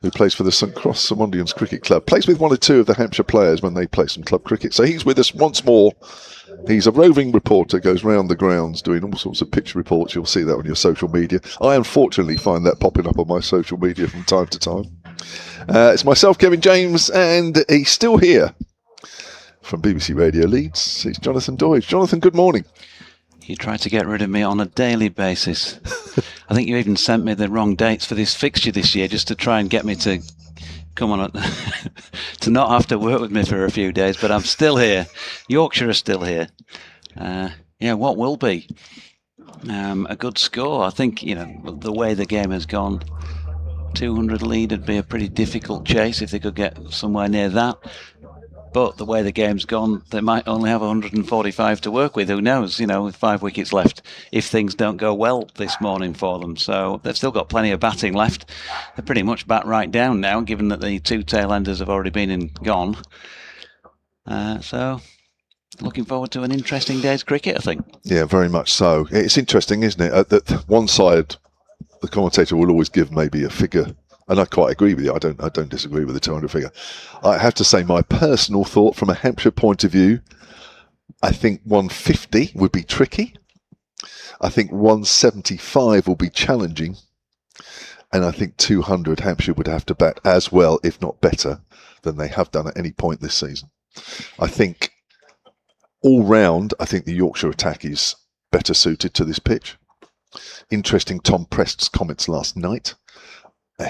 who plays for the St Cross Samondians Cricket Club. Plays with one or two of the Hampshire players when they play some club cricket. So he's with us once more. He's a roving reporter, goes round the grounds doing all sorts of picture reports. You'll see that on your social media. I unfortunately find that popping up on my social media from time to time. It's myself, Kevin James, and he's still here from BBC Radio Leeds. It's Jonathan Doidge. Jonathan, good morning. You try to get rid of me on a daily basis. I think you even sent me the wrong dates for this fixture this year just to try and get me to come on to not have to work with me for a few days, but I'm still here. Yorkshire are still here. What will be a good score? I think, the way the game has gone, 200 lead would be a pretty difficult chase if they could get somewhere near that. But the way the game's gone, they might only have 145 to work with. Who knows? With 5 wickets left, if things don't go well this morning for them. So they've still got plenty of batting left. They're pretty much bat right down now, given that the two tail-enders have already been and gone. So looking forward to an interesting day's cricket, I think. Yeah, very much so. It's interesting, isn't it? That one side, the commentator will always give maybe a figure. And I quite agree with you. I don't disagree with the 200 figure. I have to say my personal thought from a Hampshire point of view, I think 150 would be tricky. I think 175 will be challenging. And I think 200 Hampshire would have to bat as well, if not better, than they have done at any point this season. I think all round, I think the Yorkshire attack is better suited to this pitch. Interesting Tom Prest's comments last night.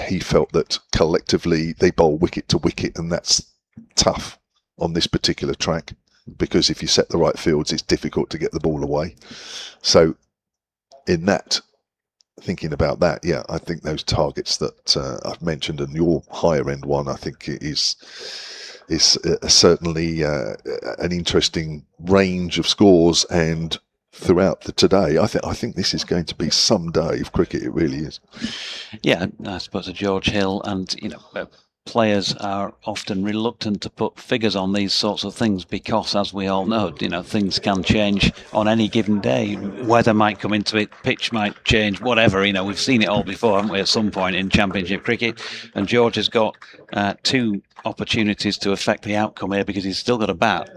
He felt that collectively they bowl wicket to wicket, and that's tough on this particular track because if you set the right fields, it's difficult to get the ball away. So in that, thinking about that, I think those targets that I've mentioned and your higher end one, I think is certainly an interesting range of scores. And throughout today, I think this is going to be some day of cricket. It really is. Yeah, I suppose a George Hill and players are often reluctant to put figures on these sorts of things because, as we all know, things can change on any given day. Weather might come into it, pitch might change, whatever. We've seen it all before, haven't we? At some point in Championship cricket, and George has got two opportunities to affect the outcome here because he's still got a bat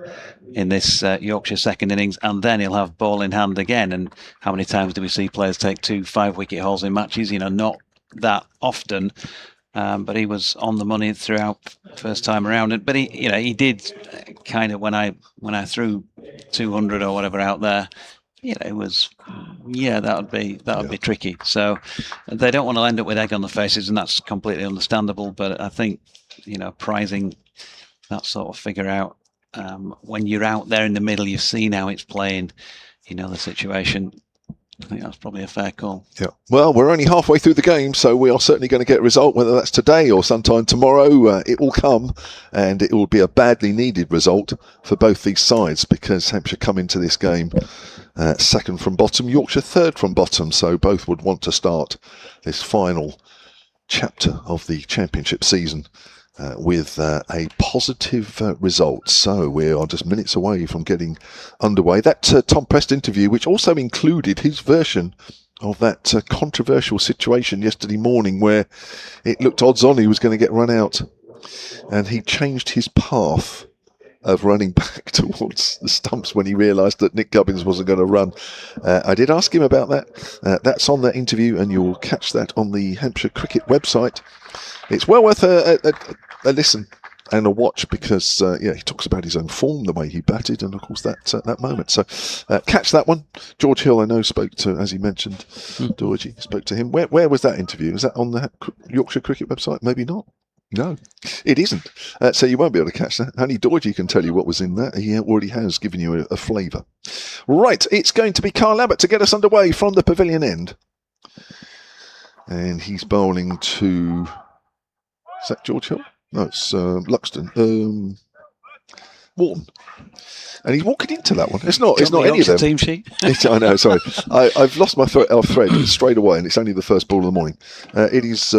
in this Yorkshire second innings, and then he'll have ball in hand again. And how many times do we see players take 2 5-wicket hauls in matches? Not that often, but he was on the money throughout first time around. But he did kind of when I threw 200 or whatever out there. It was, that would be tricky. So they don't want to end up with egg on the faces, and that's completely understandable. But I think, prizing that sort of figure out when you're out there in the middle, you've seen how it's playing, the situation. I think that's probably a fair call. Yeah. Well, we're only halfway through the game, so we are certainly going to get a result, whether that's today or sometime tomorrow. It will come, and it will be a badly needed result for both these sides because Hampshire come into this game second from bottom, Yorkshire third from bottom, so both would want to start this final chapter of the Championship season with a positive result. So we are just minutes away from getting underway. That Tom Prest interview, which also included his version of that controversial situation yesterday morning where it looked odds on he was going to get run out, and he changed his path of running back towards the stumps when he realised that Nick Gubbins wasn't going to run. I did ask him about that. That's on that interview, and you'll catch that on the Hampshire Cricket website. It's well worth a listen and a watch because he talks about his own form, the way he batted, and of course that moment. So catch that one. George Hill, I know, spoke to, as he mentioned, Doidge spoke to him. Where was that interview? Was that on the Yorkshire Cricket website? Maybe not. No, it isn't. So you won't be able to catch that. Only Doidge can tell you what was in that. He already has given you a flavour. Right, it's going to be Carl Abbott to get us underway from the pavilion end. And he's bowling to... Is that George Hill? No, it's Luxton. Wharton. And he's walking into that one. It's not any of them. Team sheet? I know, sorry. I've lost my thread straight away, and it's only the first ball of the morning. It is...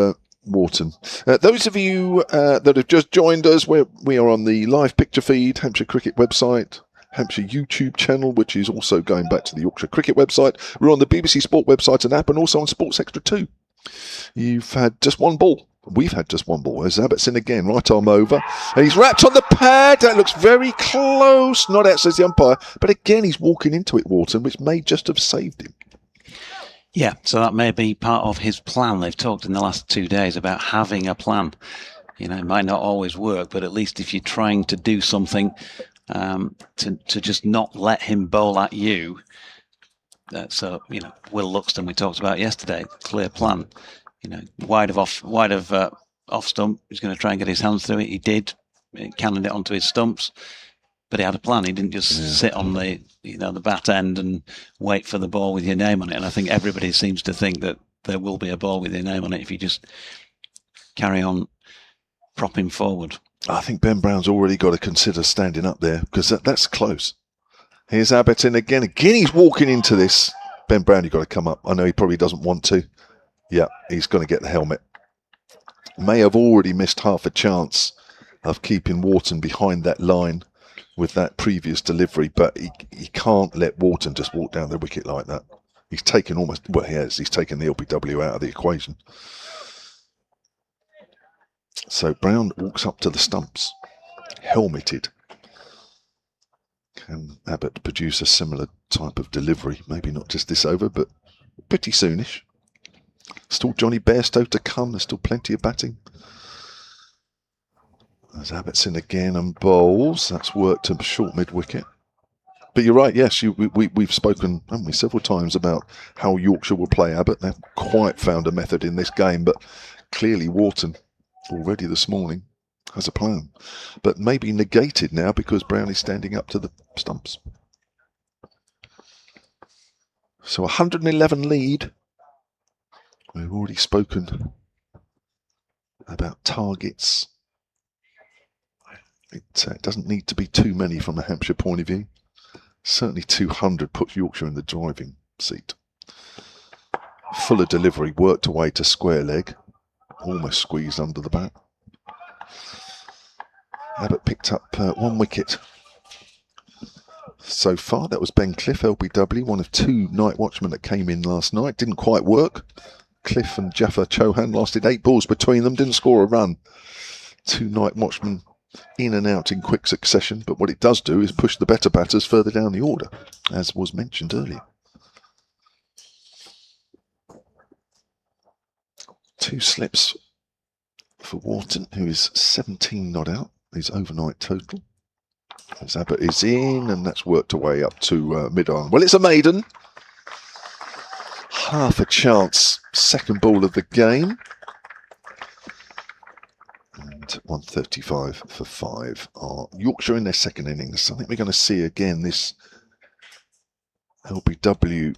Wharton. Those of you that have just joined us, we are on the live picture feed, Hampshire Cricket website, Hampshire YouTube channel, which is also going back to the Yorkshire Cricket website. We're on the BBC Sport website and app, and also on Sports Extra 2. You've had just one ball We've had just one ball. There's Abbott's in again, right arm over. And he's wrapped on the pad. That looks very close. Not out, says the umpire. But again, he's walking into it, Wharton, which may just have saved him. Yeah, so that may be part of his plan. They've talked in the last 2 days about having a plan. You know, it might not always work, but at least if you're trying to do something to just not let him bowl at you. So, you know, Will Luxton we talked about yesterday, clear plan. You know, wide of off stump. He's going to try and get his hands through it. He did. He cannoned it onto his stumps, but he had a plan. He didn't just sit on the bat end and wait for the ball with your name on it. And I think everybody seems to think that there will be a ball with your name on it if you just carry on propping forward. I think Ben Brown's already got to consider standing up there because that's close. Here's Abbott in again. Again, he's walking into this. Ben Brown, you've got to come up. I know he probably doesn't want to. Yeah, he's going to get the helmet. May have already missed half a chance of keeping Wharton behind that line with that previous delivery, but he can't let Wharton just walk down the wicket like that. He's taken he's taken the LBW out of the equation. So Brown walks up to the stumps, helmeted. Can Abbott produce a similar type of delivery? Maybe not just this over, but pretty soonish. Still Johnny Bairstow to come. There's still plenty of batting. As Abbott's in again and bowls. That's worked to short mid-wicket. But you're right, yes, we've spoken, haven't we, several times about how Yorkshire will play Abbott. They've quite found a method in this game, but clearly Wharton, already this morning, has a plan. But maybe negated now because Brown is standing up to the stumps. So 111 lead. We've already spoken about targets. It doesn't need to be too many from a Hampshire point of view. Certainly 200 puts Yorkshire in the driving seat. Fuller delivery, worked away to square leg. Almost squeezed under the bat. Abbott picked up 1 wicket. So far, that was Ben Cliff, LBW, one of 2 night watchmen that came in last night. Didn't quite work. Cliff and Jaffa Chauhan lasted 8 balls between them, didn't score a run. 2 night watchmen in and out in quick succession, but what it does do is push the better batters further down the order, as was mentioned earlier. 2 slips for Wharton, who is 17 not out, his overnight total. As Abbott is in, and that's worked away up to mid-arm. Well, it's a maiden. Half a chance. Second ball of the game. And 135 for 5 are Yorkshire in their second innings. I think we're going to see again this LBW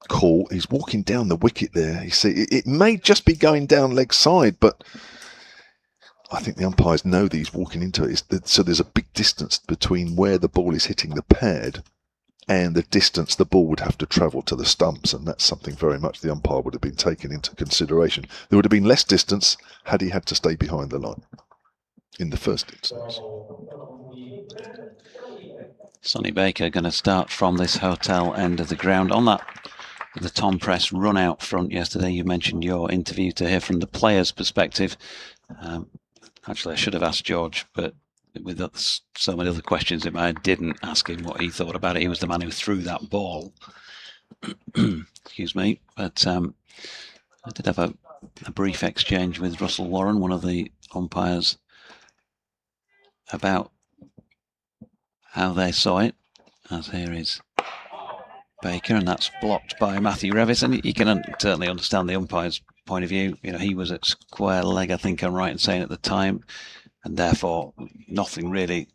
call. He's walking down the wicket there. You see, it may just be going down leg side, but I think the umpires know that he's walking into it. So there's a big distance between where the ball is hitting the pad and the distance the ball would have to travel to the stumps, and that's something very much the umpire would have been taken into consideration. There would have been less distance had he had to stay behind the line in the first instance. Sonny Baker going to start from this hotel end of the ground on that. The Tom Press run out front yesterday. You mentioned your interview to hear from the players' perspective. Actually, I should have asked George, but with so many other questions in my head, didn't ask him what he thought about it. He was the man who threw that ball. Excuse me. But I did have a brief exchange with Russell Warren, one of the umpires, about how they saw it. As here is Baker, and that's blocked by Matthew Revis. And you can certainly understand the umpire's point of view. You know, he was at square leg, I think I'm right in saying at the time, and therefore nothing really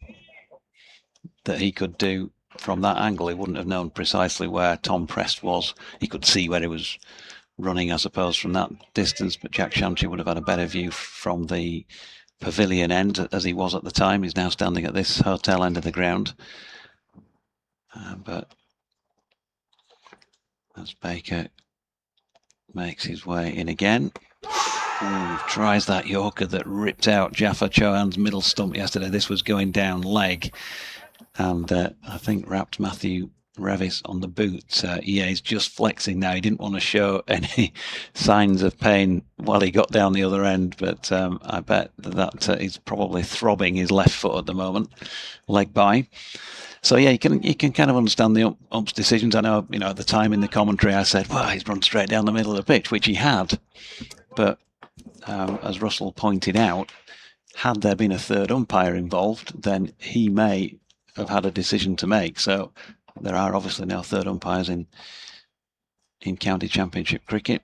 that he could do from that angle. He wouldn't have known precisely where Tom Prest was. He could see where he was running, I suppose, from that distance, but Jack Shanty would have had a better view from the pavilion end, as he was at the time. He's now standing at this hotel end of the ground. But as Baker makes his way in again, tries that Yorker that ripped out Jaffa Chauhan's middle stump yesterday. This was going down leg, and I think wrapped Matthew Revis on the boot. EA's just flexing now. He didn't want to show any signs of pain while he got down the other end, but I bet that he's probably throbbing his left foot at the moment, leg by. So yeah, you can kind of understand the ump's decisions. I know, at the time in the commentary I said, well, he's run straight down the middle of the pitch, which he had. But as Russell pointed out, had there been a third umpire involved, then he may have had a decision to make. So there are obviously now third umpires in county championship cricket.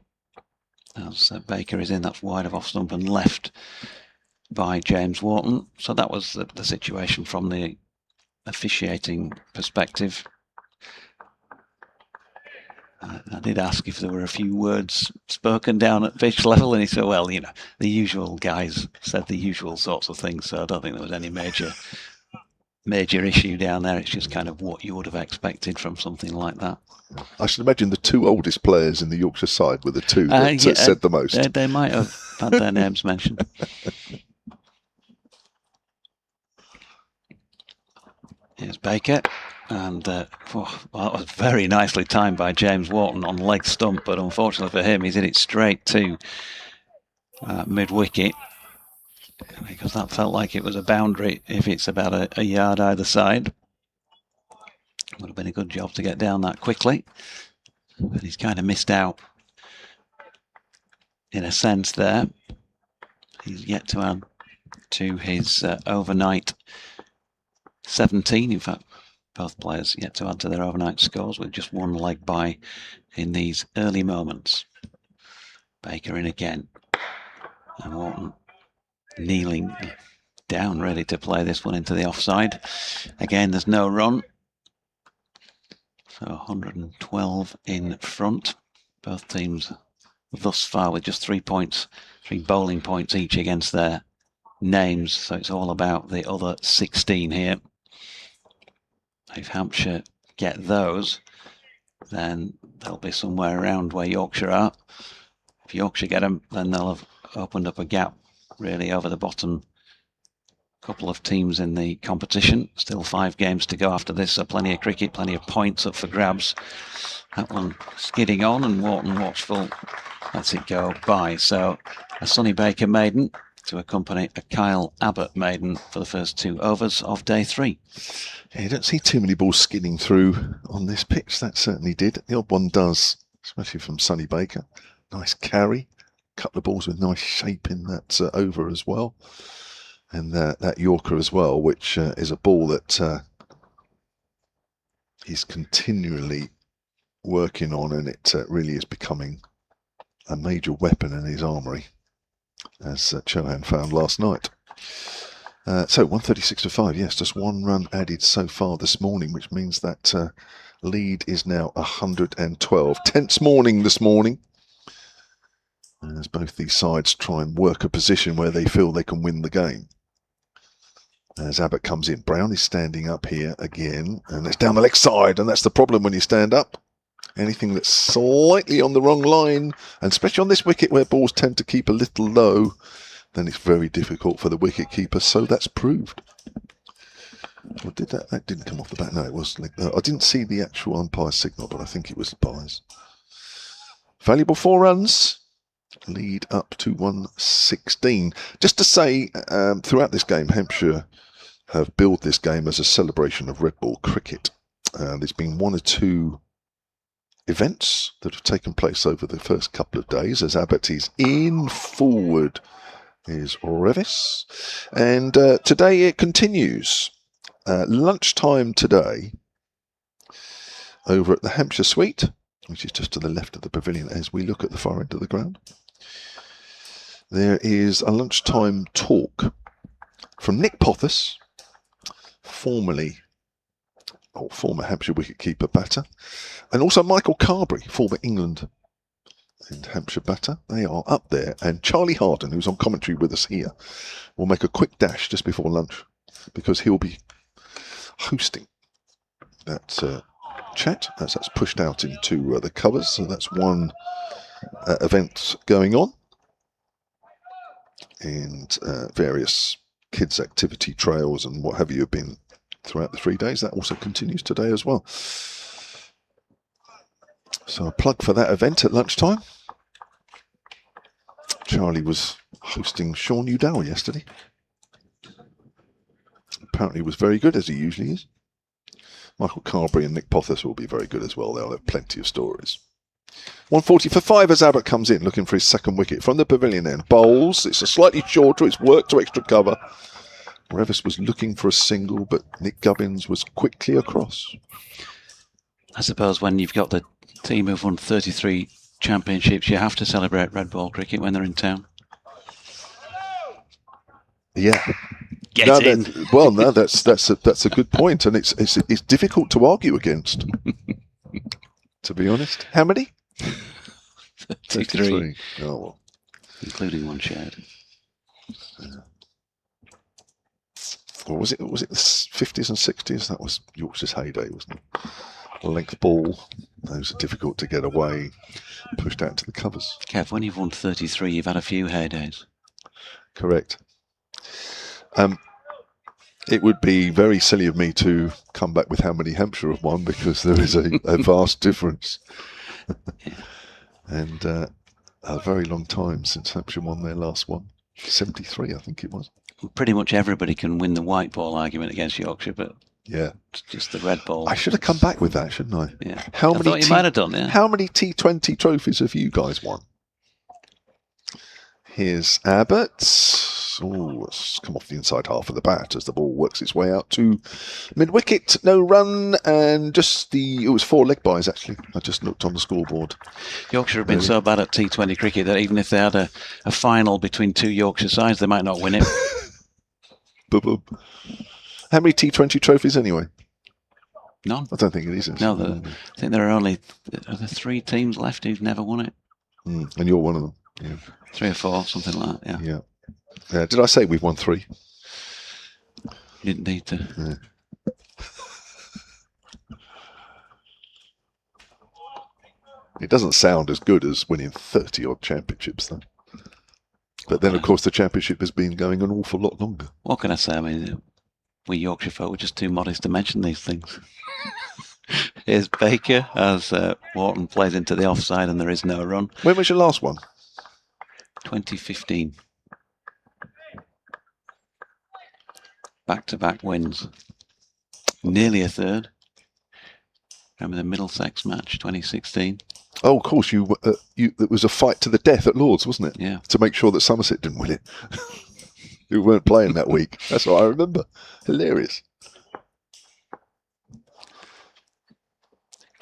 As Baker is in, that's wide of off stump and left by James Wharton. So that was the situation from the officiating perspective. I did ask if there were a few words spoken down at pitch level, and he said, well, the usual guys said the usual sorts of things, so I don't think there was any major issue down there. It's just kind of what you would have expected from something like that. I should imagine the two oldest players in the Yorkshire side were the two that said the most. They might have had their names mentioned. Here's Baker, and that was very nicely timed by James Wharton on leg stump, but unfortunately for him, he's hit it straight to mid-wicket, because that felt like it was a boundary if it's about a yard either side. Would have been a good job to get down that quickly, but he's kind of missed out in a sense there. He's yet to add to his overnight 17. In fact, both players yet to add to their overnight scores with just one leg by in these early moments. Baker in again, and Wharton kneeling down, ready to play this one into the offside. Again, there's no run. So 112 in front. Both teams thus far with just 3 points, 3 bowling points each against their names. So it's all about the other 16 here. If Hampshire get those, then they'll be somewhere around where Yorkshire are. If Yorkshire get them, then they'll have opened up a gap really over the bottom couple of teams in the competition. Still 5 games to go after this, so plenty of cricket, plenty of points up for grabs. That one skidding on, and Wharton watchful lets it go by. So a Sonny Baker maiden to accompany a Kyle Abbott maiden for the first 2 overs of day 3. Yeah, you don't see too many balls skidding through on this pitch. That certainly did. The odd one does, especially from Sonny Baker. Nice carry. Couple of balls with nice shape in that over as well. And that Yorker as well, which is a ball that he's continually working on, and it really is becoming a major weapon in his armoury, as Chohan found last night. So 136 to 5, yes, just 1 run added so far this morning, which means that lead is now 112. Tense morning this morning, as both these sides try and work a position where they feel they can win the game. As Abbott comes in, Brown is standing up here again, and it's down the leg side, and that's the problem when you stand up. Anything that's slightly on the wrong line, and especially on this wicket where balls tend to keep a little low, then it's very difficult for the wicket keeper. So that's proved. Or did that didn't come off the bat? No, it was. I didn't see the actual umpire signal, but I think it was the buys. Valuable 4 runs. Lead up to 116. Just to say, throughout this game, Hampshire have billed this game as a celebration of red ball cricket. There's been 1 or 2 events that have taken place over the first couple of days, as Abbott is in. Forward is Revis, and today it continues. Lunchtime today over at the Hampshire Suite, which is just to the left of the pavilion as we look at the far end of the ground. There is a lunchtime talk from Nick Pothas, former Hampshire wicketkeeper batter, and also Michael Carberry, former England and Hampshire batter. They are up there, and Charlie Harden, who's on commentary with us here, will make a quick dash just before lunch, because he'll be hosting that chat as that's pushed out into the covers. So that's one event going on, and various kids activity trails and what have you have been throughout the 3 days. That also continues today as well. So a plug for that event at lunchtime. Charlie was hosting Sean Udall yesterday. Apparently was very good, as he usually is. Michael Carberry and Nick Pothas will be very good as well. They'll have plenty of stories. 140 for 5 as Abbott comes in looking for his second wicket from the pavilion end. Bowls. It's a slightly shorter. It's worked to extra cover. Revis was looking for a single, but Nick Gubbins was quickly across. I suppose when you've got the team who've won 33 championships, you have to celebrate red ball cricket when they're in town. Yeah. Get in. That's a good point, and it's difficult to argue against. To be honest, how many? 33. Oh well, including one shared. Or was it the 50s and 60s? That was Yorkshire's heyday, wasn't it? A length ball. Those are difficult to get away. Pushed out to the covers. Kev, when you've won 33, you've had a few heydays. Correct. It would be very silly of me to come back with how many Hampshire have won, because there is a vast difference. And a very long time since Hampshire won their last one. 73, I think it was. Pretty much everybody can win the white ball argument against Yorkshire, but yeah, it's just the red ball. I should have come back with that, shouldn't I? Yeah. I thought you might have done, yeah. How many T20 trophies have you guys won? Here's Abbott. Oh, it's come off the inside half of the bat as the ball works its way out to mid-wicket. No run, and it was 4 leg byes, actually. I just looked on the scoreboard. Yorkshire have been so bad at T20 cricket that even if they had a final between 2 Yorkshire sides, they might not win it. Boom. How many T20 trophies anyway? None. I don't think it is. No, I think there are only 3 teams left who've never won it. And you're one of them. Yeah. 3 or 4, something like that. Yeah. Did I say we've won 3? You didn't need to. Yeah. It doesn't sound as good as winning 30-odd championships, though. But then, of course, the championship has been going an awful lot longer. What can I say? I mean, we Yorkshire folk were just too modest to mention these things. Here's Baker as Wharton plays into the offside and there is no run. When was your last one? 2015. Back-to-back wins. Nearly a third. Remember the Middlesex match, 2016? Oh, of course. It was a fight to the death at Lord's, wasn't it? Yeah. To make sure that Somerset didn't win it. Who weren't playing that week. That's what I remember. Hilarious.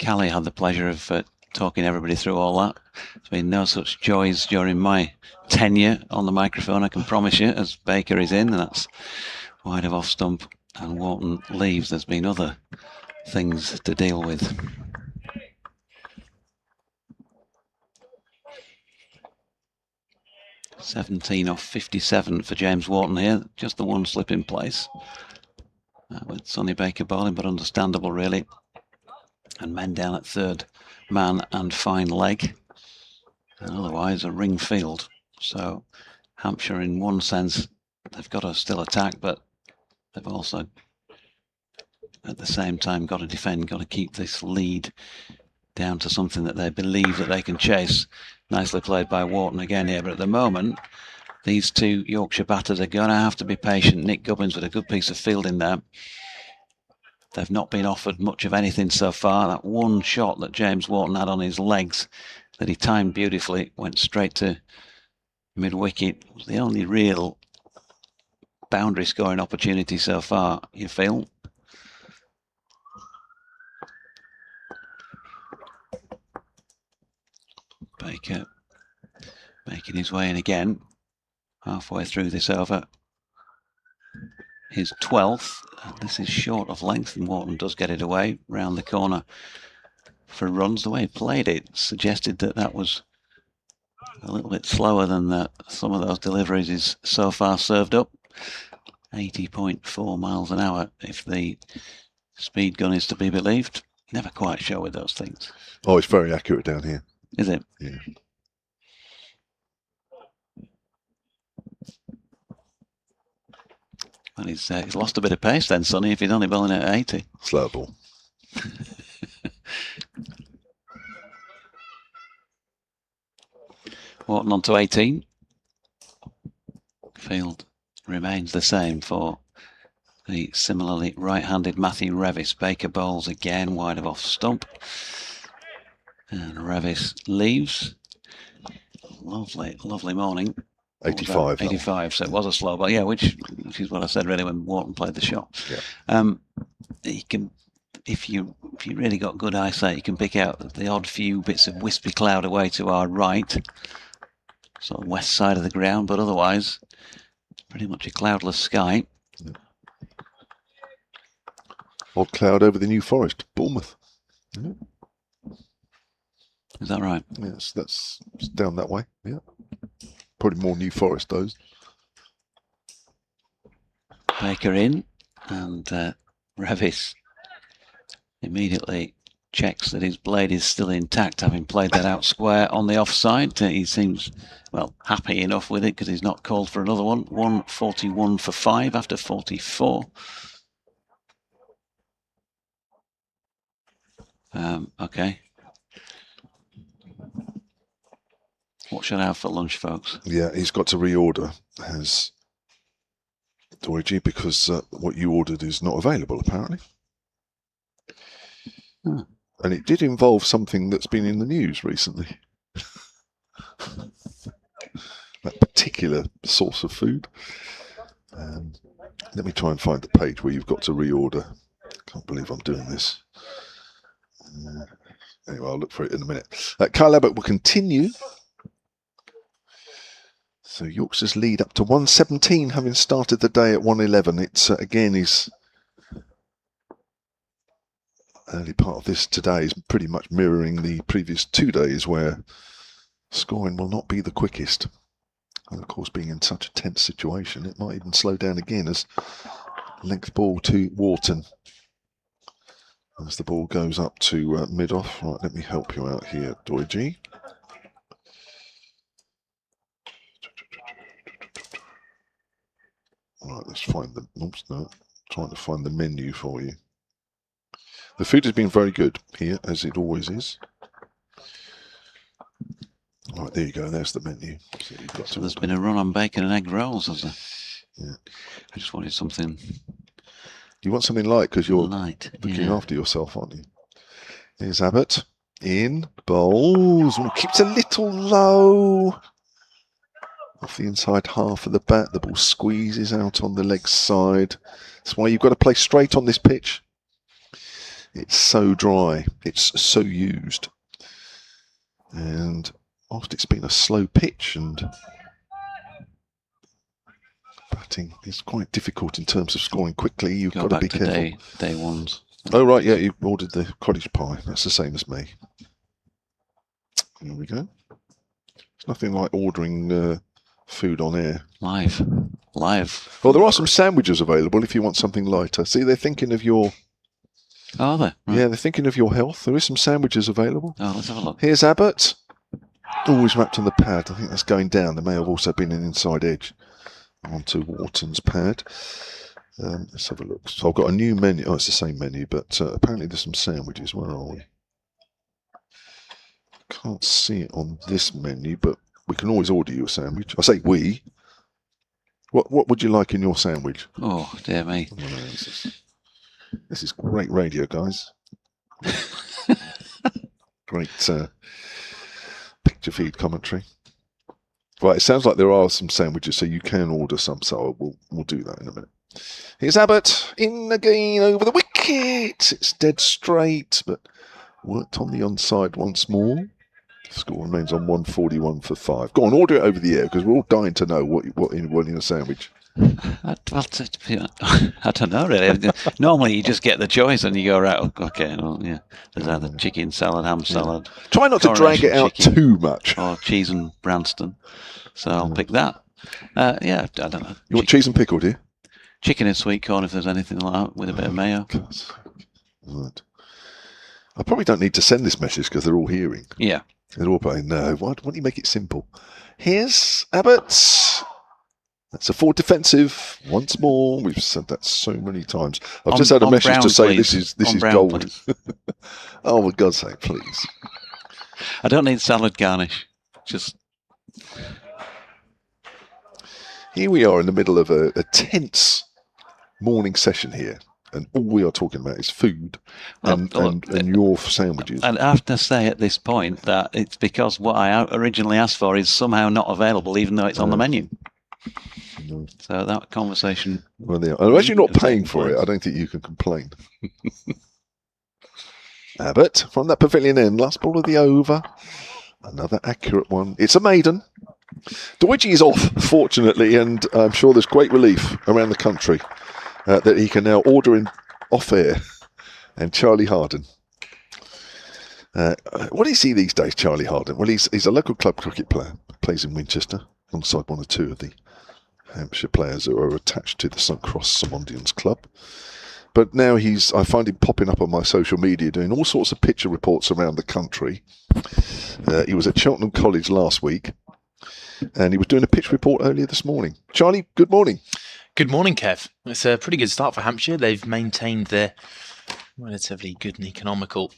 Callie had the pleasure of talking everybody through all that. There's been no such joys during my tenure on the microphone, I can promise you, as Baker is in, and that's wide of off stump, and Wharton leaves. There's been other things to deal with. (17 off 57 for James Wharton here, just the one slip in place. With Sonny Baker bowling, but understandable really. And men down at third man and fine leg. And otherwise a ring field. So Hampshire, in one sense, they've got to still attack, but they've also at the same time got to defend, got to keep this lead down to something that they believe that they can chase. Nicely played by Wharton again here, but at the moment these 2 Yorkshire batters are going to have to be patient. Nick Gubbins with a good piece of fielding there. They've not been offered much of anything so far. That one shot that James Wharton had on his legs that he timed beautifully, went straight to mid-wicket, was the only real boundary scoring opportunity so far, you feel. Baker making his way in again, halfway through this over. His 12th, this is short of length, and Wharton does get it away round the corner for runs. The way he played it suggested that was a little bit slower than some of those deliveries is so far served up. 80.4 miles an hour, if the speed gun is to be believed. Never quite sure with those things. Oh, it's very accurate down here. Is it? Yeah. Well, he's lost a bit of pace then, Sonny, if he's only bowling at 80. Slow ball. Wharton on to 18. Field remains the same for the similarly right-handed Matthew Revis. Baker bowls again, wide of off stump. And Revis leaves. Lovely, lovely morning. 85. 85, so it was a slow ball. Yeah, which is what I said really when Wharton played the shot. Yeah. You can, if you really got good eyesight, you can pick out the odd few bits of wispy cloud away to our right, sort of west side of the ground, but otherwise pretty much a cloudless sky. Yeah. Odd cloud over the New Forest, Bournemouth. Yeah. Is that right? Yes, that's down that way. Yeah, probably more New Forest those. Baker in, and Revis immediately checks that his blade is still intact, having played that out square on the offside. He seems, well, happy enough with it because he's not called for another one. 141 for 5 after 44. Okay. What should I have for lunch, folks? Yeah, he's got to reorder, has Dorigi, because what you ordered is not available, apparently. And it did involve something that's been in the news recently. That particular source of food. Let me try and find the page where you've got to reorder. Can't believe I'm doing this. Anyway, I'll look for it in a minute. Kyle Abbott will continue. So Yorkshire's lead up to 117, having started the day at 111. It's again his early part of this today is pretty much mirroring the previous 2 days, where scoring will not be the quickest. And of course, being in such a tense situation, it might even slow down again as length ball to Wharton. As the ball goes up to mid-off. Right, let me help you out here, Doiji. Right, let's find the. Oops, no, trying to find the menu for you. The food has been very good here, as it always is. Right, there you go. There's the menu. So there's been a run on bacon and egg rolls, has there? Yeah. I just wanted something. You want something light because you're light, looking after yourself, aren't you? Here's Abbott in bowls. Keeps a little low. Off the inside half of the bat, the ball squeezes out on the leg side. That's why you've got to play straight on this pitch. It's so dry. It's so used. And whilst it's been a slow pitch and batting is quite difficult in terms of scoring quickly, you've got to be careful. Day ones. Oh, right, yeah, you ordered the cottage pie. That's the same as me. There we go. It's nothing like ordering food on air. Live. Well, there are some sandwiches available if you want something lighter. See, they're thinking of your... Are they? Right. Yeah, they're thinking of your health. There is some sandwiches available. Oh, let's have a look. Here's Abbott. Always wrapped on the pad. I think that's going down. There may have also been an inside edge onto Wharton's pad. Let's have a look. So I've got a new menu. Oh, it's the same menu, but apparently there's some sandwiches. Where are we? Can't see it on this menu, but we can always order you a sandwich. I say we. What would you like in your sandwich? Oh, dear me. This is great radio, guys. Great picture feed commentary. Right, it sounds like there are some sandwiches, so you can order some, so we'll do that in a minute. Here's Abbott, in again over the wicket. It's dead straight, but worked on the onside once more. The score remains on 141 for 5. Go on, order it over the air, because we're all dying to know what in a sandwich. I don't know, really. Normally you just get the choice and you go, right, okay, well, yeah. There's either chicken salad, ham salad. Try not to drag it out too much. Or cheese and Branston. So I'll pick that. Yeah, I don't know. You want cheese and pickle, do you? Chicken and sweet corn, if there's anything like that, with a bit of mayo. Right. I probably don't need to send this message because they're all hearing. Yeah. They're all playing, no, why don't you make it simple? Here's Abbott. That's a forward defensive once more. We've said that so many times. I've just had a message to say this is gold. Oh, for God's sake, please. I don't need salad garnish. Just Here we are in the middle of a tense morning session here, and all we are talking about is food and your sandwiches. And I have to say at this point that it's because what I originally asked for is somehow not available, even though it's on the menu. No. So that conversation... Well, unless you're not paying for it, I don't think you can complain. Abbott from that pavilion end, last ball of the over. Another accurate one. It's a maiden. Doidge is off, fortunately, and I'm sure there's great relief around the country that he can now order in off air. And Charlie Harden. What is he these days, Charlie Harden? Well, he's a local club cricket player. Plays in Winchester, alongside one or two of the Hampshire players who are attached to the St Cross Simondians club. But now I find him popping up on my social media doing all sorts of picture reports around the country. He was at Cheltenham College last week, and he was doing a pitch report earlier this morning. Charlie, good morning. Good morning, Kev. It's a pretty good start for Hampshire. They've maintained their relatively good and economical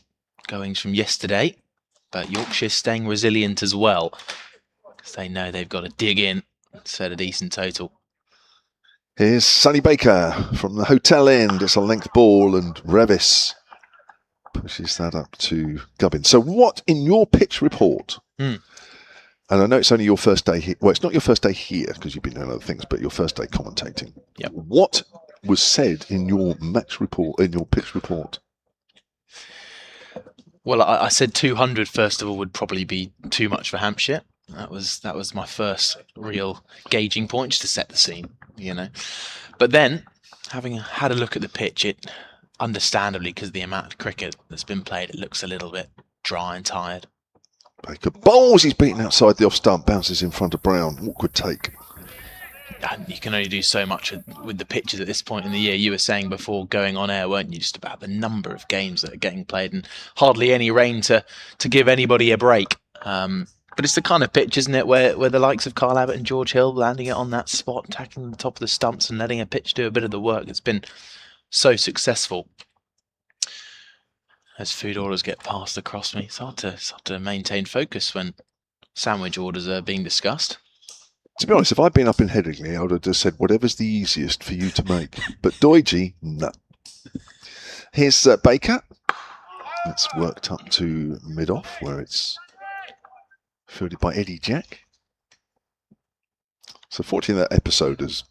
goings from yesterday, but Yorkshire staying resilient as well, because they know they've got to dig in and set a decent total. Here's Sonny Baker from the hotel end. It's a length ball, and Revis pushes that up to Gubbins. So what in your pitch report, and I know it's only your first day here, well, it's not your first day here because you've been doing other things, but your first day commentating. Yep. What was said in your match report, in your pitch report? Well, I said 200 first of all would probably be too much for Hampshire. That was my first real gauging point, just to set the scene, But then, having had a look at the pitch, it understandably, because of the amount of cricket that's been played, it looks a little bit dry and tired. Baker bowls, he's beaten outside the off stump, bounces in front of Brown. Awkward take. And you can only do so much with the pitches at this point in the year. You were saying before going on air, weren't you, just about the number of games that are getting played and hardly any rain to give anybody a break. But it's the kind of pitch, isn't it, where the likes of Carl Abbott and George Hill landing it on that spot, tackling the top of the stumps and letting a pitch do a bit of the work. It's been so successful. As food orders get passed across me, it's hard to maintain focus when sandwich orders are being discussed. To be honest, if I'd been up in Headingley, I would have just said whatever's the easiest for you to make. But Doidge, no. Here's Baker. It's worked up to mid-off, where it's fielded by Eddie Jack. So fortunately that episode is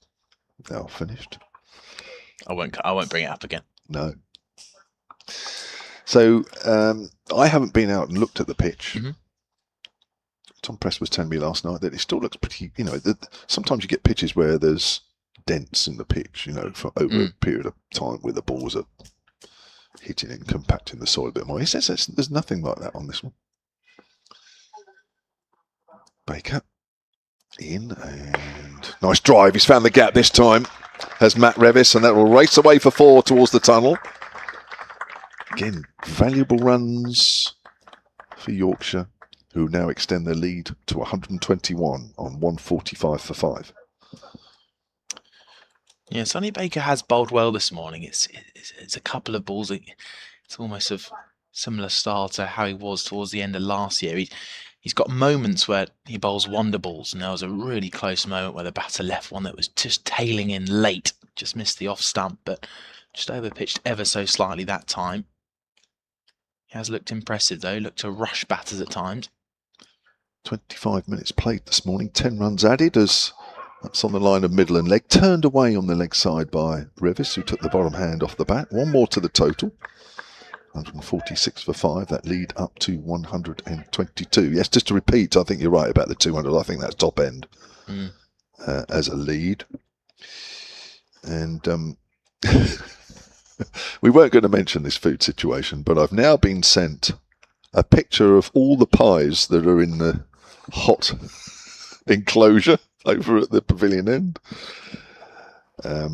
now finished. I won't bring it up again. No. So I haven't been out and looked at the pitch. Mm-hmm. Tom Press was telling me last night that it still looks pretty, sometimes you get pitches where there's dents in the pitch, for over a period of time where the balls are hitting and compacting the soil a bit more. He says there's nothing like that on this one. Baker in, and nice drive. He's found the gap this time, has Matt Revis, and that will race away for 4 towards the tunnel. Again, valuable runs for Yorkshire, who now extend their lead to 121 on 145 for 5. Yeah, Sonny Baker has bowled well this morning. It's a couple of balls. It's almost of similar style to how he was towards the end of last year. He's got moments where he bowls wonder balls, and there was a really close moment where the batter left one that was just tailing in late, just missed the off stump, but just overpitched ever so slightly that time. He has looked impressive though, looked to rush batters at times. 25 minutes played this morning, 10 runs added as that's on the line of middle and leg. Turned away on the leg side by Revis, who took the bottom hand off the bat. One more to the total. 146 for 5, that lead up to 122. Yes, just to repeat, I think you're right about the 200. I think that's top end as a lead. And we weren't going to mention this food situation, but I've now been sent a picture of all the pies that are in the hot enclosure over at the pavilion end. A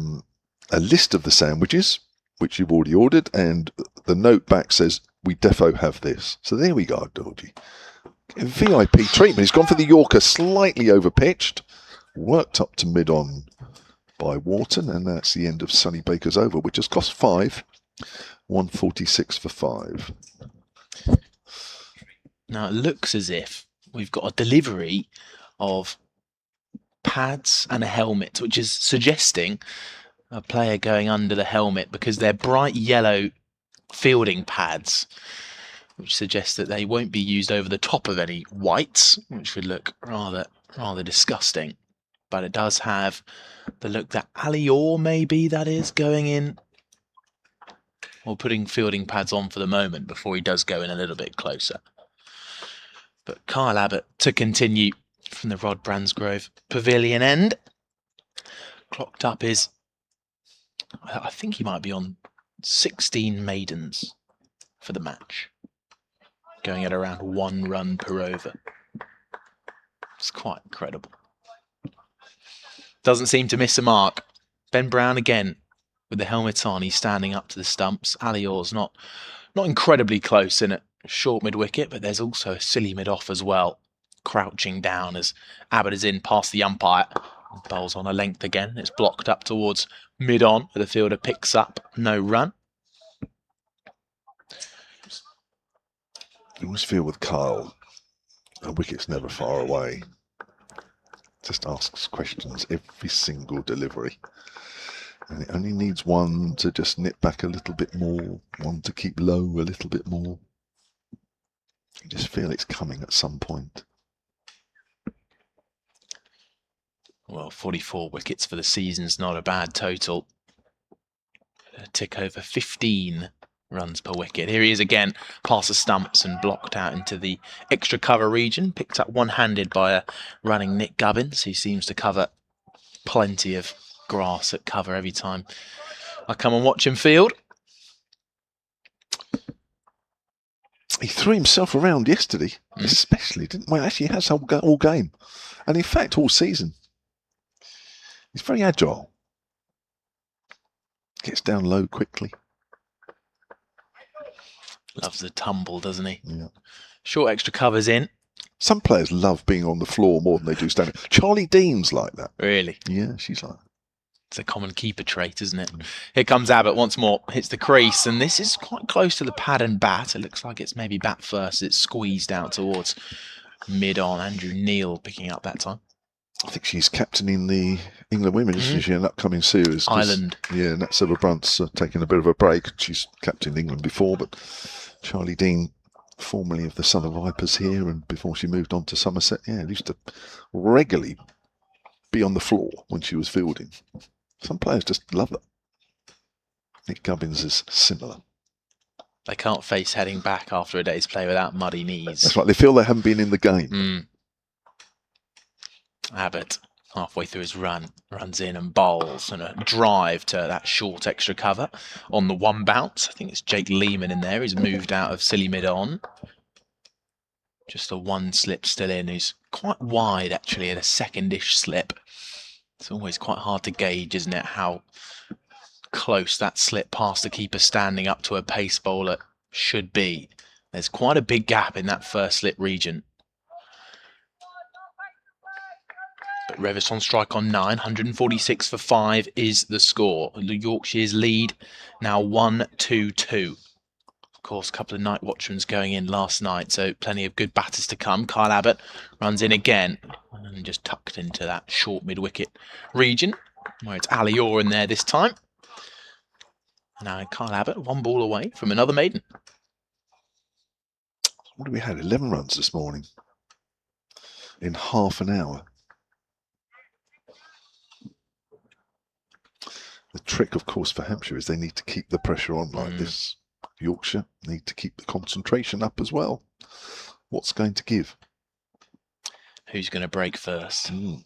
list of the sandwiches, which you've already ordered, and the note back says, we defo have this. So there we go, Dodgy. VIP treatment. He's gone for the Yorker, slightly overpitched, worked up to mid-on by Wharton, and that's the end of Sonny Baker's over, which has cost 5, 146 for 5. Now it looks as if we've got a delivery of pads and a helmet, which is suggesting a player going under the helmet because they're bright yellow fielding pads, which suggests that they won't be used over the top of any whites, which would look rather disgusting. But it does have the look that Alior maybe that is going in, or putting fielding pads on for the moment before he does go in a little bit closer. But Kyle Abbott to continue from the Rod Bransgrove Pavilion end. Clocked up is, I think he might be on 16 maidens for the match, going at around 1 run per over. It's quite incredible. Doesn't seem to miss a mark. Ben Brown again with the helmet on. He's standing up to the stumps. Alior's not incredibly close in a short mid-wicket, but there's also a silly mid-off as well, crouching down as Abbott is in past the umpire. Bowls on a length again. It's blocked up towards mid-on, where the fielder picks up. No run. I always feel with Kyle, a wicket's never far away. Just asks questions every single delivery. And it only needs one to just nip back a little bit more, one to keep low a little bit more. You just feel it's coming at some point. Well, 44 wickets for the season's not a bad total. A tick over 15 runs per wicket. Here he is again, past the stumps and blocked out into the extra cover region. Picked up one-handed by a running Nick Gubbins, who seems to cover plenty of grass at cover every time I come and watch him field. He threw himself around yesterday, especially, didn't he? Well, actually, he has all game. And in fact, all season. He's very agile. Gets down low quickly. Loves the tumble, doesn't he? Yeah. Short extra covers in. Some players love being on the floor more than they do standing. Charlie Dean's like that. Really? Yeah, she's like that. It's a common keeper trait, isn't it? Here comes Abbott once more. Hits the crease, and this is quite close to the pad and bat. It looks like it's maybe bat first. It's squeezed out towards mid-on. Andrew Neil picking up that time. I think she's captaining the England women, isn't she, in an upcoming series? Ireland. Yeah, Nat Silver-Brunt's taking a bit of a break. She's captained England before, but Charlie Dean, formerly of the Southern Vipers here, and before she moved on to Somerset, used to regularly be on the floor when she was fielding. Some players just love it. Nick Gubbins is similar. They can't face heading back after a day's play without muddy knees. That's right, they feel they haven't been in the game. Abbott, halfway through his run, runs in and bowls, and a drive to that short extra cover on the one bounce. I think it's Jake Lehman in there. He's moved out of silly mid-on. Just a one slip still in. He's quite wide, actually, at a second-ish slip. It's always quite hard to gauge, isn't it, how close that slip past the keeper standing up to a pace bowler should be. There's quite a big gap in that first slip region. But Revis on strike on 9, 146 for 5 is the score. Yorkshire's lead now 1-2-2. Of course, a couple of night watchmen's going in last night, so plenty of good batters to come. Kyle Abbott runs in again and just tucked into that short mid-wicket region, where it's Alior in there this time. Now Kyle Abbott, 1 ball away from another maiden. What have we had? 11 runs this morning in half an hour. The trick, of course, for Hampshire is they need to keep the pressure on like this. Yorkshire need to keep the concentration up as well. What's going to give? Who's going to break first? Well,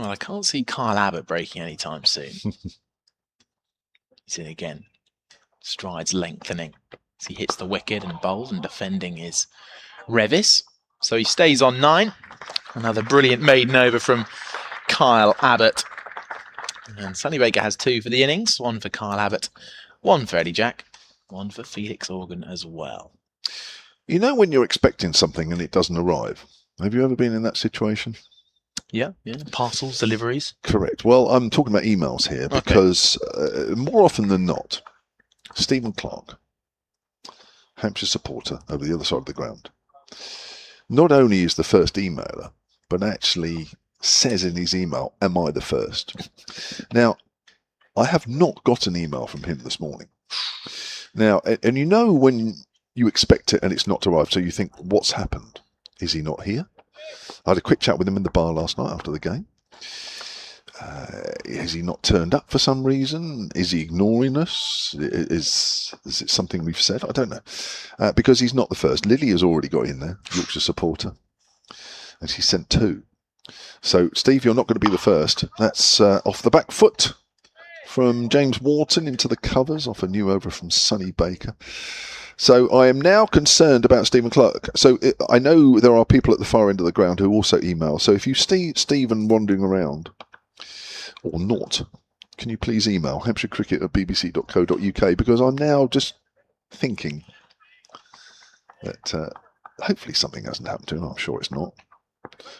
I can't see Kyle Abbott breaking anytime soon. He's in again. Strides lengthening as he hits the wicket and bowls, and defending is Revis. So he stays on 9. Another brilliant maiden over from Kyle Abbott. And Sonny Baker has 2 for the innings. 1 for Kyle Abbott, 1 for Eddie Jack, 1 for Felix Organ as well. You know when you're expecting something and it doesn't arrive? Have you ever been in that situation? Yeah. Parcels, deliveries. Correct. Well, I'm talking about emails here because more often than not, Stephen Clark, Hampshire supporter over the other side of the ground, not only is the first emailer, but actually says in his email, "Am I the first?" Now, I have not got an email from him this morning. Now, and you know when you expect it and it's not arrived, so you think, what's happened? Is he not here? I had a quick chat with him in the bar last night after the game. Has he not turned up for some reason? Is he ignoring us? Is it something we've said? I don't know. Because he's not the first. Lily has already got in there, Yorkshire supporter, and she sent 2. So, Steve, you're not going to be the first. That's off the back foot from James Wharton into the covers off a new over from Sonny Baker. So I am now concerned about Stephen Clark. So I know there are people at the far end of the ground who also email. So if you see Stephen wandering around or not, can you please email hampshirecricket@bbc.co.uk, because I'm now just thinking that hopefully something hasn't happened to him. I'm sure it's not.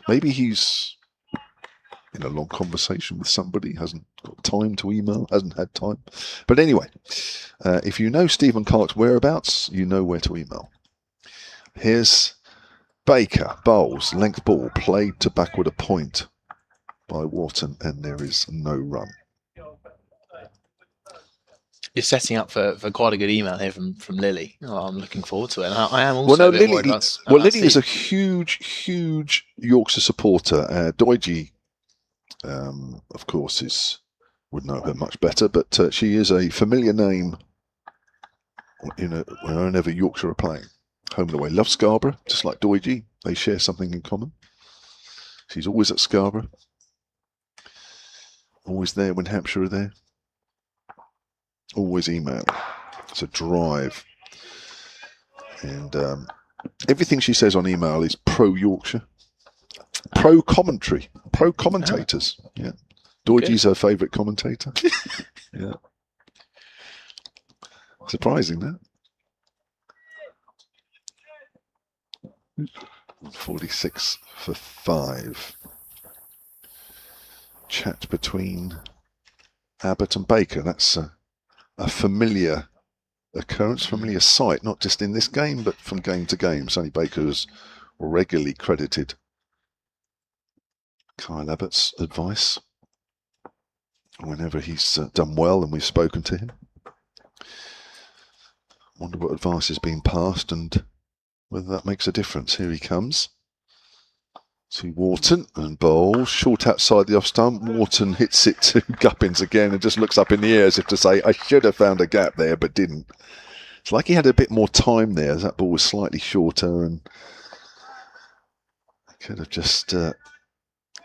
Maybe he's in a long conversation with somebody, hasn't got time to email, hasn't had time. But anyway, if you know Stephen Clark's whereabouts, you know where to email. Here's Baker, bowls, length ball, played to backward a point by Wharton, and there is no run. You're setting up for quite a good email here from Lily. Oh, I'm looking forward to it. And I am also a bit worried about Lily Steve. is a huge Yorkshire supporter. Doidgy, of course, would know her much better, but she is a familiar name whenever Yorkshire are playing. Home and away. Loves Scarborough, just like Doidgy. They share something in common. She's always at Scarborough. Always there when Hampshire are there. Always email. It's a drive. And everything she says on email is pro-Yorkshire. Pro-commentary. Pro-commentators. Yeah. Doidgy's her favourite commentator. Yeah. Surprising, that. 46 for 5. Chat between Abbott and Baker. That's a familiar occurrence, familiar sight, not just in this game, but from game to game. Sonny Baker has regularly credited Kyle Abbott's advice whenever he's done well and we've spoken to him. Wonder what advice is being passed and whether that makes a difference. Here he comes to Wharton and bowls short outside the off stump. Wharton hits it to Guppins again and just looks up in the air as if to say, I should have found a gap there but didn't. It's like he had a bit more time there. That ball was slightly shorter and I could have just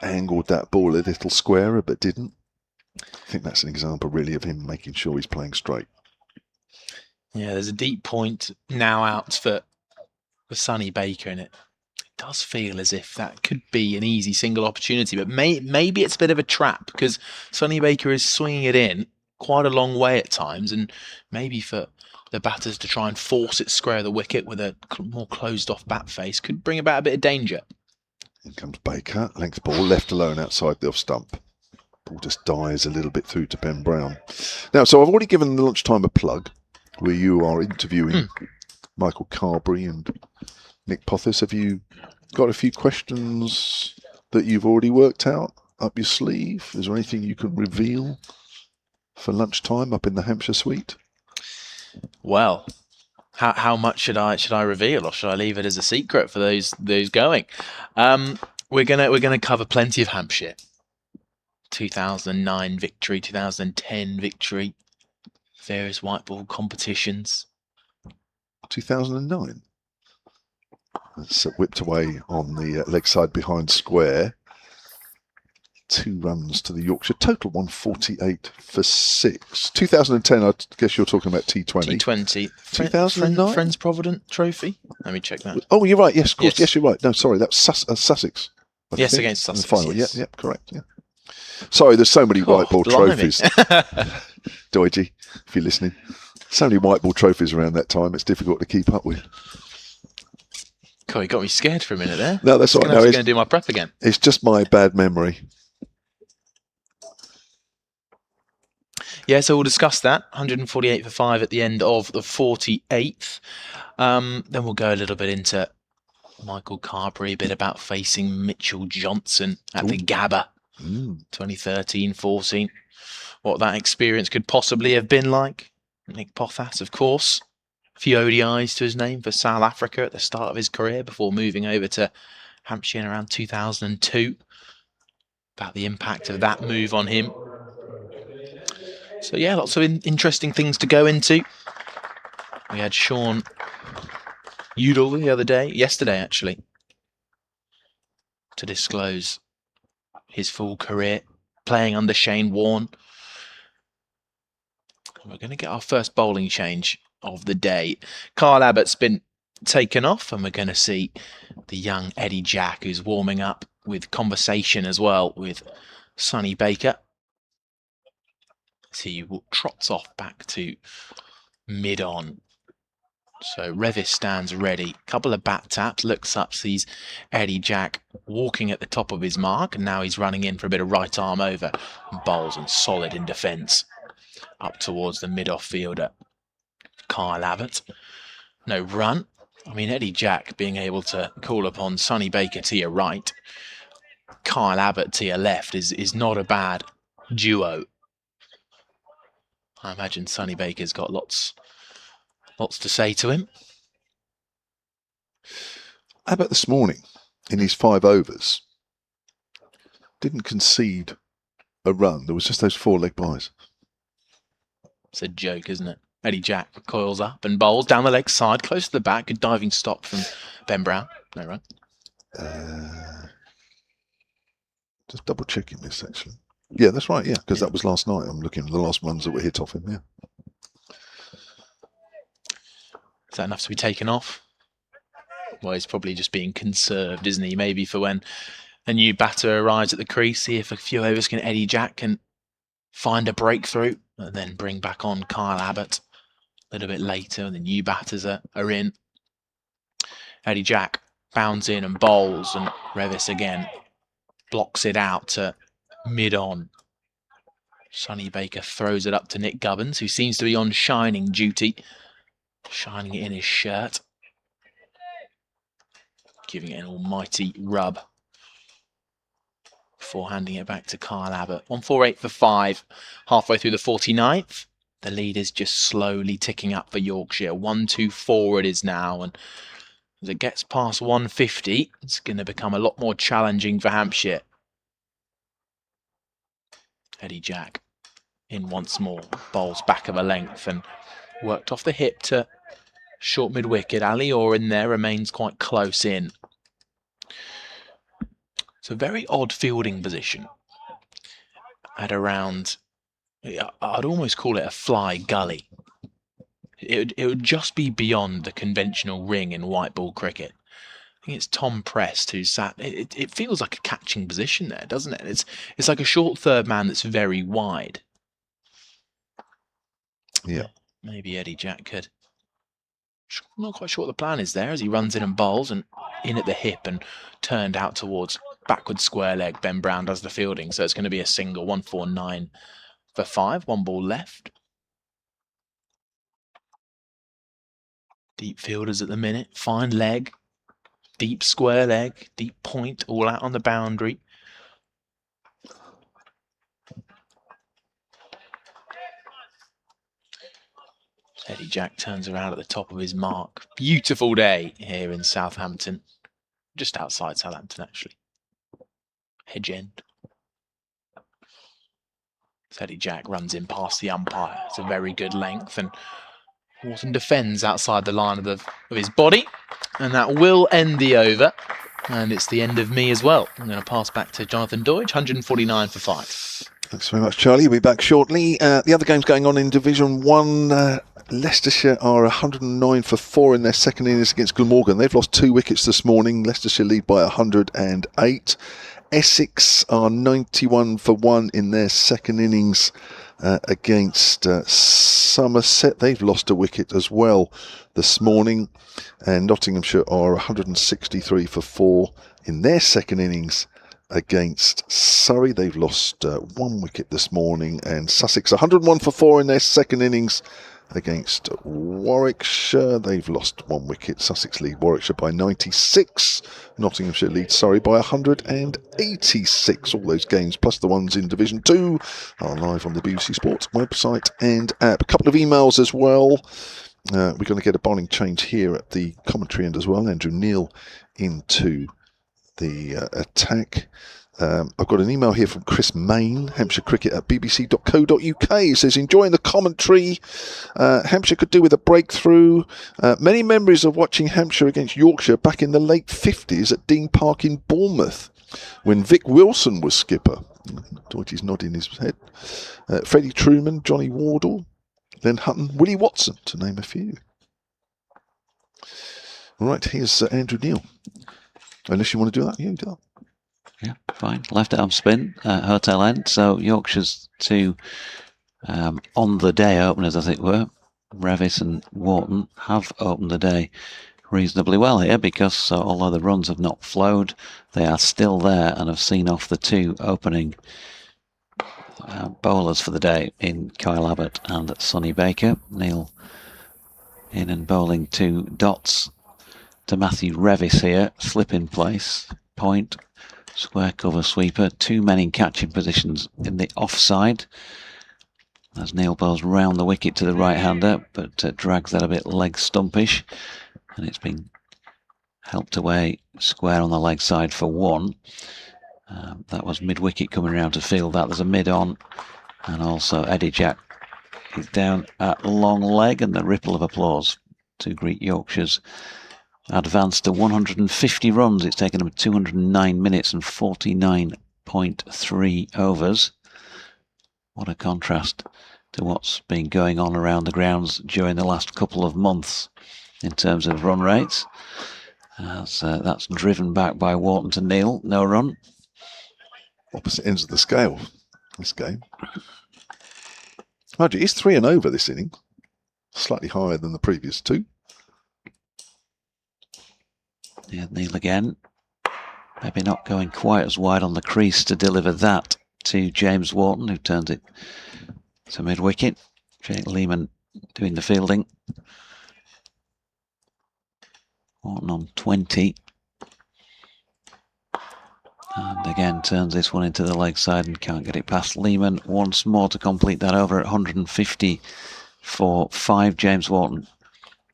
angled that ball a little squarer but didn't. I think that's an example really of him making sure he's playing straight. Yeah, there's a deep point now out for Sonny Baker, and it does feel as if that could be an easy single opportunity, but maybe it's a bit of a trap because Sonny Baker is swinging it in quite a long way at times, and maybe for the batters to try and force it square of the wicket with a more closed-off bat face could bring about a bit of danger. In comes Baker, length ball, left alone outside the off stump. Ball just dies a little bit through to Ben Brown. Now, so I've already given the lunchtime a plug where you are interviewing Michael Carberry and Nick Pothis. Have you got a few questions that you've already worked out up your sleeve? Is there anything you can reveal for lunchtime up in the Hampshire suite? Well, how much should I reveal, or should I leave it as a secret for those going? We're gonna cover plenty of Hampshire. 2009 victory, 2010 victory, various white ball competitions. 2009. It's whipped away on the leg side behind square. 2 runs to the Yorkshire. Total 148 for 6. 2010, I guess you're talking about T20. T20. 2009? Friends Provident Trophy. Let me check that. Oh, you're right. Yes, of course. Yes. Yes, you're right. No, sorry. That was Sussex. Yes, against Sussex. In the final. Yes. Yep, correct. Yeah. Sorry, there's so many white ball trophies. Doidgy, if you're listening. So many white ball trophies around that time, it's difficult to keep up with. God, you got me scared for a minute there. No, that's all right. I'm going to do my prep again. It's just my bad memory. Yeah, so we'll discuss that. 148 for 5 at the end of the 48th. Then we'll go a little bit into Michael Carberry, a bit about facing Mitchell Johnson at the Gabba 2013-14. What that experience could possibly have been like. Nick Pothas, of course. A few ODIs to his name for South Africa at the start of his career before moving over to Hampshire in around 2002. About the impact of that move on him. So yeah, lots of interesting things to go into. We had Sean Udall yesterday actually, to disclose his full career playing under Shane Warne. We're going to get our first bowling change of the day. Kyle Abbott's been taken off, and we're going to see the young Eddie Jack, who's warming up with conversation as well with Sonny Baker. He trots off back to mid-on. So Revis stands ready. Couple of bat taps, looks up, sees Eddie Jack walking at the top of his mark, and now he's running in for a bit of right arm over. Bowls and solid in defence. Up towards the mid-off fielder, Kyle Abbott. No run. I mean, Eddie Jack being able to call upon Sonny Baker to your right, Kyle Abbott to your left is not a bad duo. I imagine Sonny Baker's got lots to say to him. Abbott this morning, in his 5 overs, didn't concede a run. There was just those 4 leg byes. It's a joke, isn't it? Eddie Jack coils up and bowls down the leg side, close to the back. Good diving stop from Ben Brown. No run. Just double checking this, actually. Yeah, that's right. Yeah, because that was last night. I'm looking at the last ones that were hit off him. Yeah. Is that enough to be taken off? Well, he's probably just being conserved, isn't he? Maybe for when a new batter arrives at the crease, see if a few overs Eddie Jack can find a breakthrough, and then bring back on Kyle Abbott a little bit later when the new batters are in. Eddie Jack bounds in and bowls, and Revis again blocks it out to mid-on. Sonny Baker throws it up to Nick Gubbins, who seems to be on shining duty, shining it in his shirt, giving it an almighty rub before handing it back to Kyle Abbott. 148 for 5, halfway through the 49th. The lead is just slowly ticking up for Yorkshire. 1-2-4 it is now, and as it gets past 150, it's going to become a lot more challenging for Hampshire. Eddie Jack in once more, bowls back of a length and worked off the hip to short mid-wicket. Ali Orr in there remains quite close in. It's a very odd fielding position at around, I'd almost call it a fly gully. It would just be beyond the conventional ring in white ball cricket. I think it's Tom Prest who's sat. It feels like a catching position there, doesn't it? It's like a short third man that's very wide. Yeah. Maybe Eddie Jack could. I'm not quite sure what the plan is there as he runs in and bowls and in at the hip and turned out towards backward square leg. Ben Brown does the fielding, so it's going to be a single. 149 for 5, 1 ball left. Deep fielders at the minute, fine leg, deep square leg, deep point, all out on the boundary. Eddie Jack turns around at the top of his mark. Beautiful day here in Southampton. Just outside Southampton, actually. Hedge End. Eddie Jack runs in past the umpire. It's a very good length, and Wharton defends outside the line of his body, and that will end the over. And it's the end of me as well. I'm going to pass back to Jonathan Deutsch, 149 for 5. Thanks very much, Charlie. We'll be back shortly. The other games going on in Division 1, Leicestershire are 109 for 4 in their second innings against Glamorgan. They've lost 2 wickets this morning. Leicestershire lead by 108. Essex are 91 for 1 in their second innings against Somerset. They've lost a wicket as well this morning. And Nottinghamshire are 163 for 4 in their second innings against Surrey. They've lost 1 wicket this morning. And Sussex 101 for 4 in their second innings against Warwickshire. They've lost 1 wicket. Sussex lead Warwickshire by 96. Nottinghamshire lead Surrey by 186. All those games, plus the ones in Division 2, are live on the BBC Sports website and app. A couple of emails as well. We're going to get a bowling change here at the commentary end as well. Andrew Neil into the attack. I've got an email here from Chris Main, Hampshire Cricket at bbc.co.uk. He says, enjoying the commentary. Hampshire could do with a breakthrough. Many memories of watching Hampshire against Yorkshire back in the late 50s at Dean Park in Bournemouth when Vic Wilson was skipper. Deutschie's nodding his head. Freddie Truman, Johnny Wardle, Len Hutton, Willie Watson, to name a few. All right, here's Andrew Neil. Unless you want to do that, you do that. Yeah, fine. Left arm spin, hotel end. So Yorkshire's two on the day openers, as it were, Revis and Wharton, have opened the day reasonably well here because although the runs have not flowed, they are still there and have seen off the two opening bowlers for the day in Kyle Abbott and Sonny Baker. Neil in and bowling 2 dots to Matthew Revis here, slip in place, point, square cover sweeper, 2 men in catching positions in the offside as Neil bowls round the wicket to the right-hander, but drags that a bit leg stumpish, and it's been helped away square on the leg side for 1. That was mid-wicket coming around to field that. There's a mid on, and also Eddie Jack is down at long leg, and the ripple of applause to greet Yorkshire's advanced to 150 runs. It's taken them 209 minutes and 49.3 overs. What a contrast to what's been going on around the grounds during the last couple of months in terms of run rates. As that's driven back by Wharton to Neil. No run. Opposite ends of the scale, this game. Mind you, it's 3 and over this inning. Slightly higher than the previous 2. Yeah, Neil again. Maybe not going quite as wide on the crease to deliver that to James Wharton, who turns it to mid-wicket. Jake Lehman doing the fielding. Wharton on 20. And again turns this one into the leg side and can't get it past Lehman. Once more to complete that over at 150 for 5. James Wharton,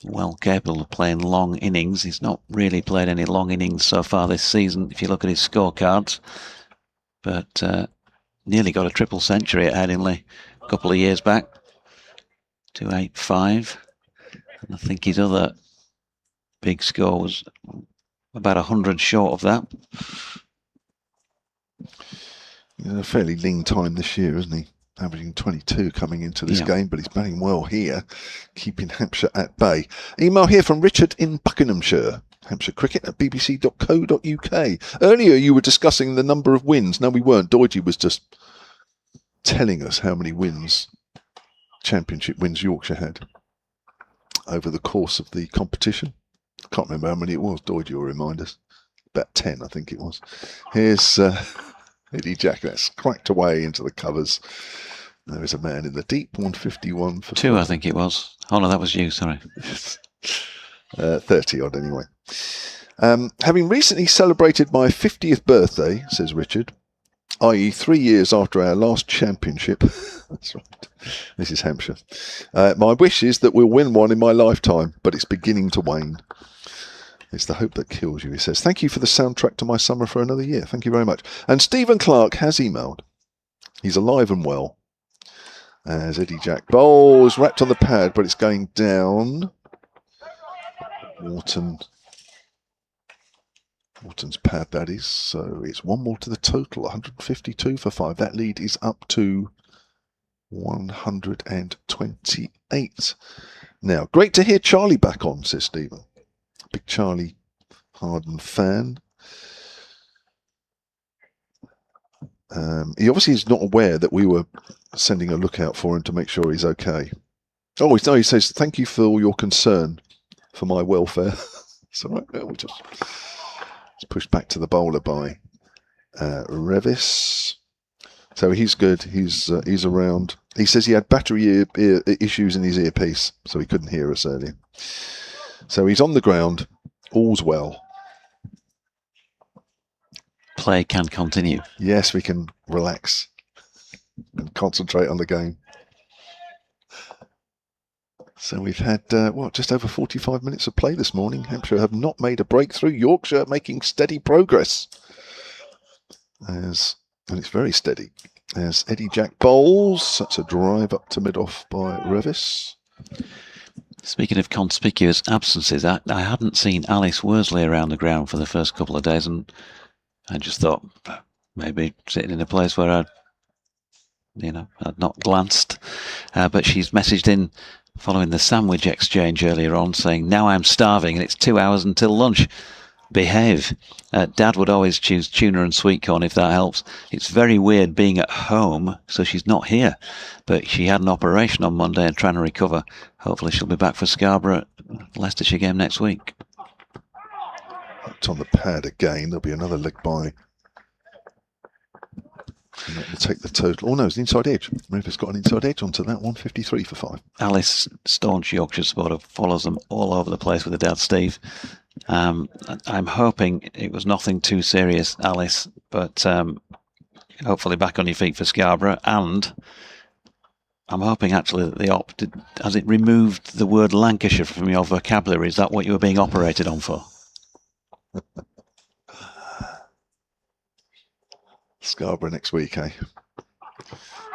well capable of playing long innings. He's not really played any long innings so far this season, if you look at his scorecards. But nearly got a triple century at Headingley a couple of years back. 285. And I think his other big score was about 100 short of that. He's had a fairly lean time this year, isn't he? Averaging 22 coming into this game, but he's batting well here, keeping Hampshire at bay. Email here from Richard in Buckinghamshire. Hampshire Cricket at bbc.co.uk. Earlier you were discussing the number of wins. No, we weren't. Doidgy was just telling us how many wins, championship wins, Yorkshire had over the course of the competition. Can't remember how many it was. Doidgy will remind us. About 10, I think it was. Here's Eddie Jack. That's cracked away into the covers. There is a man in the deep. 151 for 2, I think it was. Oh no, that was you, sorry. 30 odd anyway. Having recently celebrated my 50th birthday, says Richard, i.e. 3 years after our last championship. That's right. This is Hampshire. My wish is that we'll win one in my lifetime, but it's beginning to wane. It's the hope that kills you, he says. Thank you for the soundtrack to my summer for another year. Thank you very much. And Stephen Clark has emailed. He's alive and well. As Eddie Jack bowls, wrapped on the pad, but it's going down. Wharton's pad, that is. So it's 1 more to the total. 152 for 5. That lead is up to 128. Now, great to hear Charlie back on, says Stephen. Big Charlie Harden fan. He obviously is not aware that we were sending a lookout for him to make sure he's okay. Oh, he says, thank you for all your concern for my welfare. It's all right. We'll just push back to the bowler by Revis. So he's good. He's around. He says he had battery issues in his earpiece, so he couldn't hear us earlier. So he's on the ground. All's well. Play can continue. Yes, we can relax and concentrate on the game. So we've had, just over 45 minutes of play this morning. Hampshire have not made a breakthrough. Yorkshire making steady progress. And it's very steady. As Eddie Jack bowls, that's a drive up to mid-off by Revis. Speaking of conspicuous absences, I hadn't seen Alice Worsley around the ground for the first couple of days, and I just thought maybe sitting in a place where I'd not glanced. But she's messaged in following the sandwich exchange earlier on saying, "Now I'm starving and it's 2 hours until lunch. Behave." Dad would always choose tuna and sweet corn if that helps. It's very weird being at home, so she's not here. But she had an operation on Monday and trying to recover. Hopefully she'll be back for Scarborough Leicestershire game next week. It's on the pad again. There'll be another leg by. And that will take the total. Oh no, it's the inside edge. River's got an inside edge onto that one. 53 for 5. Alice, staunch Yorkshire supporter, follows them all over the place with her dad Steve. I'm hoping it was nothing too serious, Alice, but hopefully back on your feet for Scarborough. And I'm hoping actually that the op has it removed the word Lancashire from your vocabulary. Is that what you were being operated on for? Scarborough next week, eh?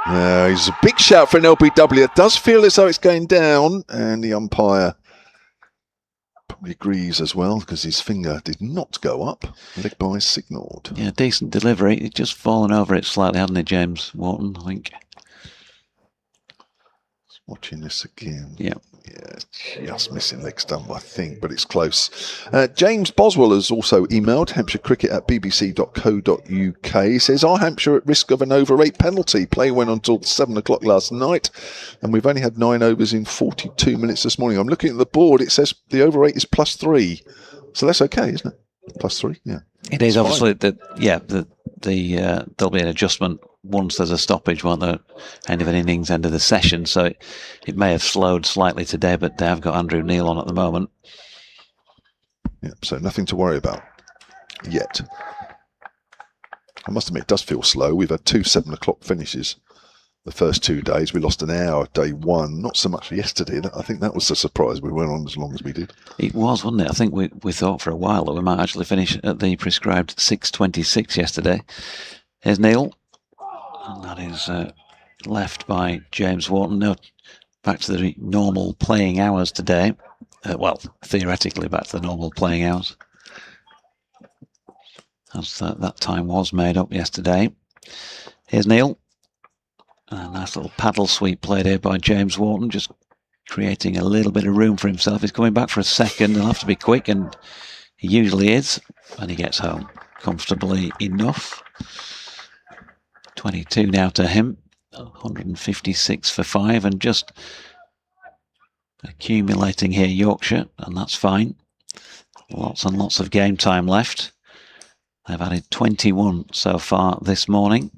He's a big shout for an LBW. It does feel as though it's going down, and the umpire probably agrees as well because his finger did not go up. Leg by signalled. Yeah, decent delivery. It's just fallen over it slightly, hasn't it, James Wharton, I think? Watching this again. Yeah. Yeah, just missing leg stump, I think, but it's close. James Boswell has also emailed hampshirecricket@bbc.co.uk. He says, "Are Hampshire at risk of an over 8 penalty? Play went on until 7 o'clock last night, and we've only had 9 overs in 42 minutes this morning." I'm looking at the board. It says the over 8 is +3. So that's okay, isn't it? +3, yeah. It is obviously there'll be an adjustment once there's a stoppage, won't there? End of an innings, end of the session. So it may have slowed slightly today, but they have got Andrew Neil on at the moment. Yeah, so nothing to worry about yet. I must admit, it does feel slow. We've had 2 7 o'clock finishes the first 2 days. We lost an hour day 1, not so much yesterday. I think that was a surprise. We went on as long as we did. It was, wasn't it? I think we thought for a while that we might actually finish at the prescribed 6:26 yesterday. Here's Neil. And that is left by James Wharton. No, back to the normal playing hours today. Well, theoretically back to the normal playing hours. As that time was made up yesterday. Here's Neil. A nice little paddle sweep played here by James Wharton, just creating a little bit of room for himself. He's coming back for a second. He'll have to be quick, and he usually is. And he gets home comfortably enough. 22 now to him, 156 for 5, and just accumulating here Yorkshire, and that's fine. Lots and lots of game time left. They've added 21 so far this morning,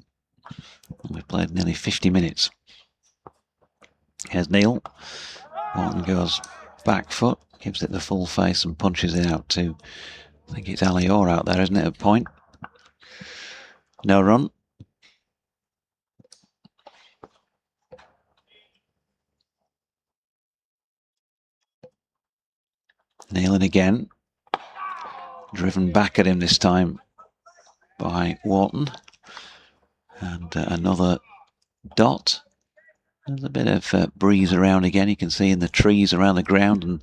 and we've played nearly 50 minutes. Here's Neil. Wharton goes back foot, gives it the full face and punches it out to, I think it's Ali Orr out there, isn't it, at point? No run. Kneeling again, driven back at him this time by Wharton, and another dot. There's a bit of breeze around again. You can see in the trees around the ground, and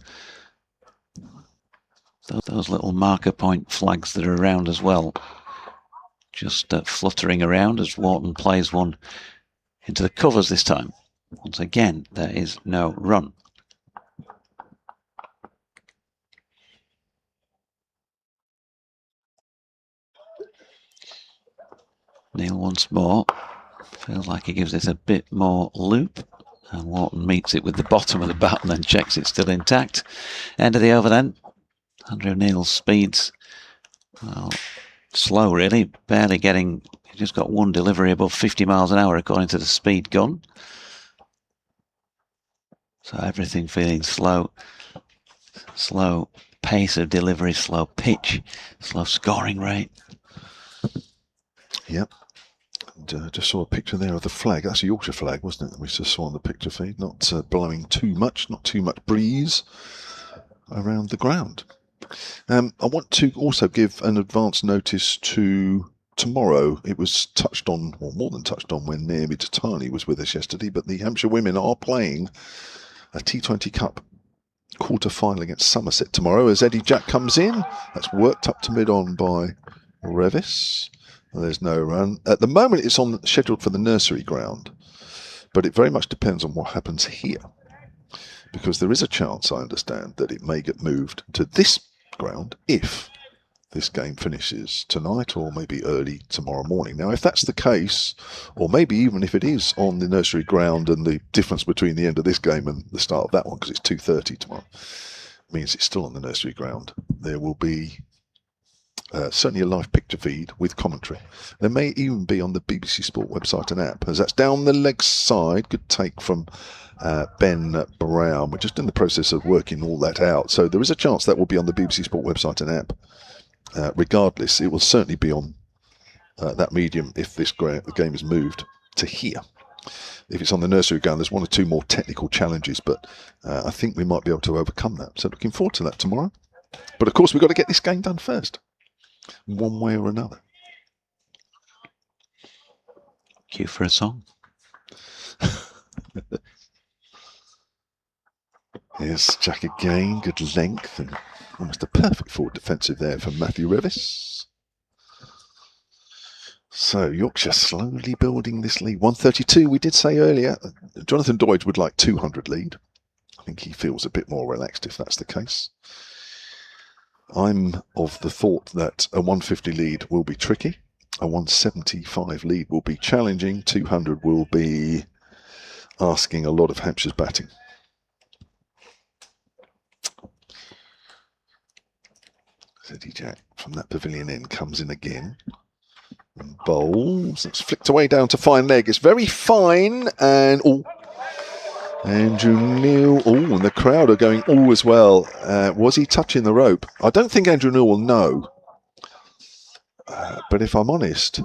those little marker point flags that are around as well, just fluttering around as Wharton plays one into the covers this time. Once again, there is no run. Neil once more. Feels like he gives it a bit more loop. And Wharton meets it with the bottom of the bat and then checks it's still intact. End of the over then. Andrew Neil's speed's slow really. Barely getting, he's just got one delivery above 50 miles an hour according to the speed gun. So everything feeling slow pace of delivery, slow pitch, slow scoring rate. Yep. And, just saw a picture there of the flag. That's a Yorkshire flag, wasn't it? That we just saw on the picture feed. Not blowing too much, not too much breeze around the ground. I want to also give an advance notice to tomorrow. It was touched on, or more than touched on, when Naomi Tatani was with us yesterday, but the Hampshire women are playing a T20 Cup quarter-final against Somerset tomorrow as Eddie Jack comes in. That's worked up to mid-on by Revis. There's no run. At the moment, it's scheduled for the nursery ground, but it very much depends on what happens here, because there is a chance, I understand, that it may get moved to this ground if this game finishes tonight or maybe early tomorrow morning. Now, if that's the case, or maybe even if it is on the nursery ground and the difference between the end of this game and the start of that one, because it's 2:30 tomorrow, means it's still on the nursery ground, there will be certainly a live picture feed with commentary. There may even be on the BBC Sport website and app, as that's down the leg side. Good take from Ben Brown. We're just in the process of working all that out, so there is a chance that will be on the BBC Sport website and app. Regardless, it will certainly be on that medium if this game is moved to here. If it's on the nursery ground, there's one or two more technical challenges, but I think we might be able to overcome that. So looking forward to that tomorrow. But of course, we've got to get this game done first, one way or another. Cue for a song. Here's Jack again, good length and almost a perfect forward defensive there from Matthew Revis. So Yorkshire slowly building this lead. 132, we did say earlier. Jonathan Doidge would like 200 lead. I think he feels a bit more relaxed if that's the case. I'm of the thought that a 150 lead will be tricky. A 175 lead will be challenging. 200 will be asking a lot of Hampshire's batting. Eddie Jack from that pavilion end comes in again and bowls. It's flicked away down to fine leg. It's very fine, and Andrew Neil. And the crowd are going as well. Was he touching the rope? I don't think Andrew Neil will know. But if I'm honest,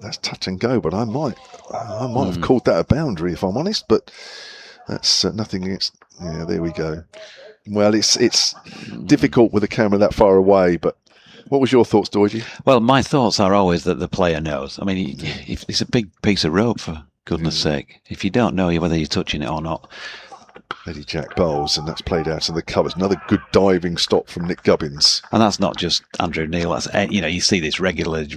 that's touch and go. But I might have called that a boundary if I'm honest. But that's nothing against. Yeah, there we go. Well, it's difficult with the camera that far away, but what was your thoughts, Doidge? Well, my thoughts are always that the player knows. I mean, it's a big piece of rope, for goodness sake. If you don't know whether you're touching it or not. Eddie Jack bowls, and that's played out in the covers. Another good diving stop from Nick Gubbins. And that's not just Andrew Neil. That's, you see this regularly,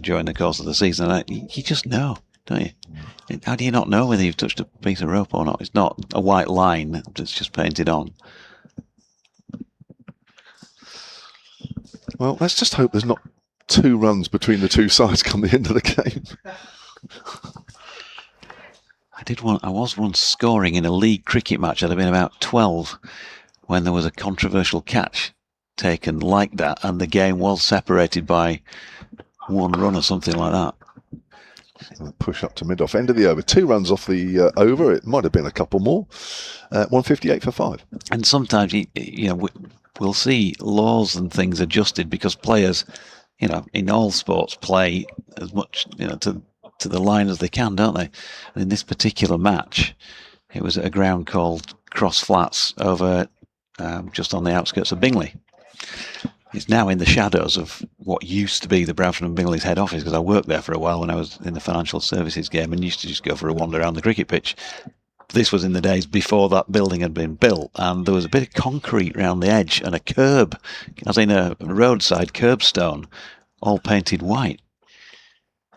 during the course of the season. You just know, don't you? How do you not know whether you've touched a piece of rope or not? It's not a white line that's just painted on. Well, let's just hope there's not 2 runs between the two sides come the end of the game. I was once scoring in a league cricket match. I'd have been about 12 when there was a controversial catch taken like that, and the game was separated by 1 run or something like that. Push up to mid-off, end of the over. 2 runs off the over. It might have been a couple more. 158 for 5. And sometimes, we'll see laws and things adjusted because players, in all sports play as much, to the line as they can, don't they? And in this particular match, it was at a ground called Cross Flats over just on the outskirts of Bingley. It's now in the shadows of what used to be the Bradford and Bingley's head office, because I worked there for a while when I was in the financial services game and used to just go for a wander around the cricket pitch. This was in the days before that building had been built, and there was a bit of concrete around the edge and a curb, as in a roadside curbstone, all painted white.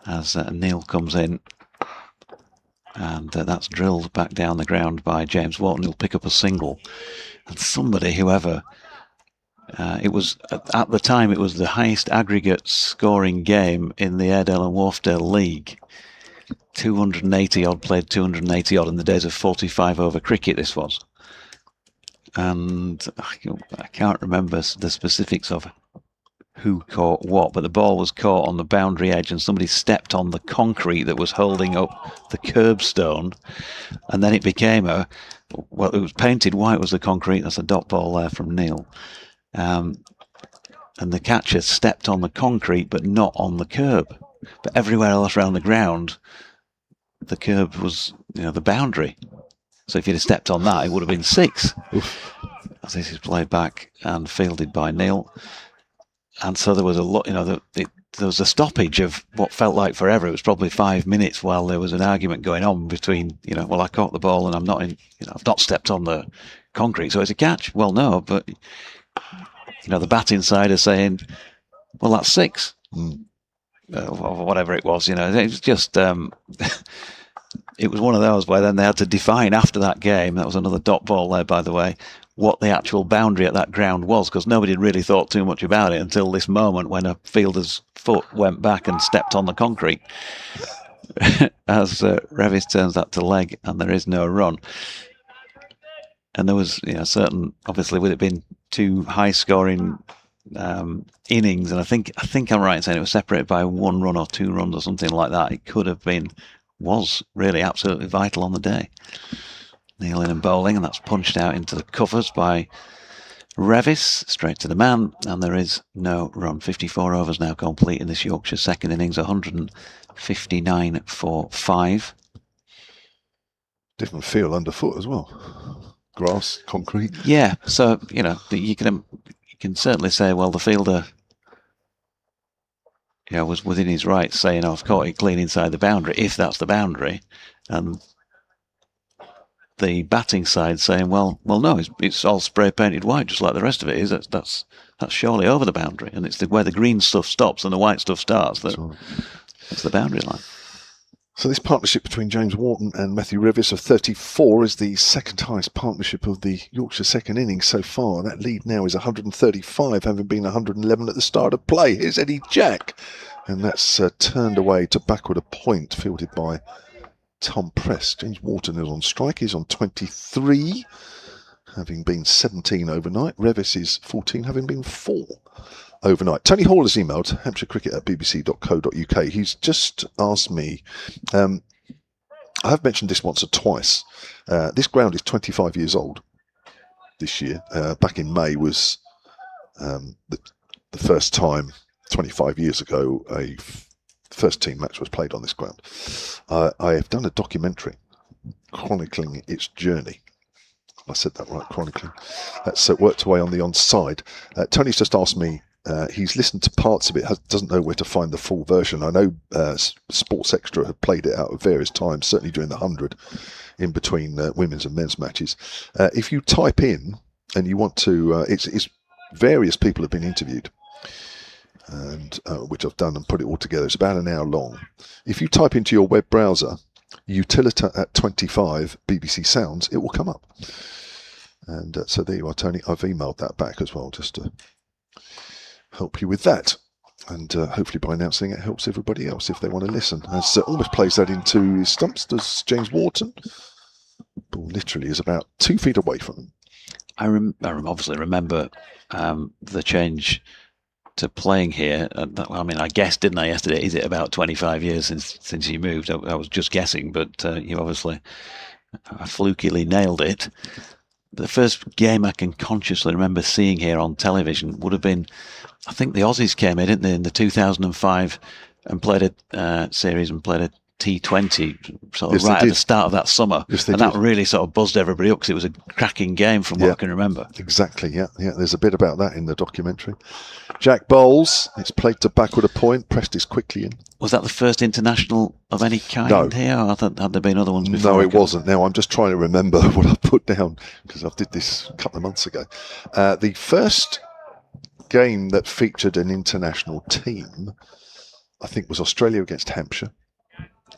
As Neil comes in, and that's drilled back down the ground by James Wharton. He'll pick up a single, and somebody, whoever, it was at the time it was the highest aggregate scoring game in the Airedale and Wharfdale League. 280 odd played 280 odd in the days of 45 over cricket. This was, and I can't remember the specifics of who caught what, but the ball was caught on the boundary edge and somebody stepped on the concrete that was holding up the curbstone, and then it became it was painted white was the concrete. That's a dot ball there from Neil. And the catcher stepped on the concrete but not on the curb. But everywhere else around the ground, the curb was, the boundary. So if you'd have stepped on that, it would have been 6. As this is played back and fielded by Neil. And so there was a lot, there was a stoppage of what felt like forever. It was probably 5 minutes while there was an argument going on between, well, I caught the ball and I'm not I've not stepped on the concrete, so it's a catch. Well, no, but, the batting side are saying, well, that's 6. Or whatever it was, it was just, it was one of those where then they had to define after that game, that was another dot ball there, by the way, what the actual boundary at that ground was, because nobody had really thought too much about it until this moment when a fielder's foot went back and stepped on the concrete. As Revis turns that to leg and there is no run. And there was certain, obviously with it being 2 high scoring innings, and I think I'm right in saying it was separated by 1 run or 2 runs or something like that. It could have been, was really absolutely vital on the day. Neil in and bowling, and that's punched out into the covers by Revis, straight to the man, and there is no run. 54 overs now complete in this Yorkshire second innings, 159 for 5. Different feel underfoot as well. Grass, concrete. Yeah, so, you can certainly say, well, the fielder was within his rights saying, I've caught it clean inside the boundary, if that's the boundary, and the batting side saying, well, no, it's all spray painted white, just like the rest of it is. That's surely over the boundary, and it's where the green stuff stops and the white stuff starts. That's the boundary line. So this partnership between James Wharton and Matthew Revis of 34 is the second highest partnership of the Yorkshire second innings so far. That lead now is 135, having been 111 at the start of play. Here's Eddie Jack, and that's turned away to backward a point, fielded by Tom Press. James Wharton is on strike. He's on 23, having been 17 overnight. Revis is 14, having been 4 overnight. Tony Hall has emailed hampshirecricket@bbc.co.uk. He's just asked me, I have mentioned this once or twice. This ground is 25 years old this year. Back in May was the first time, 25 years ago, a first team match was played on this ground. I have done a documentary chronicling its journey. I said that right, chronicling. That's worked away on the onside. Tony's just asked me, he's listened to parts of it, doesn't know where to find the full version. I know Sports Extra have played it out at various times, certainly during the 100, in between women's and men's matches. If you type in, and you want to, it's various people have been interviewed, and which I've done and put it all together. It's about an hour long. If you type into your web browser Utilita at 25 BBC Sounds, it will come up. And so there you are, Tony. I've emailed that back as well, just to help you with that. And hopefully by announcing it helps everybody else if they want to listen. As almost plays that into stumps, does James Wharton. Ball literally is about 2 feet away from him. I obviously remember the change to playing here. I guessed, didn't I, yesterday? Is it about 25 years since you moved? I was just guessing, but you obviously flukily nailed it. The first game I can consciously remember seeing here on television would have been, I think the Aussies came in, didn't they, in the 2005 and played a series and played a T20 sort of right at the start of that summer. Yes, and that really sort of buzzed everybody up because it was a cracking game from what I can remember. Exactly, yeah. There's a bit about that in the documentary. Jack bowls. It's played to backward a point. Pressed is quickly in. Was that the first international of any kind here? Or had there been other ones before? No, it wasn't. Now, I'm just trying to remember what I put down because I did this a couple of months ago. The first game that featured an international team, I think, was Australia against Hampshire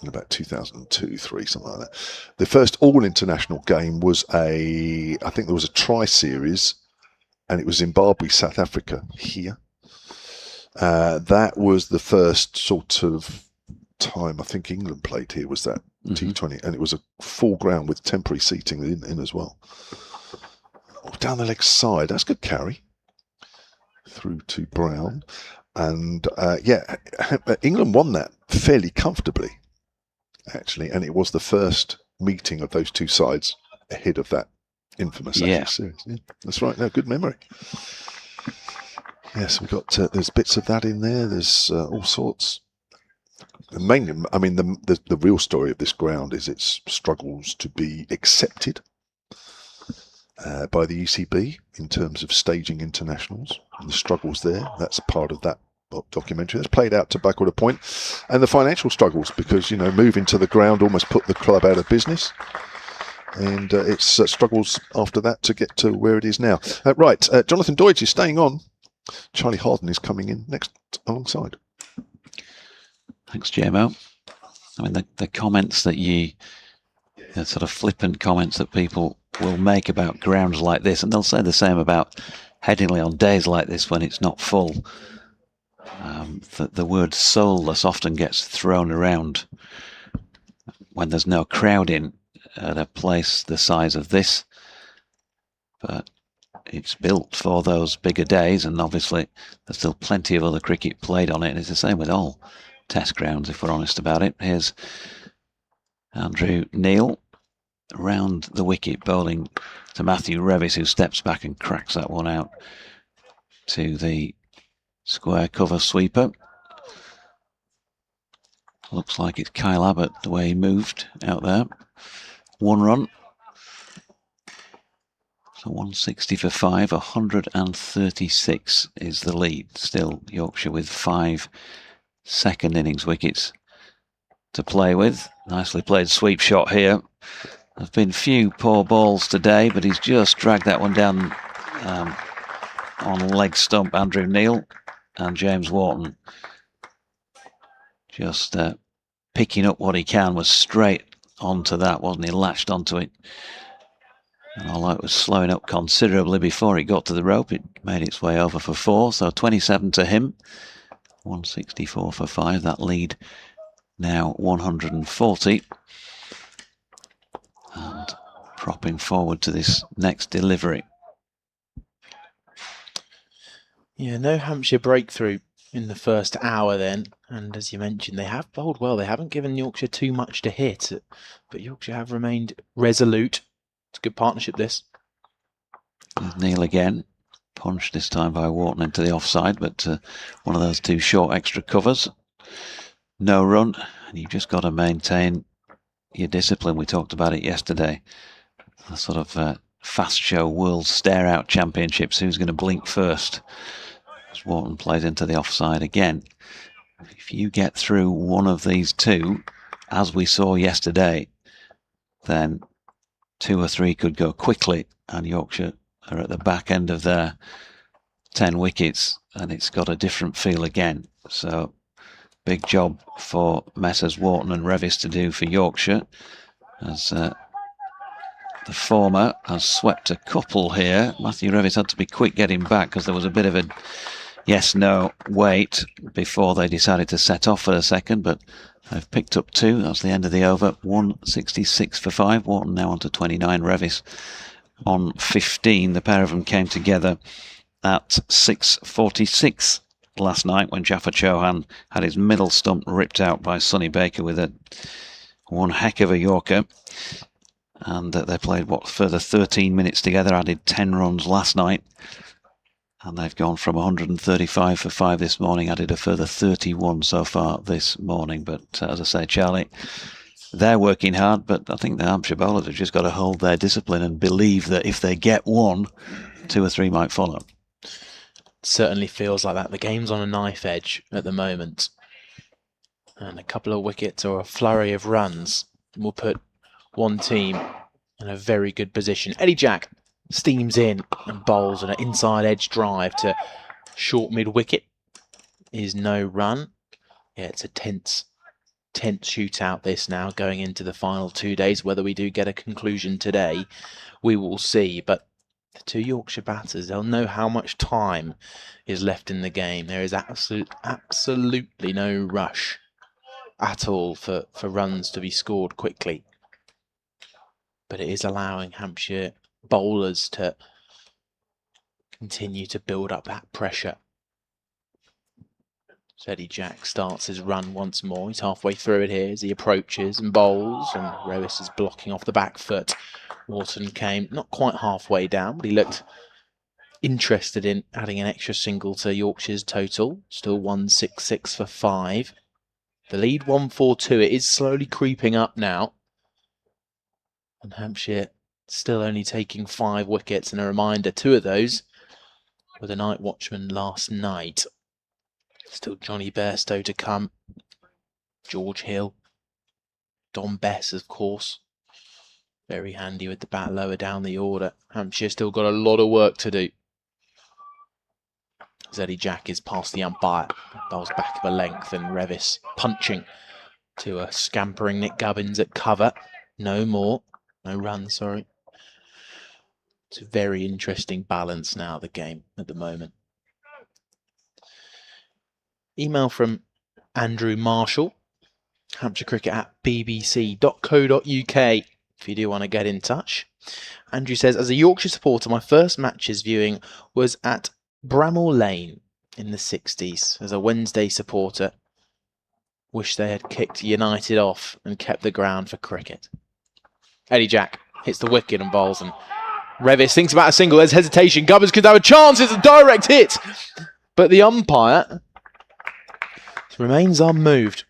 in about 2002-3, something like that. The first all-international game was I think there was a tri-series, and it was Zimbabwe-South Africa here. That was the first sort of time I think England played here, was that T20, and it was a full ground with temporary seating in as well. Down the leg side, that's good carry. through to Brown. And England won that fairly comfortably, actually. And it was the first meeting of those two sides ahead of that infamous series. Yeah, that's right. No, good memory. Yes, we've got, there's bits of that in there. There's all sorts. And mainly, I mean, the real story of this ground is its struggles to be accepted by the ECB in terms of staging internationals, and the struggles there. That's part of that documentary. That's played out to backward a point. And the financial struggles, because, moving to the ground almost put the club out of business. And it's struggles after that to get to where it is now. Right, Jonathan Deutsch is staying on. Charlie Harden is coming in next alongside. Thanks, JMO. I mean, the comments that the sort of flippant comments that people will make about grounds like this, and they'll say the same about Headingley on days like this when it's not full. The word soulless often gets thrown around when there's no crowd in at a place the size of this. But it's built for those bigger days, and obviously there's still plenty of other cricket played on it, and it's the same with all test grounds, if we're honest about it. Here's Andrew Neil around the wicket, bowling to Matthew Revis, who steps back and cracks that one out to the square cover sweeper. Looks like it's Kyle Abbott, the way he moved out there. 1 run. So 160 for 5, 136 is the lead. Still Yorkshire with 5 second innings wickets to play with. Nicely played sweep shot here. There've been few poor balls today, but he's just dragged that one down on leg stump, Andrew Neil, and James Wharton just picking up what he can, was straight onto that, wasn't he? Latched onto it. And although it was slowing up considerably before it got to the rope, it made its way over for 4. So 27 to him. 164 for 5. That lead now 140. And propping forward to this next delivery. Yeah, no Hampshire breakthrough in the first hour then. And as you mentioned, they have bowled well. They haven't given Yorkshire too much to hit. But Yorkshire have remained resolute. It's a good partnership, this. Neil again. Punched this time by Wharton into the offside, but one of those 2 short extra covers. No run, and you've just got to maintain your discipline. We talked about it yesterday. The sort of fast show world stare-out championships. Who's going to blink first? As Wharton plays into the offside again. If you get through one of these 2, as we saw yesterday, then 2 or 3 could go quickly, and Yorkshire are at the back end of their 10 wickets, and it's got a different feel again. So big job for Messrs Wharton and Revis to do for Yorkshire, as the former has swept a couple here. Matthew Revis had to be quick getting back because there was a bit of a yes-no wait before they decided to set off for a second, but they've picked up 2. That's the end of the over. 166 for 5. Wharton now on to 29. Revis on 15. The pair of them came together at 6:46 last night when Jaffa Chauhan had his middle stump ripped out by Sonny Baker with one heck of a Yorker. And they played, further 13 minutes together, added 10 runs last night. And they've gone from 135 for 5 this morning, added a further 31 so far this morning. But as I say, Charlie, they're working hard, but I think the Hampshire bowlers have just got to hold their discipline and believe that if they get 1, 2 or 3 might follow. Certainly feels like that. The game's on a knife edge at the moment. And a couple of wickets or a flurry of runs will put one team in a very good position. Eddie Jack steams in and bowls an inside edge drive to short mid-wicket. Is no run. Yeah, it's a tense shootout this now going into the final 2 days. Whether we do get a conclusion today, we will see. But the 2 Yorkshire batters, they'll know how much time is left in the game. There is absolutely no rush at all for runs to be scored quickly. But it is allowing Hampshire bowlers to continue to build up that pressure. Eddie Jack starts his run once more. He's halfway through it here as he approaches and bowls, and Rowis is blocking off the back foot. Wharton came not quite halfway down, but he looked interested in adding an extra single to Yorkshire's total. Still 166 for 5. The lead 142. It is slowly creeping up now. And Hampshire still only taking 5 wickets, and a reminder, 2 of those were the night watchman last night. Still Johnny Bairstow to come. George Hill. Don Bess, of course. Very handy with the bat lower down the order. Hampshire still got a lot of work to do. Eddie Jack is past the umpire. Bowls back of a length, and Revis punching to a scampering Nick Gubbins at cover. No more. No run, sorry. It's a very interesting balance now, the game at the moment. Email from Andrew Marshall, hampshirecricket at bbc.co.uk, if you do want to get in touch. Andrew says, as a Yorkshire supporter, my first matches viewing was at Bramall Lane in the 60s. As a Wednesday supporter, wish they had kicked United off and kept the ground for cricket. Eddie Jack hits the wicket and bowls, and Revis thinks about a single. There's hesitation. Gubbins could have a chance. It's a direct hit, but the umpire remains unmoved.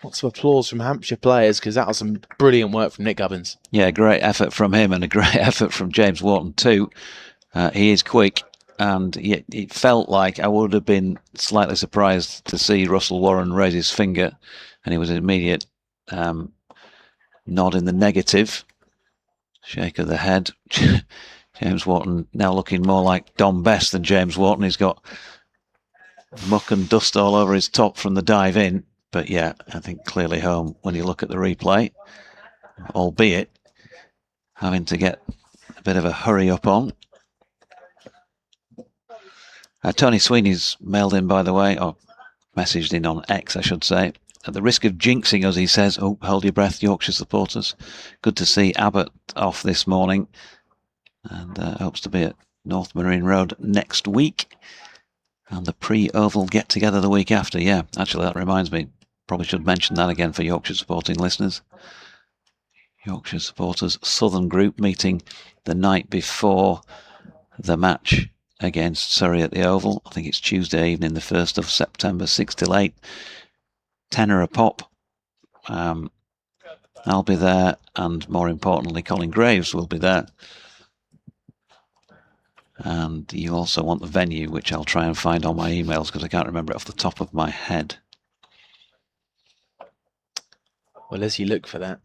Lots of applause from Hampshire players, because that was some brilliant work from Nick Gubbins. Yeah, great effort from him, and a great effort from James Wharton too. He is quick, and it felt like I would have been slightly surprised to see Russell Warren raise his finger, and it was an immediate nod in the negative, shake of the head. James Wharton now looking more like Don Bess than James Wharton. He's got muck and dust all over his top from the dive in. But yeah, I think clearly home when you look at the replay, albeit having to get a bit of a hurry up on. Tony Sweeney's mailed in, by the way, or messaged in on X, I should say. At the risk of jinxing us, he says, oh, hold your breath, Yorkshire supporters. Good to see Abbott off this morning, and hopes to be at North Marine Road next week. And the pre-Oval get-together the week after. Yeah, actually, that reminds me. Probably should mention that again for Yorkshire supporting listeners. Yorkshire supporters Southern Group meeting the night before the match against Surrey at the Oval. I think it's Tuesday evening, the 1st of September, 6 till 8. Tenner a pop. I'll be there, and more importantly, Colin Graves will be there. And you also want the venue, which I'll try and find on my emails because I can't remember it off the top of my head. Well, as you look for that,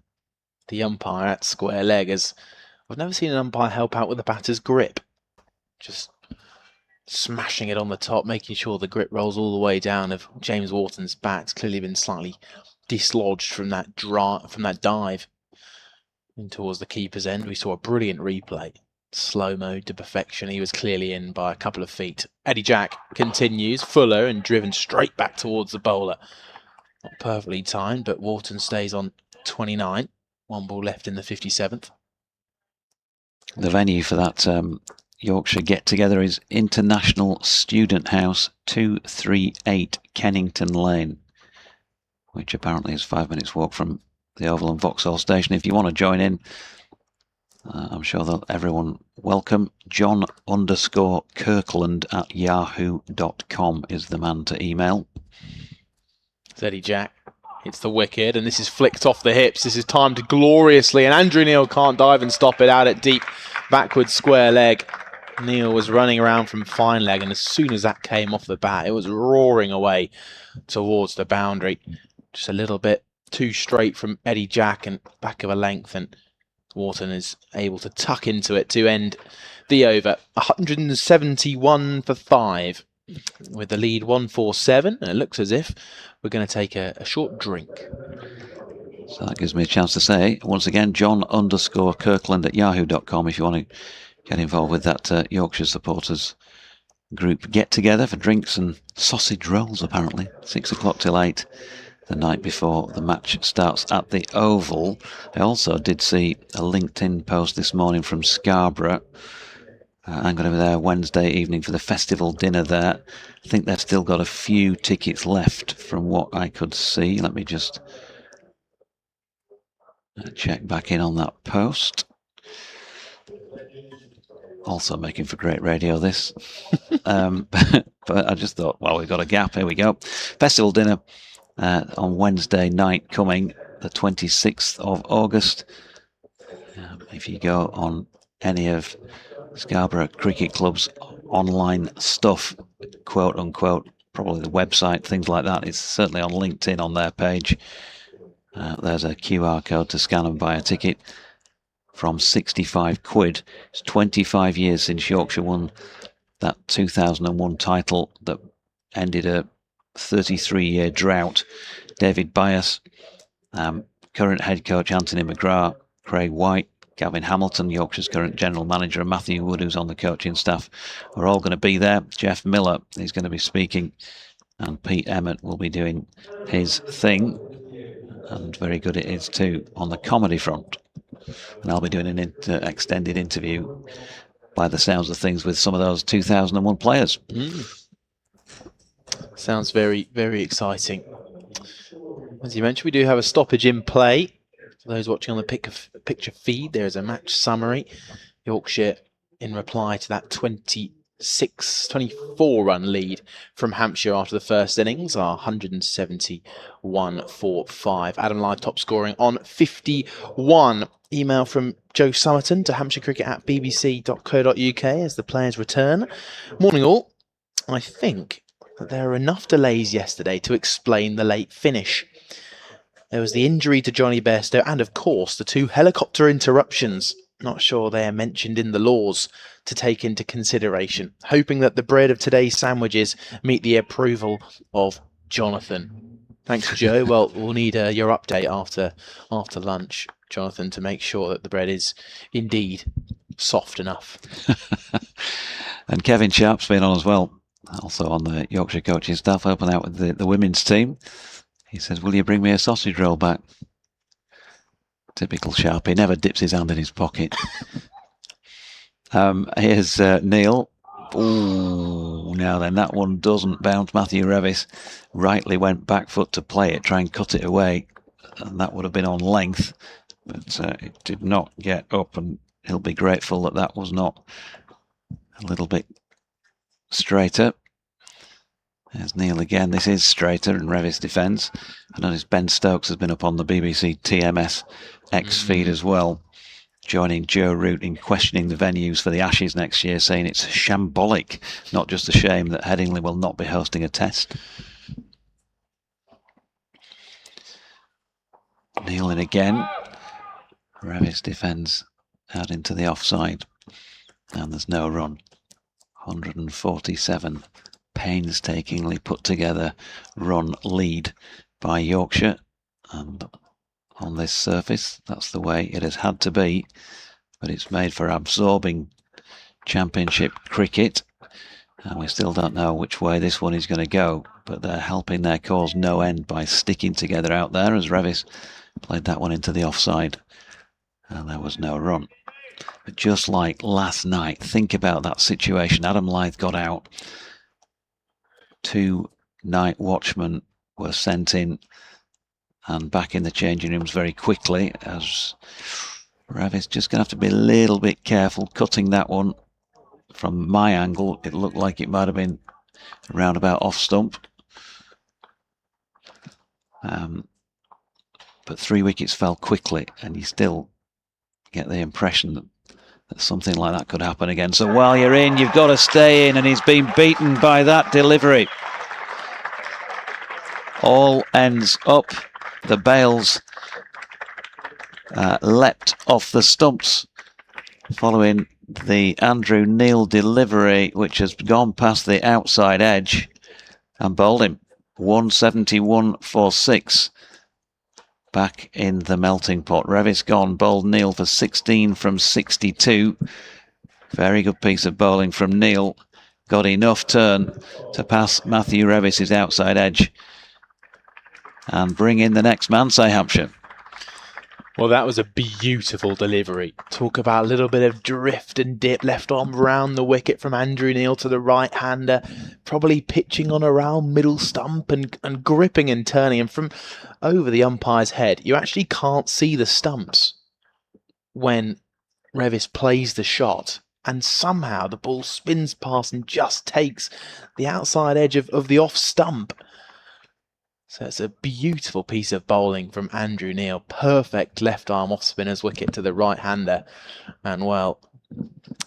the umpire at square leg, as I've never seen an umpire help out with the batter's grip. Just smashing it on the top, making sure the grip rolls all the way down of James Wharton's bat. It's clearly been slightly dislodged from that dive in towards the keeper's end. We saw a brilliant replay. Slow-mo to perfection. He was clearly in by a couple of feet. Eddie Jack continues, fuller and driven straight back towards the bowler. Not perfectly timed, but Wharton stays on 29. 1 ball left in the 57th. The venue for that Yorkshire get-together is International Student House, 238 Kennington Lane, which apparently is 5 minutes walk from the Oval and Vauxhall Station. If you want to join in, I'm sure that everyone welcome. John_Kirkland at yahoo.com is the man to email. Eddie Jack hits the wicket, and this is flicked off the hips. This is timed gloriously, and Andrew Neil can't dive and stop it out at deep backward square leg. Neil was running around from fine leg, and as soon as that came off the bat, it was roaring away towards the boundary. Just a little bit too straight from Eddie Jack and back of a length, and Wharton is able to tuck into it to end the over. 171 for 5 with the lead 147, and it looks as if we're going to take a short drink. So that gives me a chance to say, once again, John_Kirkland at yahoo.com if you want to get involved with that Yorkshire supporters group get-together for drinks and sausage rolls, apparently. 6 o'clock till 8. The night before the match starts at the Oval. I also did see a LinkedIn post this morning from Scarborough I'm going to be there Wednesday evening for the festival dinner there. I think they've still got a few tickets left from what I could see. Let me just check back in on that post. Also making for great radio, this. But I just thought, well, we've got a gap. Here we go. Festival dinner on Wednesday night coming, the 26th of August. If you go on any of Scarborough Cricket Club's online stuff, quote unquote, probably the website, things like that, it's certainly on LinkedIn on their page. There's a QR code to scan and buy a ticket from 65 quid. It's 25 years since Yorkshire won that 2001 title that ended a 33-year drought. David Byas, current head coach Anthony McGrath, Craig White, Gavin Hamilton, Yorkshire's current general manager, and Matthew Wood, who's on the coaching staff, are all going to be there. Jeff Miller is going to be speaking, and Pete Emmett will be doing his thing, and very good it is too, on the comedy front. And I'll be doing an extended interview, by the sounds of things, with some of those 2001 players. Sounds very, very exciting. As you mentioned, we do have a stoppage in play. For those watching on the picture feed, there is a match summary. Yorkshire, in reply to that 24 run lead from Hampshire after the first innings, are 171 for 5. Adam Lyth top scoring on 51. Email from Joe Summerton to hampshirecricket@bbc.co.uk as the players return. Morning all. I think that there are enough delays yesterday to explain the late finish. There was the injury to Johnny Bairstow and, of course, the 2 helicopter interruptions. Not sure they are mentioned in the laws to take into consideration. Hoping that the bread of today's sandwiches meet the approval of Jonathan. Thanks, Joe. Well, we'll need your update after lunch, Jonathan, to make sure that the bread is indeed soft enough. And Kevin Sharp's been on as well, also on the Yorkshire coaching staff, helping out with the women's team. He says, will you bring me a sausage roll back? Typical Sharp. He never dips his hand in his pocket. Here's Neil. Ooh, now then, that one doesn't bounce. Matthew Revis rightly went back foot to play it, try and cut it away, and that would have been on length, but it did not get up, and he'll be grateful that that was not a little bit straighter. There's Neil again. This is straighter, and Revis defends. I notice Ben Stokes has been up on the BBC TMS X feed as well, joining Joe Root in questioning the venues for the Ashes next year, saying it's shambolic, not just a shame that Headingley will not be hosting a test. Neil in again. Revis defends out into the offside, and there's no run. 147 painstakingly put together run lead by Yorkshire, and on this surface that's the way it has had to be, but it's made for absorbing championship cricket, and we still don't know which way this one is going to go, but they're helping their cause no end by sticking together out there as Revis played that one into the offside, and there was no run. But just like last night, think about that situation. Adam Lyth got out, 2 night watchmen were sent in and back in the changing rooms very quickly, as Revis just going to have to be a little bit careful cutting that one. From my angle, it looked like it might have been around about off stump. But 3 wickets fell quickly, and you still get the impression that something like that could happen again. So while you're in, you've got to stay in, and he's been beaten by that delivery. All ends up. The bails leapt off the stumps following the Andrew Neil delivery, which has gone past the outside edge, and bowled him. 171 for 6. Back in the melting pot. Revis gone, bowled Neil for 16 from 62. Very good piece of bowling from Neil. Got enough turn to pass Matthew Revis's outside edge and bring in the next man, say Hampshire. Well, that was a beautiful delivery. Talk about a little bit of drift and dip, left arm round the wicket from Andrew Neil to the right-hander, probably pitching on around middle stump and gripping and turning. And from over the umpire's head, you actually can't see the stumps when Revis plays the shot. And somehow the ball spins past and just takes the outside edge of the off stump. So it's a beautiful piece of bowling from Andrew Neil. Perfect left arm off spinner's wicket to the right-hander. And well,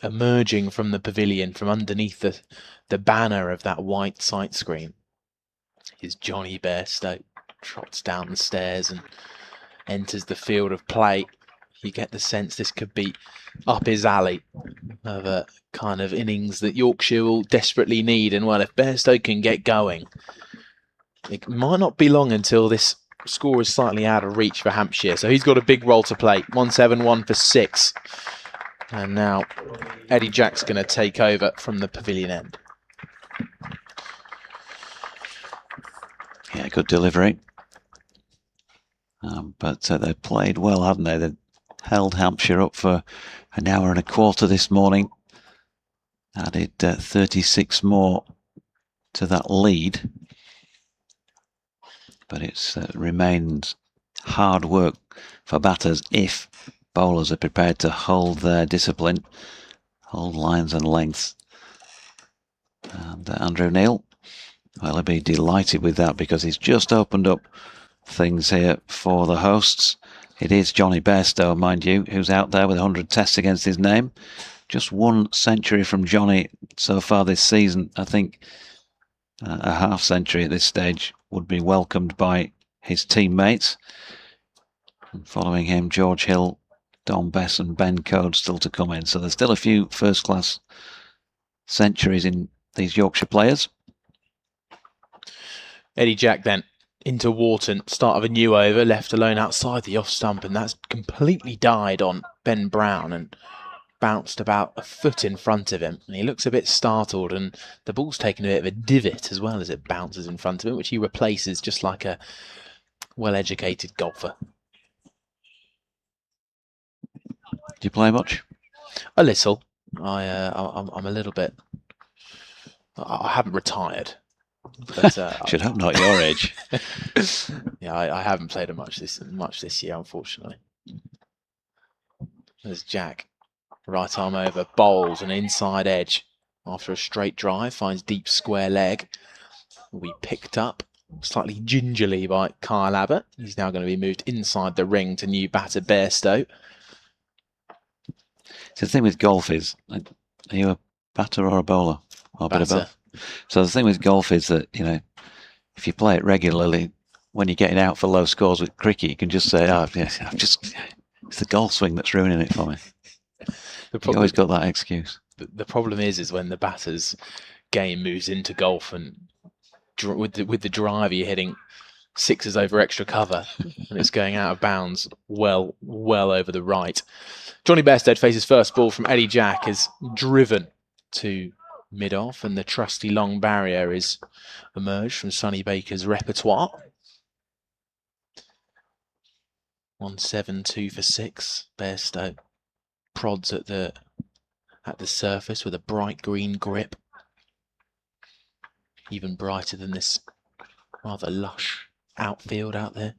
emerging from the pavilion, from underneath the banner of that white sight screen, is Johnny Bairstow. Trots down the stairs and enters the field of play. You get the sense this could be up his alley of a kind of innings that Yorkshire will desperately need. And well, if Bairstow can get going, it might not be long until this score is slightly out of reach for Hampshire. So he's got a big role to play. 171 for 6. And now Eddie Jack's going to take over from the pavilion end. Yeah, good delivery. But they played well, haven't they? They held Hampshire up for an hour and a quarter this morning. Added 36 more to that lead. But it's remained hard work for batters if bowlers are prepared to hold their discipline, hold lines and lengths. And Andrew Neil, well, he'll be delighted with that because he's just opened up things here for the hosts. It is Johnny Bairstow, mind you, who's out there with 100 tests against his name. Just 1 century from Johnny so far this season. I think a half century at this stage would be welcomed by his teammates. And following him, George Hill, Don Bess and Ben Code still to come in. So there's still a few first-class centuries in these Yorkshire players. Eddie Jack then into Wharton, start of a new over, left alone outside the off stump, and that's completely died on Ben Brown and bounced about a foot in front of him. And he looks a bit startled, and the ball's taken a bit of a divot as well as it bounces in front of him, which he replaces just like a well-educated golfer. Do you play much? A little. I'm a little bit. I haven't retired. But, Should hope not your age. Yeah, I haven't played much this year, unfortunately. There's Jack. Right arm over, bowls an inside edge. After a straight drive, finds deep square leg. Will be picked up slightly gingerly by Kyle Abbott. He's now going to be moved inside the ring to new batter Bairstow. So the thing with golf is, are you a batter or a bowler? Or a bit of both? So the thing with golf is that, you know, if you play it regularly, when you're getting out for low scores with cricket, you can just say, oh, yes, it's the golf swing that's ruining it for me. You always got that excuse. The problem is when the batter's game moves into golf and with the driver you're hitting sixes over extra cover and it's going out of bounds well over the right. Johnny Bairstow faces first ball from Eddie Jack, is driven to mid-off, and the trusty long barrier is emerged from Sonny Baker's repertoire. 172 for 6. Bairstow prods at the surface with a bright green grip, even brighter than this rather lush outfield out there.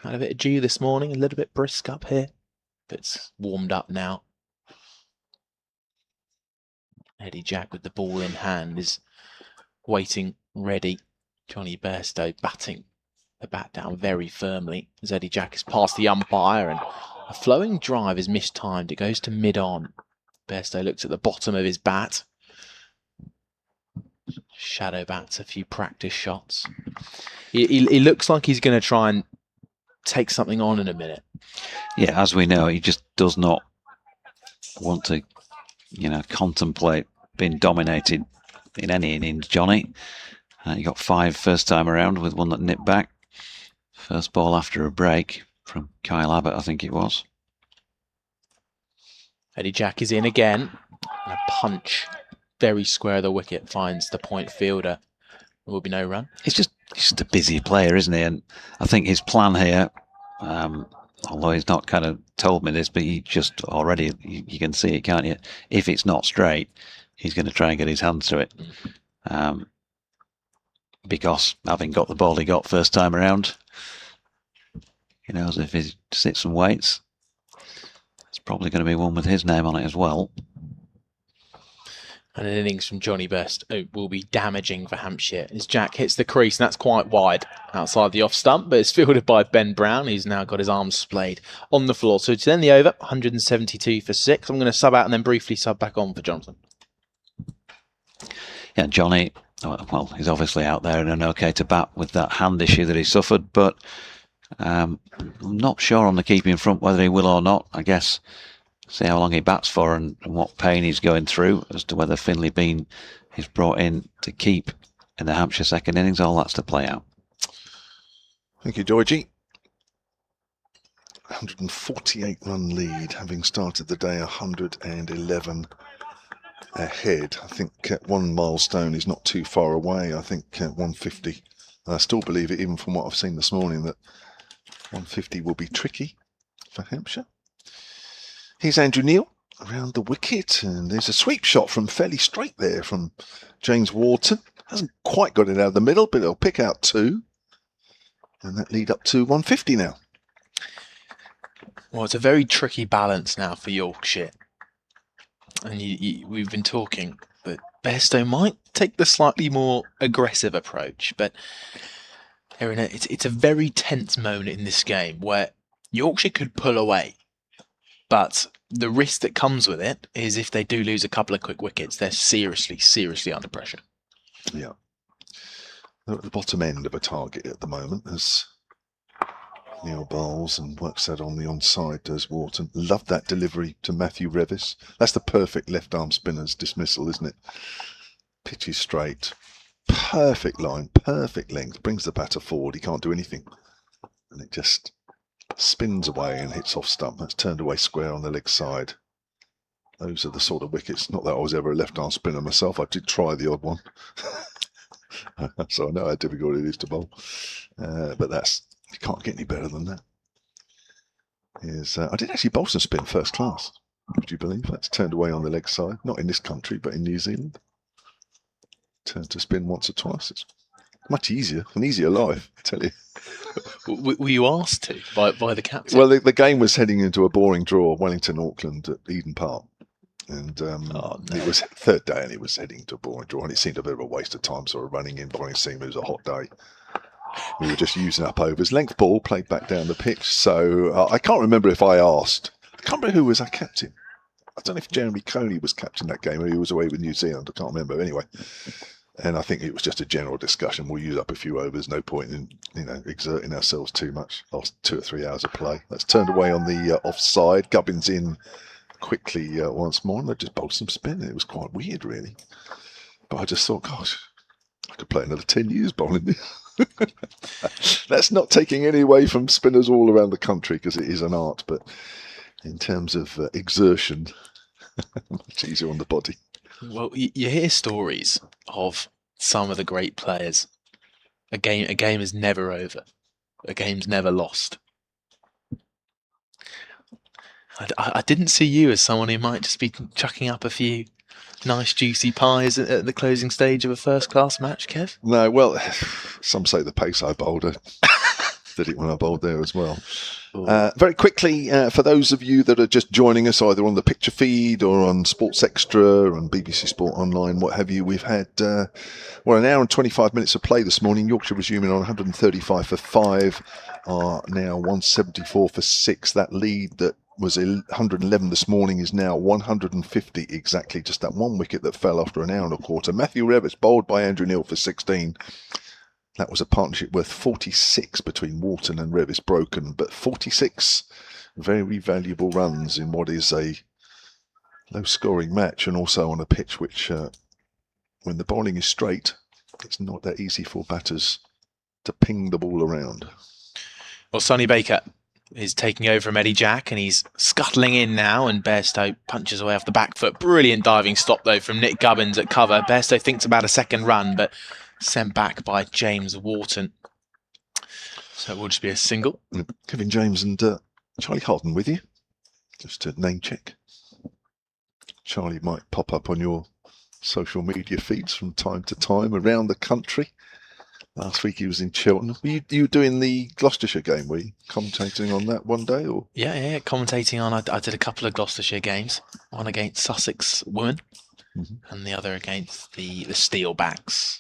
Had a bit of dew this morning, a little bit brisk up here, but it's warmed up now. Eddie Jack with the ball in hand is waiting ready. Johnny Bairstow batting the bat down very firmly as Eddie Jack is past the umpire, and a flowing drive is mistimed. It goes to mid-on. Bairstow looks at the bottom of his bat. Shadow bats a few practice shots. He looks like he's going to try and take something on in a minute. Yeah, as we know, he just does not want to, you know, contemplate being dominated in any innings, Johnny. He got 5 first time around with one that nipped back. First ball after a break from Kyle Abbott, I think it was. Eddie Jack is in again. And a punch very square of the wicket finds the point fielder. There will be no run. He's just a busy player, isn't he? And I think his plan here, Although he's not kind of told me this, but he just already, you can see it, can't you? If it's not straight, he's going to try and get his hands to it. Because having got the ball he got first time around, he knows if he sits and waits, it's probably going to be one with his name on it as well. And an innings from Johnny Best will be damaging for Hampshire as Jack hits the crease, and that's quite wide outside the off stump, but it's fielded by Ben Brown, who's now got his arms splayed on the floor. So to end the over, 172 for 6. I'm going to sub out and then briefly sub back on for Johnson. Yeah, Johnny, well, he's obviously out there and an okay to bat with that hand issue that he suffered, but I'm not sure on the keeping front whether he will or not. I guess see how long he bats for and what pain he's going through as to whether Finlay Bean is brought in to keep in the Hampshire second innings. All that's to play out. Thank you, Georgie. 148 run lead, having started the day 111 ahead. I think one milestone is not too far away. I think 150. I still believe it, even from what I've seen this morning, that 150 will be tricky for Hampshire. Here's Andrew Neil around the wicket, and there's a sweep shot from fairly straight there from James Wharton. Hasn't quite got it out of the middle, but it'll pick out 2. And that lead up to 150 now. Well, it's a very tricky balance now for Yorkshire. And we've been talking that Bairstow might take the slightly more aggressive approach, but it's a very tense moment in this game where Yorkshire could pull away. But the risk that comes with it is if they do lose a couple of quick wickets, they're seriously, seriously under pressure. Yeah. They're at the bottom end of a target at the moment as Neil bowls and works that on the onside, does Wharton. Loved that delivery to Matthew Revis. That's the perfect left-arm spinner's dismissal, isn't it? Pitches straight. Perfect line, perfect length. Brings the batter forward. He can't do anything. And it just spins away and hits off stump. That's turned away square on the leg side. Those are the sort of wickets. Not that I was ever a left-arm spinner myself. I did try the odd one. So I know how difficult it is to bowl. But you can't get any better than that. I did actually bowl some spin first class. Would you believe? That's turned away on the leg side. Not in this country, but in New Zealand. Turned to spin once or twice. It's much easier. An easier life, I tell you. Were you asked to by the captain? Well, the game was heading into a boring draw. Wellington, Auckland at Eden Park. And It was third day and it was heading to a boring draw. And it seemed a bit of a waste of time sort of running in, bowling seam. It was a hot day. We were just using up overs. Length ball played back down the pitch. So I can't remember if I asked. I can't remember who was our captain. I don't know if Jeremy Coney was captain that game or he was away with New Zealand. I can't remember. Anyway. And I think it was just a general discussion. We'll use up a few overs. No point in exerting ourselves too much. Last 2 or 3 hours of play. That's turned away on the offside. Gubbins in quickly once more. And they just bowled some spin. It was quite weird, really. But I just thought, gosh, I could play another 10 years bowling this. That's not taking any away from spinners all around the country because it is an art. But in terms of exertion, much easier on the body. Well, you hear stories of some of the great players. A game is never over. A game's never lost. I didn't see you as someone who might just be chucking up a few nice juicy pies at the closing stage of a first-class match, Kev. No, well, some say the pace I bowled did it when I bowled there as well. Very quickly, for those of you that are just joining us either on the picture feed or on Sports Extra and BBC Sport Online, what have you, we've had an hour and 25 minutes of play this morning. Yorkshire resuming on 135 for 5, are now 174 for 6. That lead that was 111 this morning is now 150 exactly. Just that one wicket that fell after an hour and a quarter. Matthew Revis bowled by Andrew Neil for 16. That was a partnership worth 46 between Wharton and Revis broken, but 46 very valuable runs in what is a low-scoring match, and also on a pitch which, when the bowling is straight, it's not that easy for batters to ping the ball around. Well, Sonny Baker is taking over from Eddie Jack, and he's scuttling in now, and Bairstow punches away off the back foot. Brilliant diving stop, though, from Nick Gubbins at cover. Bairstow thinks about a second run, but sent back by James Wharton. So it will just be a single. Kevin James and Charlie Harden with you, just to name check. Charlie might pop up on your social media feeds from time to time around the country. Last week he was in Cheltenham. Were you doing the Gloucestershire game? Were you commentating on that one day? Or Yeah. Commentating on, I did a couple of Gloucestershire games. One against Sussex Women, and the other against the Steelbacks,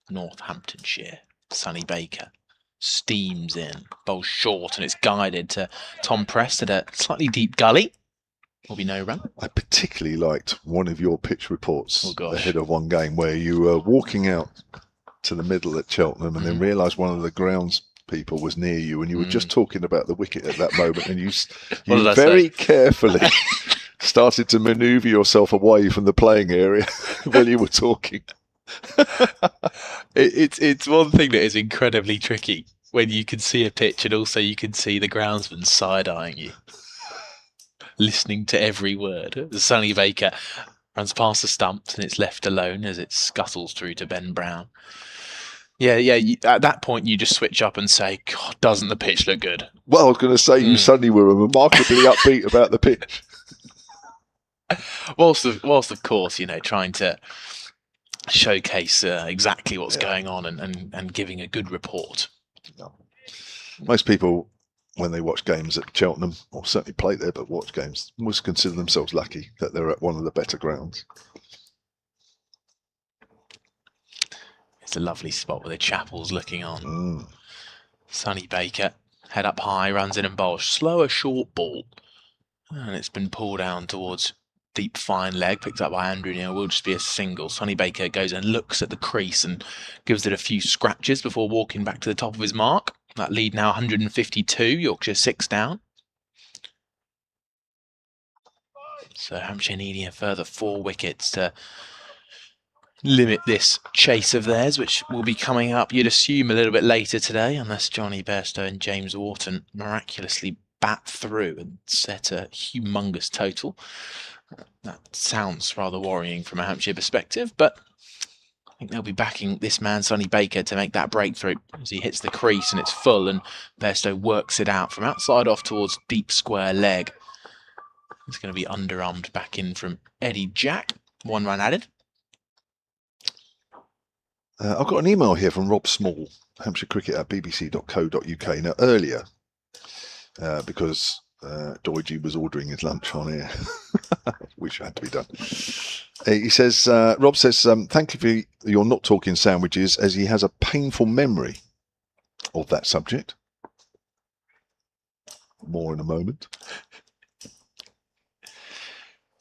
Northamptonshire. Sonny Baker steams in, bowls short, and it's guided to Tom Prest at a slightly deep gully. Will be no run. I particularly liked one of your pitch reports Oh, gosh. ahead of one game where you were walking out to the middle at Cheltenham and then realised one of the grounds people was near you, and you were just talking about the wicket at that moment, and you very carefully started to manoeuvre yourself away from the playing area while you were talking. It's one thing that is incredibly tricky when you can see a pitch and also you can see the groundsman side-eyeing you, listening to every word. Sonny Baker runs past the stumps and it's left alone as it scuttles through to Ben Brown. Yeah. At that point, you just switch up and say, "God, doesn't the pitch look good?" Well, I was going to say you suddenly were remarkably upbeat about the pitch. Whilst of course, trying to showcase exactly what's going on and giving a good report. Most people, when they watch games at Cheltenham, or certainly play there, but watch games, must consider themselves lucky that they're at one of the better grounds. It's a lovely spot with the chapels looking on. Sonny Baker, head up high, runs in and bowls. Slower short ball. And it's been pulled down towards deep fine leg, picked up by Andrew Neil. Will just be a single. Sonny Baker goes and looks at the crease and gives it a few scratches before walking back to the top of his mark. That lead now 152, Yorkshire 6 down. So Hampshire needing a further 4 wickets to limit this chase of theirs, which will be coming up, you'd assume, a little bit later today, unless Johnny Bairstow and James Wharton miraculously bat through and set a humongous total. That sounds rather worrying from a Hampshire perspective, but I think they'll be backing this man, Sonny Baker, to make that breakthrough as he hits the crease and it's full, and Bairstow works it out from outside off towards deep square leg. It's going to be underarmed back in from Eddie Jack. 1 run added. I've got an email here from Rob Small, hampshirecricket@bbc.co.uk. Now, earlier, because Doidgy was ordering his lunch on air, which had to be done. He says, Rob says, thank you for your not talking sandwiches, as he has a painful memory of that subject. More in a moment.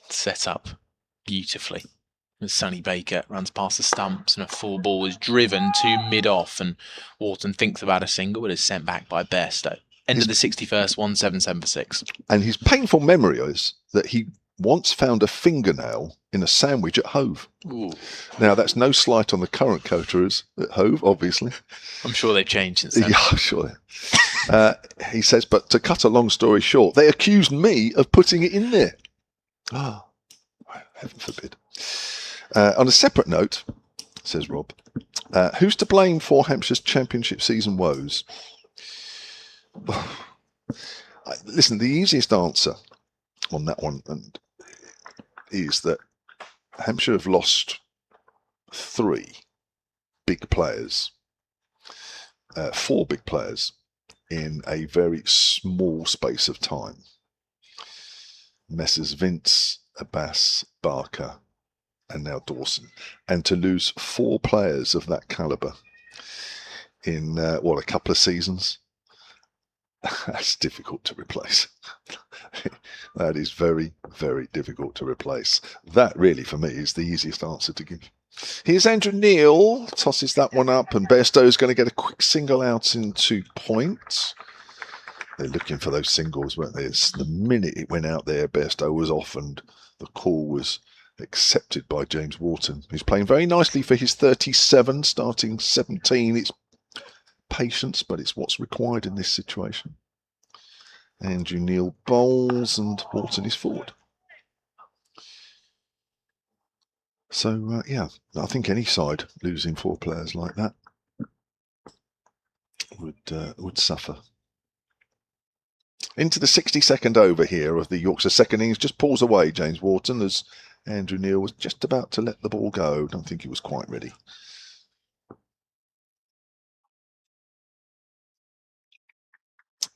Set up beautifully. As Sonny Baker runs past the stumps and a full ball is driven to mid-off, and Wharton thinks about a single but is sent back by Bairstow. End of the 61st, 177 for 6. And his painful memory is that he once found a fingernail in a sandwich at Hove. Ooh. Now, that's no slight on the current coterers at Hove, obviously. I'm sure they've changed since then. Yeah, I'm sure. He says, but to cut a long story short, they accused me of putting it in there. Ah, heaven forbid. On a separate note, says Rob, who's to blame for Hampshire's championship season woes? Listen, the easiest answer on that one is that Hampshire have lost 3 big players, 4 big players in a very small space of time. Messrs Vince, Abbas, Barker, and now Dawson. And to lose 4 players of that calibre in, a couple of seasons, that's difficult to replace. That is very, very difficult to replace. That really, for me, is the easiest answer to give. Here's Andrew Neil, tosses that one up, and Bairstow's going to get a quick single out into point. They're looking for those singles, weren't they? It's the minute it went out there, Bairstow was off, and the call was accepted by James Wharton, who's playing very nicely for his 37, starting 17. It's patience, but it's what's required in this situation. Andrew Neil bowls and Wharton is forward. So, I think any side losing 4 players like that would suffer. Into the 62nd over here of the Yorkshire second innings. Just pulls away James Wharton as Andrew Neil was just about to let the ball go. Don't think he was quite ready.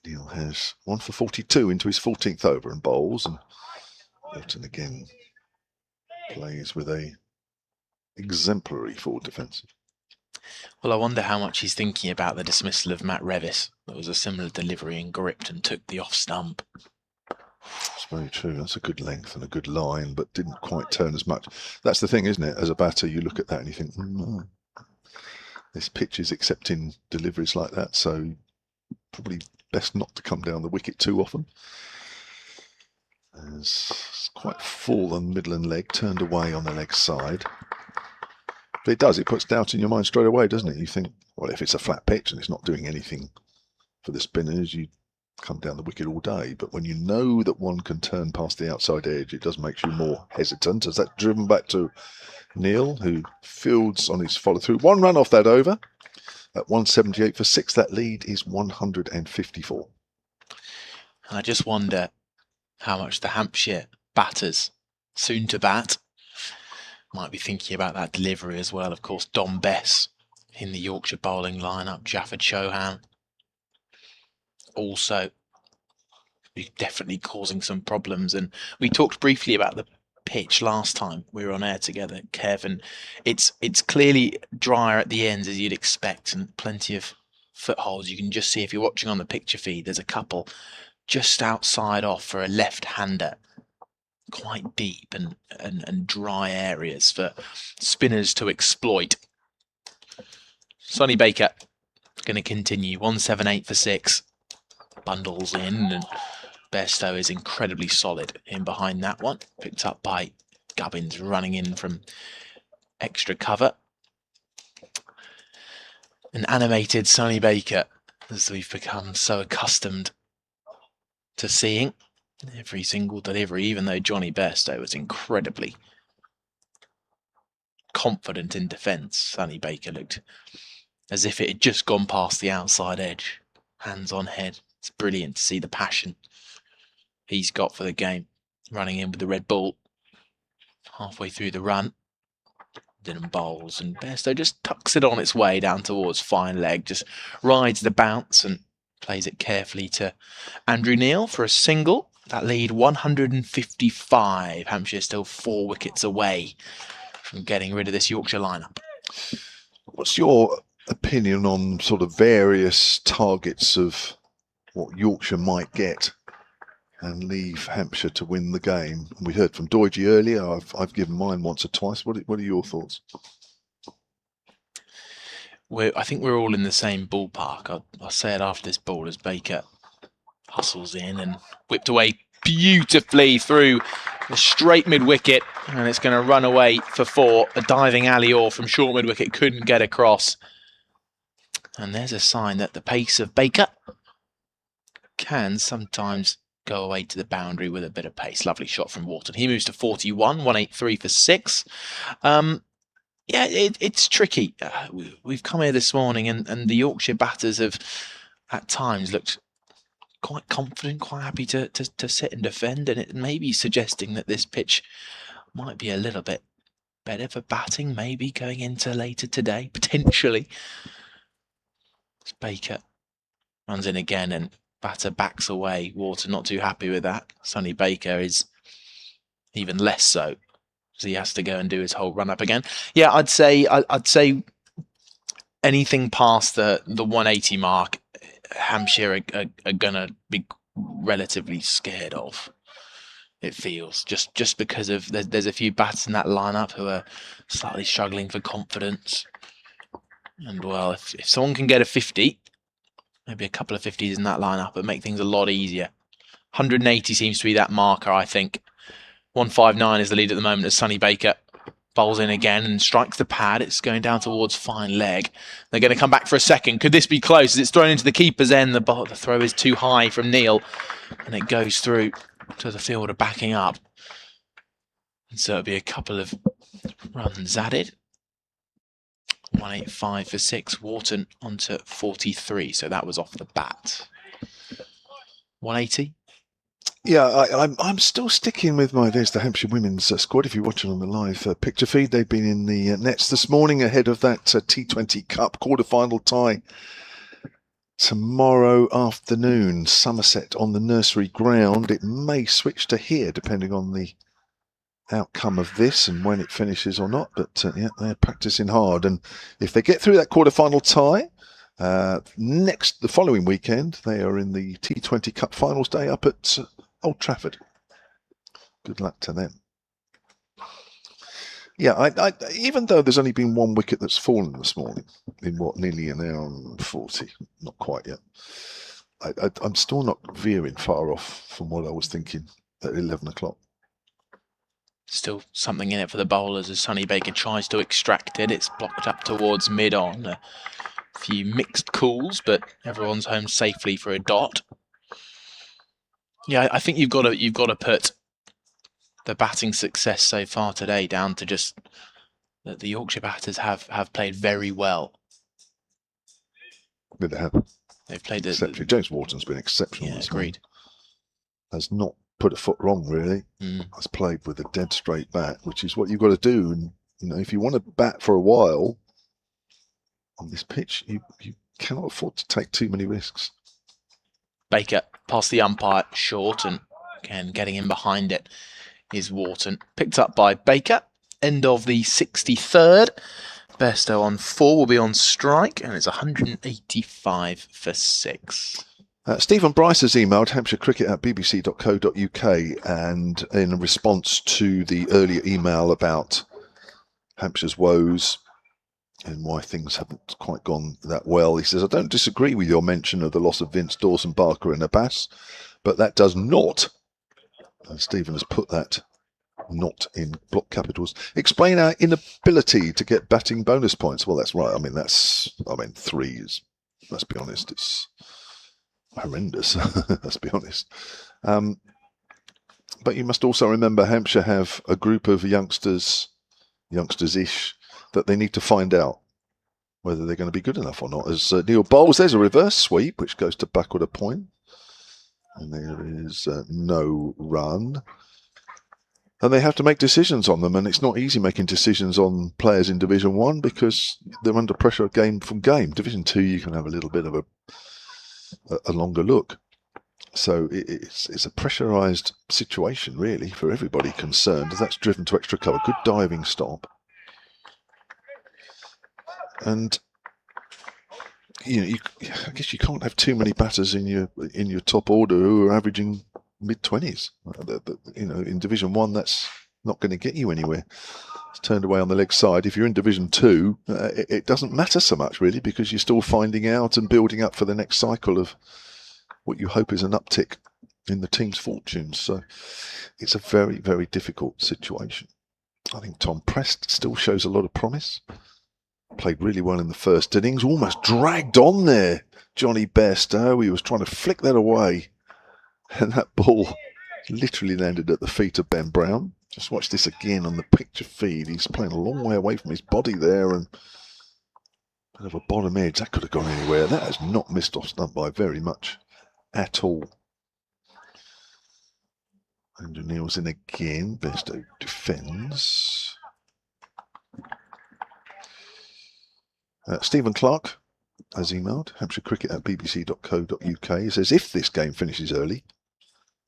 Neil has 1 for 42 into his 14th over and bowls, and Wharton again plays with a exemplary forward defence. Well, I wonder how much he's thinking about the dismissal of Matt Revis. That was a similar delivery and gripped and took the off stump. It's very true. That's a good length and a good line, but didn't quite turn as much. That's the thing, isn't it? As a batter, you look at that and you think, this pitch is accepting deliveries like that, so probably best not to come down the wicket too often. It's quite full on middle and leg, turned away on the leg side. But it does, it puts doubt in your mind straight away, doesn't it? You think, well, if it's a flat pitch and it's not doing anything for the spinners, you come down the wicket all day. But when you know that one can turn past the outside edge, it does make you more hesitant. Has that driven back to Neil, who fields on his follow-through? 1 run off that over at 178 for 6. That lead is 154. And I just wonder how much the Hampshire batters, soon to bat, might be thinking about that delivery as well. Of course, Dom Bess in the Yorkshire bowling lineup, Jaffa Chauhan also definitely causing some problems. And we talked briefly about the pitch last time we were on air together, Kev, and it's clearly drier at the ends as you'd expect, and plenty of footholds. You can just see, if you're watching on the picture feed, there's a couple just outside off for a left-hander. Quite deep and dry areas for spinners to exploit. Sonny Baker going to continue. 178 for 6. Bundles in, and Bairstow is incredibly solid in behind that one. Picked up by Gubbins running in from extra cover. An animated Sonny Baker, as we've become so accustomed to seeing every single delivery, even though Johnny Bairstow was incredibly confident in defence. Sonny Baker looked as if it had just gone past the outside edge. Hands on head. It's brilliant to see the passion he's got for the game. Running in with the red ball. Halfway through the run. Didn't bowls, and Bairstow just tucks it on its way down towards fine leg. Just rides the bounce and plays it carefully to Andrew Neil for a single. That lead 155. Hampshire still 4 wickets away from getting rid of this Yorkshire lineup. What's your opinion on sort of various targets of what Yorkshire might get and leave Hampshire to win the game? We heard from Doidge earlier. I've given mine once or twice. What are your thoughts? I think we're all in the same ballpark. I'll say it after this ball as Baker hustles in and whipped away beautifully through the straight mid-wicket, and it's going to run away for 4. A diving alley-off from short mid-wicket, couldn't get across. And there's a sign that the pace of Baker can sometimes go away to the boundary with a bit of pace. Lovely shot from Wharton. He moves to 41, 183 for 6. Yeah, it's tricky. We've come here this morning, and the Yorkshire batters have at times looked quite confident, quite happy to sit and defend, and it may be suggesting that this pitch might be a little bit better for batting, maybe going into later today, potentially. Baker runs in again, and batter backs away. Wharton not too happy with that. Sonny Baker is even less so, because he has to go and do his whole run up again. Yeah, I'd say anything past the 180 mark, Hampshire are gonna be relatively scared of. It feels just because of there's a few bats in that lineup who are slightly struggling for confidence. And well, if someone can get a 50, maybe a couple of 50s in that lineup, it'd make things a lot easier. 180 seems to be that marker, I think. 159 is the lead at the moment as Sonny Baker bowls in again and strikes the pad. It's going down towards fine leg. They're going to come back for a second. Could this be close? As it's thrown into the keeper's end, the throw is too high from Neil, and it goes through to the fielder backing up. And so it'll be a couple of runs added. 185 for 6. Wharton onto 43, so that was off the bat. 180. Yeah, I'm still sticking with there's the Hampshire women's squad. If you're watching on the live picture feed, they've been in the nets this morning ahead of that T20 Cup quarter-final tie tomorrow afternoon. Somerset on the nursery ground. It may switch to here depending on the outcome of this and when it finishes or not. But yeah, they're practicing hard. And if they get through that quarter-final tie, the following weekend, they are in the T20 Cup finals day up at Old Trafford. Good luck to them. Yeah, I even though there's only been one wicket that's fallen this morning in nearly an hour and 40, not quite yet. I'm still not veering far off from what I was thinking at 11 o'clock. Still something in it for the bowlers as Sonny Baker tries to extract it. It's blocked up towards mid-on. A few mixed calls, but everyone's home safely for a dot. Yeah, I think you've got to put the batting success so far today down to just that the Yorkshire batters have played very well. They have. They've played exceptionally. James Wharton's been exceptional. Yeah, agreed. Has not put a foot wrong, really. Has played with a dead straight bat, which is what you've got to do. And if you want to bat for a while on this pitch, you cannot afford to take too many risks. Baker past the umpire, short, and again getting in behind it is Wharton. Picked up by Baker. End of the 63rd. Bairstow on 4 will be on strike, and it's 185 for 6. Stephen Bryce has emailed hampshirecricket@bbc.co.uk, and in response to the earlier email about Hampshire's woes and why things haven't quite gone that well, he says, I don't disagree with your mention of the loss of Vince, Dawson, Barker and Abbas, but that does not, Stephen has put that not in block capitals, explain our inability to get batting bonus points. Well, that's right. I mean, 3 is, let's be honest, it's horrendous. Let's be honest. But you must also remember Hampshire have a group of youngsters-ish, that they need to find out whether they're going to be good enough or not. As Neil bowls, there's a reverse sweep, which goes to backward a point. And there is no run. And they have to make decisions on them, and it's not easy making decisions on players in Division 1 because they're under pressure game from game. Division 2, you can have a little bit of a longer look. So it's a pressurised situation, really, for everybody concerned. That's driven to extra cover. Good diving stop. And I guess you can't have too many batters in your top order who are averaging mid-20s. In Division 1, that's not going to get you anywhere. It's turned away on the leg side. If you're in Division 2, it doesn't matter so much, really, because you're still finding out and building up for the next cycle of what you hope is an uptick in the team's fortunes. So it's a very, very difficult situation. I think Tom Prest still shows a lot of promise. Played really well in the first innings, almost dragged on there. Johnny Bairstow, he was trying to flick that away. And that ball literally landed at the feet of Ben Brown. Just watch this again on the picture feed. He's playing a long way away from his body there and bit of a bottom edge. That could have gone anywhere. That has not missed off stump by very much at all. Andrew Neil's in again. Bairstow defends. Stephen Clark has emailed hampshirecricket@bbc.co.uk. He says, if this game finishes early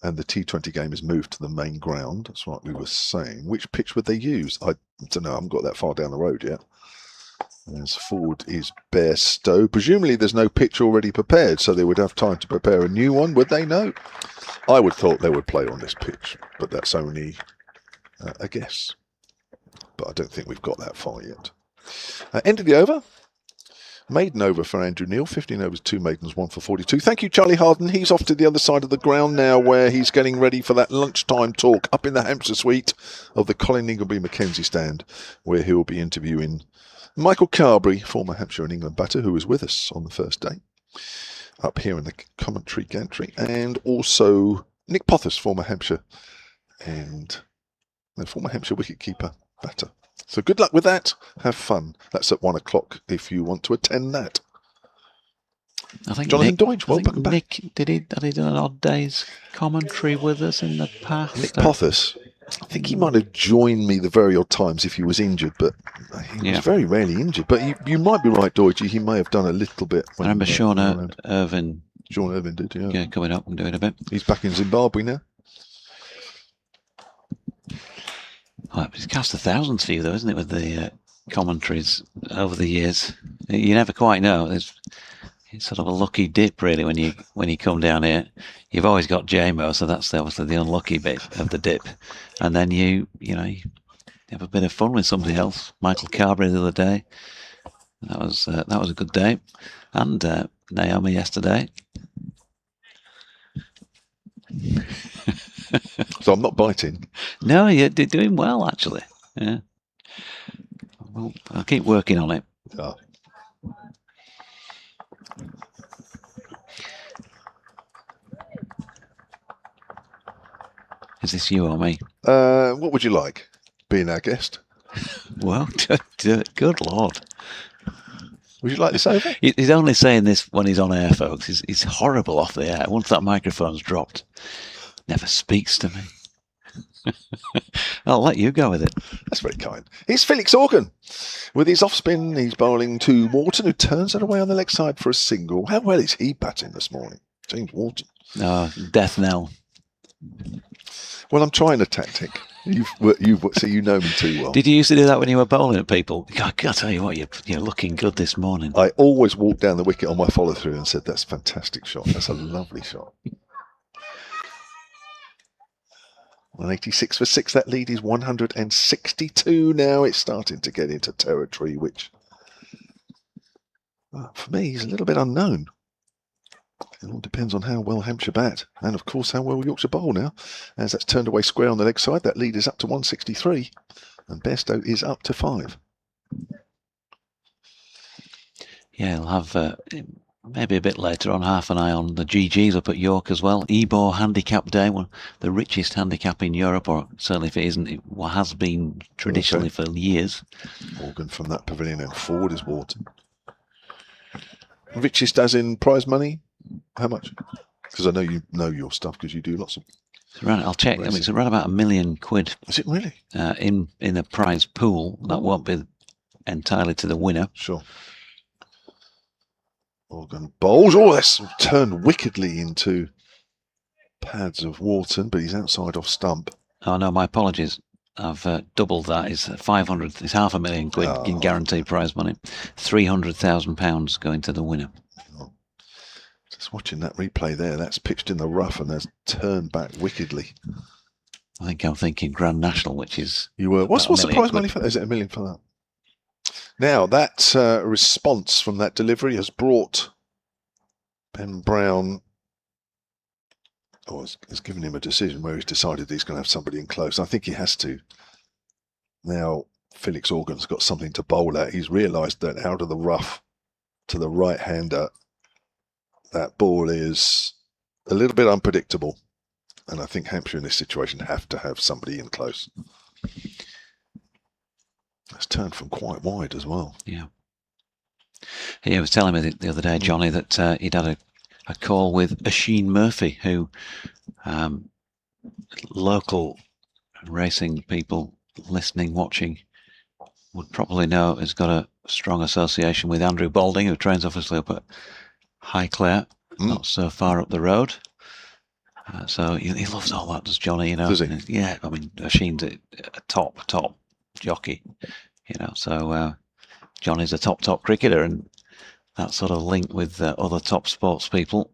and the T20 game is moved to the main ground, that's what we were saying, which pitch would they use? I don't know. I haven't got that far down the road yet. As forward is Bairstow. Presumably there's no pitch already prepared, so they would have time to prepare a new one, would they? No. I would thought they would play on this pitch, but that's only a guess. But I don't think we've got that far yet. End of the over. Maiden over for Andrew Neil, 15 overs, 2 maidens, 1 for 42. Thank you, Charlie Harden. He's off to the other side of the ground now, where he's getting ready for that lunchtime talk up in the Hampshire suite of the Colin Ingleby Mackenzie stand, where he'll be interviewing Michael Carberry, former Hampshire and England batter, who was with us on the first day, up here in the commentary gantry, and also Nick Pothers, former Hampshire wicketkeeper batter. So good luck with that. Have fun. That's at 1 o'clock if you want to attend that. I think Jonathan Nick, Deutsch, I think welcome back. Nick, had he done an odd day's commentary with us in the past? Nick Pothos. I think he might have joined me the very odd times if he was injured, but he was very rarely injured. But you might be right, Deutsche. He may have done a little bit. I remember Sean Irvin. Sean Irvin did, Yeah, coming up and doing a bit. He's back in Zimbabwe now. Oh, it's cast 1,000s for you, though, isn't it, with the commentaries over the years? You never quite know. It's sort of a lucky dip, really, when you come down here. You've always got JMO, so that's obviously the unlucky bit of the dip. And then you have a bit of fun with somebody else. Michael Carberry the other day. That was a good day. And Naomi yesterday. So I'm not biting. No, you're doing well, actually. Yeah. Well, I'll keep working on it. Oh. Is this you or me? What would you like, being our guest? Well, good Lord. Would you like this over? He's only saying this when he's on air, folks. He's horrible off the air. Once that microphone's dropped, never speaks to me. I'll let you go with it. That's very kind. Here's Felix Organ. With his off-spin, he's bowling to Wharton, who turns it away on the leg side for a single. How well is he batting this morning? James Wharton. Death knell. Well, I'm trying a tactic. So you know me too well. Did you used to do that when you were bowling at people? I tell you what, you're looking good this morning. I always walked down the wicket on my follow-through and said, that's a fantastic shot. That's a lovely shot. 186 for 6. That lead is 162 now. It's starting to get into territory, which, for me, is a little bit unknown. It all depends on how well Hampshire bat, and of course how well Yorkshire bowl now. As that's turned away square on the leg side, that lead is up to 163, and Bairstow is up to 5. Yeah, he'll have maybe a bit later on half an eye on the GGs up at York as well. Ebor handicap day, one the richest handicap in Europe, or certainly if it isn't, it has been traditionally for years. Morgan from that pavilion, and forward is Wharton. Richest as in prize money? How much? Because I know you know your stuff because you do lots of. I'll check. I mean, it's around about £1 million. Is it really? In the prize pool. That won't be entirely to the winner. Sure. Organ bowls. Oh, that's turned wickedly into pads of Wharton, but he's outside off stump. Oh no, my apologies. I've doubled that. It's 500. It's £500,000 in guaranteed prize money. £300,000 going to the winner. Just watching that replay there, that's pitched in the rough and that's turned back wickedly. I think I'm thinking Grand National, which is... You were. What's the prize money for that? Is it £1 million for that? Now, that response from that delivery has brought Ben Brown... has given him a decision where he's decided he's going to have somebody in close. I think he has to. Now, Felix Organ's got something to bowl at. He's realised that out of the rough to the right-hander, that ball is a little bit unpredictable. And I think Hampshire in this situation have to have somebody in close. That's turned from quite wide as well. Yeah. He was telling me the other day, Johnny, that he'd had a call with Oisin Murphy, who local racing people listening, watching, would probably know has got a strong association with Andrew Balding, who trains obviously up at Highclere, not so far up the road. So he loves all that, does Johnny? You know, does he? Yeah, I mean, Oisin's a top jockey. You know, so Johnny's a top cricketer, and that sort of link with other top sports people.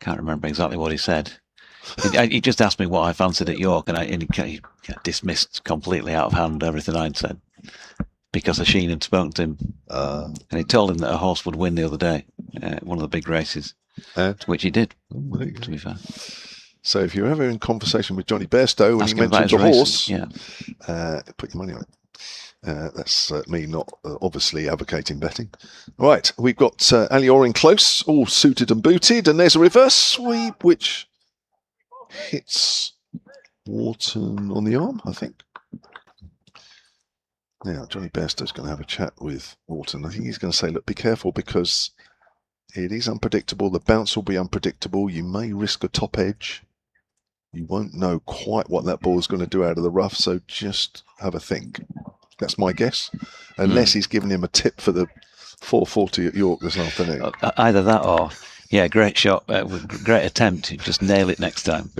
Can't remember exactly what he said. He just asked me what I fancied at York, and he dismissed completely out of hand everything I'd said. Because Oisin had spoken to him, and he told him that a horse would win the other day, one of the big races, which he did, to be fair. So if you're ever in conversation with Johnny Bairstow and he mentions a horse, put your money on it. That's me not obviously advocating betting. Right, we've got Ali Orr in close, all suited and booted, and there's a reverse sweep which hits Wharton on the arm, I think. Now, Johnny Bairstow's going to have a chat with Wharton. I think he's going to say, look, be careful because it is unpredictable. The bounce will be unpredictable. You may risk a top edge. You won't know quite what that ball is going to do out of the rough, so just have a think. That's my guess. Unless he's given him a tip for the 440 at York this afternoon. Either that or, yeah, great shot, great attempt. Just nail it next time.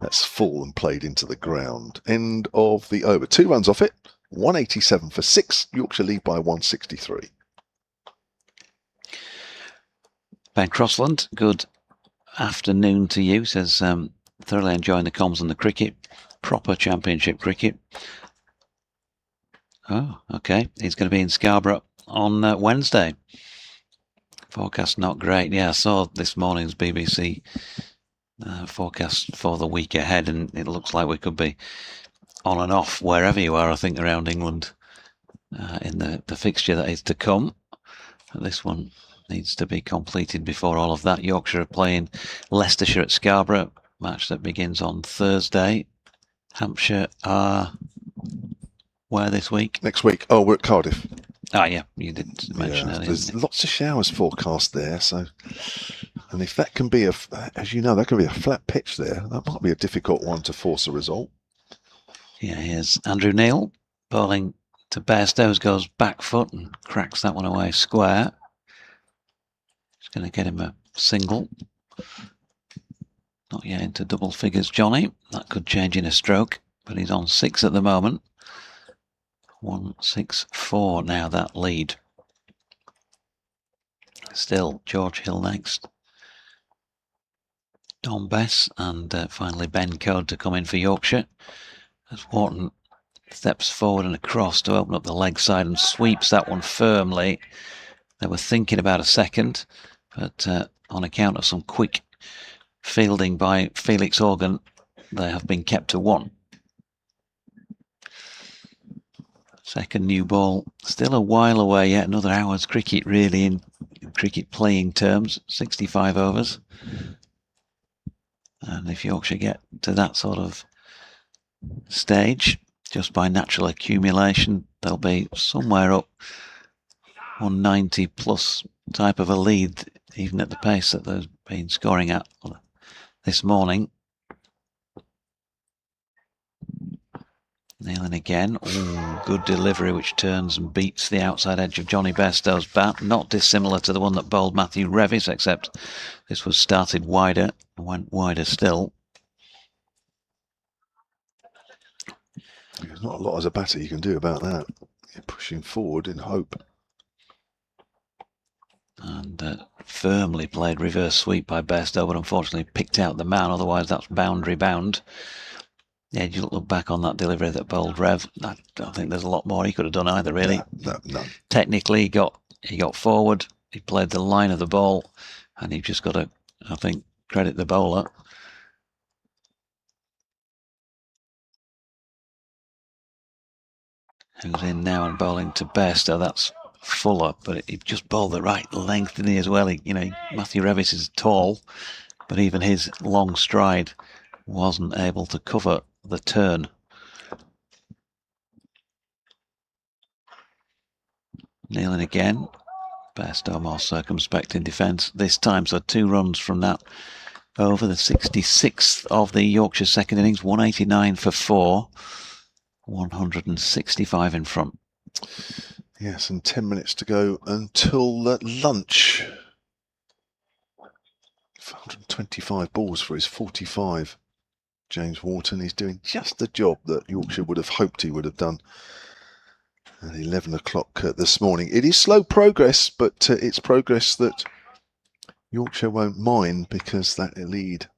That's full and played into the ground. End of the over. 2 runs off it. 187 for 6. Yorkshire lead by 163. Ben Crossland, good afternoon to you. Says, thoroughly enjoying the comms and the cricket. Proper championship cricket. Oh, okay. He's going to be in Scarborough on Wednesday. Forecast not great. Yeah, I saw this morning's BBC forecast for the week ahead, and it looks like we could be on and off wherever you are, I think, around England in the fixture that is to come. This one needs to be completed before all of that. Yorkshire are playing Leicestershire at Scarborough, match that begins on Thursday. Hampshire are where this week? Next week. Oh, we're at Cardiff. Ah, yeah, you did mention earlier. There's lots of showers forecast there, so... And if that can be as you know, that can be a flat pitch there. That might be a difficult one to force a result. Yeah, here's Andrew Neil bowling to Bairstow, goes back foot and cracks that one away square. It's going to get him a single. Not yet into double figures, Johnny. That could change in a stroke, but he's on 6 at the moment. 164 now, that lead. Still George Hill next. Don Bess and finally Ben Code to come in for Yorkshire. As Wharton steps forward and across to open up the leg side and sweeps that one firmly. They were thinking about a second, but on account of some quick fielding by Felix Organ, they have been kept to 1. Second new ball, still a while away yet, another hour's cricket really in cricket playing terms, 65 overs. And if Yorkshire get to that sort of stage, just by natural accumulation, they'll be somewhere up 190 plus type of a lead, even at the pace that they've been scoring at this morning. Nailing again. Ooh, good delivery, which turns and beats the outside edge of Johnny Bairstow's bat. Not dissimilar to the one that bowled Matthew Revis, except this was started wider and went wider still. There's not a lot as a batter you can do about that. You're pushing forward in hope. And firmly played reverse sweep by Bairstow, but unfortunately picked out the man, otherwise that's boundary bound. Yeah, you look back on that delivery that bowled Rev. I don't think there's a lot more he could have done either, really. No. Technically, he got forward, he played the line of the ball, and you've just got to, I think, credit the bowler. Who's in now and bowling to Bairstow. That's Fuller, but he just bowled the right length, didn't he, as well? Matthew Revis is tall, but even his long stride wasn't able to cover the turn. Kneeling again. Bairstow more circumspect in defence this time, so 2 runs from that over. The 66th of the Yorkshire second innings, 189 for 4, 165 in front. Yes, and 10 minutes to go until lunch. 125 balls for his 45. James Wharton is doing just the job that Yorkshire would have hoped he would have done at 11 o'clock this morning. It is slow progress, but it's progress that Yorkshire won't mind because that lead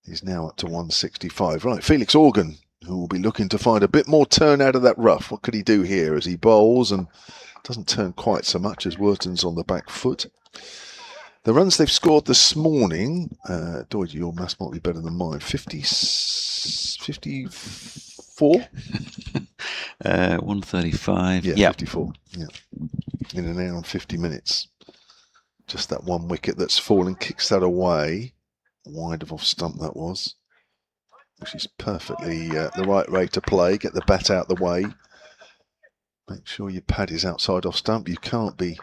is now up to 165. Right, Felix Organ, who will be looking to find a bit more turn out of that rough. What could he do here as he bowls and doesn't turn quite so much as Wharton's on the back foot? The runs they've scored this morning, Doyd, your maths might be better than mine, 54? 135. Yeah, 54. Yeah. In an hour and 50 minutes. Just that one wicket that's fallen, kicks that away. Wide of off stump that was. Which is perfectly the right way to play. Get the bat out the way. Make sure your pad is outside off stump. You can't be...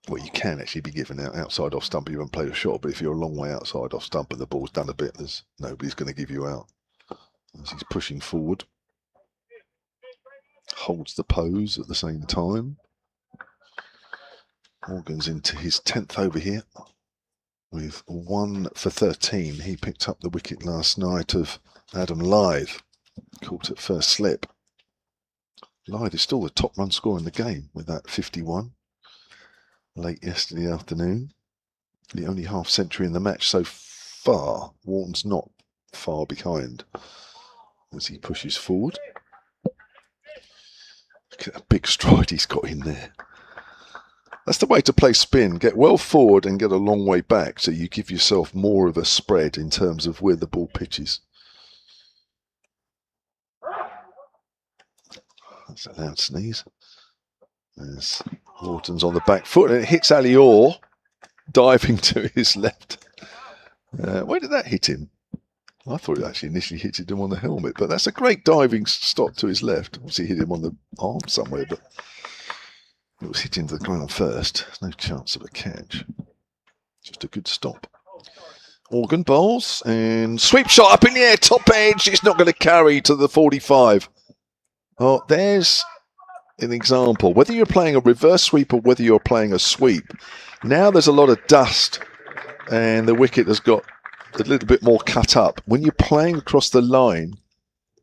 Well, you can actually be given out outside off stump. You haven't played a shot, but if you're a long way outside off stump and the ball's done a bit, there's nobody's going to give you out. As he's pushing forward. Holds the pose at the same time. Morgan's into his 10th over here with 1 for 13. He picked up the wicket last night of Adam Lythe. Caught at first slip. Lythe is still the top run scorer in the game with that 51. Late yesterday afternoon. The only half century in the match so far. Wharton's not far behind as he pushes forward. Look at that big stride he's got in there. That's the way to play spin. Get well forward and get a long way back so you give yourself more of a spread in terms of where the ball pitches. That's a loud sneeze. There's Wharton's on the back foot and it hits Ali Orr diving to his left. Where did that hit him? I thought it actually initially hit him on the helmet, but that's a great diving stop to his left. Obviously hit him on the arm somewhere, but it was hitting the ground first. No chance of a catch. Just a good stop. Morgan bowls and sweep shot up in the air, top edge. It's not going to carry to the 45. Oh, there's an example. Whether you're playing a reverse sweep or whether you're playing a sweep, now there's a lot of dust and the wicket has got a little bit more cut up. When you're playing across the line,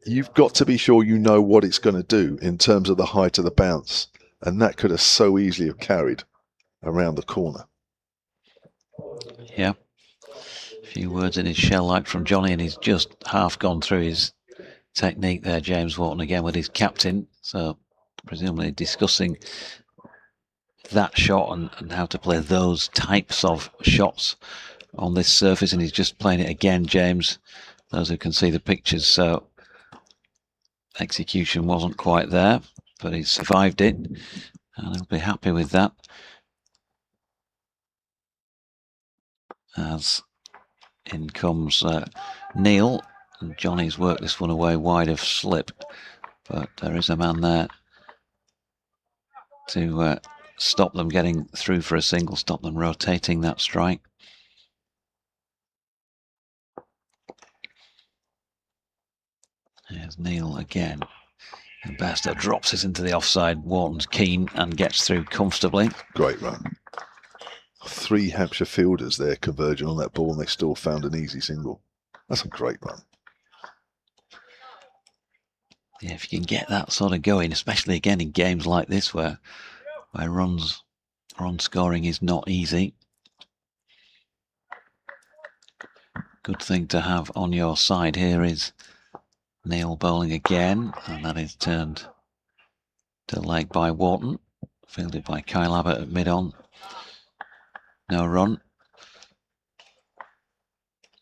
you've got to be sure you know what it's going to do in terms of the height of the bounce. And that could have so easily have carried around the corner. Yeah. A few words in his shell like from Johnny, and he's just half gone through his technique there, James Wharton, again with his captain. So presumably discussing that shot and how to play those types of shots on this surface, and he's just playing it again, James, those who can see the pictures. So execution wasn't quite there, but he survived it and he'll be happy with that. As in comes Neil, and Johnny's worked this one away wide of slip, but there is a man there to stop them getting through for a single, stop them rotating that strike. There's Neil again. And Bairstow drops it into the offside. Wharton's keen and gets through comfortably. Great run. 3 Hampshire fielders there converging on that ball and they still found an easy single. That's a great run. Yeah, if you can get that sort of going, especially again in games like this where run scoring is not easy. Good thing to have on your side here is Neil bowling again, and that is turned to leg by Wharton. Fielded by Kyle Abbott at mid-on. No run.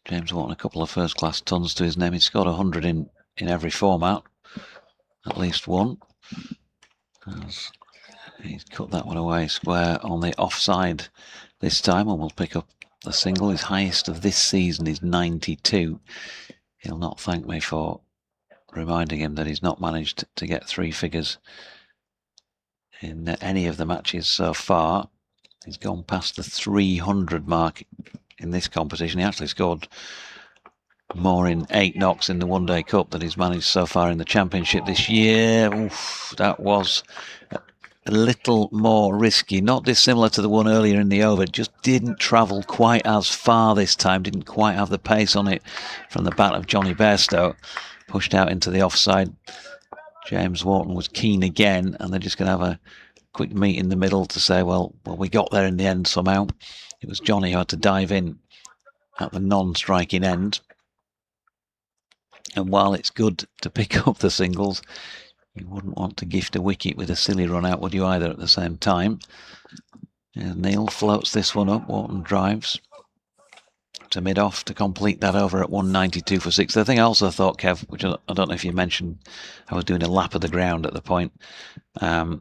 James Wharton, a couple of first-class tons to his name. He's scored 100 in every format. At least one. As he's cut that one away square on the offside this time, and will pick up the single. His highest of this season is 92. He'll not thank me for reminding him that he's not managed to get 3 figures in any of the matches so far. He's gone past the 300 mark in this competition. He actually scored more in 8 knocks in the One Day Cup than he's managed so far in the Championship this year. Oof, that was a little more risky, not dissimilar to the one earlier in the over. Just didn't travel quite as far this time, didn't quite have the pace on it from the bat of Johnny Bairstow. Pushed out into the offside. James Wharton was keen again, and they're just going to have a quick meet in the middle to say, well, we got there in the end somehow. It was Johnny who had to dive in at the non-striking end. And while it's good to pick up the singles, you wouldn't want to gift a wicket with a silly run out, would you, either, at the same time? Neil floats this one up. Wharton drives to mid-off to complete that over at 192 for 6. The thing I also thought, Kev, which I don't know if you mentioned, I was doing a lap of the ground at the point, that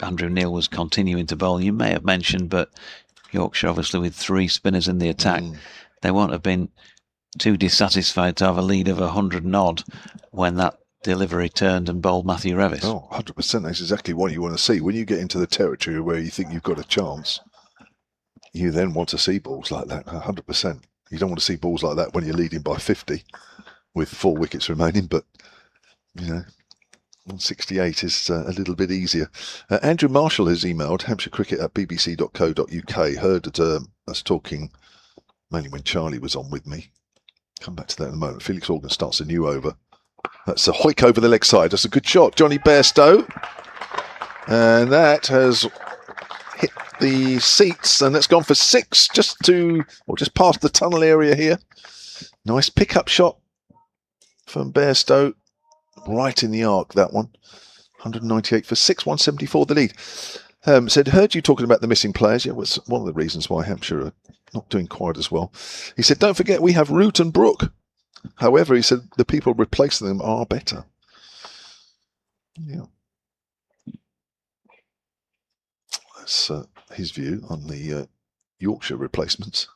Andrew Neil was continuing to bowl. You may have mentioned, but Yorkshire obviously with 3 spinners in the attack, they won't have been too dissatisfied to have a lead of 100 and odd when that delivery turned and bowled Matthew Revis. Oh, 100%. That's exactly what you want to see. When you get into the territory where you think you've got a chance, you then want to see balls like that, 100%. You don't want to see balls like that when you're leading by 50 with 4 wickets remaining, but, 168 is a little bit easier. Andrew Marshall has emailed hampshirecricket@bbc.co.uk. Heard us talking mainly when Charlie was on with me. Come back to that in a moment. Felix Organ starts a new over. That's a hoik over the leg side. That's a good shot. Johnny Bairstow. And that has hit the seats, and that's gone for 6 just past the tunnel area here. Nice pickup shot from Bairstow. Right in the arc, that one. 198 for 6, 174 the lead. Said, heard you talking about the missing players. Yeah, was one of the reasons why Hampshire are not doing quite as well. He said, don't forget we have Root and Brook. However, he said the people replacing them are better. Yeah. That's his view on the Yorkshire replacements.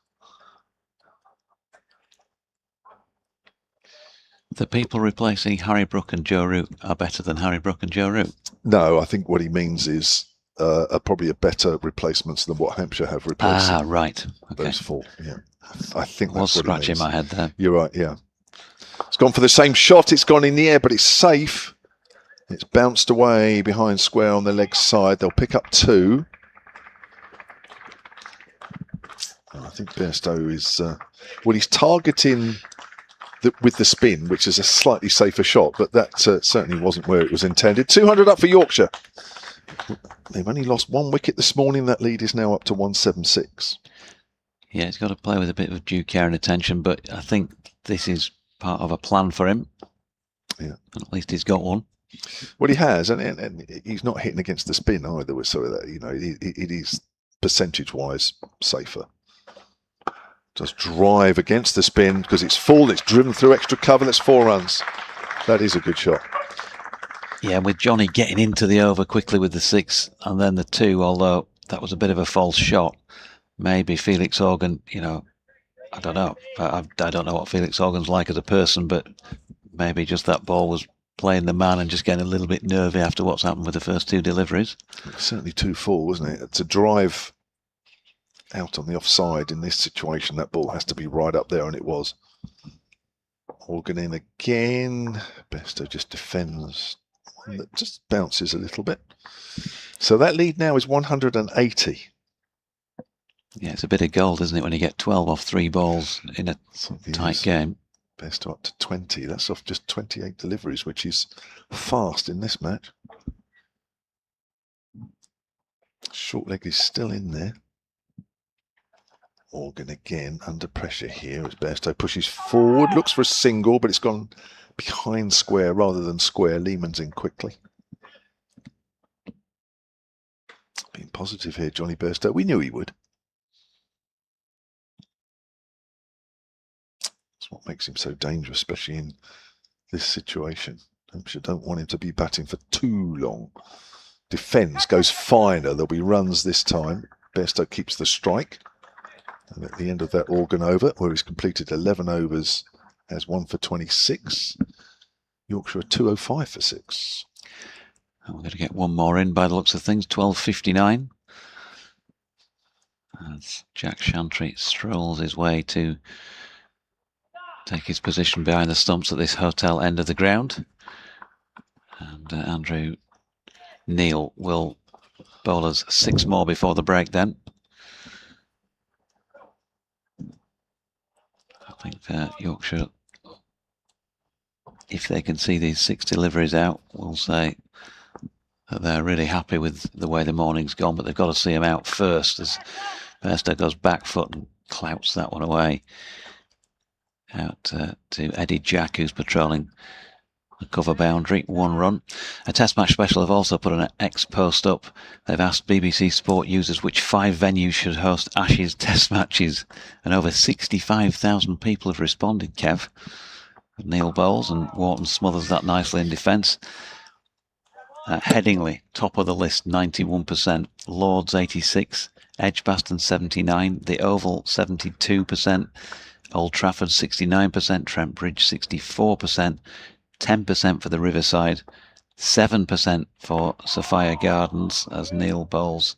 The people replacing Harry Brook and Joe Root are better than Harry Brook and Joe Root. No, I think what he means is are probably a better replacements than what Hampshire have replaced. Ah, right. Okay. Those 4. Yeah, I think I was that's what scratching my head there. You're right. Yeah, it's gone for the same shot. It's gone in the air, but it's safe. It's bounced away behind square on the leg side. They'll pick up 2. I think Bairstow is he's targeting with the spin, which is a slightly safer shot, but that certainly wasn't where it was intended. 200 up for Yorkshire. They've only lost 1 wicket this morning. That lead is now up to 176. Yeah, he's got to play with a bit of due care and attention, but I think this is part of a plan for him. Yeah, at least he's got one. Well, he has, and he's not hitting against the spin either. So that it is percentage-wise safer. Just drive against the spin because it's full. It's driven through extra cover. That's 4 runs. That is a good shot. Yeah, with Johnny getting into the over quickly with the 6 and then the 2, although that was a bit of a false shot. Maybe Felix Organ, I don't know. I don't know what Felix Organ's like as a person, but maybe just that ball was playing the man and just getting a little bit nervy after what's happened with the first 2 deliveries. It's certainly too full, wasn't it? To drive out on the offside in this situation, that ball has to be right up there, and it was. Organ in again. Bairstow just defends. One that just bounces a little bit. So that lead now is 180. Yeah, it's a bit of gold, isn't it, when you get 12 off 3 balls in a tight game. Bairstow up to 20. That's off just 28 deliveries, which is fast in this match. Short leg is still in there. Organ again under pressure here as Bairstow pushes forward, looks for a single, but it's gone behind square rather than square. Lehman's in quickly. Being positive here, Johnny Bairstow. We knew he would. That's what makes him so dangerous, especially in this situation. Hampshire don't want him to be batting for too long. Defends, goes finer. There'll be runs this time. Bairstow keeps the strike. And at the end of that Organ over, where he's completed 11 overs, has 1 for 26. Yorkshire 205 for 6. And we're going to get one more in by the looks of things, 12:59. As Jack Shantry strolls his way to take his position behind the stumps at this hotel end of the ground. And Andrew Neil will bowl us 6 more before the break then. I think Yorkshire, if they can see these 6 deliveries out, will say that they're really happy with the way the morning's gone, but they've got to see him out first as Bairstow goes back foot and clouts that one away out to Eddie Jack, who's patrolling the cover boundary. 1 run. A Test Match Special have also put an X post up. They've asked BBC Sport users which 5 venues should host Ashes Test matches, and over 65,000 people have responded, Kev. Neil bowls and Wharton smothers that nicely in defence. Headingley, top of the list, 91%. Lords, 86. Edgbaston, 79. The Oval, 72%. Old Trafford, 69%. Trent Bridge, 64%. 10% for the Riverside, 7% for Sophia Gardens, as Neil bowls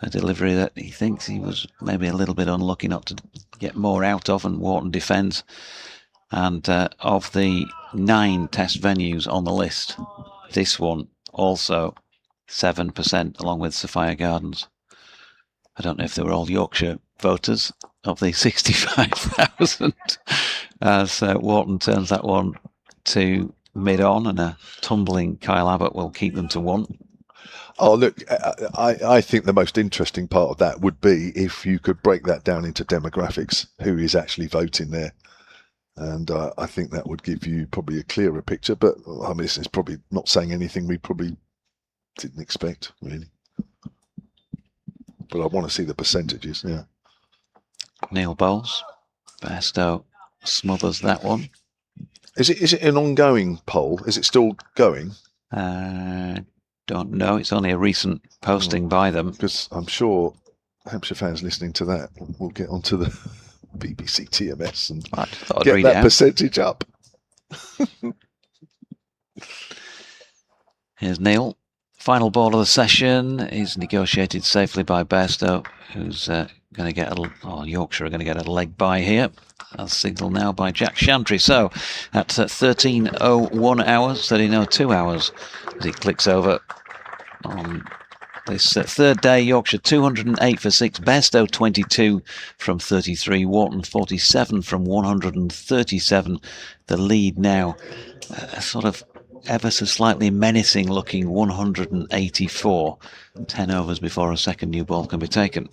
a delivery that he thinks he was maybe a little bit unlucky not to get more out of, and Wharton defends. And of the 9 test venues on the list, this one also 7%, along with Sophia Gardens. I don't know if they were all Yorkshire voters of the 65,000, as Wharton turns that one to mid-on, and a tumbling Kyle Abbott will keep them to 1. Oh, look, I think the most interesting part of that would be if you could break that down into demographics, who is actually voting there. And I think that would give you probably a clearer picture. But I mean, this is probably not saying anything we probably didn't expect, really. But I want to see the percentages, yeah. Neil bowls. Bairstow smothers that one. Is it an ongoing poll? Is it still going? Don't know. It's only a recent posting by them. Because I'm sure Hampshire fans listening to that will get onto the BBC TMS and get that percentage up. Here's Neil. Final ball of the session is negotiated safely by Bairstow, who's going to get Yorkshire are going to get a leg by here. As signalled now by Jack Shantry. So at 13:01 hours, 13:02 hours, as he clicks over on this third day. Yorkshire 208 for 6, Bairstow 22 from 33, Wharton 47 from 137. The lead now, sort of ever so slightly menacing looking 184. 10 overs before a second new ball can be taken.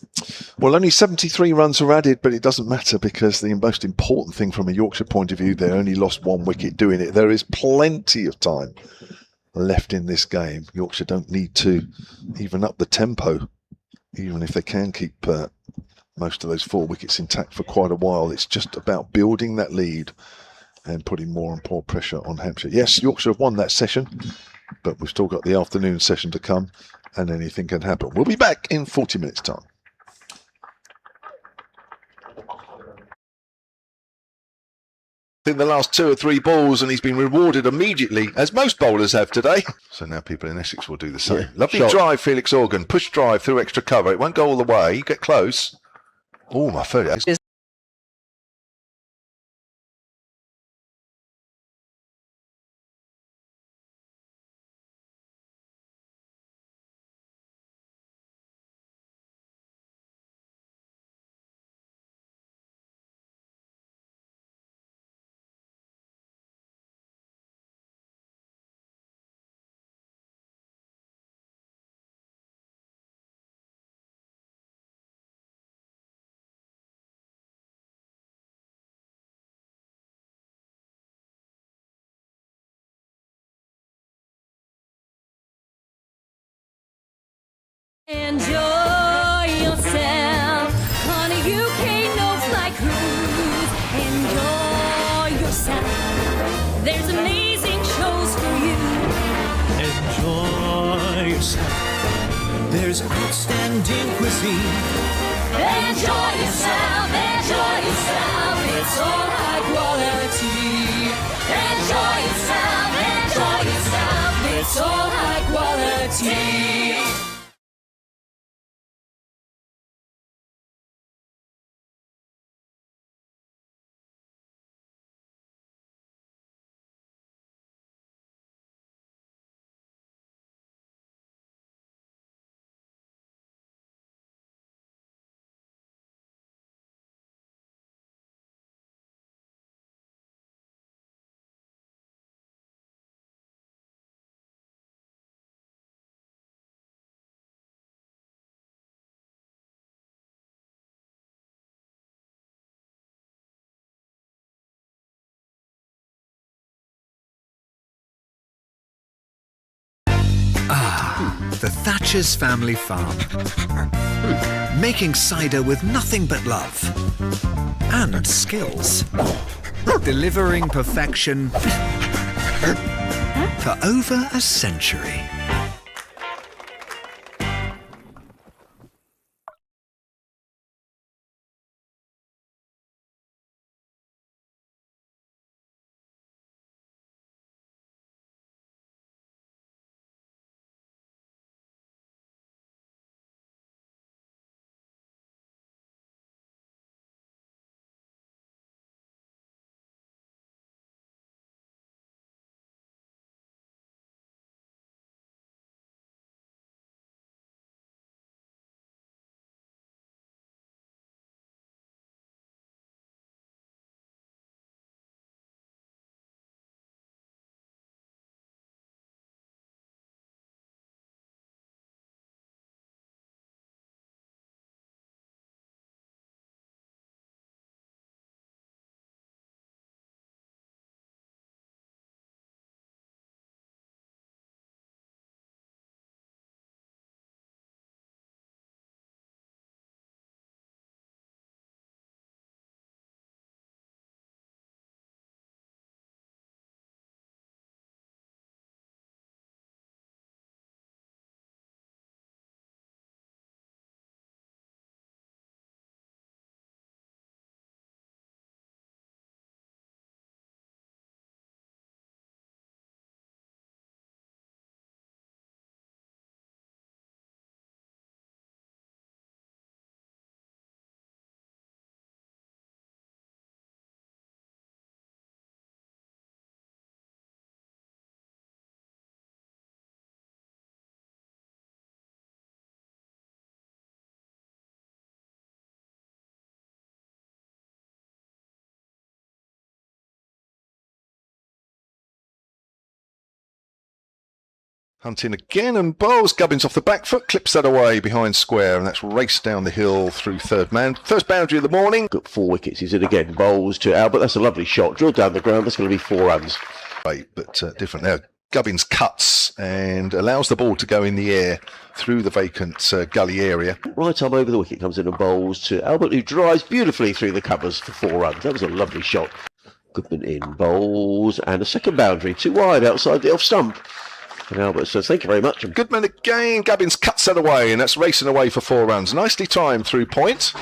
Well, only 73 runs are added, but it doesn't matter because the most important thing from a Yorkshire point of view, they only lost 1 wicket doing it. There is plenty of time left in this game. Yorkshire don't need to even up the tempo, even if they can keep most of those 4 wickets intact for quite a while. It's just about building that lead and putting more and more pressure on Hampshire. Yes, Yorkshire have won that session, but we've still got the afternoon session to come, and anything can happen. We'll be back in 40 minutes' time. In the last 2 or 3 balls, and he's been rewarded immediately, as most bowlers have today. So now people in Essex will do the same. Yeah, lovely drive, Felix Organ. Push drive through extra cover. It won't go all the way. Get close. Oh, my foot. Enjoy yourself on a UK no-fly cruise. Enjoy yourself. There's amazing shows for you. Enjoy yourself. There's outstanding cuisine. Enjoy yourself. Enjoy yourself. It's all high quality. Enjoy yourself. Enjoy yourself. It's all high quality. The Thatcher's Family Farm. Making cider with nothing but love and skills. Delivering perfection for over a century. Hunting again and bowls. Gubbins off the back foot, clips that away behind square, and that's raced down the hill through third man. First boundary of the morning. Got 4 wickets. He's in again. Bowls to Albert. That's a lovely shot. Drilled down the ground. That's going to be 4 runs. Right, but different now. Gubbins cuts and allows the ball to go in the air through the vacant gully area. Right arm over the wicket, comes in and bowls to Albert, who drives beautifully through the covers for 4 runs. That was a lovely shot. Goodman in, bowls, and a second boundary, 2 wide outside the off stump. And Albert says, thank you very much. Goodman again. Gubbins cuts that away, and that's racing away for 4 runs. Nicely timed through point.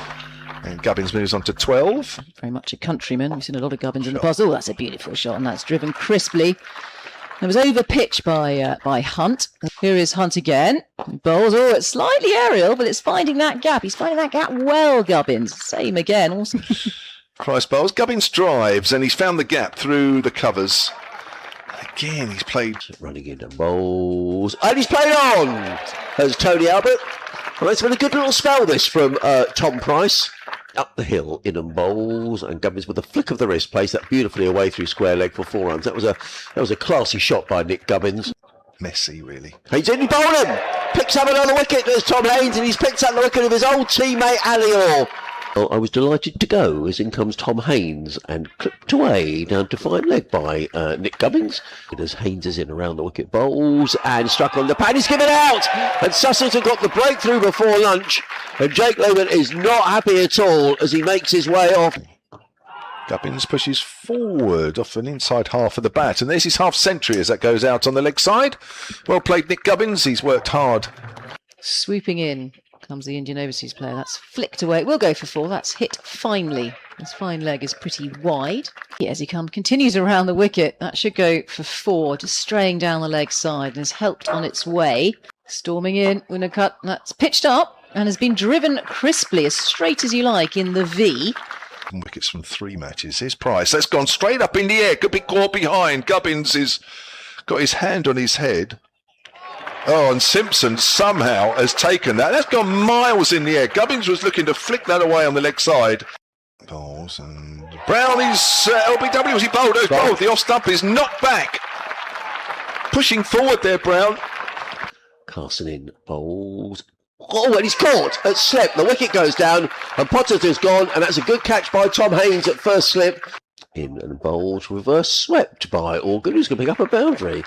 And Gubbins moves on to 12. Very much a countryman. We've seen a lot of Gubbins in the past. Oh, that's a beautiful shot, and that's driven crisply. It was over pitch by Hunt. Here is Hunt again. Bowls. Oh, it's slightly aerial, but it's finding that gap. He's finding that gap well, Gubbins. Same again. Awesome. Price bowls. Gubbins drives, and he's found the gap through the covers. Again, he's played. Running into bowls. And he's played on! As Tony Albert. Well, it's been a good little spell, this, from Tom Price. Up the hill, in and bowls, and Gubbins with a flick of the wrist plays that beautifully away through square leg for 4 runs. That was a classy shot by Nick Gubbins. Messy, really. Haynes in, he bowled him! Picks up another wicket, there's Tom Haynes, and he's picked up the wicket of his old teammate Ali Orr. Well, I was delighted to go, as in comes Tom Haynes, and clipped away down to fine leg by Nick Gubbins. As Haynes is in around the wicket, bowls, and struck on the pad, he's given out! And Sussington got the breakthrough before lunch, and Jake Logan is not happy at all as he makes his way off. Gubbins pushes forward off an inside half of the bat, and there's his half century as that goes out on the leg side. Well played, Nick Gubbins, he's worked hard. Swooping in comes the Indian overseas player. That's flicked away. It will go for 4. That's hit finely. His fine leg is pretty wide. As he continues around the wicket, that should go for 4, just straying down the leg side, and has helped on its way. Storming in, winner cut. That's pitched up and has been driven crisply, as straight as you like, in the V. Wickets from 3 matches. Here's Price. That's gone straight up in the air. Could be caught behind. Gubbins has got his hand on his head. Oh, and Simpson somehow has taken that. That's gone miles in the air. Gubbins was looking to flick that away on the leg side. Bowls and Brown is LBW. Was he bowled? Oh, bowled. The off stump is knocked back. Pushing forward there, Brown. Carson in, bowls. Oh, and he's caught at slip. The wicket goes down, and Potter's gone, and that's a good catch by Tom Haynes at first slip. In and bowls, reverse swept by Organ, who's going to pick up a boundary.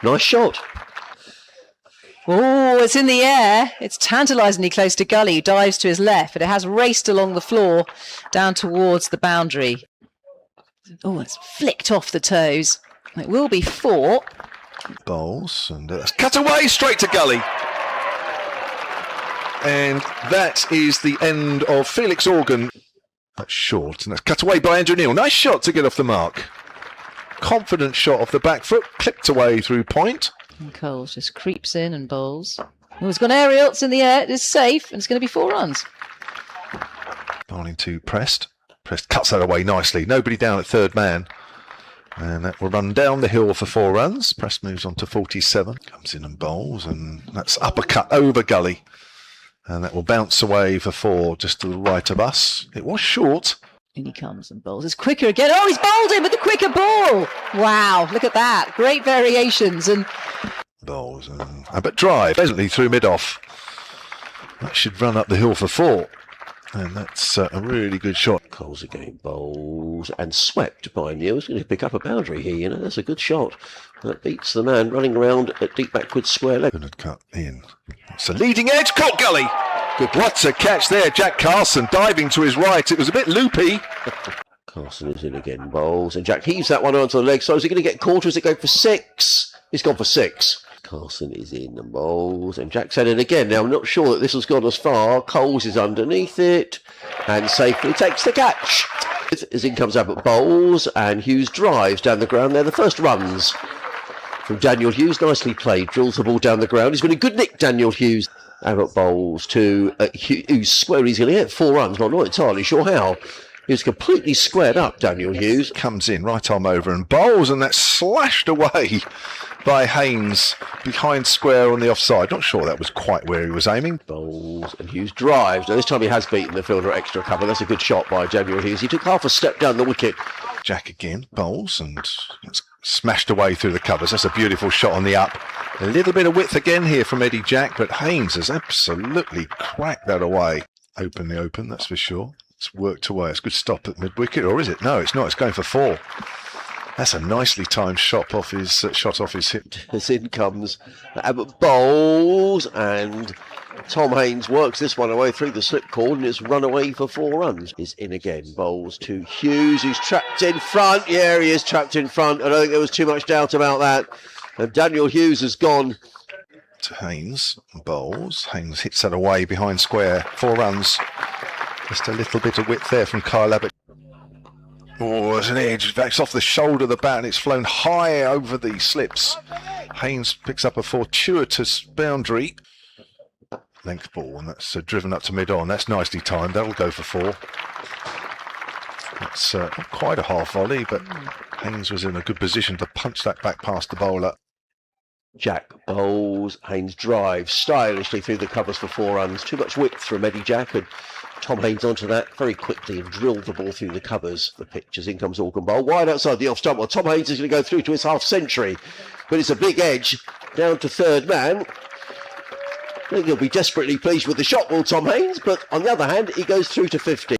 Nice shot. Oh, it's in the air. It's tantalisingly close to Gully, who dives to his left, but it has raced along the floor down towards the boundary. Oh, it's flicked off the toes. It will be 4. Bowls, and that's cut away straight to Gully. And that is the end of Felix Organ. That's short, and that's cut away by Andrew Neil. Nice shot to get off the mark. Confident shot off the back foot, clipped away through point. And Coles just creeps in and bowls. Oh, it's gone aerial, it's in the air, it's safe, and it's going to be 4 runs. Bowling to Prest. Prest cuts that away nicely. Nobody down at third man. And that will run down the hill for 4 runs. Prest moves on to 47. Comes in and bowls, and that's uppercut over Gully. And that will bounce away for 4 just to the right of us. It was short. In he comes and bowls. It's quicker again. Oh, he's bowled him with the quicker ball. Wow, look at that. Great variations. And bowls and but drive pleasantly through mid-off. That should run up the hill for 4. And that's a really good shot. Coles again, bowls, and swept by Neil. He's going to pick up a boundary here, you know. That's a good shot. That beats the man running around at deep backwards square leg. Good cut in. It's a leading edge. Caught Gully. Good. What's a catch there? Jack Carson diving to his right. It was a bit loopy. Carson is in again, bowls, and Jack heaves that one onto the leg. So is he going to get caught or is it going for 6? He's gone for 6. Carson is in and bowls, and Jack's had it again. Now I'm not sure that this has gone as far. Coles is underneath it and safely takes the catch. As in comes Abbott bowls, and Hughes drives down the ground. They're the first runs from Daniel Hughes. Nicely played, drills the ball down the ground. He's been a good nick, Daniel Hughes. Abbott bowls to Hughes square. He's going to get 4 runs, but I'm not entirely sure how. He was completely squared up, Daniel Hughes. Comes in, right arm over and bowls, and that's slashed away by Haynes behind square on the offside. Not sure that was quite where he was aiming. Bowls, and Hughes drives. Now this time he has beaten the fielder extra cover. That's a good shot by Daniel Hughes. He took half a step down the wicket. Jack again, bowls, and it's smashed away through the covers. That's a beautiful shot on the up. A little bit of width again here from Eddie Jack, but Haynes has absolutely cracked that away. Openly open, that's for sure. It's worked away. It's a good stop at mid-wicket, or is it? No, it's not. It's going for 4. That's a nicely timed shot off his hip. As in comes Abbott bowls, and Tom Haynes works this one away through the slip cord, and it's run away for 4 runs. Is in again, bowls to Hughes, who's trapped in front. Yeah, he is trapped in front. I don't think there was too much doubt about that. And Daniel Hughes has gone. To Haynes, bowls. Haynes hits that away behind square. 4 runs. Just a little bit of width there from Kyle Abbott. Oh, there's an edge. That's off the shoulder of the bat, and it's flown high over the slips. Haynes picks up a fortuitous boundary. Length ball, and that's driven up to mid-on. That's nicely timed. That'll go for 4. That's not quite a half volley, but Haynes was in a good position to punch that back past the bowler. Jack bowls, Haynes drives stylishly through the covers for 4 runs. Too much width from Eddie Jack, and Tom Haynes onto that very quickly and drilled the ball through the covers. The pitch as in comes Organ Bowl, wide outside the off stump. Well, Tom Haynes is going to go through to his half century, but it's a big edge down to third man. I think he'll be desperately pleased with the shot, will Tom Haynes, but on the other hand, he goes through to 50.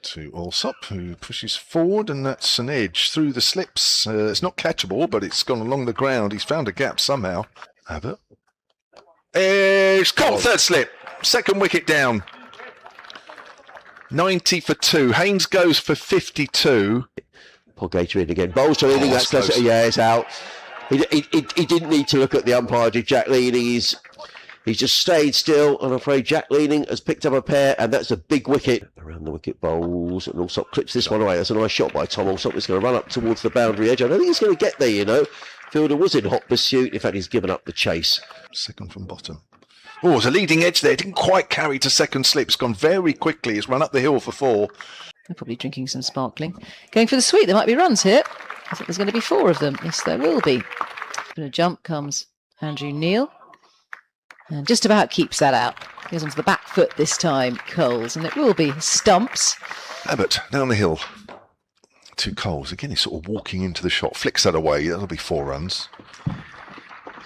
To Alsop, who pushes forward, and that's an edge through the slips. It's not catchable, but it's gone along the ground. He's found a gap somehow. Abbott. It's caught, third slip. Second wicket down. 90 for 2. Haynes goes for 52. Polgater in again. Bowls to Leaning. That's close. Yeah, it's out. He didn't need to look at the umpire, did Jack Leaning? He's just stayed still. I'm afraid Jack Leaning has picked up a pair, and that's a big wicket. Around the wicket bowls, and Alsop clips this one away. That's a nice shot by Tom Alsop. It's going to run up towards the boundary edge. I don't think he's going to get there, you know. Fielder was in hot pursuit. In fact, he's given up the chase. Second from bottom. Oh, there's a leading edge there. Didn't quite carry to second slip. It's gone very quickly. It's run up the hill for 4. They're probably drinking some sparkling. Going for the sweep. There might be runs here. I think there's going to be 4 of them. Yes, there will be. But a jump comes Andrew Neil. And just about keeps that out. Goes onto the back foot this time, Coles. And it will be stumps. Abbott down the hill to Coles. Again, he's sort of walking into the shot. Flicks that away. That'll be 4 runs.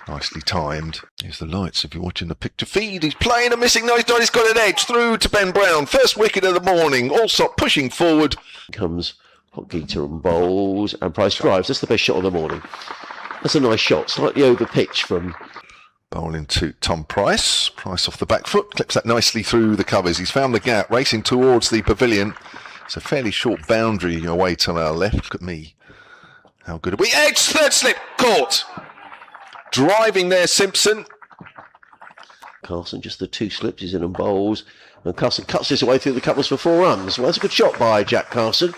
Nicely timed. Here's the lights if you're watching the picture feed. He's playing a missing. No, he's not. He's got an edge through to Ben Brown. First wicket of the morning. Alsop pushing forward. Comes Polgater and bowls, and Price drives. That's the best shot of the morning. That's a nice shot. Slightly over pitch from... Bowling to Tom Price. Price off the back foot. Clips that nicely through the covers. He's found the gap. Racing towards the pavilion. It's a fairly short boundary away to our left. Look at me. How good are we? Edge! Third slip! Caught! Driving there, Simpson. Carson, just the 2 slips, he's in and bowls. And Carson cuts this away through the covers for 4 runs. Well, that's a good shot by Jack Carson.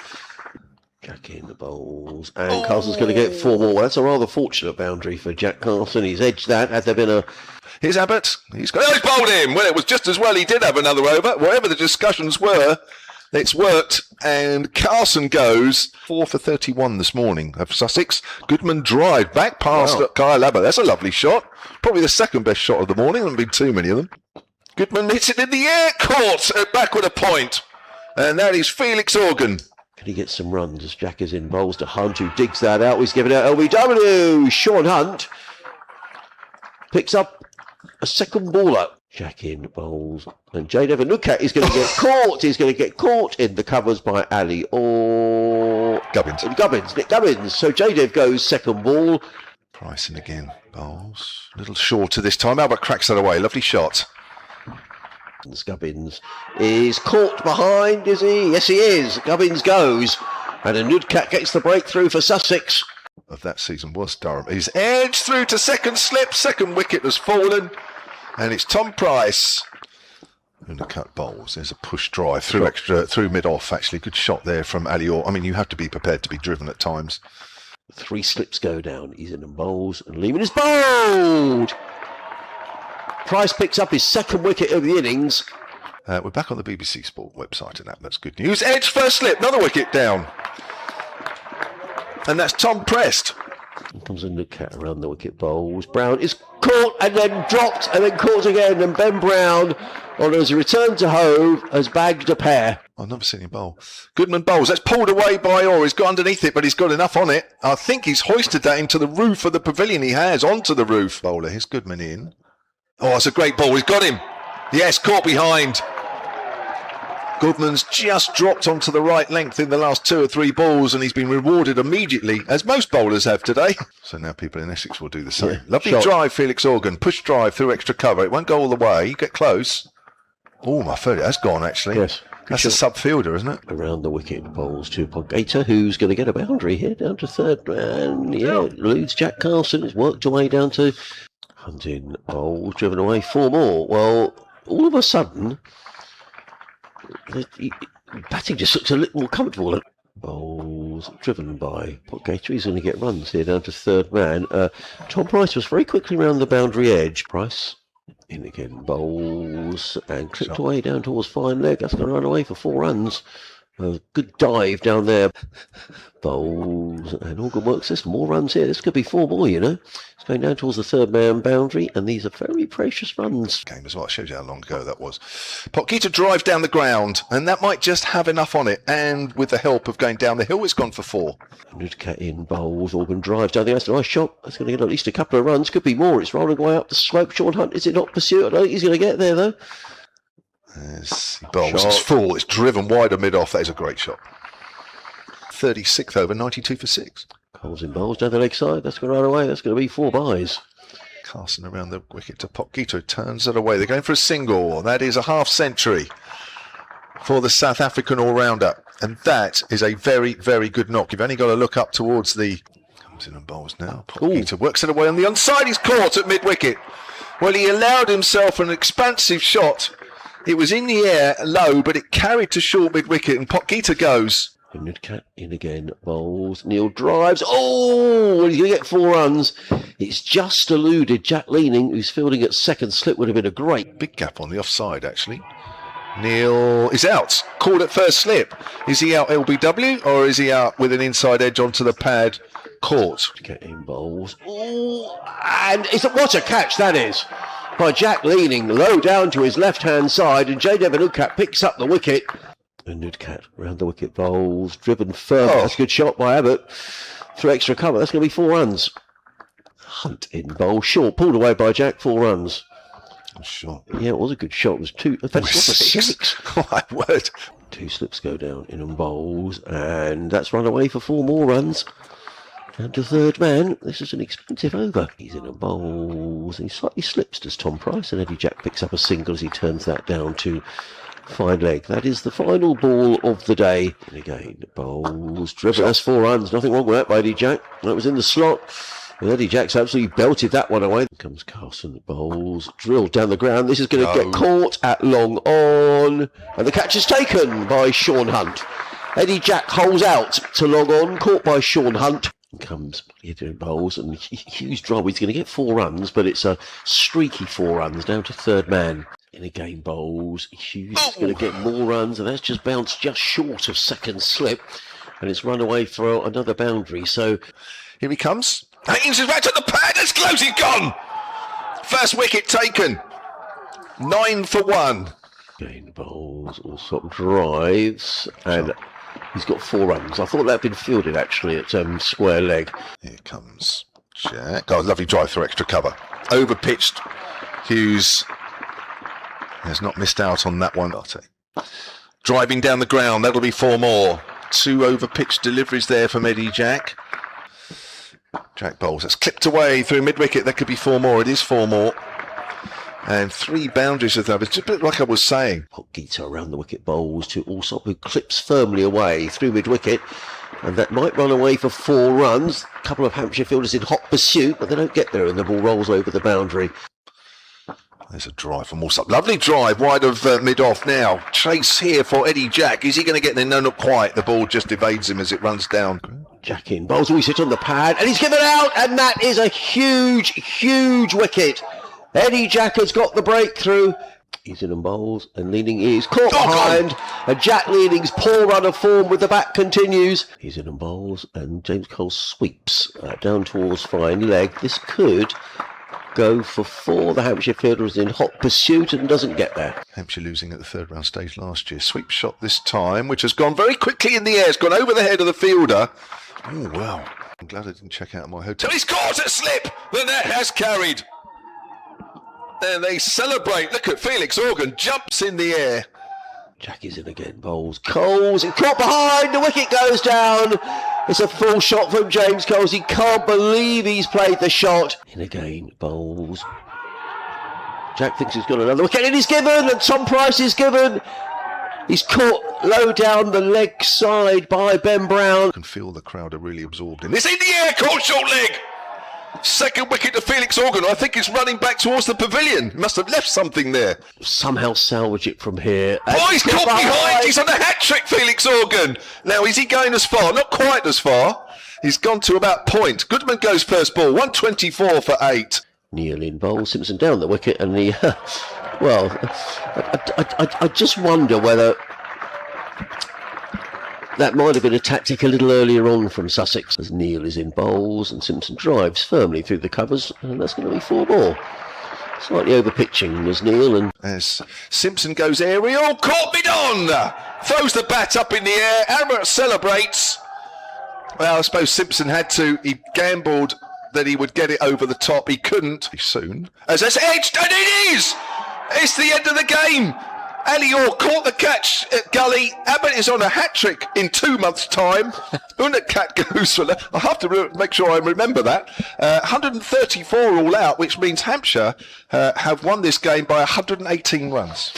Jack in the bowls. And Carson's going to get 4 more. Well, that's a rather fortunate boundary for Jack Carson. He's edged that. Had there been a... Here's Abbott. He's bowled him. Well, it was just as well he did have another over. Whatever the discussions were, it's worked. And Carson goes 4 for 31 this morning of Sussex. Goodman drive back past Kyle Abbott. That's a lovely shot. Probably the second best shot of the morning. There haven't been too many of them. Goodman hits it in the air. Caught at backward a point. And that is Felix Organ. Can he get some runs as Jack is in bowls to Hunt, who digs that out. He's given out LBW. Sean Hunt picks up a second baller. Jack in bowls. And Jade Evanuka is going to get caught. He's going to get caught in the covers by Ali or Gubbins. Nick Gubbins. So Jadev goes second ball. Pricing again. Bowls. A little shorter this time. Albert cracks that away. Lovely shot. Gubbins is caught behind, is he? Yes, he is. Gubbins goes. And Anudkat gets the breakthrough for Sussex. Of that season was Durham. He's edged through to second slip. Second wicket has fallen. And it's Tom Price. Undercut bowls. There's a push drive through mid-off, actually. Good shot there from Alior. I mean, you have to be prepared to be driven at times. 3 slips go down. He's in and bowls. And Lehman is bowled. Price picks up his second wicket of the innings. We're back on the BBC Sport website, and that's good news. Edge first slip, another wicket down. And that's Tom Prest. Here comes a cat around the wicket. Bowls. Brown is caught and then dropped and then caught again. And Ben Brown, on his return to home, has bagged a pair. I've never seen him bowl. Goodman bowls. That's pulled away by Orr. He's got underneath it, but he's got enough on it. I think he's hoisted that into the roof of the pavilion. He has, onto the roof. Bowler, here's Goodman in. Oh, it's a great ball. He's got him. Yes, caught behind. Goodman's just dropped onto the right length in the last 2 or 3 balls, and he's been rewarded immediately, as most bowlers have today. So now people in Essex will do the same. Yeah, Lovely shot. drive, Felix Organ. Push drive through extra cover. It won't go all the way. Get close. Oh, my third. That's gone, actually. Yes. That's a sub fielder, isn't it? Around the wicket, bowls to Podgator, who's going to get a boundary here, down to third man. Yeah, eludes Jack Carlson. It's worked away down to Hunting. Bowls driven away 4 more. Well, all of a sudden, batting just looks a little more comfortable. Bowls driven by Podgator. He's going to get runs here down to third man. Tom Price was very quickly around the boundary edge. Price in again. Bowls and clipped away down towards fine leg. That's going to run away for 4 runs. A good dive down there. Bowls and Organ works this. More runs here. This could be 4 more, you know. It's going down towards the third man boundary, and these are very precious runs. Game as well. It shows you how long ago that was. Podgator drive down the ground, and that might just have enough on it. And with the help of going down the hill, it's gone for 4. Cat in. Bowls. Organ drives down the ice. Nice shot. That's going to get at least a couple of runs. Could be more. It's rolling away up the slope. Sean Hunt, is it not pursuit? I don't think he's going to get there, though. Yes, he bowls. It's full. It's driven wide of mid-off. That is a great shot. 36th over, 92 for 6. Coles in bowls down the leg side. That's going to run away. That's going to be 4 byes. Carson around the wicket to Podgator. Turns it away. They're going for a single. That is a half century for the South African all-rounder. And that is a very, very good knock. You've only got to look up towards the... Comes in and bowls now. Podgator works it away on the onside. He's caught at mid-wicket. Well, he allowed himself an expansive shot. It was in the air, low, but it carried to short mid-wicket, and Podgator goes. Cat in again. Bowls. Neil drives. Oh, he's going to get 4 runs. It's just eluded Jack Leaning, who's fielding at second slip. Would have been a great... Big gap on the offside, actually. Neil is out. Called at first slip. Is he out LBW, or is he out with an inside edge onto the pad? Caught. Get in Bowls. Oh, and what a catch that is by Jack Leaning, low down to his left-hand side, and J. Devon Nudcat picks up the wicket. And Nudcat round the wicket. Bowls driven firm. That's a good shot by Abbott through extra cover. That's going to be 4 runs. Hunt in Bowls. Short, pulled away by Jack. 4 runs. Shot. Yeah, it was a good shot. It was 2. In fact, it was 6. Oh, my word. 2 slips go down in on Bowls, and that's run away for 4 more runs. Down to third man. This is an expensive over. He's in a Bowls. He slightly slips, does Tom Price, and Eddie Jack picks up a single as he turns that down to fine leg. That is the final ball of the day. And again, Bowls driven. That's 4 runs. Nothing wrong with that by Eddie Jack. That was in the slot. And Eddie Jack's absolutely belted that one away. Here comes Carson. Bowls drilled down the ground. This is going to get caught at long on. And the catch is taken by Sean Hunt. Eddie Jack holds out to long on. Caught by Sean Hunt. Comes doing Bowls, and Hughes drive. He's going to get 4 runs, but it's a streaky 4 runs down to third man. In a game, Bowls. Hughes is going to get more runs, and that's just bounced just short of second slip, and it's run away for another boundary. So here he comes. Haynes is back to the pad. It's close. He's gone. First wicket taken. 9 for 1. Again, Bowls also drives, and he's got 4 runs. I thought that had been fielded actually at square leg. Here comes Jack. Oh, lovely drive through extra cover. Over pitched. Hughes has not missed out on that one. Driving down the ground. That'll be 4 more. 2 over pitched deliveries there from Eddie Jack. Jack Bowls. That's clipped away through mid wicket. That could be 4 more. It is 4 more. And 3 boundaries of that. It's just a bit like I was saying. Podgator around the wicket. Bowls to Alsop, who clips firmly away through mid-wicket. And that might run away for 4 runs. A couple of Hampshire fielders in hot pursuit, but they don't get there, and the ball rolls over the boundary. There's a drive from Alsop. Lovely drive wide of mid-off now. Chase here for Eddie Jack. Is he going to get there? No, not quite. The ball just evades him as it runs down. Jack in. Bowls always hit on the pad, and he's given out, and that is a huge, huge wicket. Eddie Jack has got the breakthrough. He's in and bowls, and Leaning is caught behind, and Jack Leaning's poor run of form with the bat continues. He's in and bowls, and James Cole sweeps down towards fine leg. This could go for 4. The Hampshire fielder is in hot pursuit and doesn't get there. Hampshire losing at the third round stage last year. Sweep shot this time, which has gone very quickly in the air. It's gone over the head of the fielder. Oh, wow. I'm glad I didn't check out my hotel. He's caught a slip! The net has carried. And they celebrate. Look at Felix Organ, jumps in the air. Jack is in again, bowls, Coles, and caught behind, the wicket goes down. It's a full shot from James Coles. He can't believe he's played the shot. In again, bowls. Jack thinks he's got another wicket, and he's given, and Tom Price is given. He's caught low down the leg side by Ben Brown. I can feel the crowd are really absorbed in this. In the air, caught short leg. Second wicket to Felix Organ. I think it's running back towards the pavilion. Must have left something there. Somehow salvage it from here. Oh, he's caught behind. He's on a hat-trick, Felix Organ. Now, is he going as far? Not quite as far. He's gone to about point. Goodman goes first ball. 124 for 8. Neil in bowl, Simpson down the wicket, and the... well, I just wonder whether... that might have been a tactic a little earlier on from Sussex, as Neil is in bowls and Simpson drives firmly through the covers, and that's going to be 4 more. Slightly over pitching was Neil, and as Simpson goes aerial, caught mid-on, throws the bat up in the air. Albert celebrates. Well, I suppose Simpson had to. He gambled that he would get it over the top. He couldn't. Soon, as it's edged, and it is. It's the end of the game. Ali Orr caught the catch at Gully. Abbott is on a hat-trick in 2 months' time. Unat goes for... I have to make sure I remember that. 134 all out, which means Hampshire have won this game by 118 runs.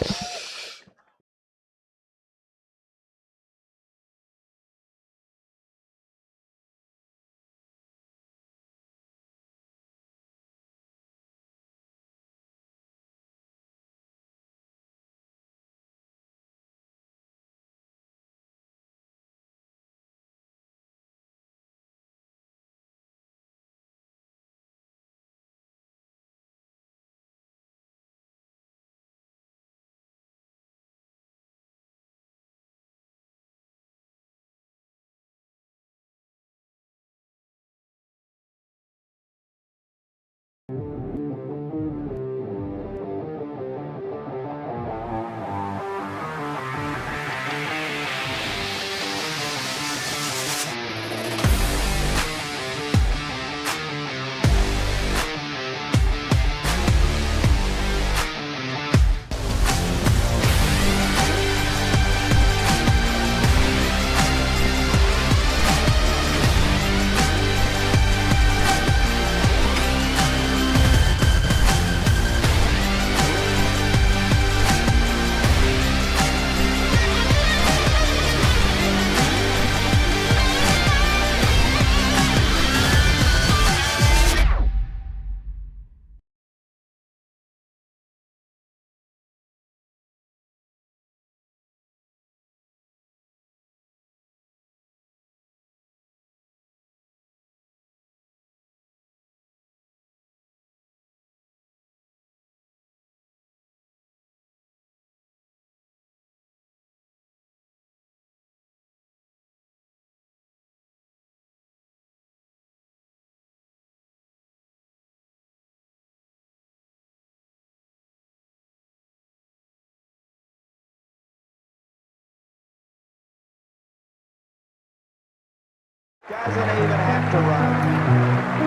Doesn't even have to run.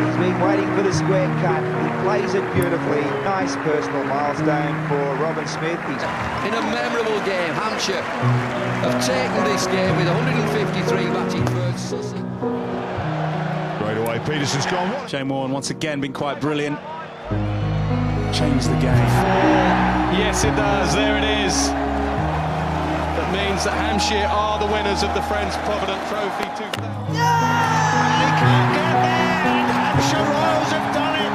He's been waiting for the square cut. He plays it beautifully. Nice personal milestone for Robin Smith. He's in a memorable game, Hampshire have taken this game with 153 batting first. Right away, Peterson's gone. Shane Warne once again been quite brilliant. Changed the game. Yes, it does. There it is. That means that Hampshire are the winners of the Friends Provident Trophy 2000. He can't get there, and Hampshire Royals have done it.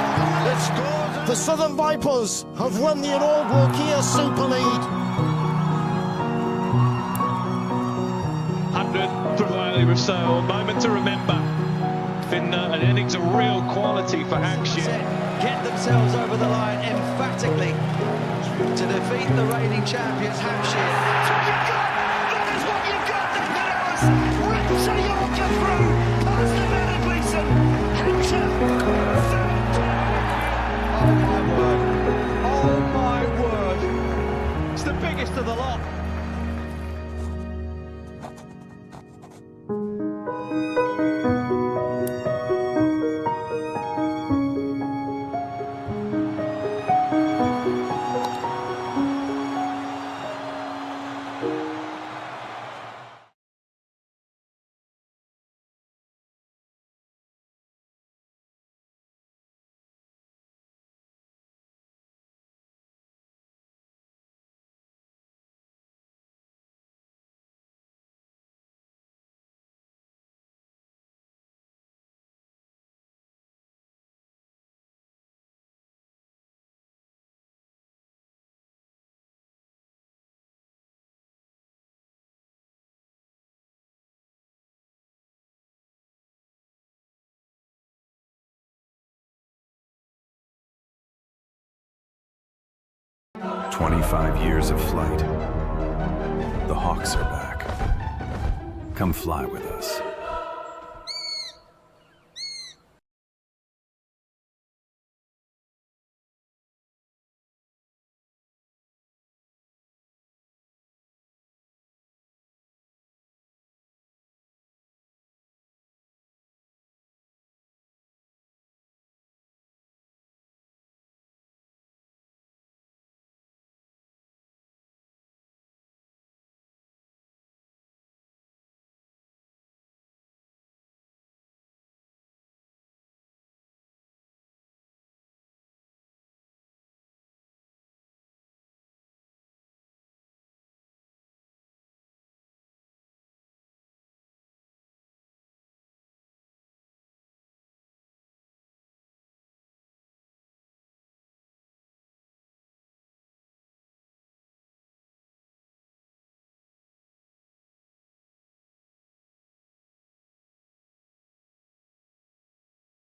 The Southern Vipers have won the inaugural Kia Super League. 100 from Riley Rousseau, a moment to remember. Finner, an innings of real quality for Hampshire. get themselves over the line emphatically to defeat the reigning champions, Hampshire. That is what you've got! That was rips a Yorkshire through past the man of Gleeson. Hampshire. Oh my word! It's the biggest of the lot. Years of flight. The Hawks are back. Come fly with us.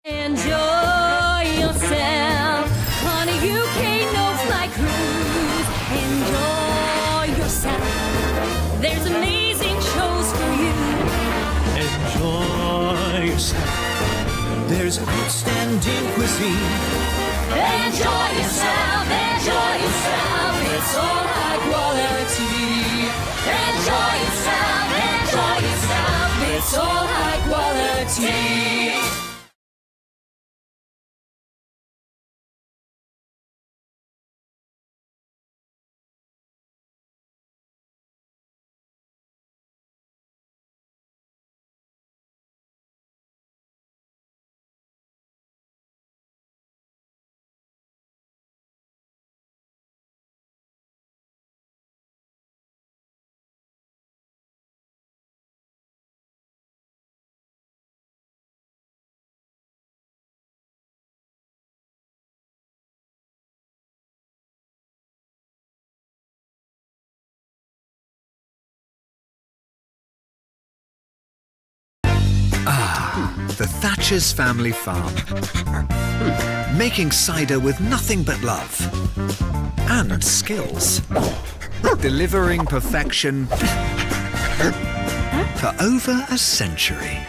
Enjoy yourself on a UK no-fly cruise. Enjoy yourself. There's amazing shows for you. Enjoy yourself. There's outstanding cuisine. Enjoy yourself. Enjoy yourself. It's all high quality. Enjoy yourself. Enjoy yourself. It's all high quality. The Thatcher's family farm. Making cider with nothing but love and skills. Delivering perfection for over a century.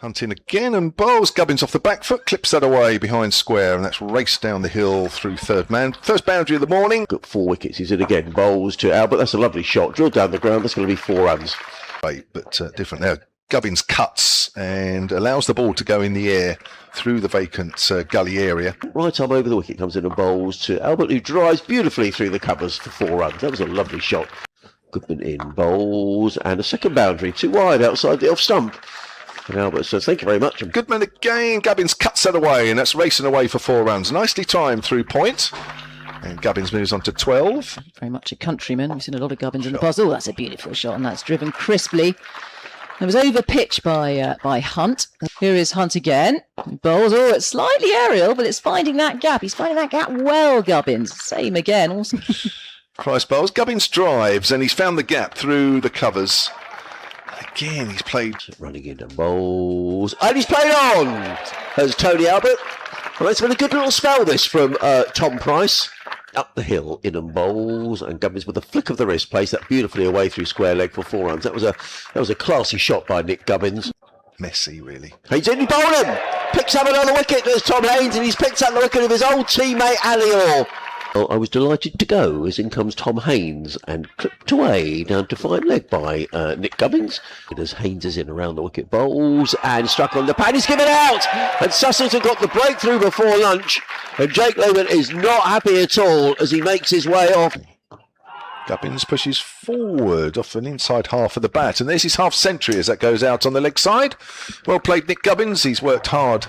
Hunting again and bowls. Gubbins off the back foot, clips that away behind square, and that's raced down the hill through third man. First boundary of the morning. Got 4 wickets. He's in again. Bowls to Albert. That's a lovely shot. Drilled down the ground. That's going to be 4 runs. Right, but different now. Gubbins cuts and allows the ball to go in the air through the vacant gully area. Right arm over the wicket comes in and bowls to Albert, who drives beautifully through the covers for 4 runs. That was a lovely shot. Goodman in, bowls, and a second boundary. 2 wide outside the off stump. And Albert says, thank you very much. Goodman again. Gubbins cuts that away, and that's racing away for 4 runs. Nicely timed through point. And Gubbins moves on to 12. Very much a countryman. We've seen a lot of Gubbins in the past. Oh, that's a beautiful shot, and that's driven crisply. It was over pitch by Hunt. Here is Hunt again. Bowls. Oh, it's slightly aerial, but it's finding that gap. He's finding that gap well, Gubbins. Same again. Awesome. Christ bowls. Gubbins drives, and he's found the gap through the covers. Again, he's played. Running into bowls. And he's played on! As Tony Albert. Well, it's been a good little spell, this, from Tom Price. Up the hill, in and bowls, and Gubbins with a flick of the wrist plays that beautifully away through square leg for 4 runs. That was a classy shot by Nick Gubbins. Messy, really. He's in, bowling! Picks up another wicket. There's Tom Haynes, and he's picked up the wicket of his old teammate Ali Orr. Well, I was delighted to go as in comes Tom Haynes and clipped away down to fine leg by Nick Gubbins. As Haynes is in around the wicket, bowls and struck on the pad. He's given out, and Sussex have got the breakthrough before lunch. And Jake Lehman is not happy at all as he makes his way off. Gubbins pushes forward off an inside half of the bat, and there's his half century as that goes out on the leg side. Well played, Nick Gubbins. He's worked hard.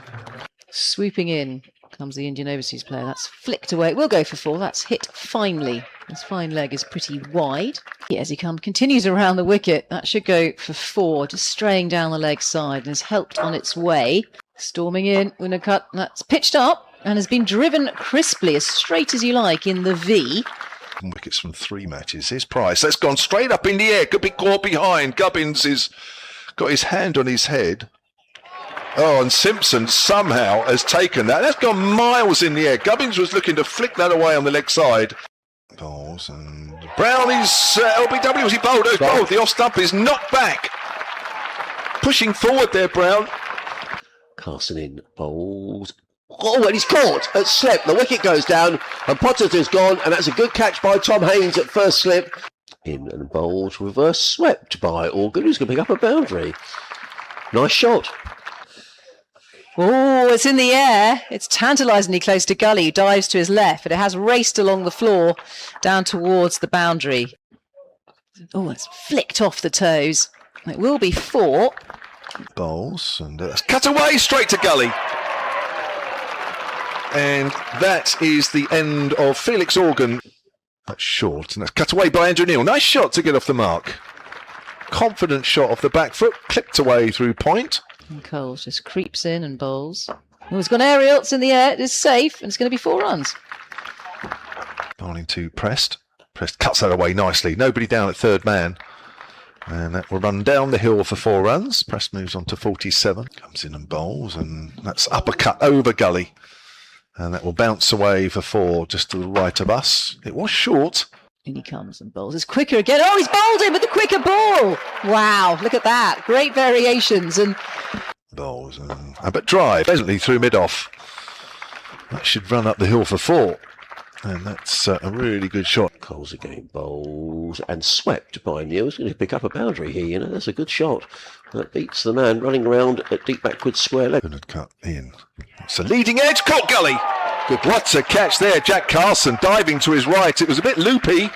Swooping in comes the Indian overseas player. That's flicked away. We'll go for 4. That's hit finely. His fine leg is pretty wide. As he continues around the wicket. That should go for 4. Just straying down the leg side and has helped on its way. Storming in, Winnicott. That's pitched up and has been driven crisply, as straight as you like, in the V. Wickets from 3 matches. Here's Price. That's gone straight up in the air. Could be caught behind. Gubbins has got his hand on his head. Oh, and Simpson somehow has taken that. That's gone miles in the air. Gubbins was looking to flick that away on the leg side. Bowls and Brown is LBW. Was he bowled? Oh, bowled. The off stump is knocked back. Pushing forward there, Brown. Carson in, bowls. Oh, and he's caught at slip. The wicket goes down, and Potter's gone, and that's a good catch by Tom Haynes at first slip. In and bowls, reverse swept by Organ, who's going to pick up a boundary. Nice shot. Oh, it's in the air. It's tantalisingly close to Gully, who dives to his left, but it has raced along the floor down towards the boundary. Oh, it's flicked off the toes. It will be 4. Bowls, and that's cut away straight to Gully. And that is the end of Felix Organ. That's short, and that's cut away by Andrew Neil. Nice shot to get off the mark. Confident shot off the back foot, clipped away through point. And Coles just creeps in and bowls. Oh, it's gone aerial, it's in the air, it's safe, and it's going to be 4 runs. Bowling to Prest. Prest cuts that away nicely. Nobody down at third man. And that will run down the hill for 4 runs. Prest moves on to 47. Comes in and bowls, and that's uppercut over Gully. And that will bounce away for 4 just to the right of us. It was short. In he comes and bowls. It's quicker again. Oh, he's bowled him with the quicker ball. Wow, look at that. Great variations. And bowls and but drive pleasantly through mid-off. That should run up the hill for 4. And that's a really good shot. Coles again, bowls and swept by Neil. He's going to pick up a boundary here, you know. That's a good shot. That beats the man running around at deep backwards square leg. Good cut in. It's a leading edge. Caught Gully. What a catch there. Jack Carson diving to his right. It was a bit loopy.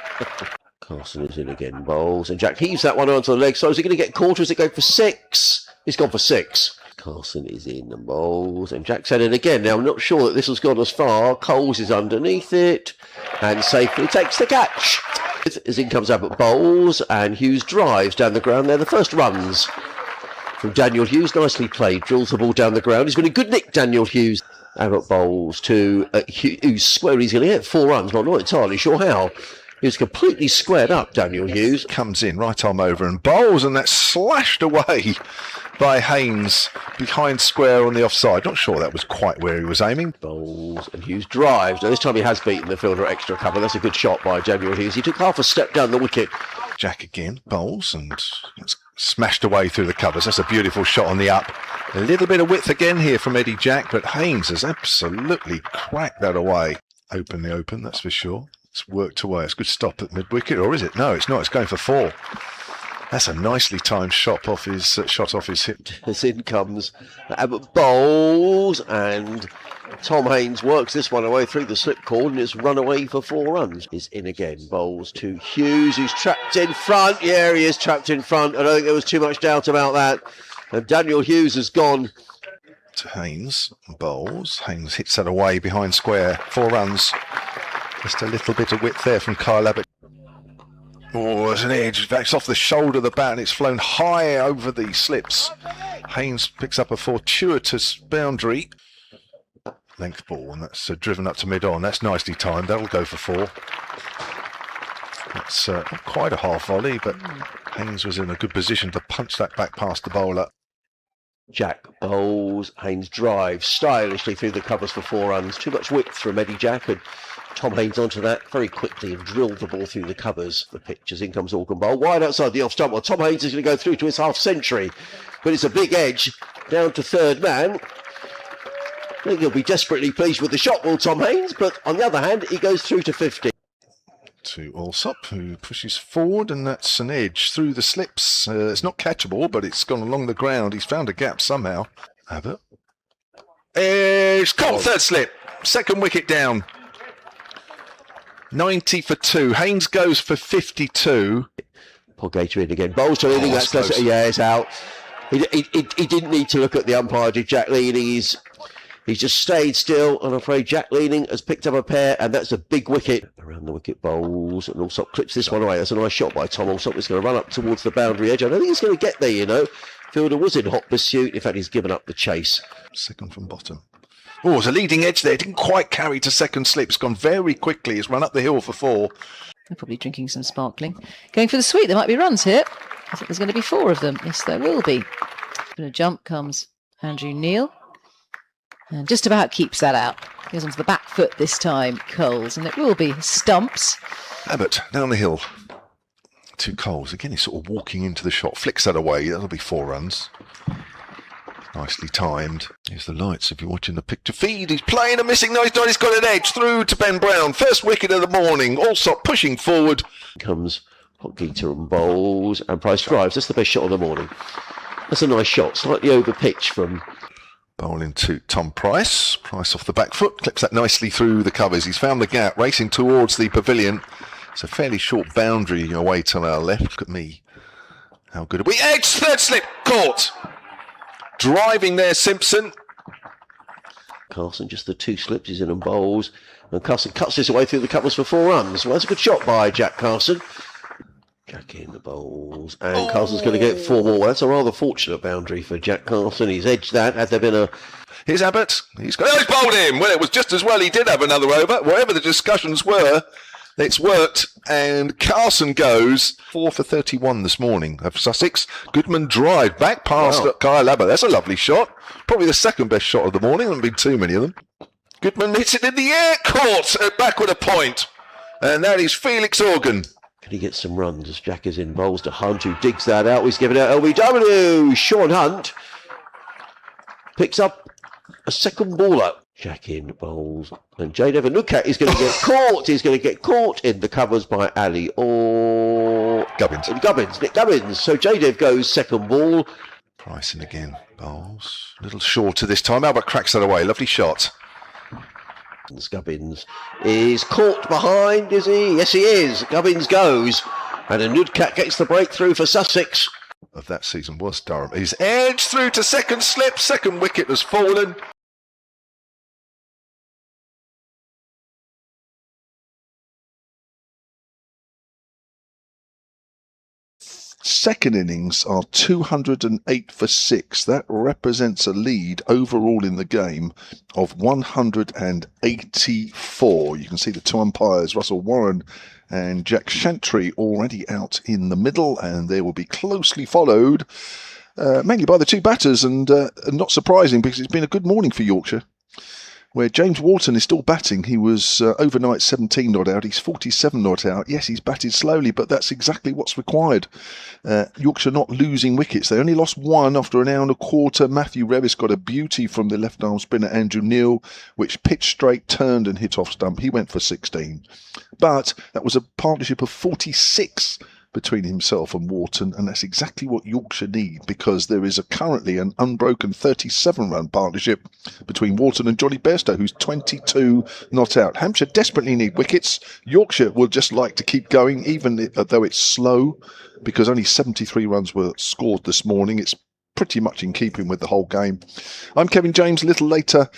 Carson is in again, bowls. And Jack heaves that one onto the leg. So is he going to get caught or is it going for 6? He's gone for 6. Carson is in and bowls. And Jack's had it again. Now, I'm not sure that this has gone as far. Coles is underneath it and safely takes the catch. As in comes Abbott bowls and Hughes drives down the ground. They're the first runs from Daniel Hughes. Nicely played. Drills the ball down the ground. He's been a good nick, Daniel Hughes. Abbott bowls to Hughes square. He's going to get 4 runs, but I'm not entirely sure how. He was completely squared up, Daniel Hughes. Comes in, right arm over and bowls, and that's slashed away by Haynes behind square on the offside. Not sure that was quite where he was aiming. Bowls and Hughes drives. Now this time he has beaten the fielder extra cover. That's a good shot by Daniel Hughes. He took half a step down the wicket. Jack again, bowls, and it's Smashed away through the covers. That's a beautiful shot on the up. A little bit of width again here from Eddie Jack, but Haynes has absolutely cracked that away. Openly open, that's for sure. It's worked away. It's a good stop at mid-wicket, or is it? No, it's not. It's going for 4. That's a nicely timed shot off his hip. As in comes Abbott bowls, and Tom Haynes works this one away through the slip cord, and it's run away for 4 runs. Is in again, bowls to Hughes, who's trapped in front. Yeah, he is trapped in front. I don't think there was too much doubt about that. And Daniel Hughes has gone. To Haynes, bowls. Haynes hits that away behind square. 4 runs. Just a little bit of width there from Kyle Abbott. Oh, there's an edge. It's off the shoulder of the bat and it's flown high over the slips. Haynes picks up a fortuitous boundary. Length ball, and that's driven up to mid-on. That's nicely timed. That'll go for 4. That's not quite a half volley, but Haynes was in a good position to punch that back past the bowler. Jack bowls, Haynes drives stylishly through the covers for 4 runs. Too much width from Eddie Jack, and Tom Haynes onto that very quickly and drilled the ball through the covers. The pitches, in comes Organ Bowl, wide outside the off stump. Well, Tom Haynes is going to go through to his half century, but it's a big edge down to third man. I think he'll be desperately pleased with the shot, will Tom Haynes, but on the other hand, he goes through to 50. To Alsop, who pushes forward, and that's an edge through the slips. It's not catchable, but it's gone along the ground. He's found a gap somehow. Abbott. It's caught, third slip. Second wicket down. 90 for 2. Haynes goes for 52. Paul Gator in again. Bowls to Leading. That's close. Yeah, it's out. He didn't need to look at the umpire, did Jack Leading? He's just stayed still. I'm afraid Jack Leading has picked up a pair, and that's a big wicket. Around the wicket bowls, and Alsop clips this one away. That's a nice shot by Tom Alsop. He's going to run up towards the boundary edge. I don't think he's going to get there, you know. Fielder was in hot pursuit. In fact, he's given up the chase. Second from bottom. Oh, there's a leading edge there. Didn't quite carry to second slip. It's gone very quickly. It's run up the hill for 4. They're probably drinking some sparkling. Going for the sweep. There might be runs here. I think there's going to be 4 of them. Yes, there will be. In a jump comes Andrew Neil. And just about keeps that out. Goes onto the back foot this time, Coles. And it will be stumps. Abbott down the hill to Coles. Again, he's sort of walking into the shot. Flicks that away. That'll be 4 runs. Nicely timed. Here's the lights if you're watching the picture feed. He's playing a missing. No, he's not. He's got an edge through to Ben Brown. First wicket of the morning. Alsop pushing forward. Comes Hotgeeter and bowls, and Price drives. That's the best shot of the morning. That's a nice shot. Slightly over pitch from... Bowling to Tom Price. Price off the back foot. Clips that nicely through the covers. He's found the gap. Racing towards the pavilion. It's a fairly short boundary away to our left. Look at me. How good are we? Edge! Third slip! Caught! Driving there, Simpson. Carson, just the 2 slips. He's in and bowls. And Carson cuts this away through the covers for 4 runs. Well, that's a good shot by Jack Carson. Jack in the bowls, and Carson's going to get 4 more. Well, that's a rather fortunate boundary for Jack Carson. He's edged that. Had there been a... Here's Abbott. He's bowled him. Well, it was just as well he did have another over. Whatever the discussions were, it's worked. And Carson goes 4 for 31 this morning of Sussex. Goodman drive back past Kyle Abbott. That's a lovely shot. Probably the second best shot of the morning. There haven't been too many of them. Goodman hits it in the air. Caught at backward a point. And that is Felix Organ. Can he get some runs as Jack is in bowls to Hunt, who digs that out. He's giving out LBW. Sean Hunt picks up a second baller. Jack in bowls, and Jade Evan Nukat is going to get caught. He's going to get caught in the covers by Ali or Nick Gubbins. So Jade goes second ball. Pricing again. Bowls a little shorter this time. Albert cracks that away. Lovely shot. Gubbins is caught behind, is he? Yes, he is. Gubbins goes, and a Nudcat gets the breakthrough for Sussex. Of that season was Durham. He's edged through to second slip. Second wicket has fallen. Second innings are 208 for 6. That represents a lead overall in the game of 184. You can see the 2 umpires, Russell Warren and Jack Shantry, already out in the middle, and they will be closely followed mainly by the 2 batters, and not surprising because it's been a good morning for Yorkshire. where James Wharton is still batting. He was overnight 17 not out. He's 47 not out. Yes, he's batted slowly, but that's exactly what's required. Yorkshire not losing wickets. They only lost one after an hour and a quarter. Matthew Revis got a beauty from the left-arm spinner Andrew Neil, which pitched straight, turned and hit off stump. He went for 16. But that was a partnership of 46 between himself and Wharton, and that's exactly what Yorkshire need, because there is currently an unbroken 37-run partnership between Wharton and Johnny Bairstow, who's 22 not out. Hampshire desperately need wickets. Yorkshire will just like to keep going, even though it's slow, because only 73 runs were scored this morning. It's pretty much in keeping with the whole game. I'm Kevin James. A little later,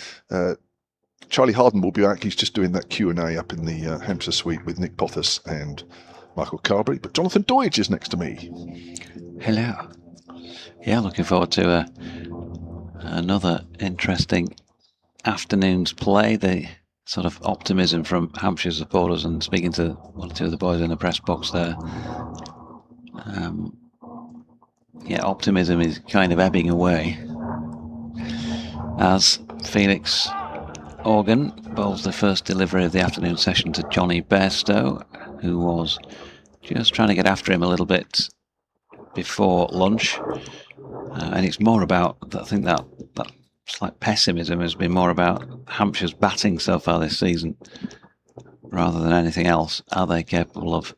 Charlie Harden will be back. He's just doing that Q&A up in the Hampshire suite with Nick Pothas and Michael Carberry, but Jonathan Doidge is next to me. Hello. Yeah, looking forward to another interesting afternoon's play. The sort of optimism from Hampshire supporters, and speaking to one or two of the boys in the press box there. Yeah, optimism is kind of ebbing away as Felix Organ bowls the first delivery of the afternoon session to Johnny Bairstow, who was just trying to get after him a little bit before lunch. And it's more about, I think that slight pessimism has been more about Hampshire's batting so far this season rather than anything else. Are they capable of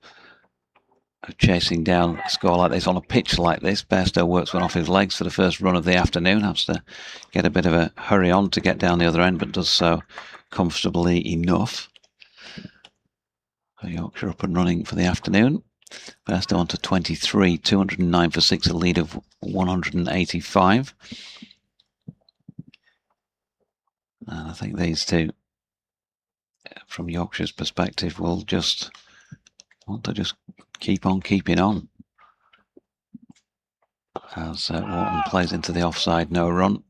chasing down a score like this on a pitch like this? Bairstow works one off his legs for the first run of the afternoon, has to get a bit of a hurry on to get down the other end, but does so comfortably enough. Yorkshire up and running for the afternoon. Bairstow on to 23, 209 for 6, a lead of 185. And I think these two, from Yorkshire's perspective, will just want to just keep on keeping on. As Wharton plays into the offside, no run.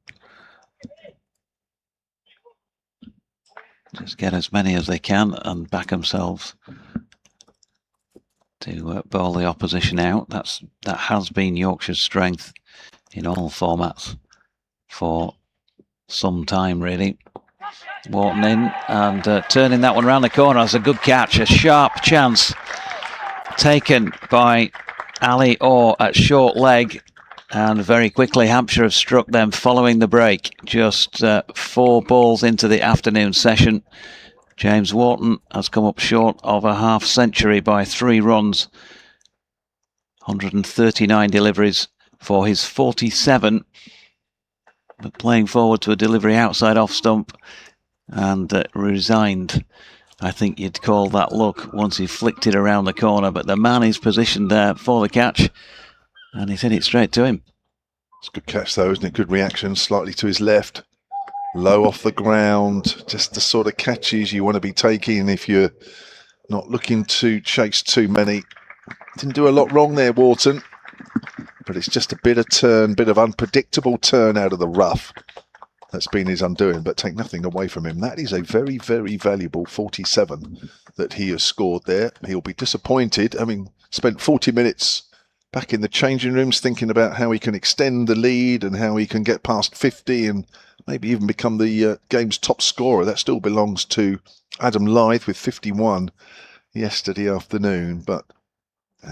Just get as many as they can and back themselves to bowl the opposition out. That has been Yorkshire's strength in all formats for some time, really. Wharton in and turning that one round the corner. That's a good catch, a sharp chance taken by Ali Orr at short leg. And very quickly, Hampshire have struck them following the break. Just 4 balls into the afternoon session. James Wharton has come up short of a half century by 3 runs. 139 deliveries for his 47. But playing forward to a delivery outside off stump and resigned. I think you'd call that luck once he flicked it around the corner. But the man is positioned there for the catch. And he's hit it straight to him. It's a good catch though, isn't it? Good reaction, slightly to his left. Low off the ground. Just the sort of catches you want to be taking if you're not looking to chase too many. Didn't do a lot wrong there, Wharton. But it's just a bit of turn, bit of unpredictable turn out of the rough. That's been his undoing, but take nothing away from him. That is a very, very valuable 47 that he has scored there. He'll be disappointed. I mean, spent 40 minutes back in the changing rooms thinking about how he can extend the lead and how he can get past 50 and maybe even become the game's top scorer. That still belongs to Adam Lyth with 51 yesterday afternoon, but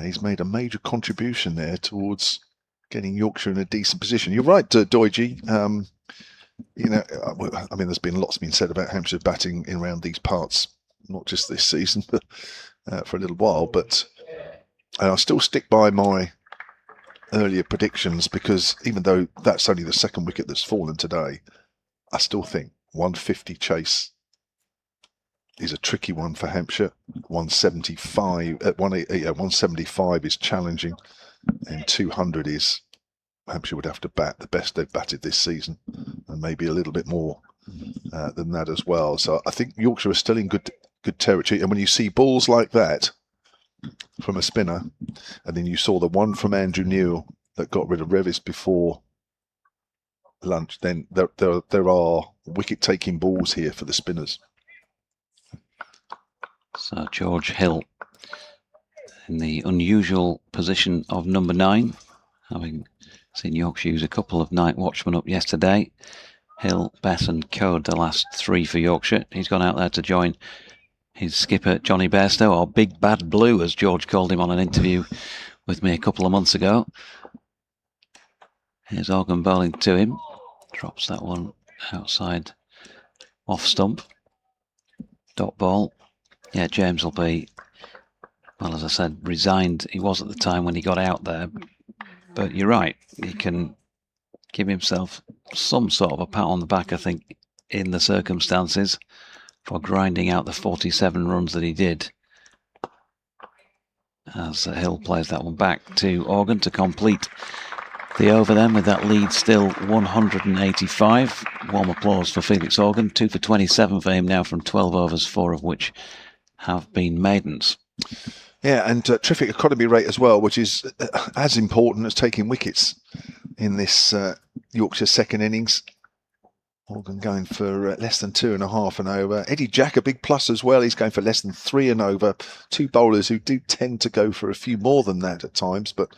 he's made a major contribution there towards getting Yorkshire in a decent position. You're right, Doidge. You know, I mean, there's been lots been said about Hampshire batting in around these parts, not just this season, but for a little while. But I'll still stick by my earlier predictions, because even though that's only the second wicket that's fallen today, I still think 150 chase is a tricky one for Hampshire. 175 is challenging, and 200 is Hampshire would have to bat the best they've batted this season, and maybe a little bit more than that as well. So I think Yorkshire are still in good territory. And when you see balls like that from a spinner, and then you saw the one from Andrew Neil that got rid of Revis before lunch, then there are wicket-taking balls here for the spinners. So George Hill in the unusual position of number 9, having seen Yorkshire use a couple of night watchmen up yesterday. Hill, Bess and Code, the last 3 for Yorkshire. He's gone out there to join his skipper, Johnny Bairstow, or Big Bad Blue, as George called him on an interview with me a couple of months ago. Here's Organ bowling to him. Drops that one outside, off stump. Dot ball. Yeah, James will be, well, as I said, resigned. He was at the time when he got out there. But you're right, he can give himself some sort of a pat on the back, I think, in the circumstances, for grinding out the 47 runs that he did. As Hill plays that one back to Organ to complete the over then, with that lead still 185. Warm applause for Felix Organ. 2 for 27 for him now from 12 overs, 4 of which have been maidens. Yeah, and terrific economy rate as well, which is as important as taking wickets in this Yorkshire second innings. Organ going for less than 2.5 and over. Eddie Jack, a big plus as well. He's going for less than 3 and over. 2 bowlers who do tend to go for a few more than that at times, but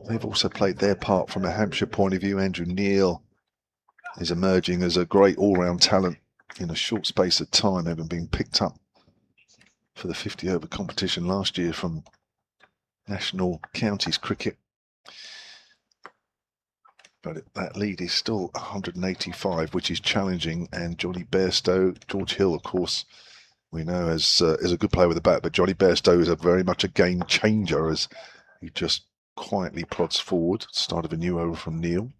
they've also played their part from a Hampshire point of view. Andrew Neil is emerging as a great all-round talent in a short space of time, having been picked up for the 50-over competition last year from National Counties Cricket. But that lead is still 185, which is challenging. And Johnny Bairstow, George Hill, of course, we know is a good player with the bat, but Johnny Bairstow is very much a game changer as he just quietly plods forward. Start of a new over from Neil.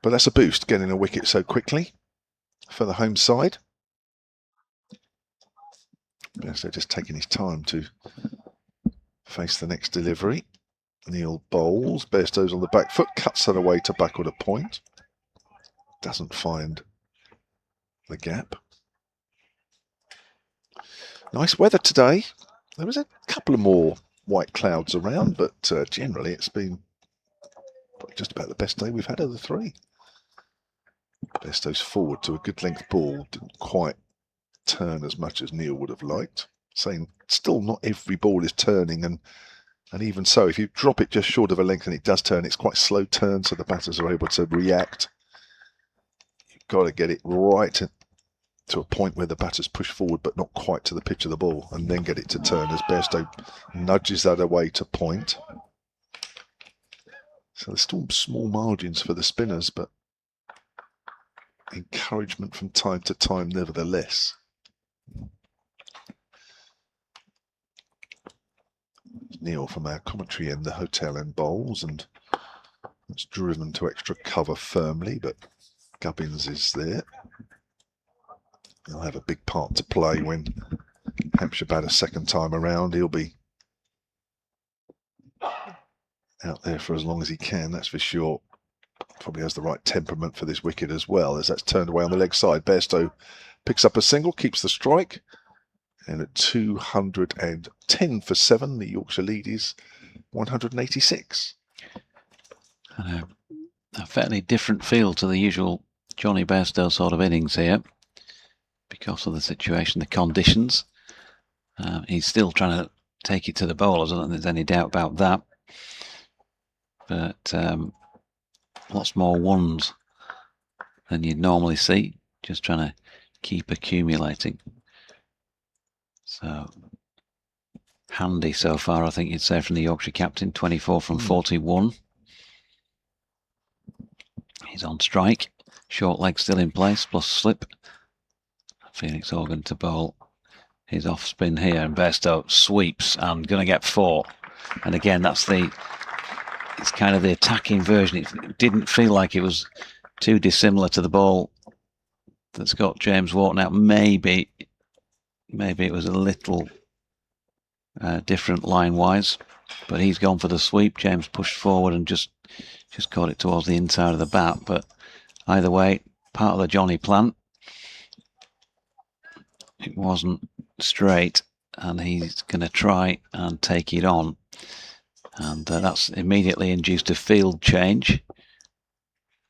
But that's a boost, getting a wicket so quickly for the home side. Bairstow just taking his time to face the next delivery. Neil bowls. Bairstow's on the back foot, cuts that away to backward a point. Doesn't find the gap. Nice weather today. There was a couple of more white clouds around, but generally it's been probably just about the best day we've had of the 3. Bairstow's forward to a good length ball. Didn't quite turn as much as Neil would have liked. Saying still not every ball is turning, and even so, if you drop it just short of a length and it does turn, it's quite slow turn, so the batters are able to react. You've got to get it right to a point where the batters push forward, but not quite to the pitch of the ball, and then get it to turn as Bairstow nudges that away to point. So there's still small margins for the spinners, but encouragement from time to time nevertheless. Neil from our commentary in the hotel end bowls, and it's driven to extra cover firmly, but Gubbins is there. He'll have a big part to play when Hampshire bat a second time around. He'll be out there for as long as he can, that's for sure. Probably has the right temperament for this wicket as well, as that's turned away on the leg side. Bairstow picks up a single, keeps the strike. And at 210 for 7, the Yorkshire lead is 186. And a fairly different feel to the usual Johnny Bairstow sort of innings here, because of the situation, the conditions. He's still trying to take it to the bowlers. I don't think there's any doubt about that. But lots more ones than you'd normally see. Just trying to keep accumulating. So handy so far, I think you'd say, from the Yorkshire captain. 24 from 41. He's on strike. Short leg still in place, plus slip. Felix Organ to bowl his off spin here, and Bairstow sweeps and going to get 4. And again, it's kind of the attacking version. It didn't feel like it was too dissimilar to the ball that's got James Wharton out. Maybe it was a little different line-wise, but he's gone for the sweep. James pushed forward and just caught it towards the inside of the bat. But either way, part of the Johnny plan. It wasn't straight, and he's going to try and take it on. And that's immediately induced a field change,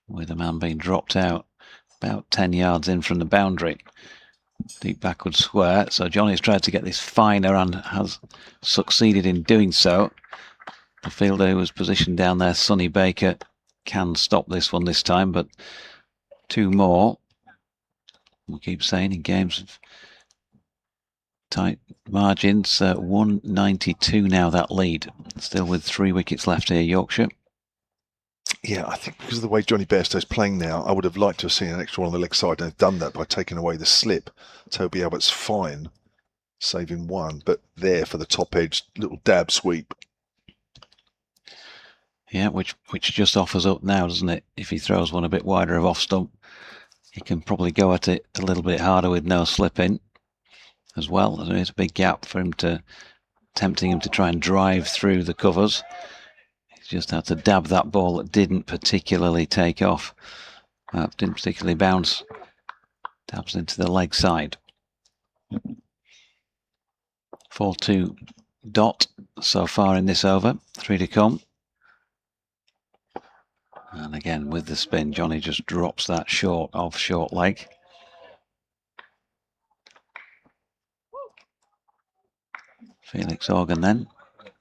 with a man being dropped out about 10 yards in from the boundary. Deep backward square. So Johnny's tried to get this finer and has succeeded in doing so. The fielder who was positioned down there, Sonny Baker, can stop this one this time, but 2 more. We'll keep saying in games of tight margins. 192 now, that lead. Still with 3 wickets left here, Yorkshire. Yeah, I think because of the way Johnny Bairstow's playing now, I would have liked to have seen an extra one on the leg side, and they've done that by taking away the slip. Toby Albert's fine, saving 1, but there for the top edge, little dab sweep. Yeah, which just offers up now, doesn't it? If he throws one a bit wider of off stump, he can probably go at it a little bit harder with no slip in as well. There's a big gap for him tempting him to try and drive through the covers. He's just had to dab that ball that didn't particularly take off. Didn't particularly bounce. Dabs into the leg side. 4-2 dot so far in this over. 3 to come. And again, with the spin, Johnny just drops that short leg. Felix Organ then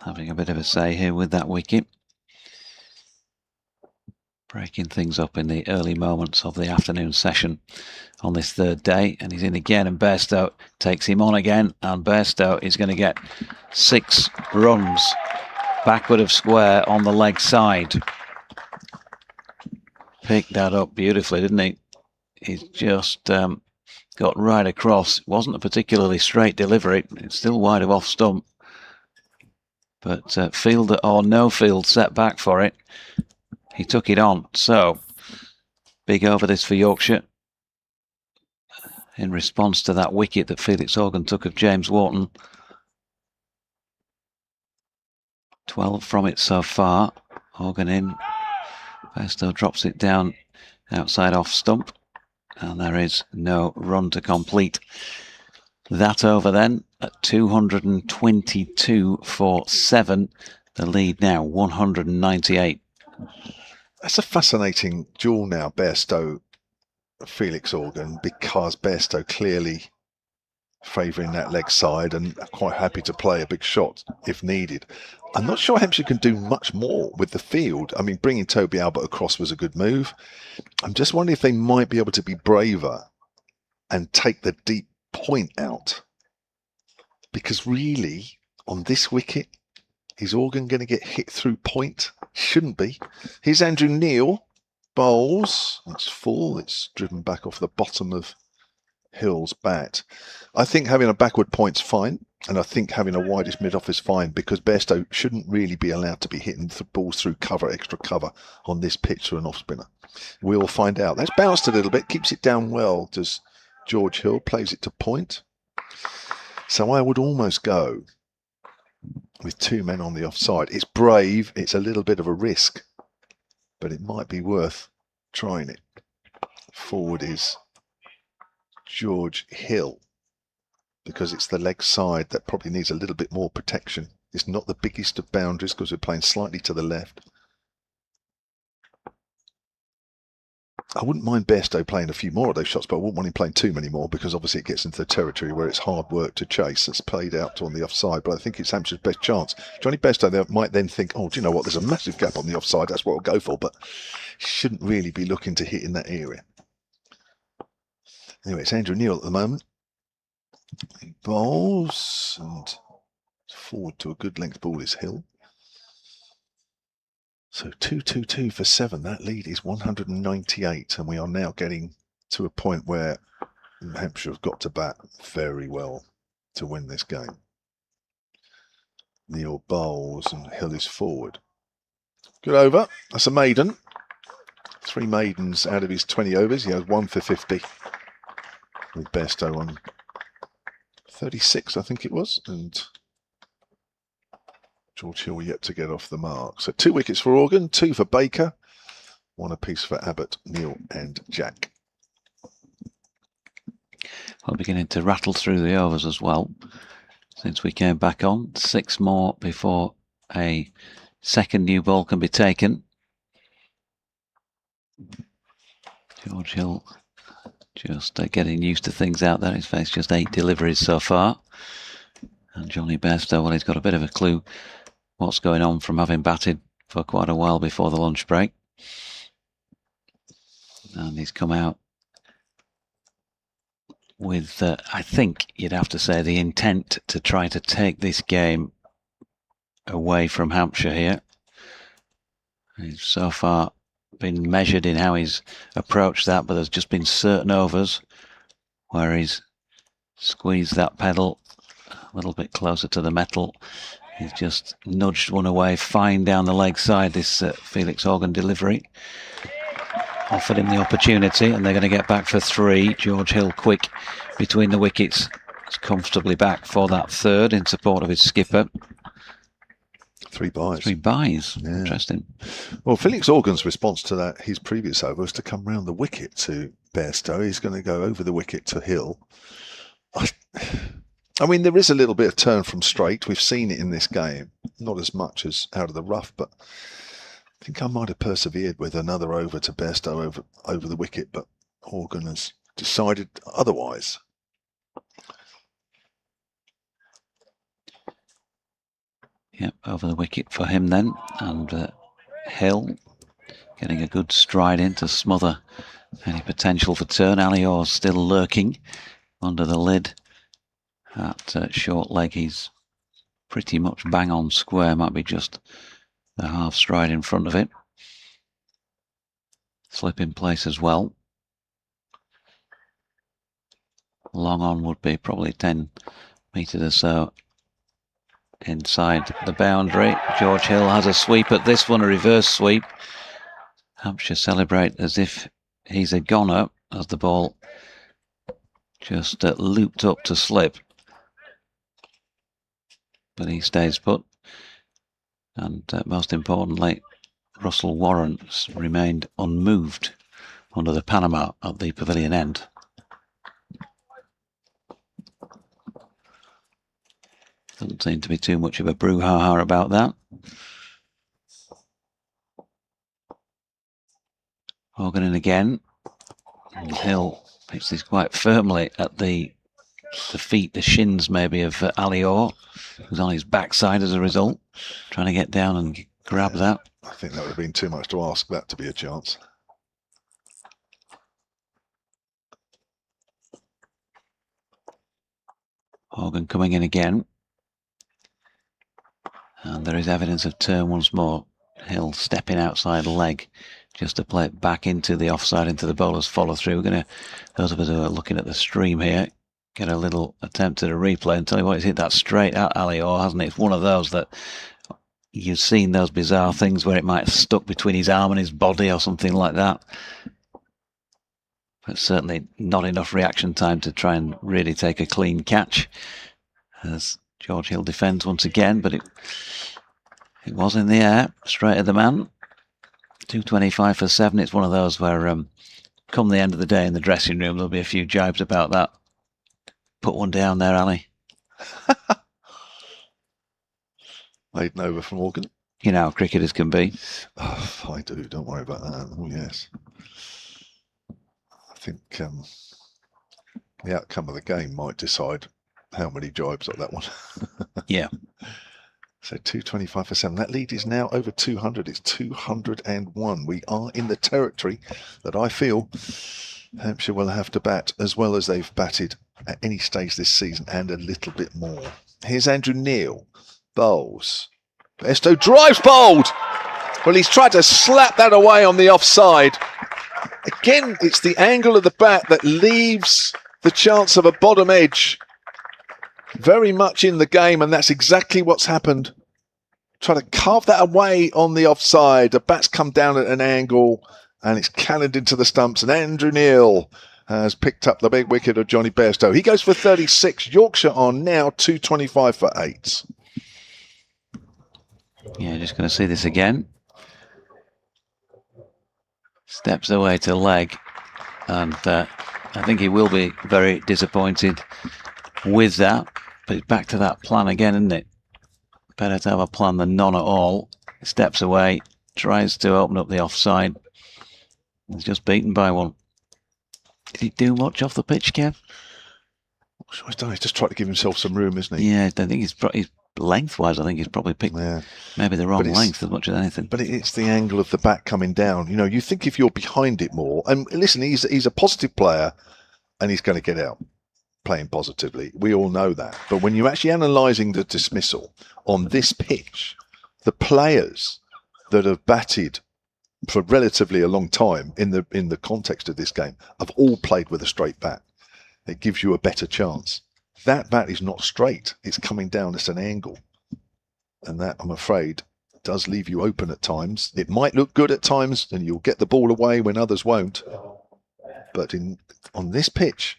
having a bit of a say here with that wicket. Breaking things up in the early moments of the afternoon session on this 3rd day. And he's in again, and Bairstow takes him on again. And Bairstow is going to get 6 runs backward of square on the leg side. Picked that up beautifully, didn't he? He's just got right across. It wasn't a particularly straight delivery. It's still wide of off stump. But field or no field set back for it. He took it on. So, big over this for Yorkshire. In response to that wicket that Felix Organ took of James Wharton. 12 from it so far. Organ in. Bairstow drops it down outside off stump. And there is no run to complete that over then at 222 for 7. The lead now 198. That's a fascinating duel now, Bairstow, Felix Organ, because Bairstow clearly favouring that leg side and quite happy to play a big shot if needed. I'm not sure Hampshire can do much more with the field. I mean, bringing Toby Albert across was a good move. I'm just wondering if they might be able to be braver and take the deep point out. Because really, on this wicket, is Organ going to get hit through point? Shouldn't be. Here's Andrew Neil. Bowls. It's full. It's driven back off the bottom of Hill's bat. I think having a backward point's fine. And I think having a widest mid-off is fine, because Bairstow shouldn't really be allowed to be hitting the balls through cover, extra cover on this pitch to an off-spinner. We'll find out. That's bounced a little bit. Keeps it down well. Does George Hill. Plays it to point. So I would almost go with 2 men on the offside. It's brave, it's a little bit of a risk, but it might be worth trying it. Forward is George Hill, because it's the leg side that probably needs a little bit more protection. It's not the biggest of boundaries because we're playing slightly to the left. I wouldn't mind Bairstow playing a few more of those shots, but I wouldn't want him playing too many more, because obviously it gets into the territory where it's hard work to chase. It's played out on the offside, but I think it's Hampshire's best chance. Johnny Bairstow might then think, oh, do you know what, there's a massive gap on the offside, that's what I'll go for, but shouldn't really be looking to hit in that area. Anyway, it's Andrew Neil at the moment. He bowls, and forward to a good length ball is Hill. So 2-2-2 for 7. That lead is 198, and we are now getting to a point where Hampshire have got to bat very well to win this game. Neil bowls and Hill is forward. Good over. That's a maiden. 3 maidens out of his 20 overs. He has 1 for 50 with Bairstow on 36, I think it was, and George Hill yet to get off the mark. So 2 wickets for Organ, 2 for Baker, 1 apiece for Abbott, Neil and Jack. Well, beginning to rattle through the overs as well since we came back on. 6 more before a second new ball can be taken. George Hill just getting used to things out there. He's faced just 8 deliveries so far. And Johnny Bairstow, well, he's got a bit of a clue what's going on from having batted for quite a while before the lunch break. And he's come out with, I think you'd have to say, the intent to try to take this game away from Hampshire here. He's so far been measured in how he's approached that, but there's just been certain overs where he's squeezed that pedal a little bit closer to the metal. He's just nudged one away fine down the leg side, this Felix Horgan delivery. Offered him the opportunity, and they're going to get back for 3. George Hill quick between the wickets. He's comfortably back for that third in support of his skipper. 3 buys. 3 buys. Yeah. Interesting. Well, Felix Horgan's response to that, his previous over, was to come round the wicket to Bairstow. He's going to go over the wicket to Hill. I mean, there is a little bit of turn from straight. We've seen it in this game. Not as much as out of the rough, but I think I might have persevered with another over to Bairstow over the wicket, but Horgan has decided otherwise. Yep, over the wicket for him then. And Hill getting a good stride in to smother any potential for turn. Alior still lurking under the lid. That short leg, he's pretty much bang on square. Might be just the half stride in front of it. Slip in place as well. Long on would be probably 10 metres or so inside the boundary. George Hill has a sweep at this one, a reverse sweep. Hampshire celebrate as if he's a goner as the ball just looped up to slip. But he stays put. And most importantly, Russell Warren remained unmoved under the Panama at the pavilion end. Doesn't seem to be too much of a brouhaha about that. Horgan in again. And Hill hits this quite firmly at the feet, the shins maybe of Alior, who's on his backside as a result, trying to get down and grab that. I think that would have been too much to ask that to be a chance. Horgan coming in again. And there is evidence of turn once more. Hill stepping outside leg just to play it back into the offside, into the bowler's follow through. We're going to, those of us who are looking at the stream here, get a little attempt at a replay and tell you what, he's hit that straight at Alior, hasn't it? It's one of those that you've seen those bizarre things where it might have stuck between his arm and his body or something like that. But certainly not enough reaction time to try and really take a clean catch. As George Hill defends once again, but it was in the air, straight at the man. 225 for 7. It's one of those where come the end of the day in the dressing room, there'll be a few jibes about that. Put one down there, Ali. Maiden over from Horgan. You know how cricketers can be. Oh, I do. Don't worry about that. Oh, yes. I think the outcome of the game might decide how many jibes like that one. Yeah. So 225 for 7. That lead is now over 200. It's 201. We are in the territory that I feel Hampshire will have to bat as well as they've batted at any stage this season and a little bit more. Here's Andrew Neil. Bowls. Bairstow drives bowled. Well, he's tried to slap that away on the offside. Again, it's the angle of the bat that leaves the chance of a bottom edge very much in the game, and that's exactly what's happened. Try to carve that away on the offside. The bat's come down at an angle, and it's cannoned into the stumps, and Andrew Neil has picked up the big wicket of Johnny Bairstow. He goes for 36. Yorkshire are now 225 for 8. Yeah, just going to see this again. Steps away to leg, and I think he will be very disappointed with that. But it's back to that plan again, isn't it? Better to have a plan than none at all. Steps away, tries to open up the offside. He's just beaten by one. Did he do much off the pitch, Kev? He's done. He's just tried to give himself some room, isn't he? Yeah, I think he's lengthwise. I think he's probably picked maybe the wrong length as much as anything. But it's the angle of the bat coming down. You know, you think if you're behind it more, and listen, he's a positive player, and he's going to get out. playing positively. We all know that. But when you're actually analysing the dismissal on this pitch, the players that have batted for relatively a long time in the context of this game have all played with a straight bat. It gives you a better chance. That bat is not straight. It's coming down at an angle. And that, I'm afraid, does leave you open at times. It might look good at times and you'll get the ball away when others won't. But on this pitch,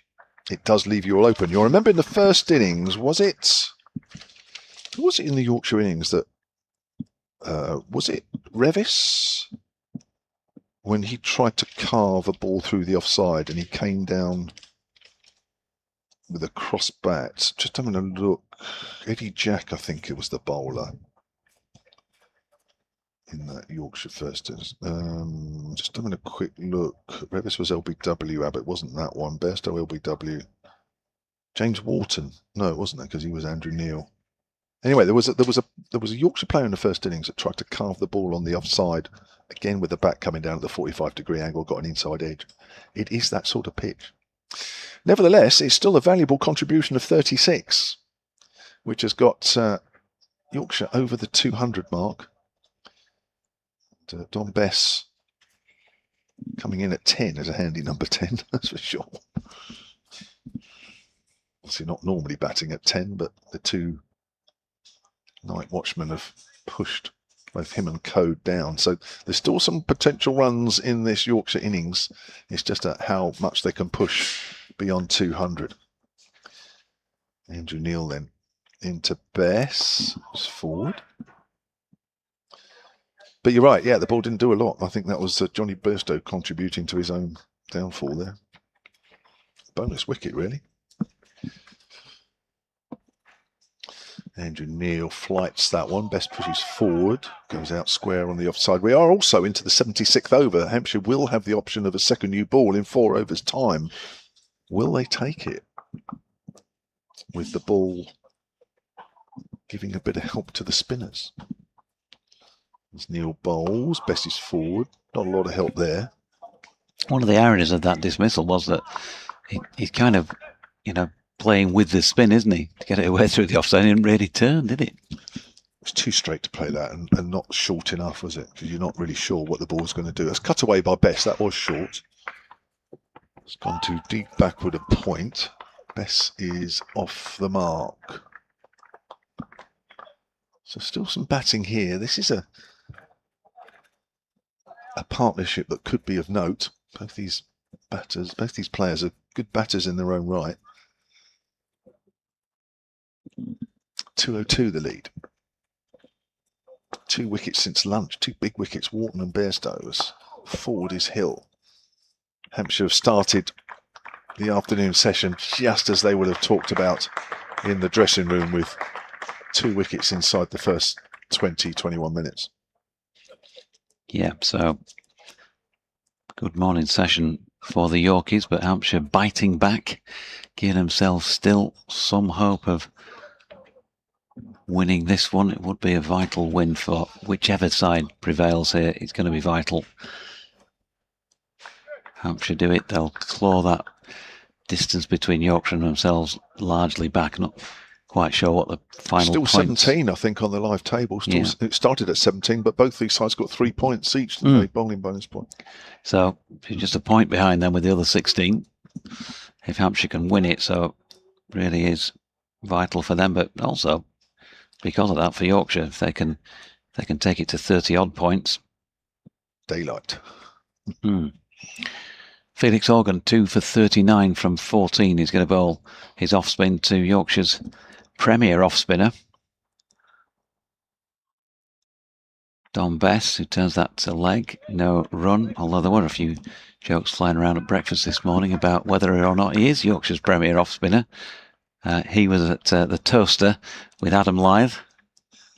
it does leave you all open. You'll remember in the first innings, was it in the Yorkshire innings that, was it Revis? When he tried to carve a ball through the offside and he came down with a cross bat. Just having a look. Eddie Jack, I think it was the bowler in that Yorkshire first. Just having a quick look. Revis was LBW. Abbott wasn't that one. Bairstow LBW. James Wharton. No, it wasn't that because he was Andrew Neil. Anyway, there was a Yorkshire player in the first innings that tried to carve the ball on the offside, again with the bat coming down at the 45-degree angle, got an inside edge. It is that sort of pitch. Nevertheless, it's still a valuable contribution of 36, which has got Yorkshire over the 200 mark. And, Don Bess coming in at 10 as a handy number 10, that's for sure. Obviously not normally batting at 10, but the two night watchmen have pushed both him and Code down. So there's still some potential runs in this Yorkshire innings. It's just how much they can push beyond 200. Andrew Neil then into Bess, who's forward. But you're right, yeah, the ball didn't do a lot. I think that was Johnny Bairstow contributing to his own downfall there. Bonus wicket, really. Andrew Neil flights that one. Best pushes forward, goes out square on the offside. We are also into the 76th over. Hampshire will have the option of a second new ball in 4 overs' time. Will they take it? With the ball giving a bit of help to the spinners. As Neil bowls, Bess is forward. Not a lot of help there. One of the ironies of that dismissal was that he's kind of, playing with the spin, isn't he? To get it away through the offside. It didn't really turn, did it? It was too straight to play that and not short enough, was it? Because you're not really sure what the ball's going to do. It's cut away by Bess. That was short. It's gone too deep backward a point. Bess is off the mark. So still some batting here. This is a partnership that could be of note. Both these players are good batters in their own right. 202 the lead. 2 wickets since lunch. 2 big wickets, Wharton and Bairstow. Forward is Hill. Hampshire have started the afternoon session just as they would have talked about in the dressing room, with 2 wickets inside the first 20-21 minutes. Yeah, so good morning session for the Yorkies, but Hampshire biting back, giving themselves still some hope of winning this one. It would be a vital win for whichever side prevails here. It's going to be vital. Hampshire do it, they'll claw that distance between Yorkshire and themselves largely back. Not quite sure what the final Still points. 17, I think, on the live table. It started at 17, but both these sides got 3 points each, didn't they? Bowling bonus point. So just a point behind them with the other 16. If Hampshire can win it, so it really is vital for them. But also, because of that, for Yorkshire, if they can take it to 30 odd points. Daylight. Felix Organ 2 for 39 from 14. He's going to bowl his off spin to Yorkshire's premier off spinner, Don Bess, who turns that to leg. No run, although there were a few jokes flying around at breakfast this morning about whether or not he is Yorkshire's premier off spinner. He was at the toaster with Adam Lyth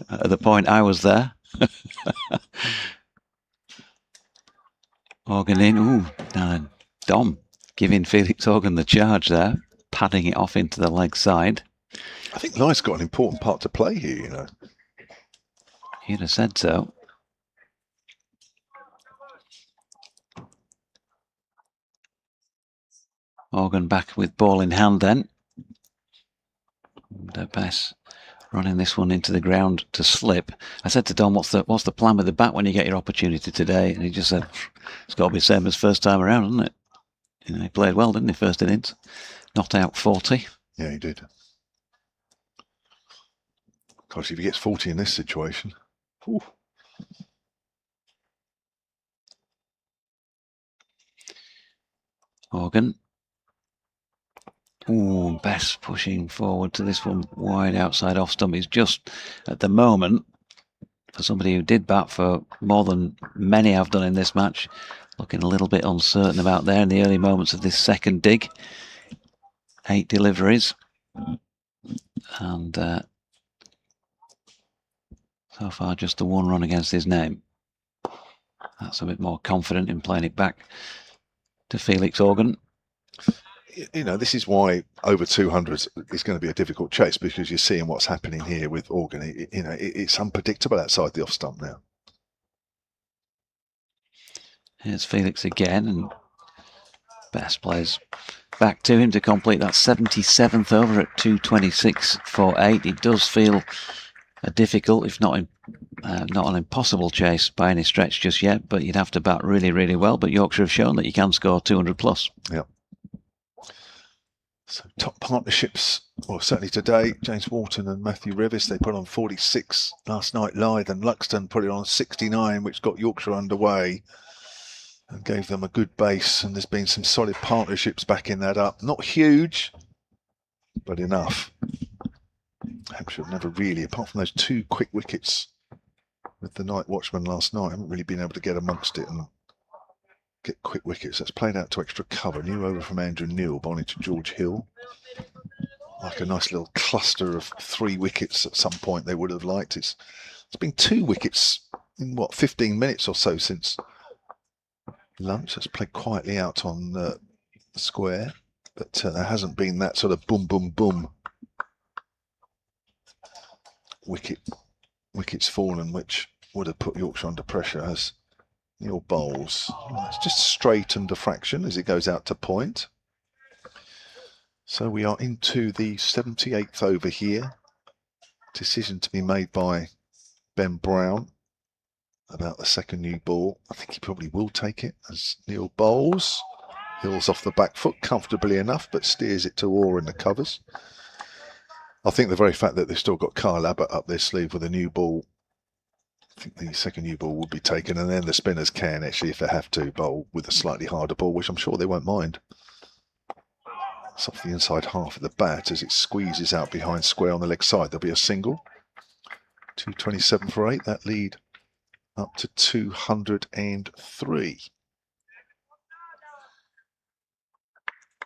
at the point I was there. Organ in. Ooh, now Dom giving Felix Organ the charge there, padding it off into the leg side. I think Lyth's got an important part to play here, you know. You'd have said so. Organ back with ball in hand then. And Bess running this one into the ground to slip. I said to Don, what's the plan with the bat when you get your opportunity today? And he just said, it's got to be the same as first time around, hasn't it? You know, he played well, didn't he, first innings? Not out 40. Yeah, he did. Gosh, if he gets 40 in this situation. Whew. Organ. Ooh, Bess pushing forward to this one wide outside off stump. He's just, at the moment, for somebody who did bat for more than many have done in this match, looking a little bit uncertain about there in the early moments of this second dig. 8 deliveries. And so far just the 1 run against his name. That's a bit more confident in playing it back to Felix Organ. You know, this is why over 200 is going to be a difficult chase, because you're seeing what's happening here with Organ. It's unpredictable outside the off stump now. Here's Felix again, and Bess plays back to him to complete that 77th over at 226 for 8. It does feel a difficult, if not an impossible chase by any stretch just yet, but you'd have to bat really, really well. But Yorkshire have shown that you can score 200 plus. Yeah. So top partnerships, well, certainly today, James Wharton and Matthew Revis, they put on 46 last night. Lythe and Luxton put it on 69, which got Yorkshire underway and gave them a good base. And there's been some solid partnerships backing that up. Not huge, but enough. Hampshire have never really, apart from those 2 quick wickets with the Night Watchman last night, haven't really been able to get amongst it and get quick wickets. That's played out to extra cover. New over from Andrew Neil, bowling to George Hill. Like a nice little cluster of 3 wickets at some point they would have liked. It's been 2 wickets in 15 minutes or so since lunch. That's played quietly out on the square, but there hasn't been that sort of boom, boom, boom wickets fallen, which would have put Yorkshire under pressure as Neil bowls. It's just straightened a fraction as it goes out to point. So we are into the 78th over here. Decision to be made by Ben Brown about the second new ball. I think he probably will take it as Neil bowls. Hill's off the back foot comfortably enough, but steers it to Orr in the covers. I think the very fact that they've still got Kyle Abbott up their sleeve with a new ball, I think the second new ball will be taken, and then the spinners can actually, if they have to, bowl with a slightly harder ball, which I'm sure they won't mind. It's off the inside half of the bat as it squeezes out behind square on the leg side. There'll be a single. 227 for 8. That lead up to 203.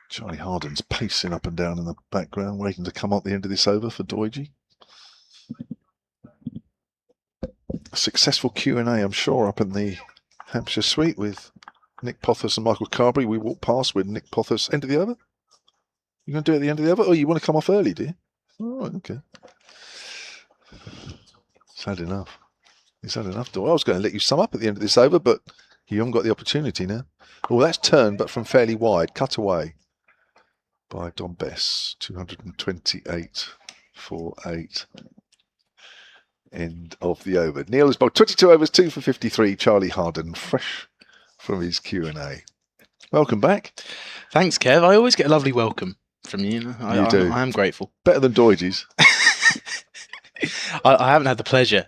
Charlie Harden's pacing up and down in the background, waiting to come up the end of this over for Doidge. A successful Q&A, I'm sure, up in the Hampshire suite with Nick Pothos and Michael Carberry. We walked past with Nick Pothos. End of the over? You going to do it at the end of the over? Oh, you want to come off early, do you? Oh, okay. Sad enough. It's sad enough. I was going to let you sum up at the end of this over, but you haven't got the opportunity now. Oh, that's turned, but from fairly wide. Cut away by Don Bess. 228 for 8. End of the over. Neil has bowled 22 overs, 2 for 53. Charlie Harden, fresh from his Q&A. Welcome back. Thanks, Kev. I always get a lovely welcome from you. You do. I am grateful. Better than Doidge's. I haven't had the pleasure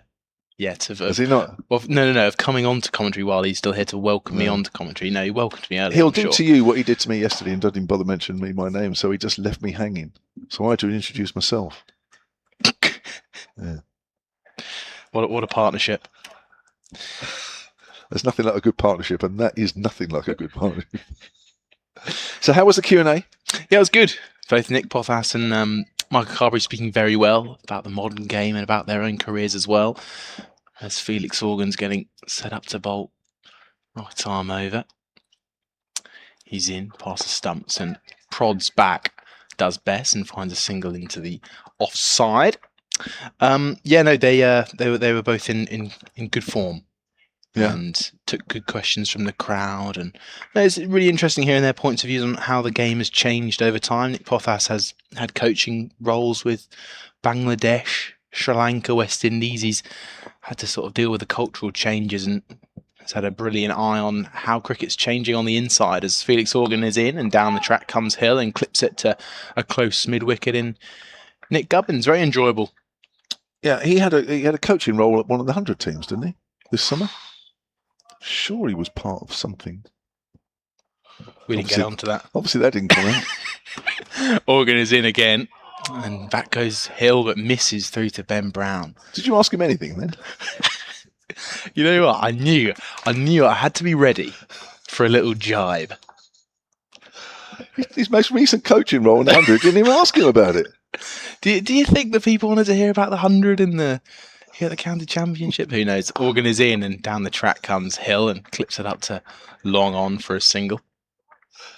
yet of. Has he not? Well, no, of coming on to commentary while he's still here to welcome me on to commentary. No, he welcomed me earlier. He'll do to you what he did to me yesterday and doesn't even bother mentioning me my name, so he just left me hanging. So I had to introduce myself. Yeah. What a partnership. There's nothing like a good partnership, and that is nothing like a good partnership. So how was the Q&A? Yeah, it was good. Both Nick Pothas and Michael Carberry speaking very well about the modern game and about their own careers as well. As Felix Organ's getting set up to bowl right arm over. He's in, past the stumps and prods back, does best and finds a single into the offside. They were both in good form and took good questions from the crowd. And it's really interesting hearing their points of view on how the game has changed over time. Nick Pothas has had coaching roles with Bangladesh, Sri Lanka, West Indies. He's had to sort of deal with the cultural changes and has had a brilliant eye on how cricket's changing on the inside as Felix Organ is in and down the track comes Hill and clips it to a close mid-wicket in Nick Gubbins. Very enjoyable. Yeah, he had a coaching role at one of the 100 teams, didn't he, this summer? Sure, he was part of something. We didn't get onto that. Obviously, that didn't come out. Organ is in again, and back goes Hill, but misses through to Ben Brown. Did you ask him anything then? You know what? I knew I had to be ready for a little jibe. His most recent coaching role in the 100, didn't even ask him about it. Do you think the people wanted to hear about the 100 in the county championship? Who knows? Organ is in, and down the track comes Hill and clips it up to long on for a single.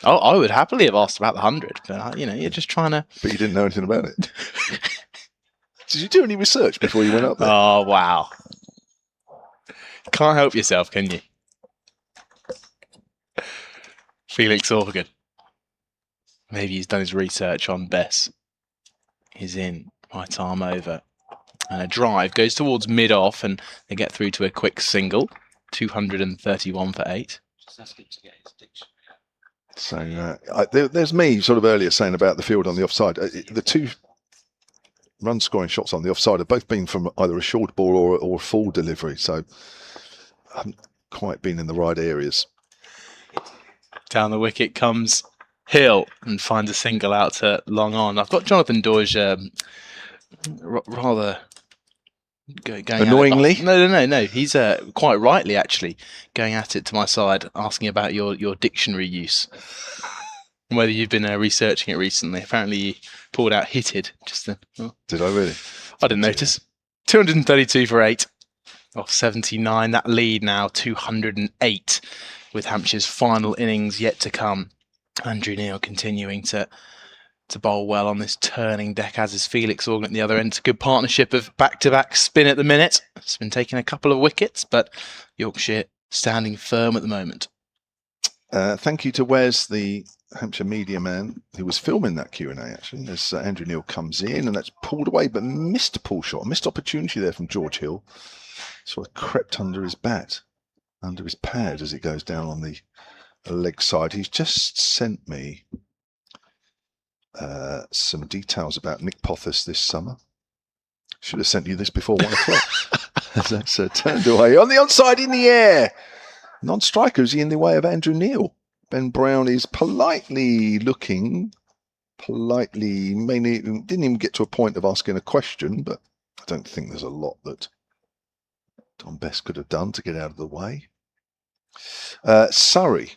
Oh, I would happily have asked about the 100, but you're just trying to. But you didn't know anything about it. Did you do any research before you went up there? Oh wow! Can't help yourself, can you? Felix Organ. Maybe he's done his research on Bess. He's in, right arm over. And a drive goes towards mid-off, and they get through to a quick single. 231 for 8. So there's me sort of earlier saying about the field on the offside. The two run-scoring shots on the offside have both been from either a short ball or a full delivery. So I haven't quite been in the right areas. Down the wicket comes Hill and finds a single out to long on. I've got Jonathan Dorje rather going annoyingly. At it. No. He's quite rightly actually going at it to my side, asking about your dictionary use and whether you've been researching it recently. Apparently, you pulled out hitted just then. Oh. Did I really? I didn't notice. 232 for 8 off 79. That lead now 208 with Hampshire's final innings yet to come. Andrew Neil continuing to bowl well on this turning deck, as is Felix Organ at the other end. It's a good partnership of back-to-back spin at the minute. It's been taking a couple of wickets, but Yorkshire standing firm at the moment. Thank you to Wes, the Hampshire media man, who was filming that Q&A, actually, as Andrew Neil comes in, and that's pulled away, but missed a pull shot, missed opportunity there from George Hill. Sort of crept under his bat, under his pad as it goes down on the leg side. He's just sent me some details about Nick Pothas this summer. Should have sent you this before 1 o'clock. That's turned away on the onside in the air. Non-striker, is he in the way of Andrew Neil? Ben Brown is politely looking, didn't even get to a point of asking a question, but I don't think there's a lot that Tom Best could have done to get out of the way. Surrey.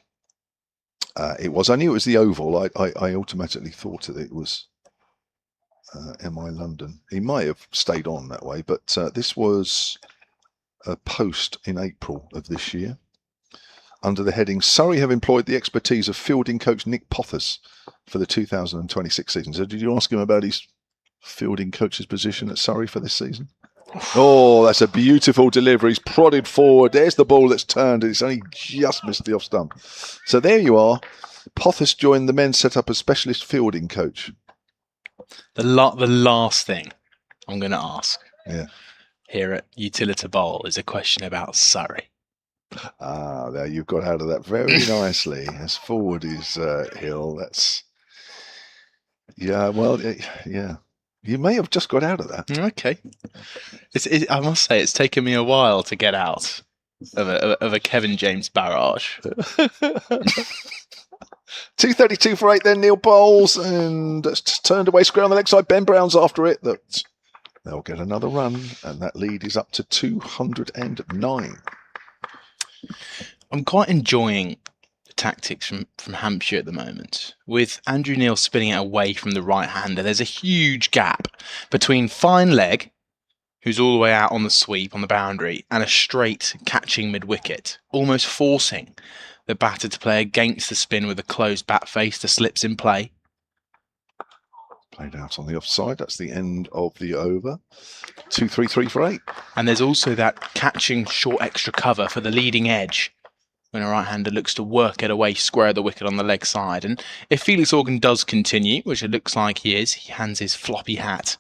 It was. I knew it was the Oval. I automatically thought that it was MI London. He might have stayed on that way, but this was a post in April of this year under the heading, Surrey have employed the expertise of fielding coach Nick Pothas for the 2026 season. So did you ask him about his fielding coach's position at Surrey for this season? Oh, that's a beautiful delivery. He's prodded forward. There's the ball that's turned. It's only just missed the off stump. So there you are. Pothas joined the men set up as specialist fielding coach. The last thing I'm going to ask here at Utilita Bowl is a question about Surrey. There you've got out of that very nicely. As forward is Hill. That's yeah. You may have just got out of that. Okay. I must say, it's taken me a while to get out of a Kevin James barrage. 232 for 8 then, Neil bowls, and it's turned away square on the leg side. Ben Brown's after it. They'll get another run, and that lead is up to 209. I'm quite enjoying the tactics from Hampshire at the moment. With Andrew Neil spinning it away from the right-hander, there's a huge gap between fine leg, who's all the way out on the sweep on the boundary, and a straight catching mid-wicket, almost forcing the batter to play against the spin with a closed bat face to slips in play. Played out on the offside. That's the end of the over. 2-3-3 for 8. And there's also that catching short extra cover for the leading edge when a right-hander looks to work it away square of the wicket on the leg side. And if Felix Organ does continue, which it looks like he is, he hands his floppy hat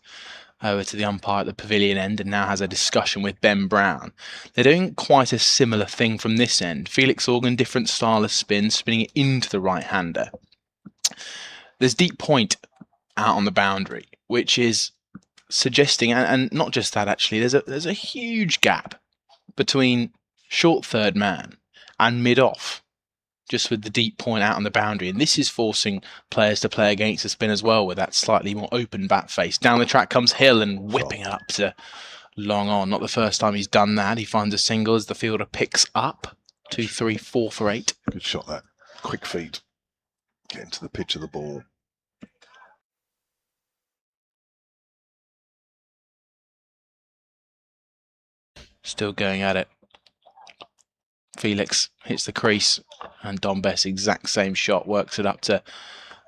over to the umpire at the pavilion end and now has a discussion with Ben Brown. They're doing quite a similar thing from this end. Felix Organ, different style of spin, spinning it into the right-hander. There's deep point out on the boundary, which is suggesting, and not just that actually, there's a huge gap between short third man and mid-off, just with the deep point out on the boundary. And this is forcing players to play against the spin as well with that slightly more open bat face. Down the track comes Hill and whipping it up to long on. Not the first time he's done that. He finds a single as the fielder picks up. 2, 3, 4 for 8. Good shot that. Quick feet. Get into the pitch of the ball. Still going at it. Felix hits the crease and Dom Bess, exact same shot, works it up to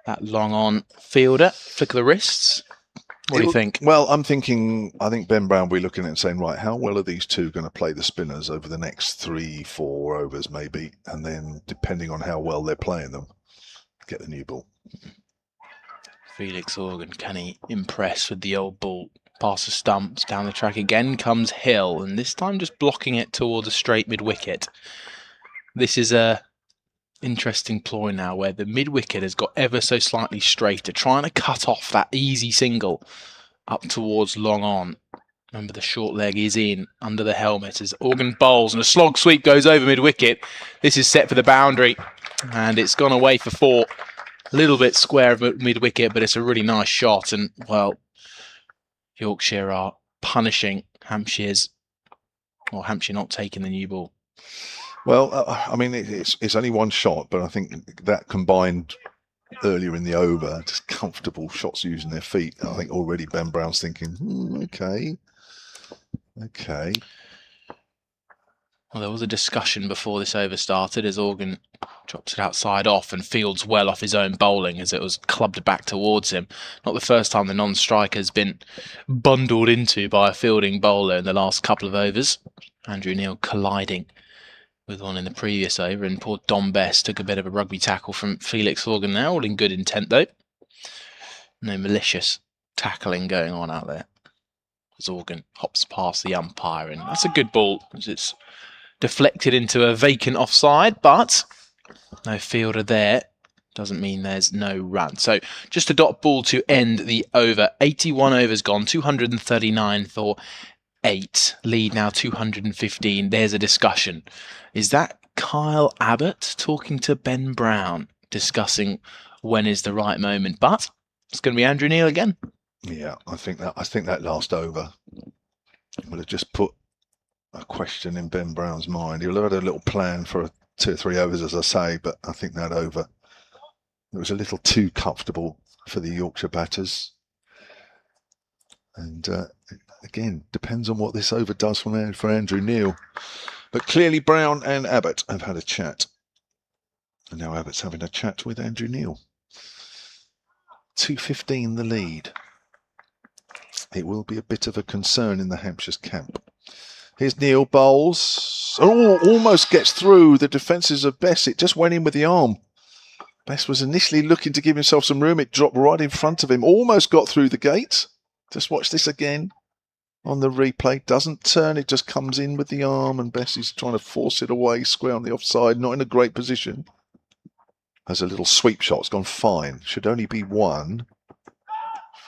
that long on fielder. Flick of the wrists. What do you think? Well, I think Ben Brown will be looking at it and saying, right, how well are these two going to play the spinners over the next 3-4 overs maybe? And then depending on how well they're playing them, get the new ball. Felix Organ, can he impress with the old ball? Past the stumps, down the track again comes Hill, and this time just blocking it towards a straight mid-wicket. This is a interesting ploy now where the mid-wicket has got ever so slightly straighter, trying to cut off that easy single up towards long on. Remember, the short leg is in under the helmet as Organ bowls, and a slog sweep goes over mid-wicket. This is set for the boundary, and it's gone away for 4. A little bit square of mid-wicket, but it's a really nice shot, and, well, Yorkshire are punishing Hampshire not taking the new ball. Well, I mean, it's only one shot, but I think that combined earlier in the over, just comfortable shots using their feet. I think already Ben Brown's thinking, okay. Well, there was a discussion before this over started as Organ drops it outside off and fields well off his own bowling as it was clubbed back towards him. Not the first time the non-striker has been bundled into by a fielding bowler in the last couple of overs. Andrew Neil colliding with one in the previous over, and poor Dom Bess took a bit of a rugby tackle from Felix Organ there, all in good intent though. No malicious tackling going on out there as Organ hops past the umpire, and that's a good ball as it's deflected into a vacant offside, but no fielder there. Doesn't mean there's no run. So just a dot ball to end the over. 81 overs gone, 239 for 8. Lead now 215. There's a discussion. Is that Kyle Abbott talking to Ben Brown, discussing when is the right moment? But it's going to be Andrew Neil again. Yeah, I think that last over would have just put a question in Ben Brown's mind. He'll have had a little plan for 2 or 3 overs, as I say, but I think that over, it was a little too comfortable for the Yorkshire batters. And again, depends on what this over does for Andrew Neil. But clearly Brown and Abbott have had a chat. And now Abbott's having a chat with Andrew Neil. 2:15 the lead. It will be a bit of a concern in the Hampshire's camp. Here's Neil bowls. Oh, almost gets through the defences of Bess. It just went in with the arm. Bess was initially looking to give himself some room. It dropped right in front of him. Almost got through the gate. Just watch this again on the replay. Doesn't turn. It just comes in with the arm, and Bess is trying to force it away square on the offside. Not in a great position. Has a little sweep shot. It's gone fine. Should only be 1.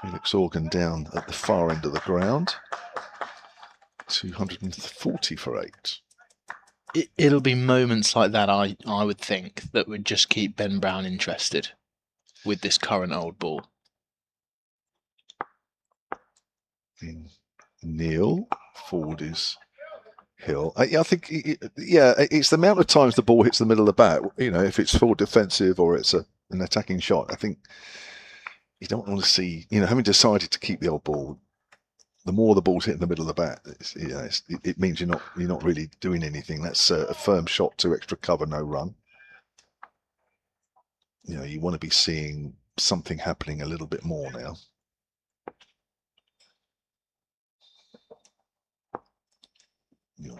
Felix Organ down at the far end of the ground. 240 for 8. It'll be moments like that, I would think, that would just keep Ben Brown interested with this current old ball. In Neil, forward is Hill. I think, it's the amount of times the ball hits the middle of the bat. You know, if it's full defensive or it's an attacking shot, I think you don't want to see, having decided to keep the old ball, the more the ball's hitting the middle of the bat, it means you're not really doing anything. That's a firm shot to extra cover, no run. You want to be seeing something happening a little bit more now.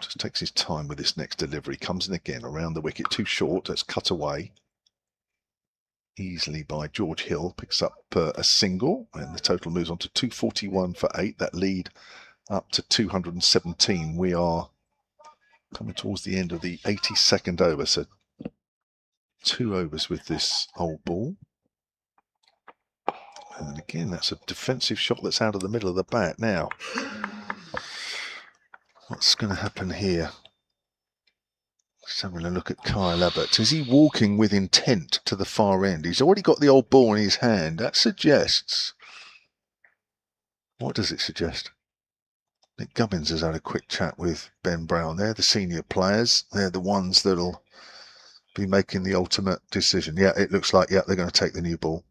Just takes his time with this next delivery. Comes in again around the wicket. Too short. That's cut away easily by George Hill. Picks up a single, and the total moves on to 241 for 8. That lead up to 217. We are coming towards the end of the 82nd over. So 2 overs with this old ball. And again, that's a defensive shot that's out of the middle of the bat. Now, what's going to happen here? Let's have a look at Kyle Abbott. Is he walking with intent to the far end? He's already got the old ball in his hand. That suggests... What does it suggest? Nick Gubbins has had a quick chat with Ben Brown. They're the senior players. They're the ones that'll be making the ultimate decision. Yeah, it looks like, yeah, they're going to take the new ball.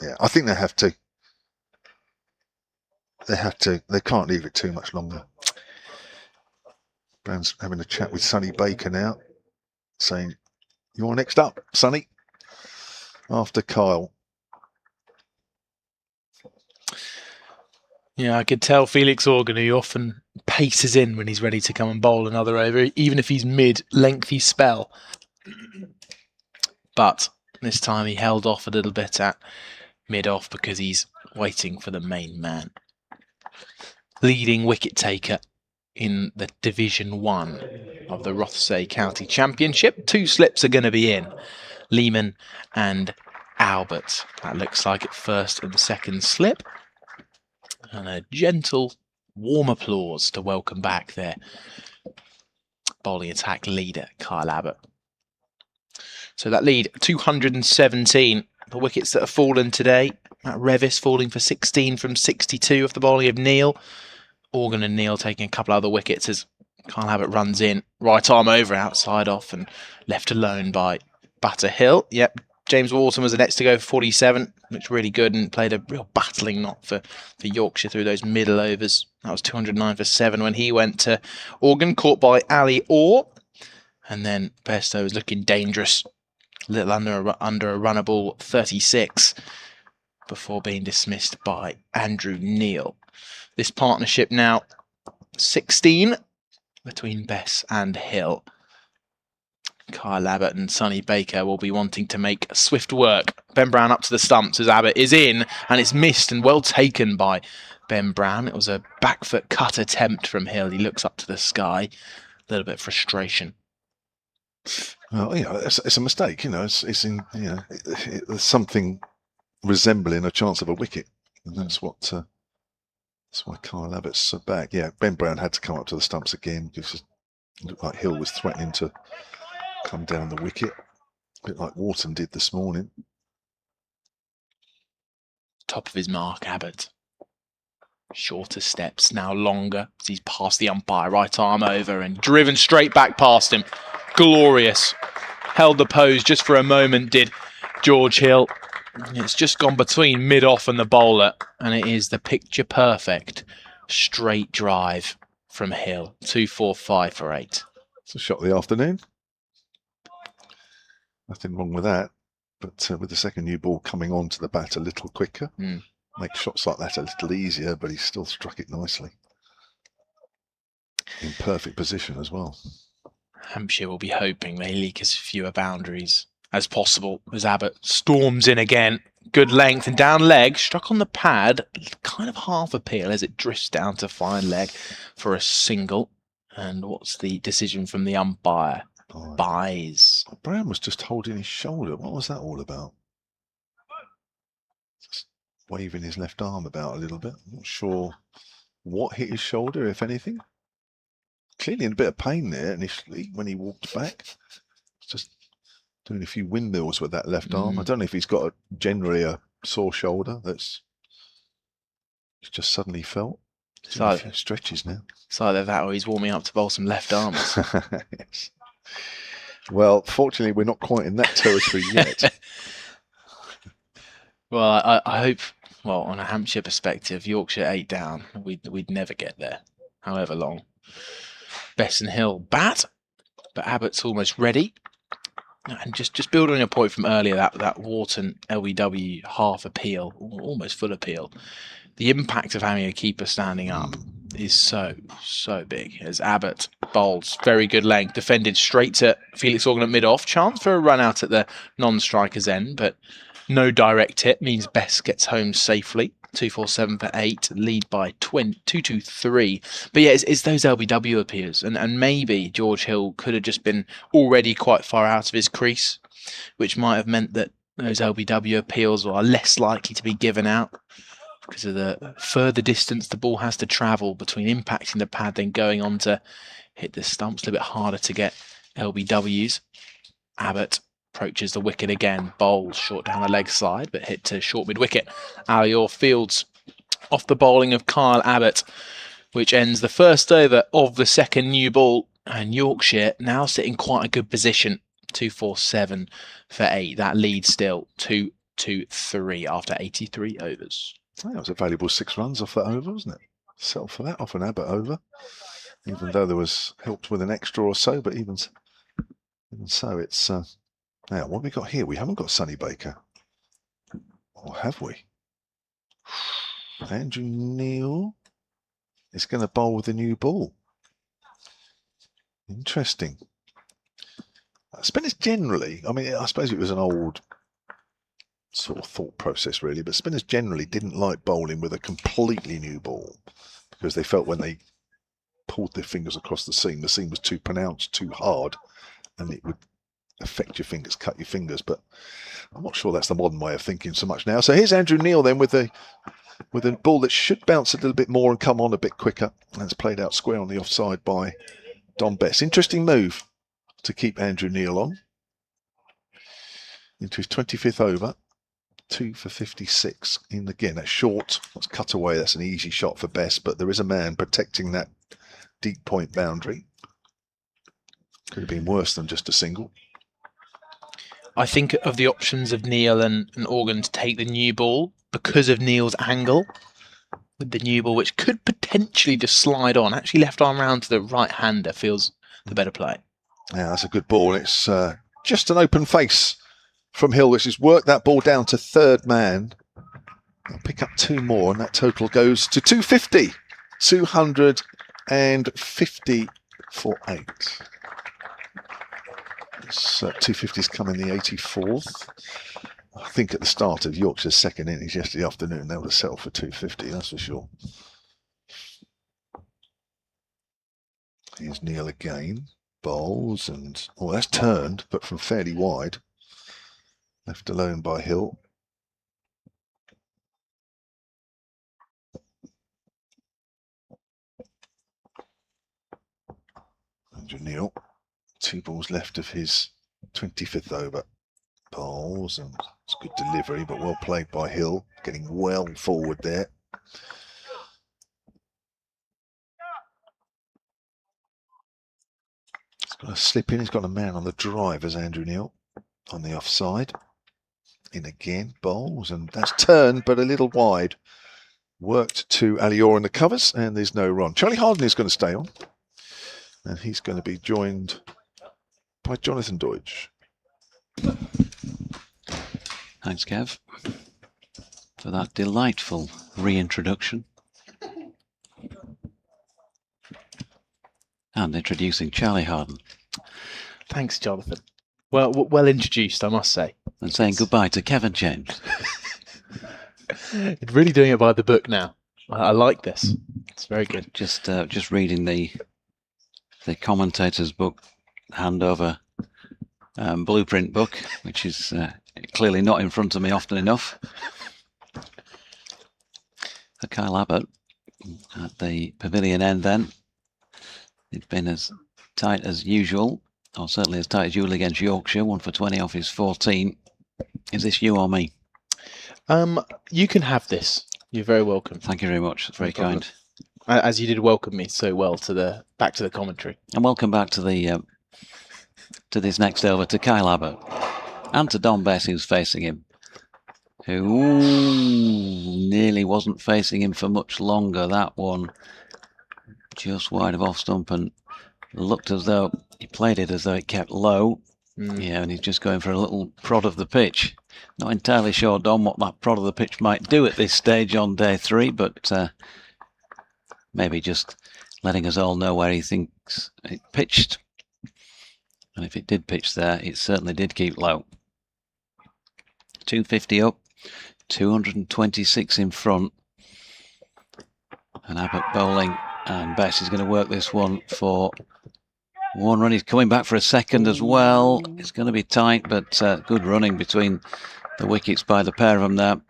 Yeah, I think they have to. They can't leave it too much longer. Brown's having a chat with Sonny Baker now, saying, "You're next up, Sonny." After Kyle. Yeah, I could tell Felix Organ, who often paces in when he's ready to come and bowl another over, even if he's mid-lengthy spell. But this time he held off a little bit at mid-off because he's waiting for the main man. Leading wicket taker in the Division 1 of the Rothesay County Championship. 2 slips are going to be in. Lehman and Albert. That looks like it, first and second slip. And a gentle, warm applause to welcome back their bowling attack leader, Kyle Abbott. So that lead, 217. The wickets that have fallen today. Matt Revis falling for 16 from 62 off the bowling of Neil. Organ and Neil taking a couple other wickets as Kyle Abbott runs in. Right arm over, outside off, and left alone by Batter Hill. Yep, James Walton was the next to go for 47. Looked really good and played a real battling knock for Yorkshire through those middle overs. That was 209 for 7 when he went to Organ, caught by Ali Orr. And then Bairstow was looking dangerous. A little under a runnable 36 before being dismissed by Andrew Neil. This partnership now 16 between Bess and Hill. Kyle Abbott and Sonny Baker will be wanting to make swift work. Ben Brown up to the stumps as Abbott is in, and it's missed and well taken by Ben Brown. It was a back foot cut attempt from Hill. He looks up to the sky. A little bit of frustration. Well, you know, it's a mistake. You know, it's in, you know, it's something resembling a chance of a wicket, and that's what. That's why Kyle Abbott's back. Yeah, Ben Brown had to come up to the stumps again because it looked like Hill was threatening to come down the wicket, a bit like Wharton did this morning. Top of his mark, Abbott. Shorter steps, now longer as he's past the umpire, right arm over and driven straight back past him. Glorious. Held the pose just for a moment, did George Hill. It's just gone between mid-off and the bowler, and it is the picture perfect straight drive from Hill. 245 for 8. It's a shot of the afternoon. Nothing wrong with that, but with the second new ball coming on to the bat a little quicker, make shots like that a little easier, but he still struck it nicely. In perfect position as well. Hampshire will be hoping they leak as fewer boundaries as possible as Abbott storms in again. Good length and down leg, struck on the pad, kind of half appeal as it drifts down to fine leg for a single. And what's the decision from the umpire? Buys. Brown was just holding his shoulder. What was that all about? Just waving his left arm about a little bit. I'm not sure what hit his shoulder, if anything. Clearly in a bit of pain there initially when he walked back. Just doing a few windmills with that left arm. I don't know if he's got generally a sore shoulder that's just suddenly felt. So a few stretches now. It's either that or he's warming up to bowl some left arms. Yes. Well, fortunately, we're not quite in that territory yet. Well, I hope, well, on a Hampshire perspective, Yorkshire 8 down, we'd never get there, however long. Bess and Hill bat, but Abbott's almost ready. And just building a point from earlier, that Wharton LBW half appeal, almost full appeal, the impact of having a keeper standing up is so big as Abbott bowls. Very good length. Defended straight to Felix Organ at mid-off. Chance for a run out at the non-striker's end, but no direct hit means Best gets home safely. 247 for 8, lead by 2-2-3. But yeah, it's those LBW appeals, and maybe George Hill could have just been already quite far out of his crease, which might have meant that those LBW appeals are less likely to be given out because of the further distance the ball has to travel between impacting the pad then going on to hit the stumps. A little bit harder to get LBWs. Abbott approaches the wicket again, bowls short down the leg side, but hit to short mid-wicket. Alior fields off the bowling of Kyle Abbott, which ends the first over of the second new ball, and Yorkshire now sit in quite a good position. 247 for 8. That lead still 2-3 after 83 overs. That was a valuable 6 runs off that over, wasn't it? Settled for that off an Abbott over, even though there was helped with an extra or so, but even so, it's... Now, what have we got here? We haven't got Sonny Baker. Or have we? Andrew Neil is going to bowl with a new ball. Interesting. Spinners generally, I mean, I suppose it was an old sort of thought process really, but spinners generally didn't like bowling with a completely new ball because they felt when they pulled their fingers across the seam was too pronounced, too hard, and it would affect your fingers, cut your fingers. But I'm not sure that's the modern way of thinking so much now. So here's Andrew Neil then with a ball that should bounce a little bit more and come on a bit quicker. That's played out square on the offside by Don Bess. Interesting move to keep Andrew Neil on into his 25th over. 2 for 56. And again, that's short. That's cut away. That's an easy shot for Bess, but there is a man protecting that deep point boundary. Could have been worse than just a single. I think of the options of Neil and Organ to take the new ball because of Neil's angle with the new ball, which could potentially just slide on. Actually, left arm round to the right-hander feels the better play. Yeah, that's a good ball. It's just an open face from Hill, which has worked that ball down to third man. I'll pick up 2 more, and that total goes to 250. 250 for 8. 250's come in the 84th. I think at the start of Yorkshire's second innings yesterday afternoon, they would have settled for 250, that's for sure. Here's Neil again. Bowls and... Oh, that's turned, but from fairly wide. Left alone by Hill. Andrew Neil. 2 balls left of his 25th over. Bowls, and it's good delivery, but well played by Hill. Getting well forward there. He's got a slip in. He's got a man on the drive as Andrew Neil on the offside. In again, bowls, and that's turned, but a little wide. Worked to Alior in the covers, and there's no run. Charlie Harden is going to stay on, and he's going to be joined by Jonathan Deutsch. Thanks, Kev, for that delightful reintroduction. And introducing Charlie Harden. Thanks, Jonathan. Well introduced, I must say. And saying goodbye to Kevin James. It's really doing it by the book now. I like this. It's very good. Just reading the commentator's book, handover blueprint book, which is clearly not in front of me often enough. For Kyle Abbott at the pavilion end then. It's been as tight as usual, or certainly as tight as usual against Yorkshire. 1 for 20 off his 14. Is this you or me? You can have this. You're very welcome. Thank you very much. That's very kind. As you did welcome me so well back to the commentary. And welcome back to the to this next over to Kyle Abbott and to Don Bess, who's facing him, who nearly wasn't facing him for much longer. That one just wide of off stump and looked as though he played it as though it kept low. Yeah, and he's just going for a little prod of the pitch. Not entirely sure, Don, what that prod of the pitch might do at this stage on day 3, but maybe just letting us all know where he thinks it pitched. And if it did pitch there, it certainly did keep low. 250 up, 226 in front. And Abbott bowling, and Bess is going to work this one for one run. He's coming back for a second as well. It's going to be tight, but good running between the wickets by the pair of them there.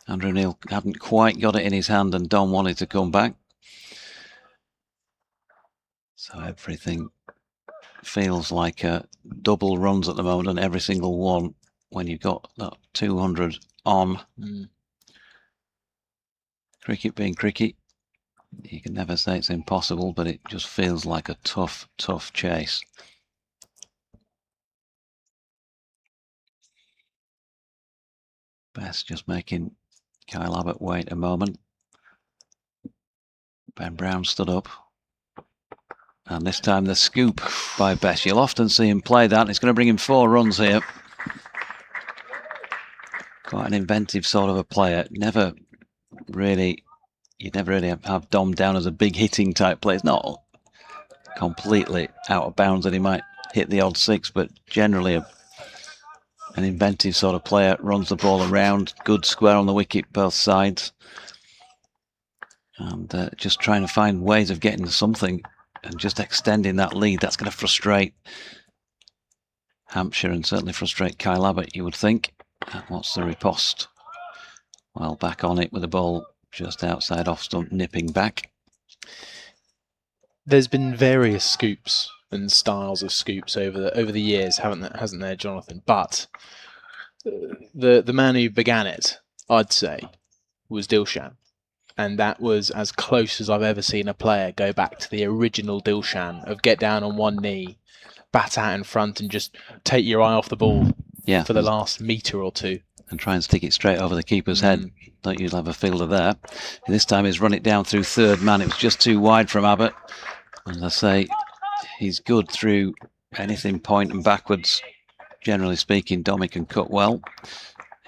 Andrew Neil hadn't quite got it in his hand, and Dom wanted to come back. So everything feels like double runs at the moment, and every single one when you've got that 200 on. Cricket being cricket, you can never say it's impossible, but it just feels like a tough, tough chase. Bess just making Kyle Abbott wait a moment. Ben Brown stood up. And this time the scoop by Bess. You'll often see him play that. It's going to bring him 4 runs here. Quite an inventive sort of a player. You'd never really have Dom down as a big hitting type player. It's not completely out of bounds that he might hit the odd 6, but generally an inventive sort of player. Runs the ball around, good square on the wicket, both sides. And just trying to find ways of getting to something and just extending that lead. That's going to frustrate Hampshire and certainly frustrate Kyle Abbott, you would think. And what's the riposte? Well, back on it with the ball just outside off stump, nipping back. There's been various scoops and styles of scoops over the years, hasn't there, Jonathan? But the man who began it, I'd say, was Dilshan. And that was as close as I've ever seen a player go back to the original Dilshan of get down on one knee, bat out in front and just take your eye off the ball for the last metre or two. And try and stick it straight over the keeper's head. Don't you have a fielder there. And this time he's run it down through third man. It was just too wide from Abbott. As I say, he's good through anything point and backwards. Generally speaking, Dommy can cut well.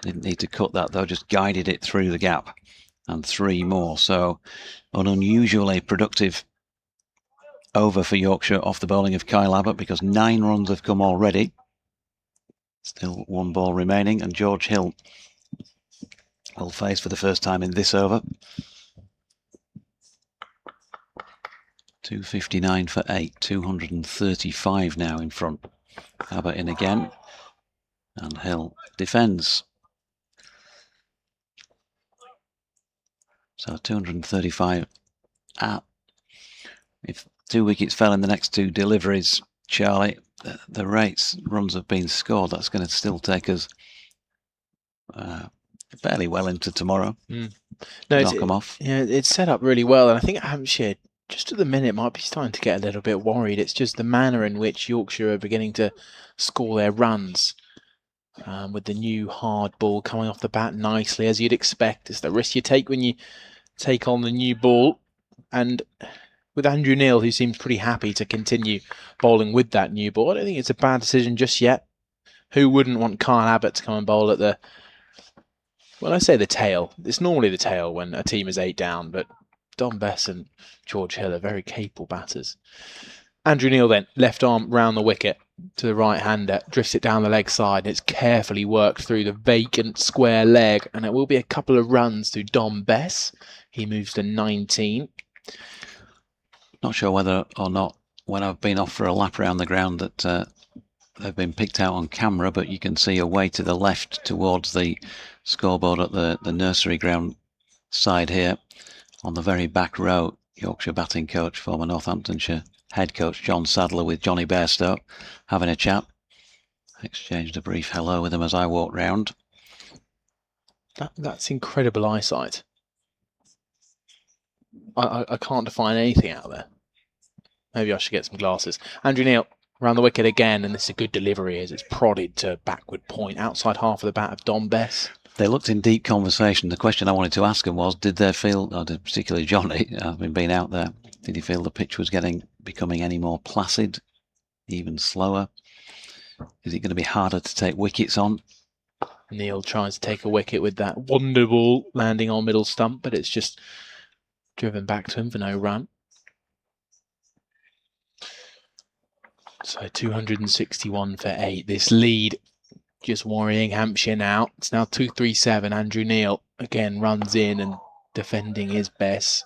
He didn't need to cut that though, just guided it through the gap. And 3 more. So an unusually productive over for Yorkshire off the bowling of Kyle Abbott, because 9 runs have come already. Still 1 ball remaining, and George Hill will face for the first time in this over. 259 for 8, 235 now in front. Abbott in again, and Hill defends. So 235 at. If 2 wickets fell in the next 2 deliveries, Charlie, the rates runs have been scored. That's going to still take us fairly well into tomorrow. Knock them off. Yeah, it's set up really well, and I think Hampshire, just at the minute, might be starting to get a little bit worried. It's just the manner in which Yorkshire are beginning to score their runs. With the new hard ball coming off the bat nicely, as you'd expect. It's the risk you take when you take on the new ball. And with Andrew Neil, who seems pretty happy to continue bowling with that new ball, I don't think it's a bad decision just yet. Who wouldn't want Kyle Abbott to come and bowl at the... Well, I say the tail. It's normally the tail when a team is 8 down, but Dom Bess and George Hill are very capable batters. Andrew Neil then, left arm round the wicket to the right-hander, drifts it down the leg side. It's carefully worked through the vacant square leg, and it will be a couple of runs to Dom Bess. He moves to 19. Not sure whether or not, when I've been off for a lap around the ground, that they've been picked out on camera, but you can see away to the left towards the scoreboard at the nursery ground side here, on the very back row, Yorkshire batting coach, former Northamptonshire head coach John Sadler with Johnny Bairstow having a chat. Exchanged a brief hello with him as I walked round. That's incredible eyesight. I can't define anything out there. Maybe I should get some glasses. Andrew Neil around the wicket again, and this is a good delivery as it's prodded to backward point outside half of the bat of Dom Bess. They looked in deep conversation. The question I wanted to ask him was, did they feel, particularly Johnny, having been out there, did he feel the pitch was becoming any more placid, even slower? Is it going to be harder to take wickets on? Neil tries to take a wicket with that wonder ball landing on middle stump, but it's just driven back to him for no run. So 261 for 8. This lead just worrying Hampshire now. It's now 237. Andrew Neil again runs in and defending his Bess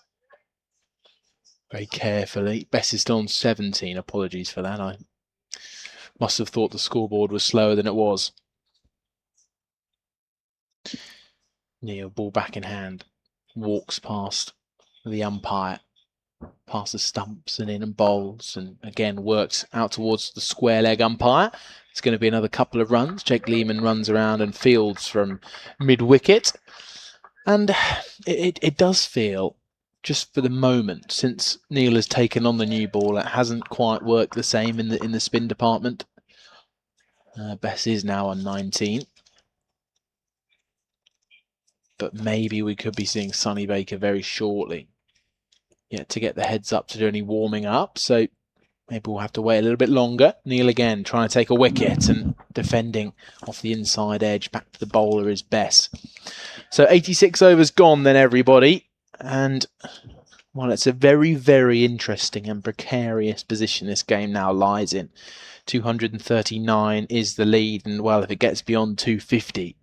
very carefully. Bess is still on 17. Apologies for that. I must have thought the scoreboard was slower than it was. Neil, ball back in hand, walks past the umpire, past the stumps and in and bowls, and again works out towards the square leg umpire. It's going to be another couple of runs. Jake Lehman runs around and fields from mid-wicket. And it does feel, just for the moment, since Neil has taken on the new ball, it hasn't quite worked the same in the spin department. Bess is now on 19. But maybe we could be seeing Sonny Baker very shortly. Yet to get the heads up to do any warming up, so maybe we'll have to wait a little bit longer. Neil again trying to take a wicket and defending off the inside edge. Back to the bowler is Bess. So 86 overs gone then, everybody. And, well, it's a very, very interesting and precarious position this game now lies in. 239 is the lead, and, well, if it gets beyond 250,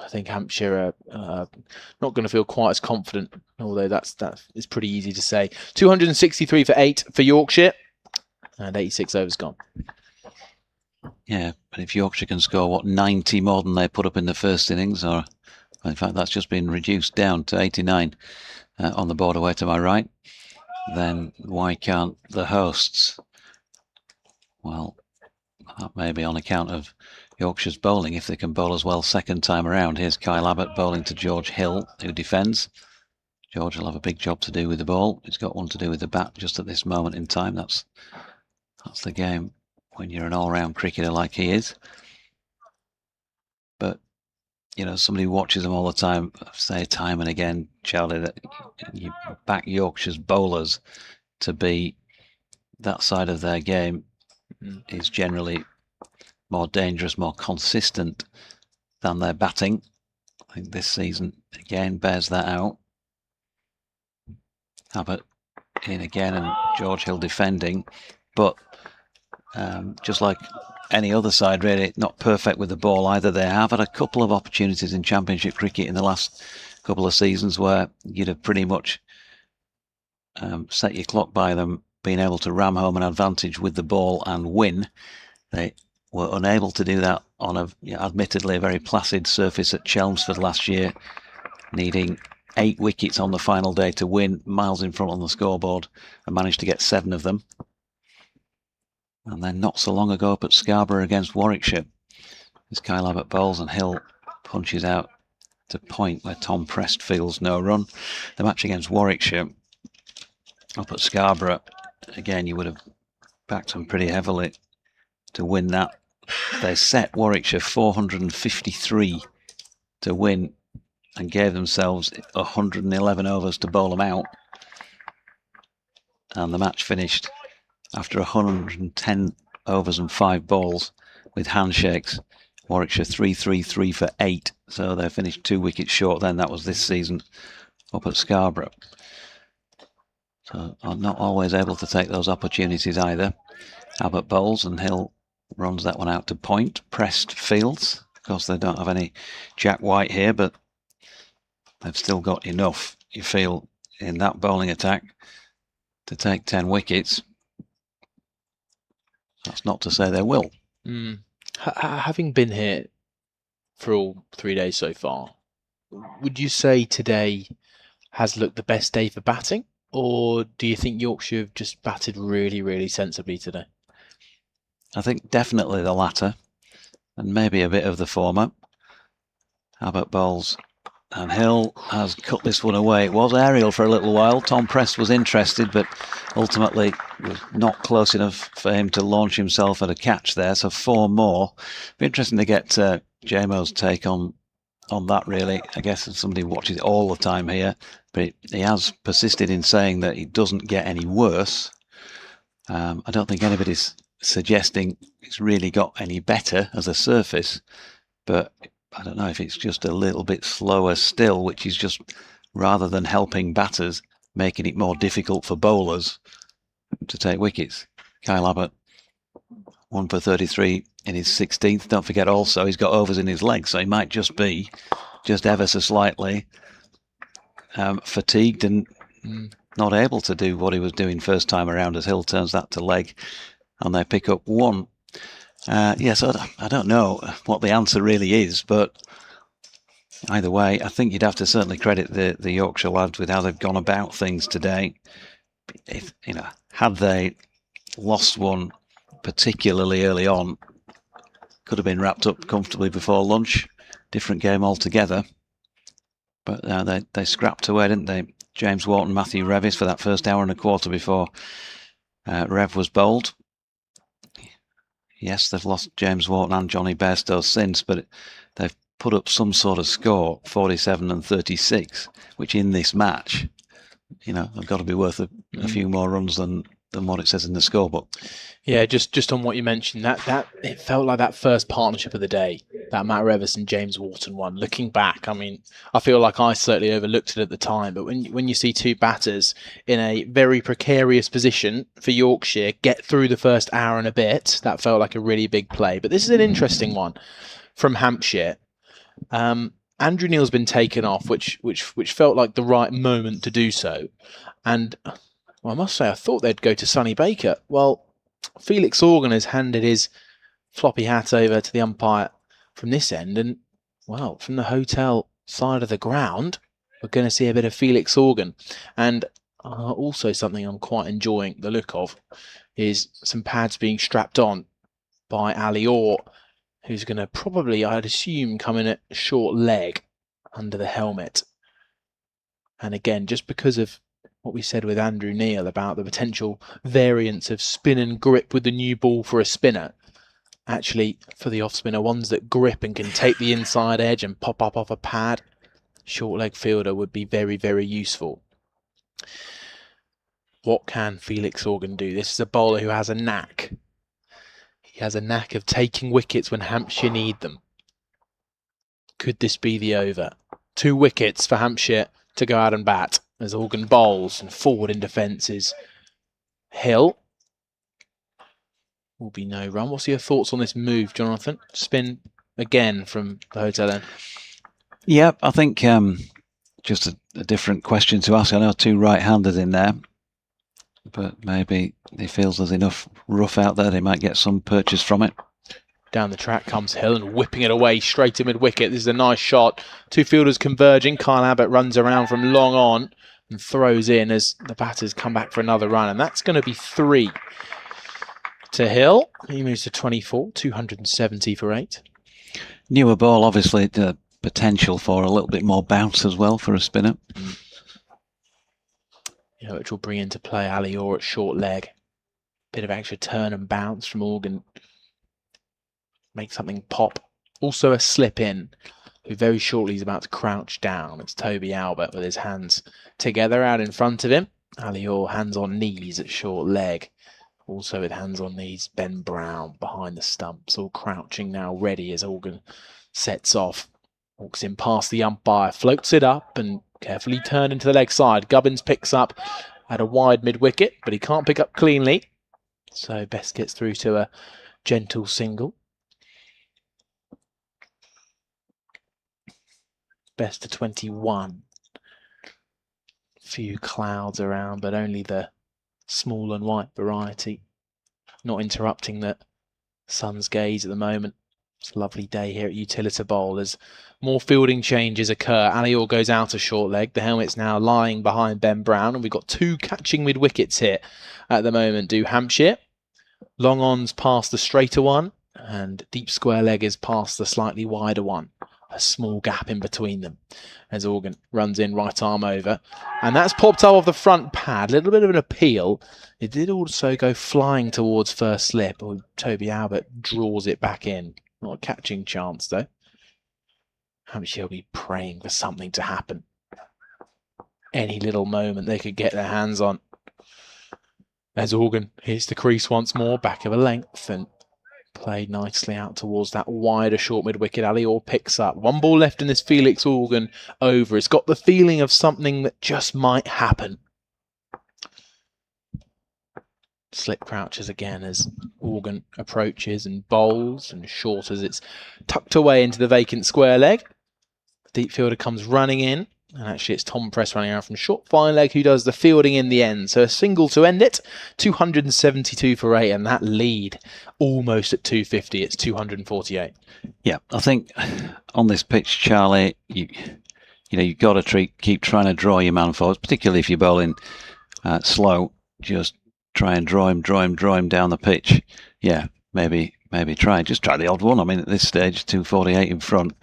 I think Hampshire are not going to feel quite as confident, although that is pretty easy to say. 263 for 8 for Yorkshire, and 86 overs gone. Yeah, but if Yorkshire can score, 90 more than they put up in the first innings, or in fact that's just been reduced down to 89 on the board away to my right, then why can't the hosts? Well, that may be on account of Yorkshire's bowling, if they can bowl as well second time around. Here's Kyle Abbott bowling to George Hill, who defends. George will have a big job to do with the ball. He's got one to do with the bat just at this moment in time. That's the game when you're an all-round cricketer like he is. But, you know, somebody who watches them all the time, say time and again, Charlie, that you back Yorkshire's bowlers to be that side of their game is generally more dangerous, more consistent than their batting. I think this season again bears that out. Abbott in again and George Hill defending, but just like any other side, really not perfect with the ball either. They have had a couple of opportunities in Championship cricket in the last couple of seasons where you'd have pretty much set your clock by them being able to ram home an advantage with the ball and win. They were unable to do that on admittedly a very placid surface at Chelmsford last year, needing 8 wickets on the final day to win, miles in front on the scoreboard, and managed to get 7 of them. And then not so long ago up at Scarborough against Warwickshire, as Kyle Abbott bowls and Hill punches out to point where Tom Prest fields no run. The match against Warwickshire up at Scarborough, again you would have backed them pretty heavily to win that. They set Warwickshire 453 to win and gave themselves 111 overs to bowl them out. And the match finished after 110 overs and 5 balls with handshakes. Warwickshire 333 for 8. So they finished 2 wickets short then. That was this season up at Scarborough. So I'm not always able to take those opportunities either. Abbott bowls and Hill runs that one out to point. Prest fields. Of course, they don't have any Jack White here, but they've still got enough, you feel, in that bowling attack to take 10 wickets. That's not to say they will. Having been here for all 3 days so far, would you say today has looked the best day for batting? Or do you think Yorkshire have just batted really, really sensibly today? I think definitely the latter, and maybe a bit of the former. Abbott bowls and Hill has cut this one away. It was aerial for a little while. Tom Prest was interested, but ultimately was not close enough for him to launch himself at a catch there. So 4 more. Be interesting to get JMO's take on that, really. I guess somebody watches it all the time here, but he has persisted in saying that it doesn't get any worse. I don't think anybody's suggesting it's really got any better as a surface, but I don't know if it's just a little bit slower still, which is just rather than helping batters, making it more difficult for bowlers to take wickets. Kyle Abbott, 1 for 33 in his 16th. Don't forget also he's got overs in his legs, so he might just be just ever so slightly fatigued and not able to do what he was doing first time around as Hill turns that to leg and they pick up 1. So I don't know what the answer really is, but either way, I think you'd have to certainly credit the Yorkshire lads with how they've gone about things today. If had they lost one particularly early on, could have been wrapped up comfortably before lunch. Different game altogether. But they scrapped away, didn't they? James Wharton, Matthew Revis for that first hour and a quarter before Rev was bowled. Yes, they've lost James Wharton and Johnny Bairstow since, but they've put up some sort of score, 47 and 36, which in this match, have got to be worth a few more runs than what it says in the scorebook. Yeah, just on what you mentioned, that it felt like that first partnership of the day, that Matt Revis and James Wharton one. Looking back, I mean, I feel like I certainly overlooked it at the time, but when you see two batters in a very precarious position for Yorkshire get through the first hour and a bit, that felt like a really big play. But this is an interesting one from Hampshire. Andrew Neil's been taken off, which felt like the right moment to do so, and well, I must say, I thought they'd go to Sonny Baker. Well, Felix Organ has handed his floppy hat over to the umpire from this end. And, well, from the hotel side of the ground, we're going to see a bit of Felix Organ. And also something I'm quite enjoying the look of is some pads being strapped on by Ali Orr, who's going to probably, I'd assume, come in at short leg under the helmet. And again, just because of what we said with Andrew Neil about the potential variance of spin and grip with the new ball for a spinner. Actually, for the off-spinner, ones that grip and can take the inside edge and pop up off a pad, short leg fielder would be very, very useful. What can Felix Organ do? This is a bowler who has a knack. He has a knack of taking wickets when Hampshire need them. Could this be the over? 2 wickets for Hampshire to go out and bat as Organ bowls, and forward in defence is Hill. Will be no run. What's your thoughts on this move, Jonathan? Spin again from the hotel end. Yep, I think just a different question to ask. I know 2 right-handers in there, but maybe he feels there's enough rough out there, they might get some purchase from it. Down the track comes Hill and whipping it away straight in mid-wicket. This is a nice shot. 2 fielders converging. Kyle Abbott runs around from long on and throws in as the batters come back for another run. And that's going to be 3 to Hill. He moves to 24, 270 for 8. Newer ball, obviously, the potential for a little bit more bounce as well for a spinner. Yeah, which will bring into play Ali Orr at short leg. Bit of extra turn and bounce from Organ. Make something pop. Also a slip in, who very shortly is about to crouch down. It's Toby Albert with his hands together out in front of him. Ali Orr hands on knees at short leg. Also with hands on knees, Ben Brown behind the stumps, all crouching now, ready as Organ sets off. Walks in past the umpire, floats it up and carefully turned into the leg side. Gubbins picks up at a wide mid-wicket, but he can't pick up cleanly. So Best gets through to a gentle single. Best to 21. Few clouds around, but only the small and white variety. Not interrupting the sun's gaze at the moment. It's a lovely day here at Utilita Bowl as more fielding changes occur. Ali Orr goes out a short leg. The helmet's now lying behind Ben Brown, and we've got 2 catching mid-wickets here at the moment. Do Hampshire. Long on's past the straighter one, and deep square leg is past the slightly wider one. A small gap in between them as Organ runs in right arm over, and that's popped up off the front pad. A little bit of an appeal. It did also go flying towards first slip. Toby Albert draws it back in. Not a catching chance though. Hampshire will be praying for something to happen. Any little moment they could get their hands on. As Organ hits the crease once more, back of a length, and Played nicely out towards that wider short mid-wicket. Ali Orr picks up. One ball left in this Felix Organ over. It's got the feeling of something that just might happen. Slip crouches again as Organ approaches and bowls, and short as it's tucked away into the vacant square leg. Deep fielder comes running in, and actually it's Tom Press running around from short fine leg who does the fielding in the end. So a single to end it, 272 for 8, and that lead almost at 250. It's 248. Yeah, I think on this pitch, Charlie, you know, you've got to keep trying to draw your man forwards, particularly if you're bowling slow. Just try and draw him down the pitch. Yeah, maybe try the odd one. I mean, at this stage, 248 in front.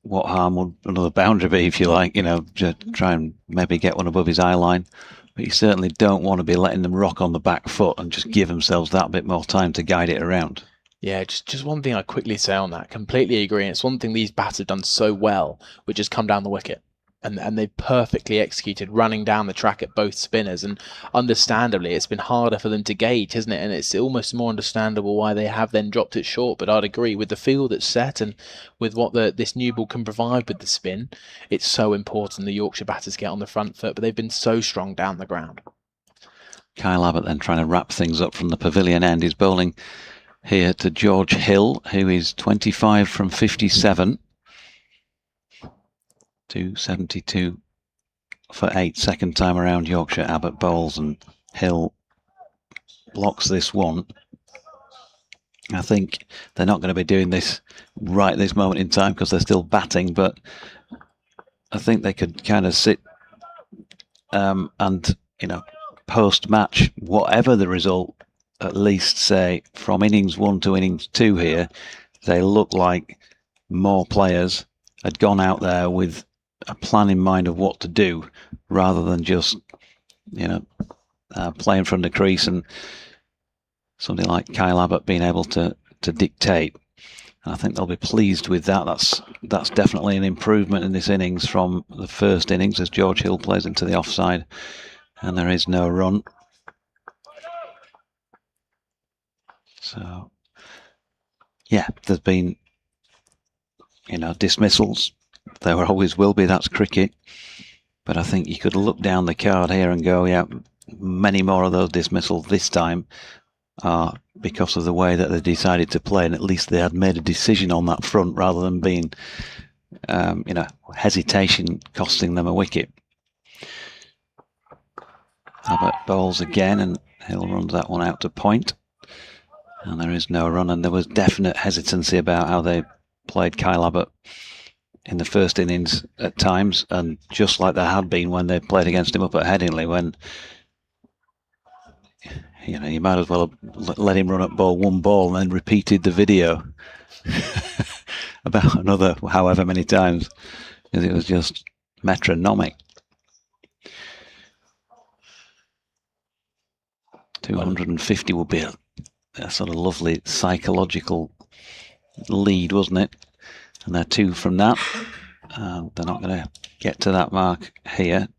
What harm would another boundary be, if you like? You know, just try and maybe get one above his eye line. But you certainly don't want to be letting them rock on the back foot and just give themselves that bit more time to guide it around. Yeah, just one thing I'd quickly say on that. Completely agree. And it's one thing these bats have done so well, which is come down the wicket. And they've perfectly executed running down the track at both spinners. And understandably, it's been harder for them to gauge, hasn't it? And it's almost more understandable why they have then dropped it short. But I'd agree, with the field that's set and with what this new ball can provide with the spin, it's so important the Yorkshire batters get on the front foot. But they've been so strong down the ground. Kyle Abbott then trying to wrap things up from the pavilion end. He's bowling here to George Hill, who is 25 from 57. 272 for 8, second time around Yorkshire. Abbott bowls and Hill blocks this one. I think they're not going to be doing this right this moment in time because they're still batting, but I think they could kind of sit and, you know, post-match, whatever the result, at least say from innings 1 to innings 2 here, they look like more players had gone out there with a plan in mind of what to do, rather than just, you know, playing from the crease and somebody like Kyle Abbott being able to dictate. And I think they'll be pleased with that. That's definitely an improvement in this innings from the first innings, as George Hill plays into the offside and there is no run. So yeah, there's been, you know, dismissals. There always will be, that's cricket. But I think you could look down the card here and go, yeah, many more of those dismissals this time are because of the way that they decided to play, and at least they had made a decision on that front rather than being, you know, hesitation costing them a wicket. Abbott bowls again, and Hill runs that one out to point. And there is no run, and there was definite hesitancy about how they played Kyle Abbott in the first innings at times, and just like there had been when they played against him up at Headingley, when, you know, you might as well have let him run up ball one ball and then repeated the video about another however many times, because it was just metronomic. 250 would be a sort of lovely psychological lead, wasn't it? And they're 2 from that. They're not going to get to that mark here.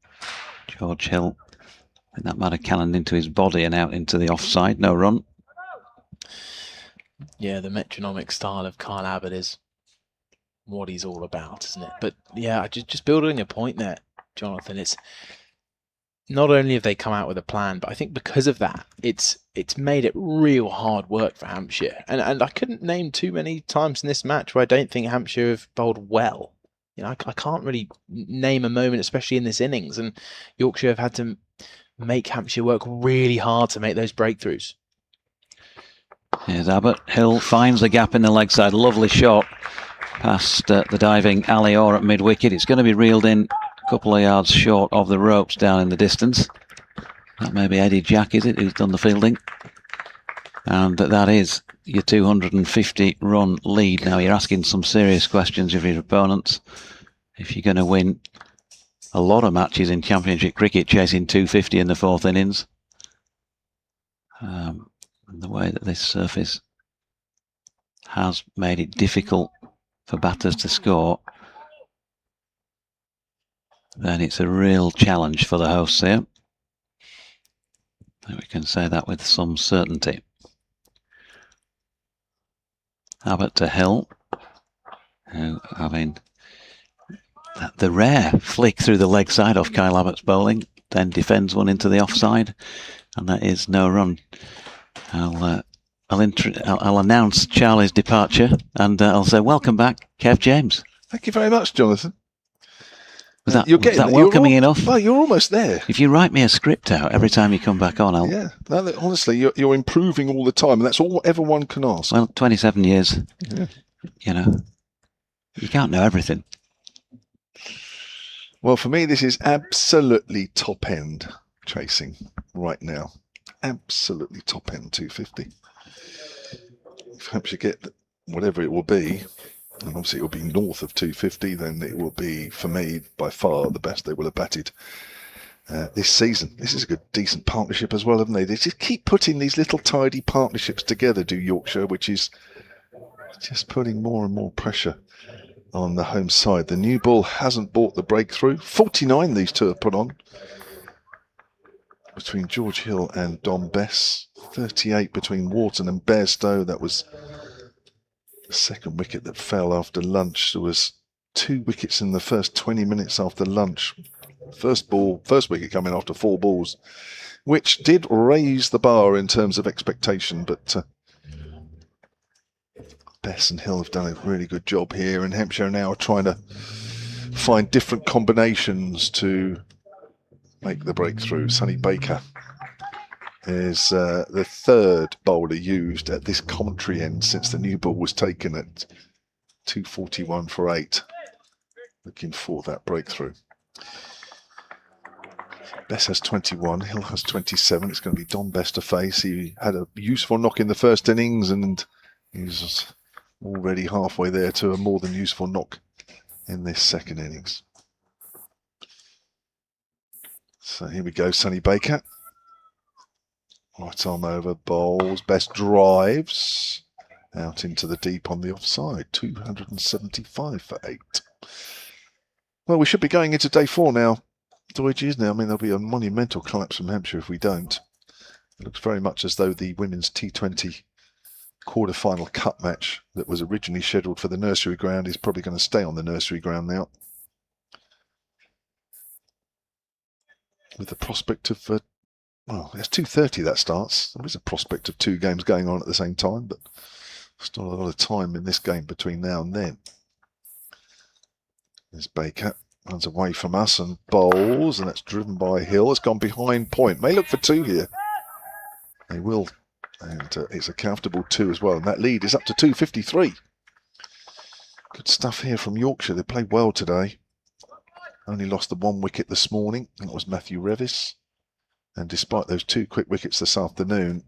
George Hill, I think that might have cannoned into his body and out into the offside. No run. Yeah, the metronomic style of Kyle Abbott is what he's all about, isn't it? But yeah, just building a point there, Jonathan, it's not only have they come out with a plan, but I think because of that, it's made it real hard work for Hampshire. And I couldn't name too many times in this match where I don't think Hampshire have bowled well. You know, I can't really name a moment, especially in this innings. And Yorkshire have had to make Hampshire work really hard to make those breakthroughs. Here's Abbott. Hill finds the gap in the leg side. Lovely shot past the diving Ali Orr at mid-wicket. It's going to be reeled in a couple of yards short of the ropes down in the distance. That may be Eddie Jack, is it, who's done the fielding? And that is your 250 run lead. Now you're asking some serious questions of your opponents. If you're going to win a lot of matches in Championship cricket chasing 250 in the 4th innings, the way that this surface has made it difficult for batters to score, then it's a real challenge for the hosts here. We can say that with some certainty. Abbott to Hill, who having the rare flick through the leg side off Kyle Abbott's bowling, then defends one into the offside, and that is no run. I'll announce Charlie's departure, and I'll say welcome back, Kev James. Thank you very much, Jonathan. Was that welcoming enough? Well, you're almost there. If you write me a script out every time you come back on, I'll... Yeah, no, honestly, you're improving all the time, and that's all everyone can ask. Well, 27 years, Yeah. you know, you can't know everything. Well, for me, this is absolutely top end chasing right now. Absolutely top end 250. If Hampshire get whatever it will be, and obviously it will be north of 250, then it will be, for me, by far the best they will have batted this season. This is a good, decent partnership as well, haven't they? They just keep putting these little tidy partnerships together, do Yorkshire, which is just putting more and more pressure on the home side. The new ball hasn't bought the breakthrough. 49 these two have put on between George Hill and Dom Bess. 38 between Wharton and Bairstow. That was the second wicket that fell after lunch. There was 2 wickets in the first 20 minutes after lunch. First wicket coming after 4 balls, which did raise the bar in terms of expectation, but Bess and Hill have done a really good job here, and Hampshire now are trying to find different combinations to make the breakthrough. Sonny Baker is the third bowler used at this commentary end since the new ball was taken at 241 for 8, looking for that breakthrough. Bess has 21, Hill has 27. It's going to be Dom Bess to face. He had a useful knock in the first innings, and he's already halfway there to a more than useful knock in this second innings. So here we go, Sonny Baker. Right arm over, bowls, Bess drives out into the deep on the offside. 275 for 8. Well, we should be going into day 4 now. Deutsche, isn't it? I mean, there'll be a monumental collapse from Hampshire if we don't. It looks very much as though the women's T20 quarter-final cup match that was originally scheduled for the nursery ground is probably going to stay on the nursery ground now, with the prospect of well, it's 2:30 that starts. There is a prospect of 2 games going on at the same time, but still a lot of time in this game between now and then. There's Baker, runs away from us and bowls, and that's driven by Hill. It's gone behind point. May look for 2 here. They will. And it's a comfortable 2 as well. And that lead is up to 253. Good stuff here from Yorkshire. They played well today. Only lost the 1 wicket this morning. That was Matthew Revis. And despite those 2 quick wickets this afternoon,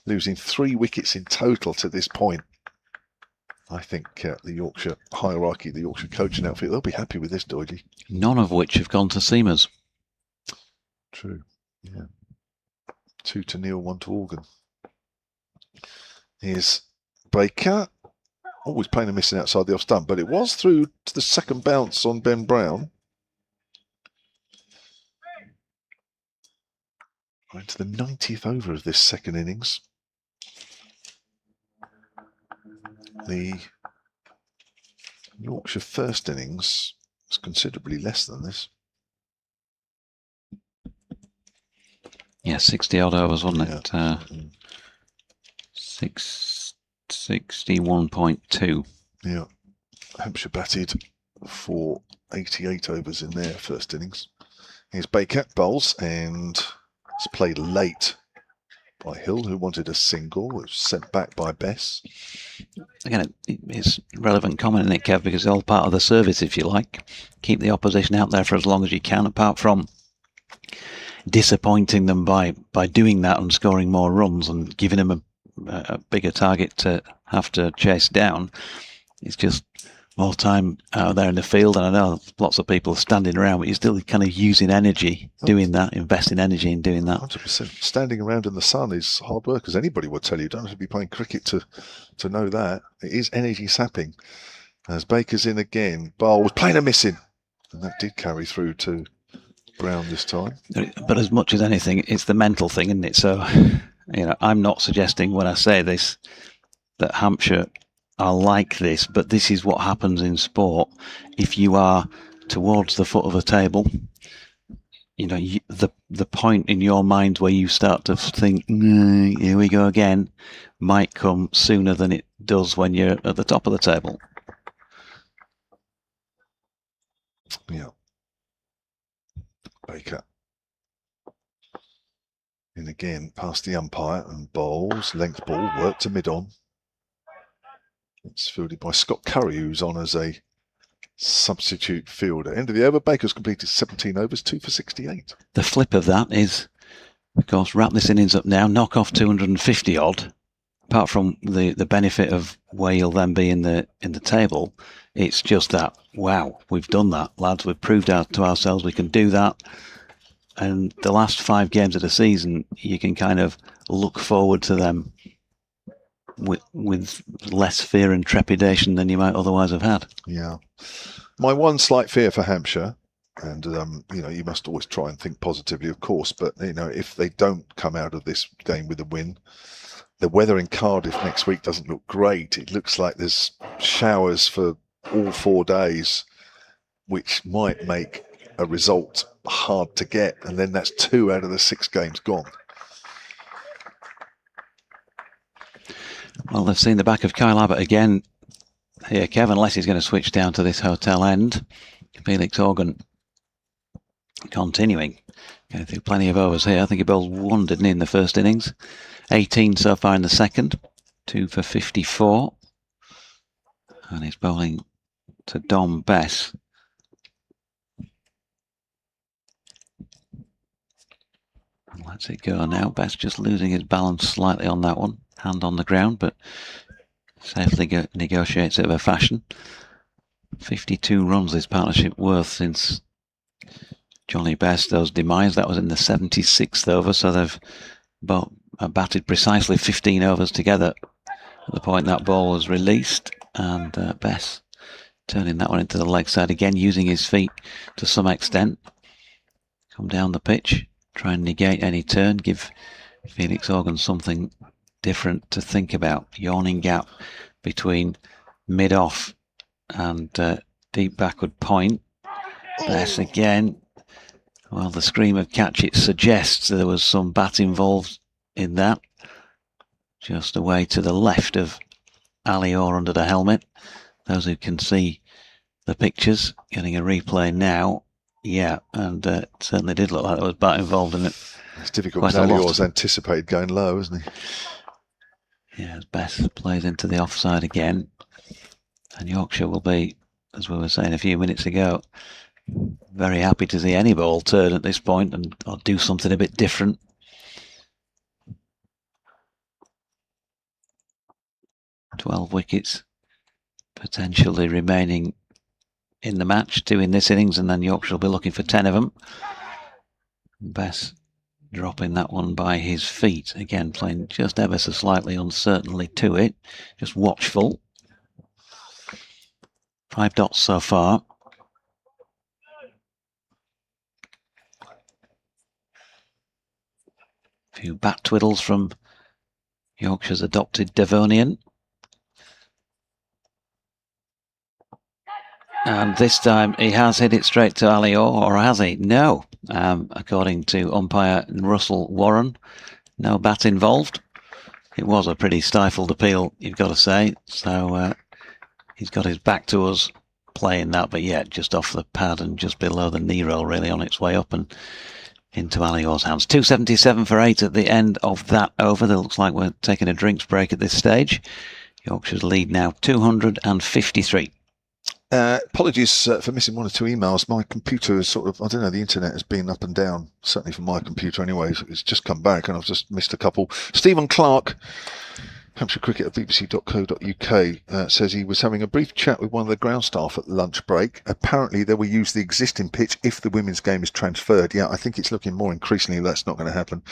losing 3 wickets in total to this point, I think the Yorkshire hierarchy, the Yorkshire coaching outfit, they'll be happy with this, Doidley. None of which have gone to seamers. True. Yeah. 2 to Neil, 1 to Organ. Here's Baker. Always playing a missing outside the off stump, but it was through to the second bounce on Ben Brown. Into the 90th over of this second innings. The Yorkshire first innings was considerably less than this. Yeah, 60 odd overs, wasn't it? 61.2. Yeah. Hampshire batted for 88 overs in their first innings. Here's Baker, bowls, and it's played late by Hill, who wanted a single. It was sent back by Bess. Again, it's relevant comment, isn't it, Kev? Because it's all part of the service, if you like. Keep the opposition out there for as long as you can, apart from disappointing them by doing that and scoring more runs and giving them a bigger target to have to chase down. It's just more time out there in the field, and I know lots of people standing around, but you're still kind of using energy doing that, investing energy in doing that. 100%. Standing around in the sun is hard work, as anybody would tell you. You don't have to be playing cricket to know that. It is energy sapping. As Baker's in again, Bowl was playing a missing, and that did carry through to Brown this time. But as much as anything, it's the mental thing, isn't it? So, I'm not suggesting when I say this that Hampshire are like this, but this is what happens in sport. If you are towards the foot of the table, you know, the point in your mind where you start to think, here we go again, might come sooner than it does when you're at the top of the table. Yeah. Baker. And again, past the umpire and bowls, length ball, work to mid-on. It's fielded by Scott Curry, who's on as a substitute fielder. End of the over, Baker's completed 17 overs, 2 for 68. The flip of that is, of course, wrap this innings up now, knock off 250 odd. Apart from the benefit of where you'll then be in the table, it's just that, wow, we've done that, lads. We've proved out to ourselves we can do that. And the last 5 games of the season, you can kind of look forward to them with less fear and trepidation than you might otherwise have had. Yeah. My one slight fear for Hampshire, and you know, you must always try and think positively, of course, but you know, if they don't come out of this game with a win, the weather in Cardiff next week doesn't look great. It looks like there's showers for all 4 days, which might make a result hard to get, and then that's 2 out of the 6 games gone. Well, they've seen the back of Kyle Abbott again here, Kevin, unless he's going to switch down to this hotel end. Felix Organ continuing, going through plenty of overs here. I think he bowled 1, didn't he, in the first innings? 18 so far in the second, 2 for 54. And he's bowling to Dom Bess. Let's it go now. Bess just losing his balance slightly on that one. Hand on the ground, but safely negotiates it of a fashion. 52 runs this partnership worth since Johnny Bairstow's demise. That was in the 76th over, so they've batted precisely 15 overs together at the point that ball was released. And Bess turning that one into the leg side again, using his feet to some extent. Come down the pitch, try and negate any turn, give Felix Organ something different to think about. Yawning gap between mid-off and deep backward point. Bess again. Well, the scream of catch it suggests there was some bat involved in that. Just away to the left of Ali Orr under the helmet. Those who can see the pictures, getting a replay now. Yeah, and it certainly did look like there was bat involved in it. It's difficult because Ali Orr's anticipated going low, isn't he? Yeah, as Bess plays into the offside again. And Yorkshire will be, as we were saying a few minutes ago, very happy to see any ball turn at this point and or do something a bit different. "12 wickets potentially remaining in the match, 2 in this innings, and then Yorkshire will be looking for 10 of them. Bess dropping that one by his feet. Again, playing just ever so slightly uncertainly to it. Just watchful. 5 dots so far. A few bat twiddles from Yorkshire's adopted Devonian. And this time he has hit it straight to Ali Orr, or has he? No. According to umpire Russell Warren, no bat involved. It was a pretty stifled appeal, you've got to say. So he's got his back to us playing that, but yeah, just off the pad and just below the knee roll, really, on its way up and into Ali Orr's hands. 277 for 8 at the end of that over. It looks like we're taking a drinks break at this stage. Yorkshire's lead now 253. Apologies for missing 1 or 2 emails. My computer is sort of, I don't know, the internet has been up and down, certainly for my computer anyway. It's just come back and I've just missed a couple. Stephen Clark, Hampshire Cricket at bbc.co.uk, says he was having a brief chat with one of the ground staff at lunch break. Apparently they will use the existing pitch if the women's game is transferred. Yeah, I think it's looking more increasingly that's not going to happen.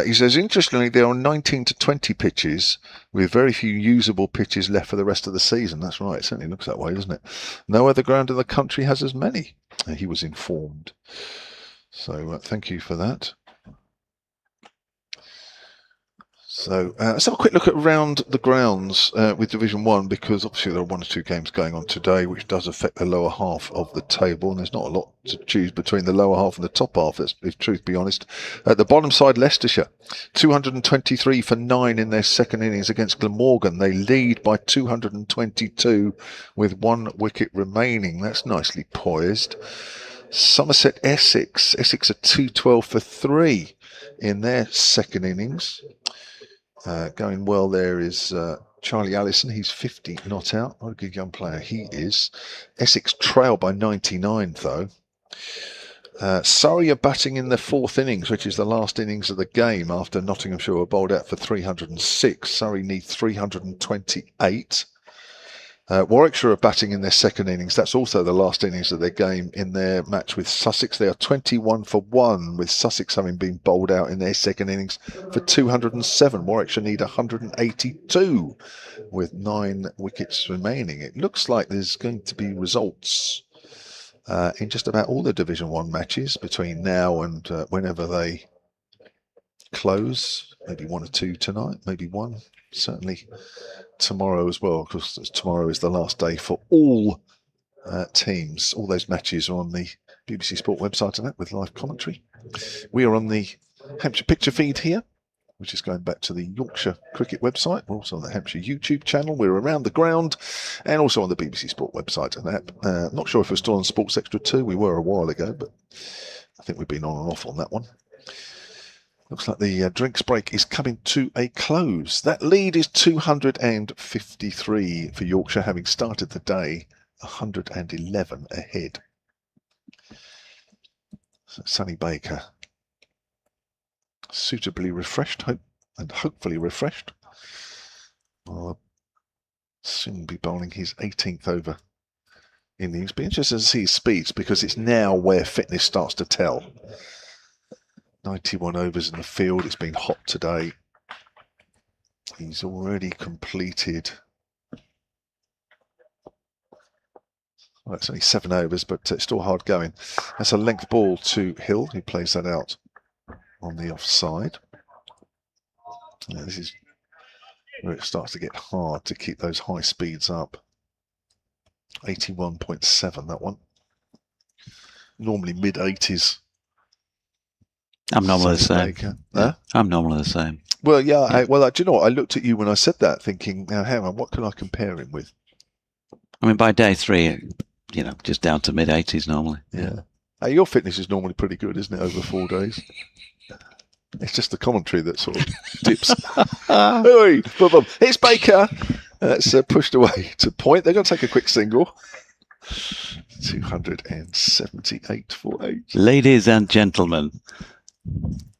He says, interestingly, there are 19 to 20 pitches with very few usable pitches left for the rest of the season. That's right, it certainly looks that way, doesn't it? No other ground in the country has as many. He was informed. So thank you for that. So let's have a quick look at round the grounds with Division 1, because obviously there are 1 or 2 games going on today which does affect the lower half of the table, and there's not a lot to choose between the lower half and the top half, if truth be honest. At the bottom side, Leicestershire, 223 for 9 in their second innings against Glamorgan. They lead by 222 with 1 wicket remaining. That's nicely poised. Somerset Essex are 212 for 3 in their second innings. Going well there is Charlie Allison. He's 50 not out. What a good young player he is. Essex trail by 99 though. Surrey are batting in their 4th innings, which is the last innings of the game after Nottinghamshire were bowled out for 306. Surrey need 328. Warwickshire are batting in their 2nd innings. That's also the last innings of their game in their match with Sussex. They are 21 for 1, with Sussex having been bowled out in their 2nd innings for 207. Warwickshire need 182 with 9 wickets remaining. It looks like there's going to be results in just about all the Division 1 matches between now and whenever they close. Maybe 1 or 2 tonight, maybe 1. Certainly tomorrow as well, because tomorrow is the last day for all teams. All those matches are on the BBC Sport website and that with live commentary. We are on the Hampshire picture feed here, which is going back to the Yorkshire cricket website. We're also on the Hampshire YouTube channel. We're around the ground and also on the BBC Sport website and app. Not sure if we're still on Sports Extra 2. We were a while ago, but I think we've been on and off on that one. Looks like the drinks break is coming to a close. That lead is 253 for Yorkshire, having started the day 111 ahead. So Sonny Baker, suitably refreshed, hopefully refreshed, will soon be bowling his 18th over innings. Be interested to see his speeds, because it's now where fitness starts to tell. 91 overs in the field. It's been hot today. He's already completed. Well, it's only 7 overs, but it's still hard going. That's a length ball to Hill, who plays that out on the offside. Yeah, this is where it starts to get hard to keep those high speeds up. 81.7, that one. Normally mid-80s. I'm normally the same. Huh? I'm normally the same. Well, yeah. Do you know what? I looked at you when I said that, thinking, now, hang on, what can I compare him with? I mean, by day 3, just down to mid-80s normally. Yeah. Your fitness is normally pretty good, isn't it, over 4 days? It's just the commentary that sort of dips. Hey, it's Baker. That's pushed away to point. They're going to take a quick single. 278 for 8. Ladies and gentlemen,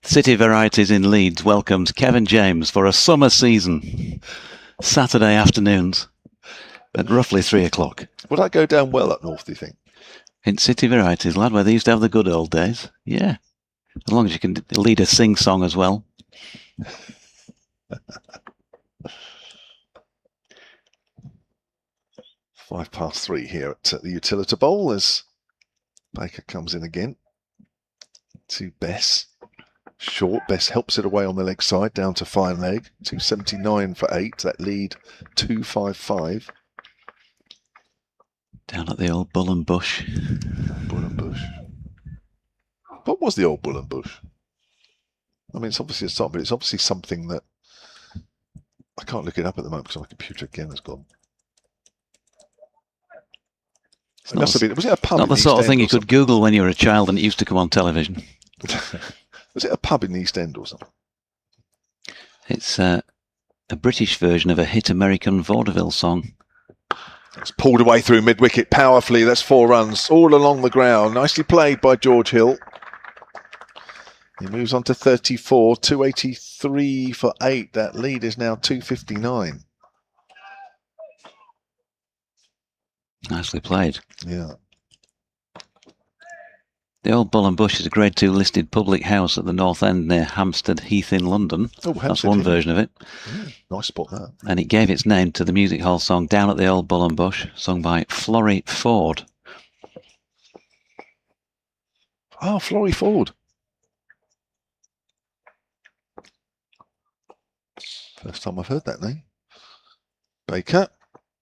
City Varieties in Leeds welcomes Kevin James for a summer season. Saturday afternoons at roughly 3 o'clock. Will that go down well up north, do you think? In City Varieties, lad, where they used to have the good old days. Yeah. As long as you can lead a sing-song as well. 3:05 here at the Utilita Bowl as Baker comes in again to Bess. Short. Bess helps it away on the leg side down to fine leg. 279 for 8. That lead 255. Down at the old Bull and Bush. Bull and Bush. What was the old Bull and Bush? I mean, it's obviously a song, but it's obviously something that I can't look it up at the moment because my computer again has gone. It must have been. Was it a pub? Not the sort of thing you could Google when you were a child and it used to come on television. Was it a pub in the East End or something? It's a British version of a hit American vaudeville song. It's pulled away through mid-wicket powerfully. That's 4 runs all along the ground. Nicely played by George Hill. He moves on to 34, 283 for 8. That lead is now 259. Nicely played. Yeah. The old Bull and Bush is a Grade 2 listed public house at the North End near Hampstead Heath in London. Oh, that's one version of it. Yeah, nice spot that. And it gave its name to the music hall song Down at the Old Bull and Bush, sung by Florrie Ford. Oh, Florrie Ford. First time I've heard that name. Baker.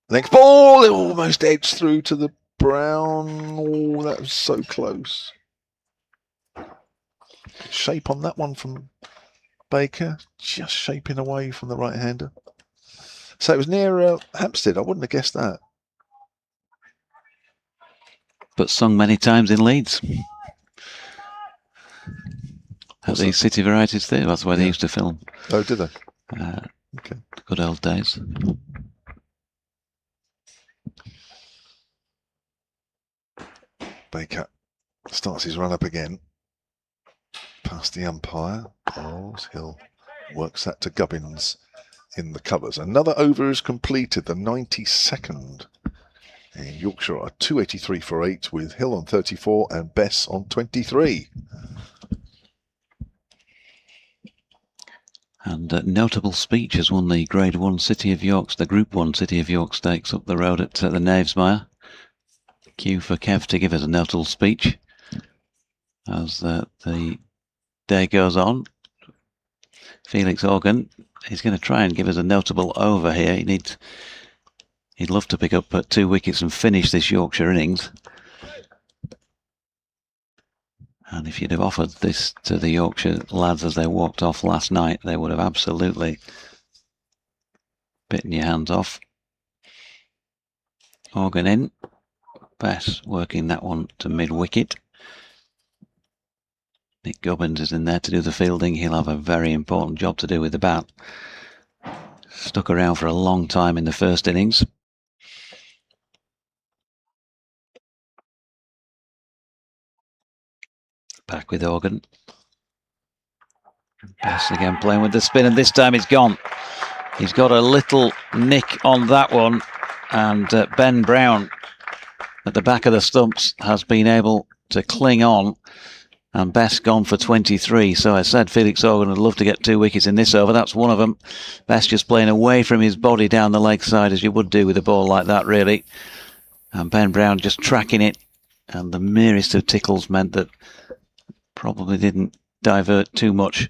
Next ball. It almost edged through to the brown. Oh, that was so close. Shape on that one from Baker. Just shaping away from the right-hander. So it was near Hampstead. I wouldn't have guessed that. But sung many times in Leeds. At the City Varieties Theatre, that's where they used to film. Oh, did they? Okay. Good old days. Baker starts his run up again. Past the umpire. Bowls. Hill works that to Gubbins in the covers. Another over is completed, the 92nd. And Yorkshire are 283 for 8 with Hill on 34 and Bess on 23. And notable speech has won the Grade 1 City of York, the Group 1 City of York Stakes up the road at the Knavesmire. Cue for Kev to give us a notable speech as the day goes on. Felix Organ, he's going to try and give us a notable over here. He'd love to pick up 2 wickets and finish this Yorkshire innings. And if you'd have offered this to the Yorkshire lads as they walked off last night, they would have absolutely bitten your hands off. Organ in. Bess working that one to mid-wicket. Nick Gubbins is in there to do the fielding. He'll have a very important job to do with the bat. Stuck around for a long time in the first innings. Back with Organ. Bess again playing with the spin, and this time it's gone. He's got a little nick on that one, and Ben Brown at the back of the stumps has been able to cling on, and Bess gone for 23. So I said Felix Organ would love to get 2 wickets in this over. That's one of them. Bess just playing away from his body down the leg side, as you would do with a ball like that, really. And Ben Brown just tracking it, and the merest of tickles meant that probably didn't divert too much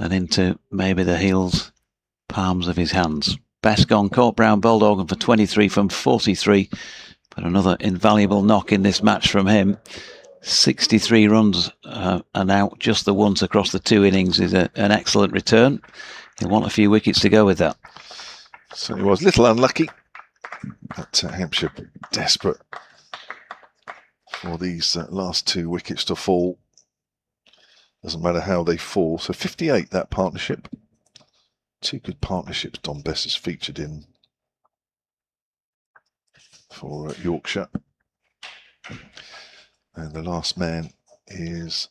and into maybe the heels, palms of his hands. Bess gone, caught Brown, bowled Organ for 23 from 43. But another invaluable knock in this match from him. 63 runs and out just the once across the 2 innings is an excellent return. He'll want a few wickets to go with that. So he was a little unlucky, but Hampshire desperate for these last 2 wickets to fall. Doesn't matter how they fall. So 58, that partnership. 2 good partnerships Don Bess has featured in for Yorkshire. And the last man is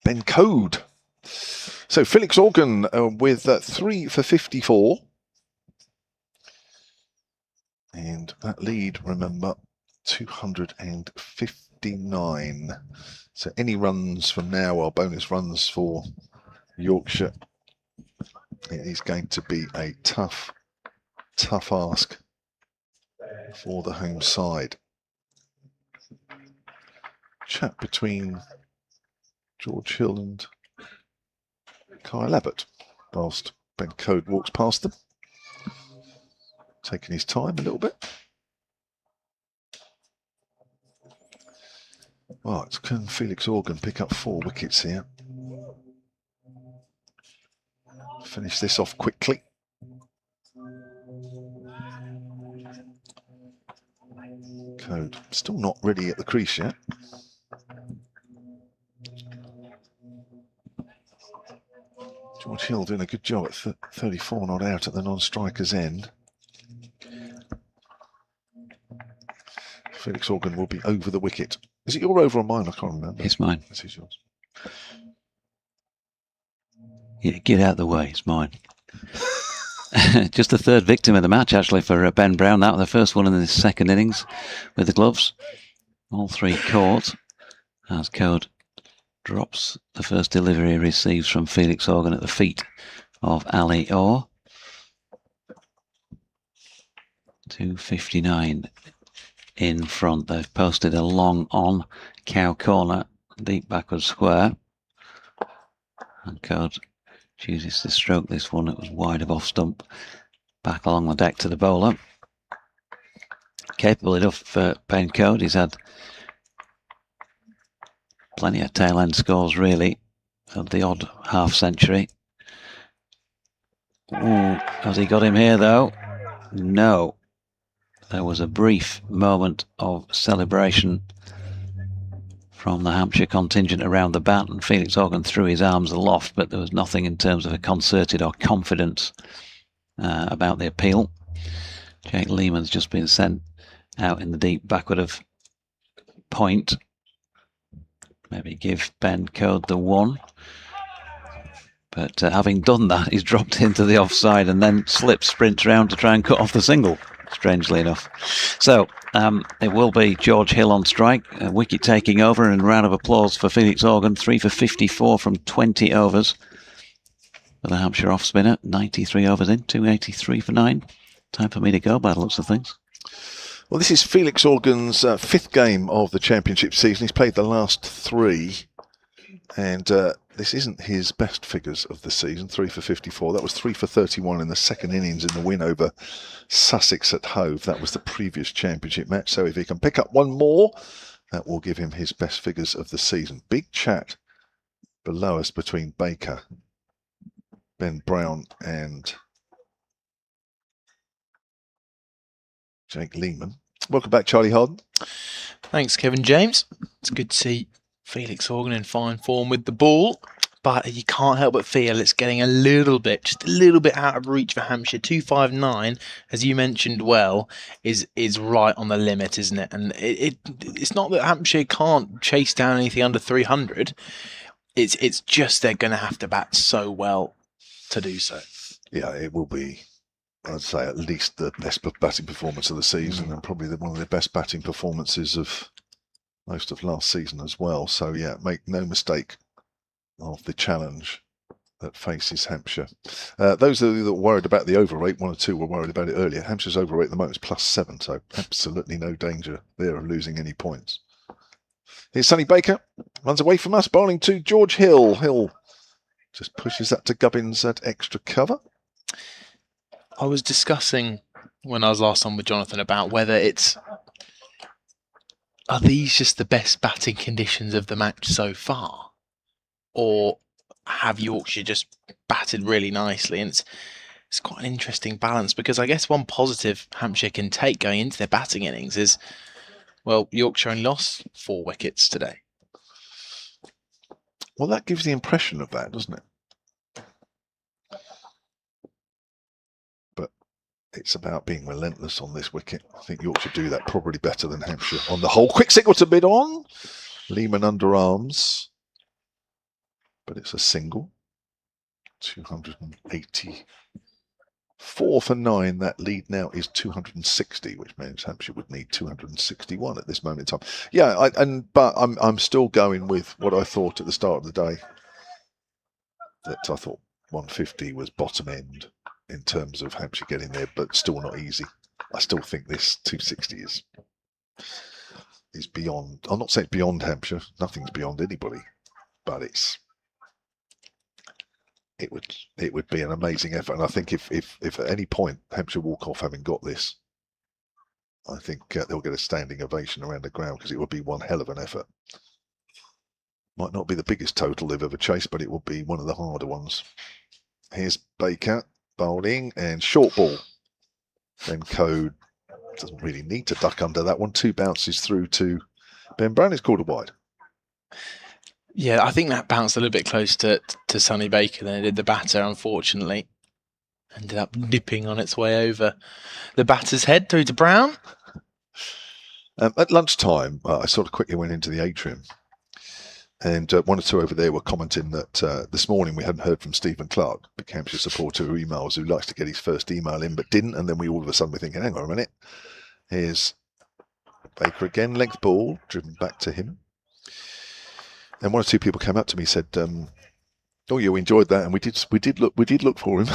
Ben Code. So Felix Organ with 3 for 54. And that lead, remember, 259. So any runs from now are bonus runs for Yorkshire. It is going to be a tough ask for the home side. Chat between George Hill and Kyle Abbott whilst Ben Code walks past them, taking his time a little bit. Right, can Felix Organ pick up 4 wickets here? Finish this off quickly. Code still not ready at the crease yet. George Hill doing a good job at 34 not out at the non-striker's end. Felix Organ will be over the wicket. Is it your over or mine? I can't remember. It's mine. This is yours. Yeah, get out of the way. It's mine. Just the 3rd victim of the match, actually, for Ben Brown. That was the first one in the 2nd innings with the gloves. All 3 caught as Code drops the first delivery he receives from Felix Organ at the feet of Ali Orr. 259 in front. They've posted a long on cow corner, deep backward square. And Code chooses to stroke this one. It was wide of off stump. Back along the deck to the bowler. Capable enough for Ben Code. He's had plenty of tail end scores, really, of the odd half century. Ooh, has he got him here, though? No. There was a brief moment of celebration from the Hampshire contingent around the bat, and Felix Organ threw his arms aloft, but there was nothing in terms of a concerted or confidence about the appeal. Jake Lehman's just been sent out in the deep backward of point. Maybe give Ben Code the one. But having done that, he's dropped into the offside and then sprints round to try and cut off the single, strangely enough. So it will be George Hill on strike, a wicket taking over, and a round of applause for Felix Organ. 3 for 54 from 20 overs for the Hampshire off spinner. 93 overs in, 283 for 9. Time for me to go by the looks of things. Well, this is Felix Organ's 5th game of the championship season. He's played the last 3, and this isn't his best figures of the season. 3 for 54. That was 3 for 31 in the second innings in the win over Sussex at Hove. That was the previous championship match. So if he can pick up one more, that will give him his best figures of the season. Big chat below us between Baker, Ben Brown and Jake Lehman. Welcome back, Charlie Harden. Thanks, Kevin James. It's good to see Felix Organ in fine form with the ball, but you can't help but feel it's getting just a little bit out of reach for Hampshire. 259, as you mentioned well, is right on the limit, isn't it? And it's not that Hampshire can't chase down anything under 300. It's just they're going to have to bat so well to do so. Yeah, it will be, I'd say, at least the best batting performance of the season, and probably one of the best batting performances of most of last season as well. So yeah, make no mistake of the challenge that faces Hampshire. Those of you that were worried about the over rate, 1 or 2 were worried about it earlier. Hampshire's over rate at the moment is +7, so absolutely no danger there of losing any points. Here's Sonny Baker, runs away from us, bowling to George Hill. Hill just pushes that to Gubbins at extra cover. I was discussing when I was last on with Jonathan about whether are these just the best batting conditions of the match so far, or have Yorkshire just batted really nicely? And it's quite an interesting balance, because I guess one positive Hampshire can take going into their batting innings is, well, Yorkshire only lost 4 wickets today. Well, that gives the impression of that, doesn't it? But it's about being relentless on this wicket. I think Yorkshire do that probably better than Hampshire on the whole. Quick signal to mid on. Lehman underarms. But it's a single. 284 for 9. That lead now is 260, which means Hampshire would need 261 at this moment in time. Yeah, but I'm still going with what I thought at the start of the day. That I thought 150 was bottom end in terms of Hampshire getting there, but still not easy. I still think this 260 is beyond. I'm not saying beyond Hampshire. Nothing's beyond anybody, but it would be an amazing effort. And I think if at any point Hampshire walk off having got this, I think they'll get a standing ovation around the ground, because it would be one hell of an effort. Might not be the biggest total they've ever chased, but it will be one of the harder ones. Here's Baker bowling and short ball. Ben Code doesn't really need to duck under that one. 2 bounces through to Ben Brown. Is called a wide. Yeah, I think that bounced a little bit close to Sonny Baker than it did the batter, unfortunately. Ended up dipping on its way over the batter's head through to Brown. At lunchtime, I sort of quickly went into the atrium, and 1 or 2 over there were commenting that this morning we hadn't heard from Stephen Clark, big Hampshire supporter who emails, who likes to get his first email in but didn't, and then we all of a sudden were thinking, hang on a minute, here's Baker again, length ball, driven back to him. And 1 or 2 people came up to me and said, oh yeah, we enjoyed that, and we did look for him.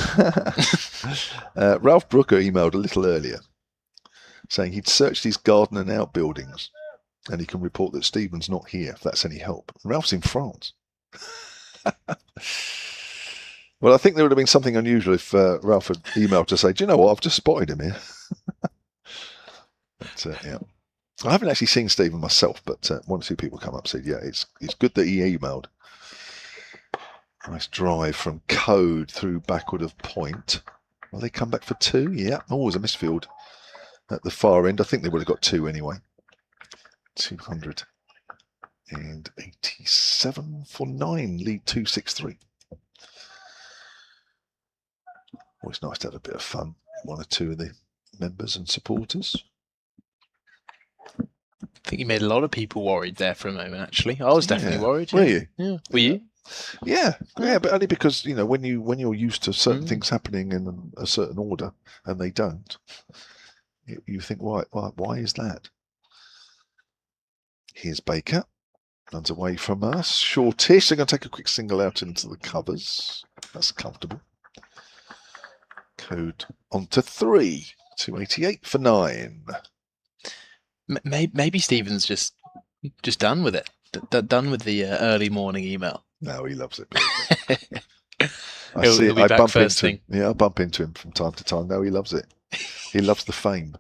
Ralph Brooker emailed a little earlier saying he'd searched his garden and outbuildings, and he can report that Stephen's not here, if that's any help. Ralph's in France. Well, I think there would have been something unusual if Ralph had emailed to say, "Do you know what? I've just spotted him here." But, yeah. I haven't actually seen Stephen myself, but one or two people come up and said, "Yeah, it's good that he emailed." Nice drive from Code through backward of point. Will they come back for 2? Yeah. Oh, there's a misfield at the far end. I think they would have got 2 anyway. 287 for 9. Lead 263. Always nice to have a bit of fun. One or two of the members and supporters. I think you made a lot of people worried there for a moment, actually. I was definitely worried. Were you? Yeah. Were you? Yeah, but only because, you know, when you're used to certain things happening in a certain order and they don't, you think, why is that? Here's Baker. Runs away from us. Shortish. They're going to take a quick single out into the covers. That's comfortable. Code onto 3. 288 for 9. Maybe Stephen's just done with it. Done with the early morning email. No, he loves it. He'll be back first thing. Yeah, I bump into him from time to time. No, he loves it. He loves the fame.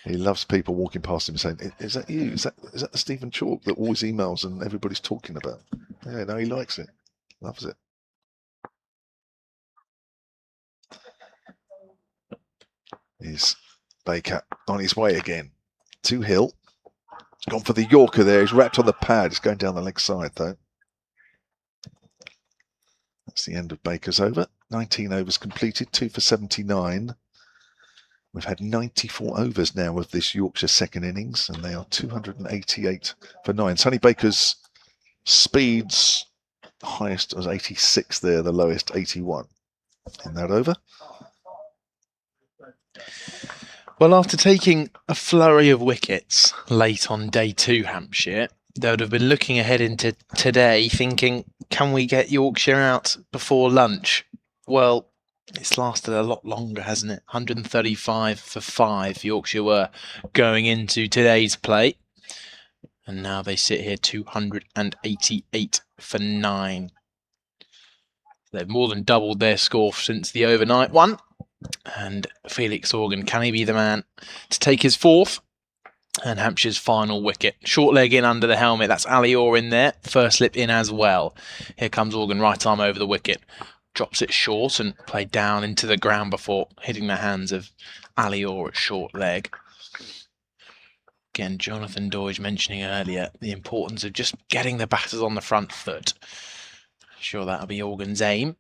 He loves people walking past him saying, "Is that you? Is that the Stephen Chalk that always emails and everybody's talking about?" Yeah, no, he likes it. Loves it. Here's Baker on his way again. To Hill. He's gone for the Yorker there. He's wrapped on the pad. He's going down the leg side, though. That's the end of Baker's over. 19 overs completed, 2 for 79. We've had 94 overs now of this Yorkshire second innings, and they are 288 for 9. Sonny Baker's speeds, highest was 86 there, the lowest 81 in that over. Well, after taking a flurry of wickets late on day 2, Hampshire, they would have been looking ahead into today thinking, can we get Yorkshire out before lunch? Well, it's lasted a lot longer, hasn't it? 135 for 5 Yorkshire were going into today's play. And now they sit here 288 for 9. They've more than doubled their score since the overnight one. And Felix Organ, can he be the man to take his 4th? And Hampshire's final wicket. Short leg in under the helmet. That's Ali Orr in there. First slip in as well. Here comes Organ, right arm over the wicket. Drops it short and played down into the ground before hitting the hands of Ali Orr at short leg. Again, Jonathan Doidge mentioning earlier the importance of just getting the batters on the front foot. Sure, that'll be Organ's aim.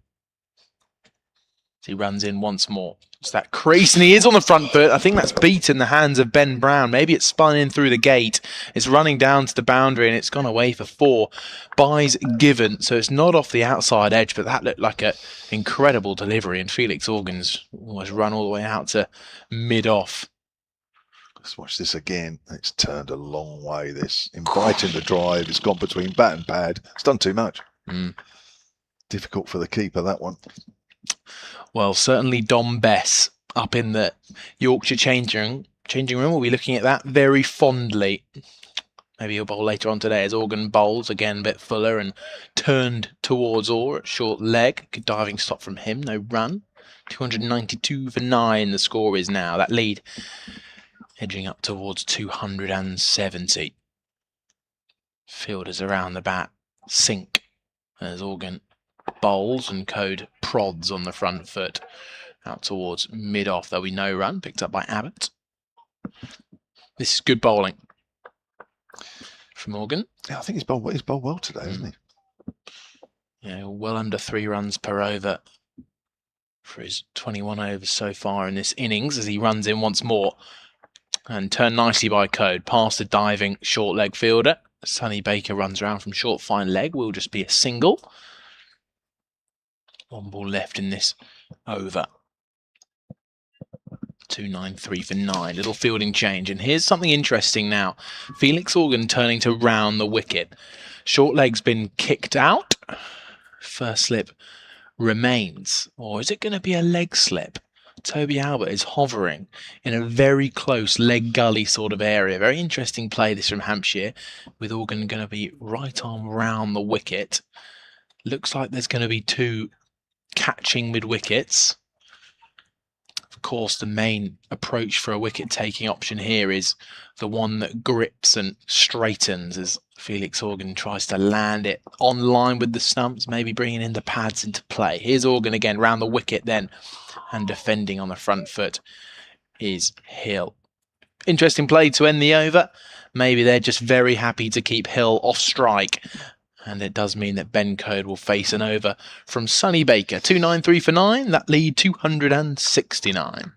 He runs in once more. It's that crease, and he is on the front foot. I think that's beaten the hands of Ben Brown. Maybe it's spun in through the gate. It's running down to the boundary, and it's gone away for 4. Byes given, so it's not off the outside edge, but that looked like an incredible delivery, and Felix Organ's almost run all the way out to mid-off. Let's watch this again. It's turned a long way, this. Inviting the drive. It's gone between bat and pad. It's done too much. Difficult for the keeper, that one. Well, certainly Dom Bess up in the Yorkshire changing room will be looking at that very fondly. Maybe he'll bowl later on today as Organ bowls, again a bit fuller and turned towards Orr at short leg. Good diving stop from him, no run. 292 for 9 the score is now. That lead edging up towards 270. Fielders around the bat sink as Organ bowls and Code prods on the front foot out towards mid-off. There'll be no run, picked up by Abbott. This is good bowling from Organ. Yeah, I think he's bowled well today, hasn't he? Yeah, well under 3 runs per over for his 21 overs so far in this innings as he runs in once more and turned nicely by Code past the diving short leg fielder. Sonny Baker runs around from short fine leg, will just be a single. 1 ball left in this over. 293 for 9. Little fielding change. And here's something interesting now. Felix Organ turning to round the wicket. Short leg's been kicked out. First slip remains. Or is it going to be a leg slip? Toby Albert is hovering in a very close leg gully sort of area. Very interesting play this from Hampshire, with Organ going to be right arm round the wicket. Looks like there's going to be 2 catching mid-wickets. Of course, the main approach for a wicket-taking option here is the one that grips and straightens as Felix Organ tries to land it on line with the stumps, maybe bringing in the pads into play. Here's Organ again, round the wicket then, and defending on the front foot is Hill. Interesting play to end the over. Maybe they're just very happy to keep Hill off strike. And it does mean that Ben Code will face an over from Sonny Baker. 293 for 9. That lead 269.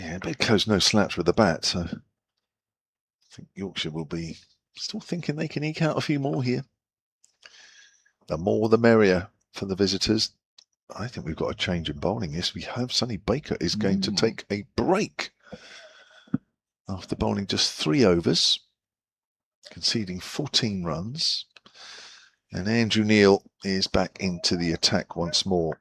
Yeah, Ben Code's no slouch with the bat, so I think Yorkshire will be still thinking they can eke out a few more here. The more the merrier for the visitors. I think we've got a change in bowling. Yes, we have. Sonny Baker is going to take a break after bowling just 3 overs, conceding 14 runs. And Andrew Neil is back into the attack once more.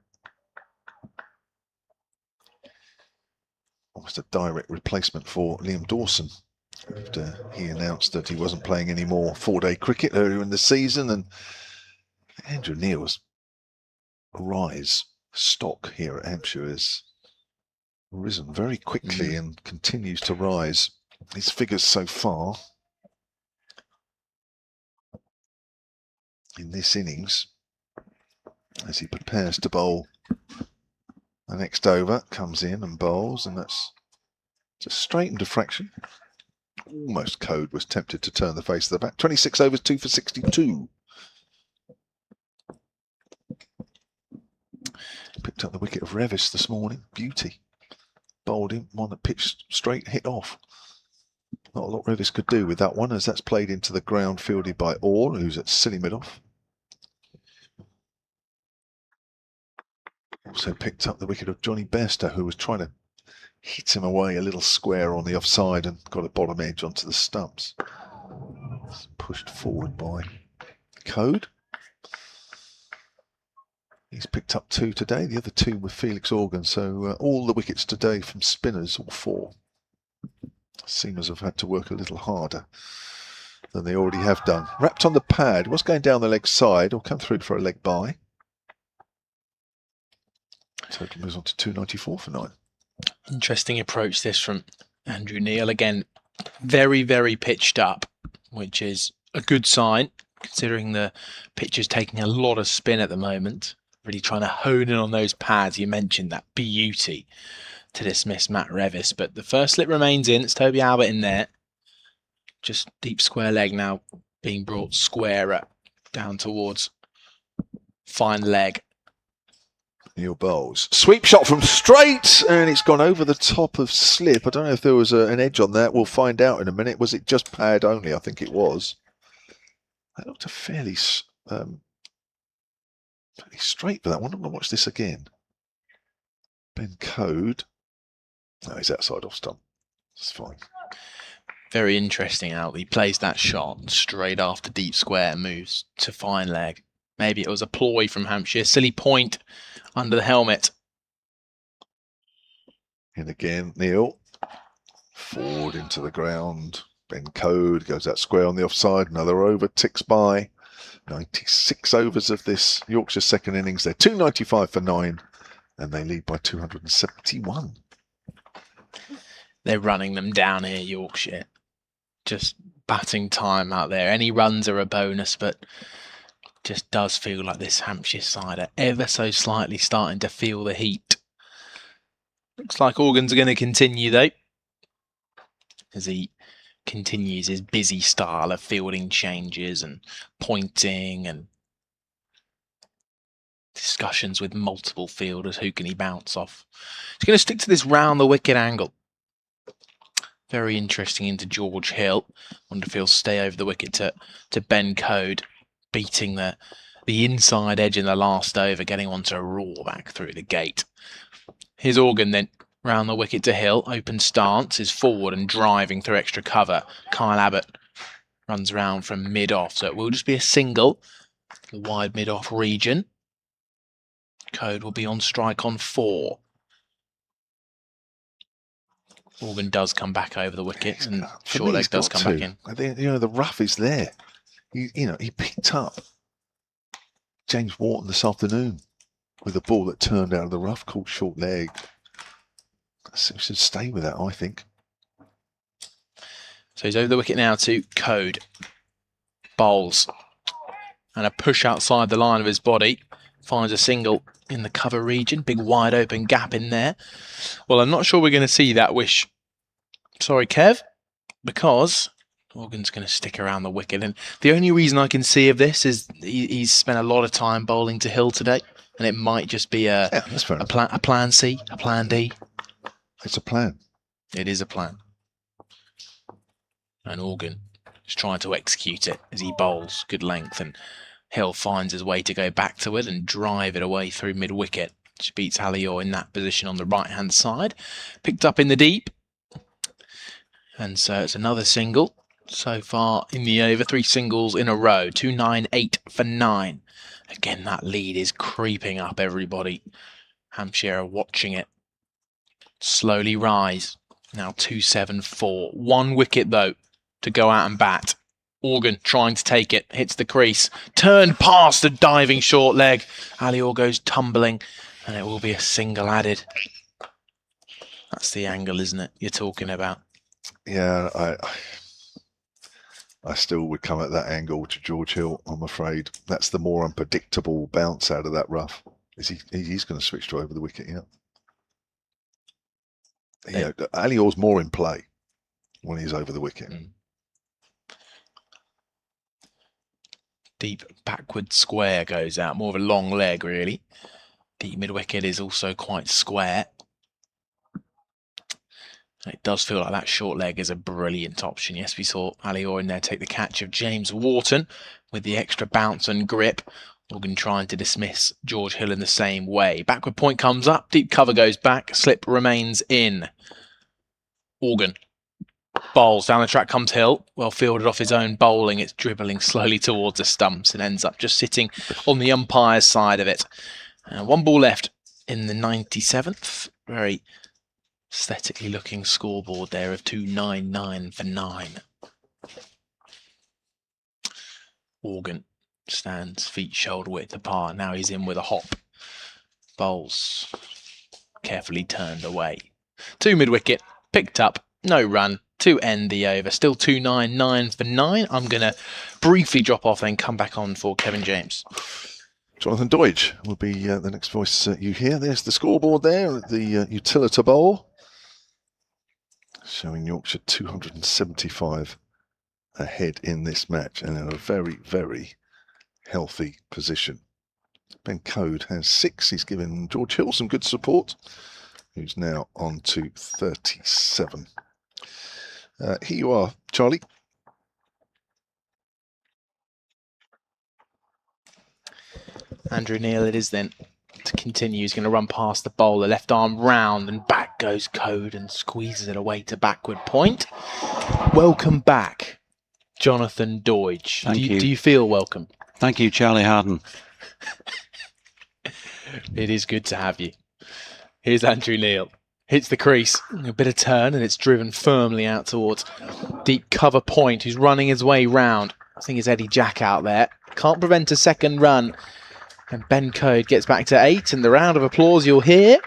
Almost a direct replacement for Liam Dawson after he announced that he wasn't playing any more 4-day cricket earlier in the season. And Andrew Neil's rise stock here at Hampshire has risen very quickly and continues to rise. His figures so far in this innings, as he prepares to bowl the next over, comes in and bowls, and that's just straightened a fraction. Almost Code was tempted to turn the face of the bat. 26 overs, 2 for 62. Picked up the wicket of Revis this morning. Beauty. Bowled him, one that pitched straight, hit off. Not a lot Revis could do with that one, as that's played into the ground, fielded by Orr, who's at silly mid-off. Also picked up the wicket of Johnny Bairstow, who was trying to hit him away a little square on the offside and got a bottom edge onto the stumps. It's pushed forward by Code. He's picked up 2 today, the other 2 with Felix Organ, so all the wickets today from spinners, all 4. Seamers have had to work a little harder than they already have done. Wrapped on the pad, what's going down the leg side, will come through for a leg bye. Total moves on to 294 for 9. Interesting approach this from Andrew Neil. Again, very, very pitched up, which is a good sign, considering the pitch is taking a lot of spin at the moment. Really trying to hone in on those pads. You mentioned that beauty to dismiss Matt Revis, but the first slip remains in. It's Toby Albert in there. Just deep square leg now being brought squarer down towards fine leg. Neil bowls. Sweep shot from straight, and it's gone over the top of slip. I don't know if there was an edge on that. We'll find out in a minute. Was it just pad only? I think it was. That looked a fairly straight for that one. I'm going to watch this again. Ben Code. No, he's outside off stump. It's fine. Very interesting out. He plays that shot straight after deep square, moves to fine leg. Maybe it was a ploy from Hampshire. Silly point under the helmet. And again, Neil. Forward into the ground. Ben Code goes that square on the offside. Another over ticks by. 96 overs of this Yorkshire second innings. They're 295 for 9, and they lead by 271. They're running them down here, Yorkshire. Just batting time out there. Any runs are a bonus, but just does feel like this Hampshire side are ever so slightly starting to feel the heat. Looks like Organ's are going to continue, though, as he continues his busy style of fielding changes and pointing and discussions with multiple fielders. Who can he bounce off? He's going to stick to this round the wicket angle. Very interesting into George Hill. Wonder if he'll stay over the wicket to Ben Code, beating the inside edge in the last over, getting one to roar back through the gate. Here's Organ then. Round the wicket to Hill, open stance, is forward and driving through extra cover. Kyle Abbott runs around from mid-off, so it will just be a single. The wide mid-off region. Code will be on strike on 4. Organ does come back over the wicket, and short leg does come back in. I think, the rough is there. He picked up James Wharton this afternoon with a ball that turned out of the rough, called short leg. So we should stay with that, I think. So he's over the wicket now to Code. Bowls. And a push outside the line of his body. Finds a single in the cover region. Big wide open gap in there. Well, I'm not sure we're going to see that wish. Sorry, Kev. Because Morgan's going to stick around the wicket. And the only reason I can see of this is he's spent a lot of time bowling to Hill today. And it might just be a plan C, a plan D. It's a plan. It is a plan. And Organ is trying to execute it as he bowls good length, and Hill finds his way to go back to it and drive it away through mid-wicket, which beats Alior in that position on the right-hand side. Picked up in the deep. And so it's another single. So far in the over, 3 singles in a row. 298 for 9. Again, that lead is creeping up, everybody. Hampshire are watching it slowly rise. Now 274. 1 wicket, though, to go out and bat. Organ trying to take it, hits the crease, turned past a diving short leg. Alior goes tumbling, and it will be a single added. That's the angle, isn't it, you're talking about? Yeah, I still would come at that angle to George Hill, I'm afraid. That's the more unpredictable bounce out of that rough. He's going to switch to over the wicket, yeah. Yeah, Alior's more in play when he's over the wicket. Deep backward square goes out, more of a long leg really. Deep mid wicket is also quite square. It does feel like that short leg is a brilliant option. Yes, we saw Alior in there take the catch of James Wharton with the extra bounce and grip. Organ trying to dismiss George Hill in the same way. Backward point comes up, deep cover goes back, slip remains in. Organ bowls, down the track comes Hill, well fielded off his own bowling. It's dribbling slowly towards the stumps and ends up just sitting on the umpire's side of it. 1 ball left in the 97th. Very aesthetically looking scoreboard there of 299 for 9. Organ stands feet shoulder width apart. Now he's in with a hop. Bowls carefully turned away. 2 mid wicket, picked up, no run to end the over. Still 299 for 9. I'm going to briefly drop off and come back on for Kevin James. Jonathan Deutsch will be the next voice you hear. There's the scoreboard there at the Utilita Bowl, showing Yorkshire 275 ahead in this match and in a very, very healthy position. Ben Code has 6. He's given George Hill some good support, who's now on to 37. Here you are, Charlie. Andrew Neil it is then to continue. He's going to run past the bowler, left arm round, and back goes Code and squeezes it away to backward point. Welcome back, Jonathan Deutsch. Thank you. Do you feel welcome? Thank you, Charlie Harden. It is good to have you. Here's Andrew Neil. Hits the crease, a bit of turn, and it's driven firmly out towards deep cover point, who's running his way round. I think it's Eddie Jack out there. Can't prevent a second run. And Ben Code gets back to 8, and the round of applause you'll hear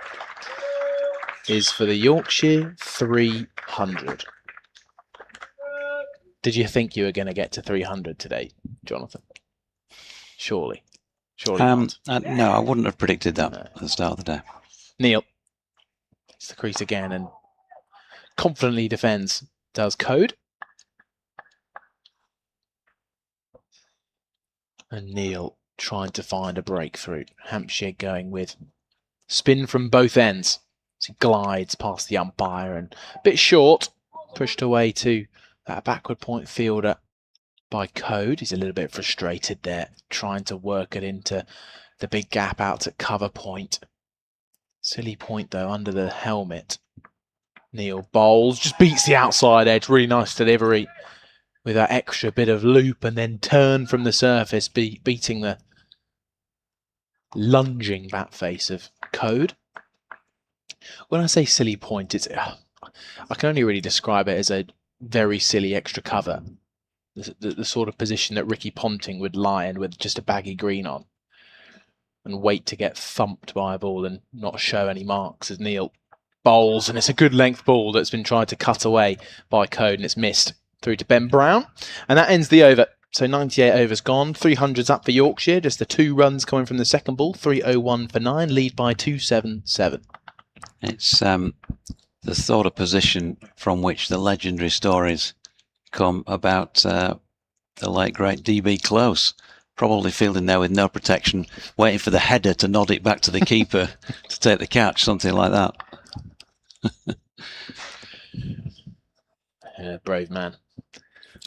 is for the Yorkshire 300. Did you think you were going to get to 300 today, Jonathan? Surely. Not. No, I wouldn't have predicted that at the start of the day. Neil. It's the crease again and confidently defends. Does Code. And Neil trying to find a breakthrough. Hampshire going with spin from both ends. So he glides past the umpire and a bit short. Pushed away to that backward point fielder by Code. He's a little bit frustrated there, trying to work it into the big gap out to cover point. Silly point though under the helmet. Neil bowls, just beats the outside edge. Really nice delivery with that extra bit of loop and then turn from the surface, beating the lunging bat face of Code. When I say silly point, it's I can only really describe it as a very silly extra cover. The sort of position that Ricky Ponting would lie in with just a baggy green on. and wait to get thumped by a ball and not show any marks as Neil bowls. And it's a good length ball that's been tried to cut away by Code, and it's missed through to Ben Brown. And that ends the over. So 98 overs gone, 300s up for Yorkshire, just the 2 runs coming from the second ball, 301 for 9, lead by 277. It's the sort of position from which the legendary stories come about the late great D.B. Close, probably fielding there with no protection, waiting for the header to nod it back to the keeper to take the catch, something like that. Yeah, brave man.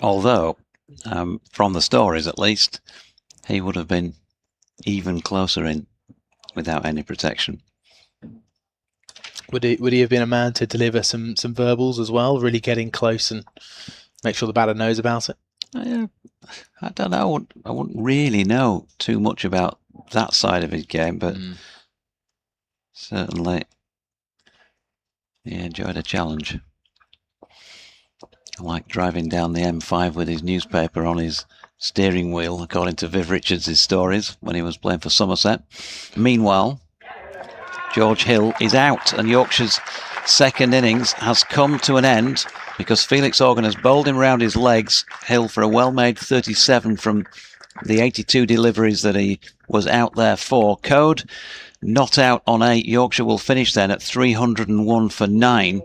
Although, from the stories at least, he would have been even closer in without any protection. Would he have been a man to deliver some verbals as well, really getting close and make sure the batter knows about it? I don't know. I wouldn't really know too much about that side of his game, but certainly he enjoyed a challenge. Like driving down the M5 with his newspaper on his steering wheel, according to Viv Richards' stories, when he was playing for Somerset. Meanwhile, George Hill is out, and Yorkshire's second innings has come to an end because Felix Organ has bowled him round his legs. Hill for a well-made 37 from the 82 deliveries that he was out there for. Code not out on 8. Yorkshire will finish then at 301 for 9.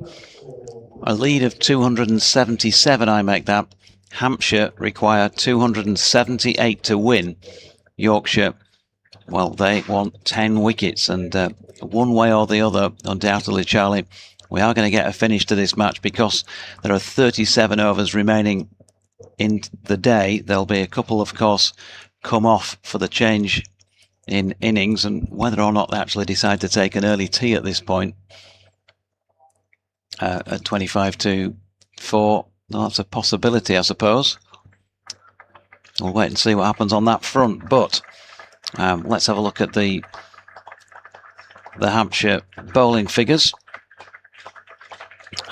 A lead of 277, I make that. Hampshire require 278 to win. Yorkshire, well, they want 10 wickets, and one way or the other, undoubtedly, Charlie, we are going to get a finish to this match because there are 37 overs remaining in the day. There'll be a couple, of course, come off for the change in innings, and whether or not they actually decide to take an early tea at this point, at 25 to 4, well, that's a possibility, I suppose. We'll wait and see what happens on that front. But let's have a look at the Hampshire bowling figures.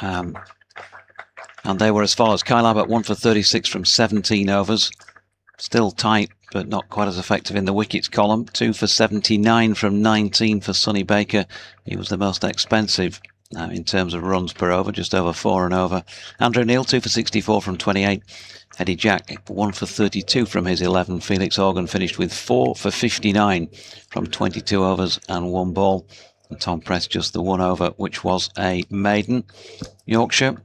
And they were as follows. Kyle Abbott 1 for 36 from 17 overs. Still tight, but not quite as effective in the wickets column. 2 for 79 from 19 for Sonny Baker. He was the most expensive in terms of runs per over, just over 4 and over. Andrew Neil 2 for 64 from 28. Eddie Jack 1 for 32 from his 11. Felix Organ finished with 4 for 59 from 22 overs and 1 ball. And Tom Press just the 1 over, which was a maiden. Yorkshire,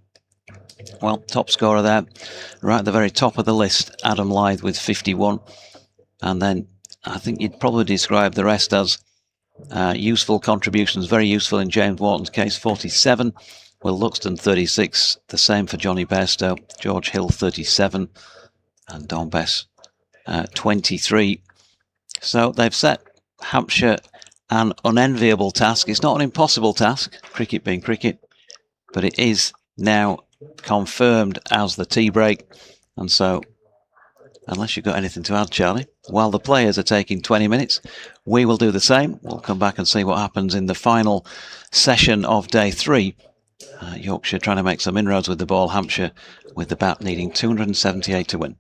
well, top scorer there, right at the very top of the list, Adam Lyth with 51. And then I think you'd probably describe the rest as useful contributions, very useful in James Wharton's case, 47. Will Luxton 36, the same for Johnny Bairstow, George Hill 37, and Don Bess 23. So they've set Hampshire an unenviable task. It's not an impossible task, cricket being cricket, but it is now confirmed as the tea break. And so, unless you've got anything to add, Charlie, while the players are taking 20 minutes, we will do the same. We'll come back and see what happens in the final session of day 3. Yorkshire trying to make some inroads with the ball. Hampshire with the bat needing 278 to win.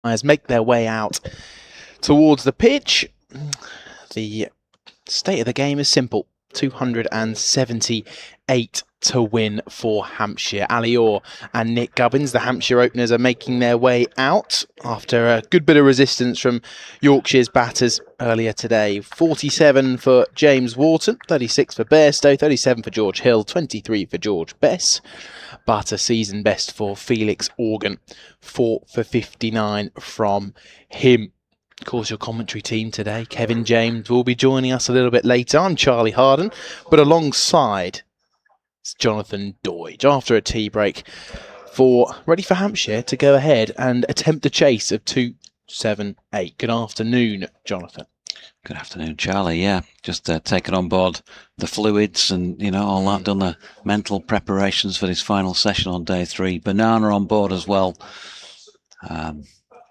Players make their way out towards the pitch. The state of the game is simple. 278 to win for Hampshire. Ali Orr and Nick Gubbins, the Hampshire openers, are making their way out after a good bit of resistance from Yorkshire's batters earlier today. 47 for James Wharton, 36 for Bairstow, 37 for George Hill, 23 for George Bess. But a season best for Felix Organ, 4 for 59 from him. Of course, your commentary team today, Kevin James, will be joining us a little bit later. I'm Charlie Harden, but alongside it's Jonathan Doidge after a tea break ready for Hampshire to go ahead and attempt a chase of 278. Good afternoon, Jonathan. Good afternoon, Charlie. Yeah, just taken on board the fluids and, all that, done the mental preparations for this final session on day 3. Banana on board as well.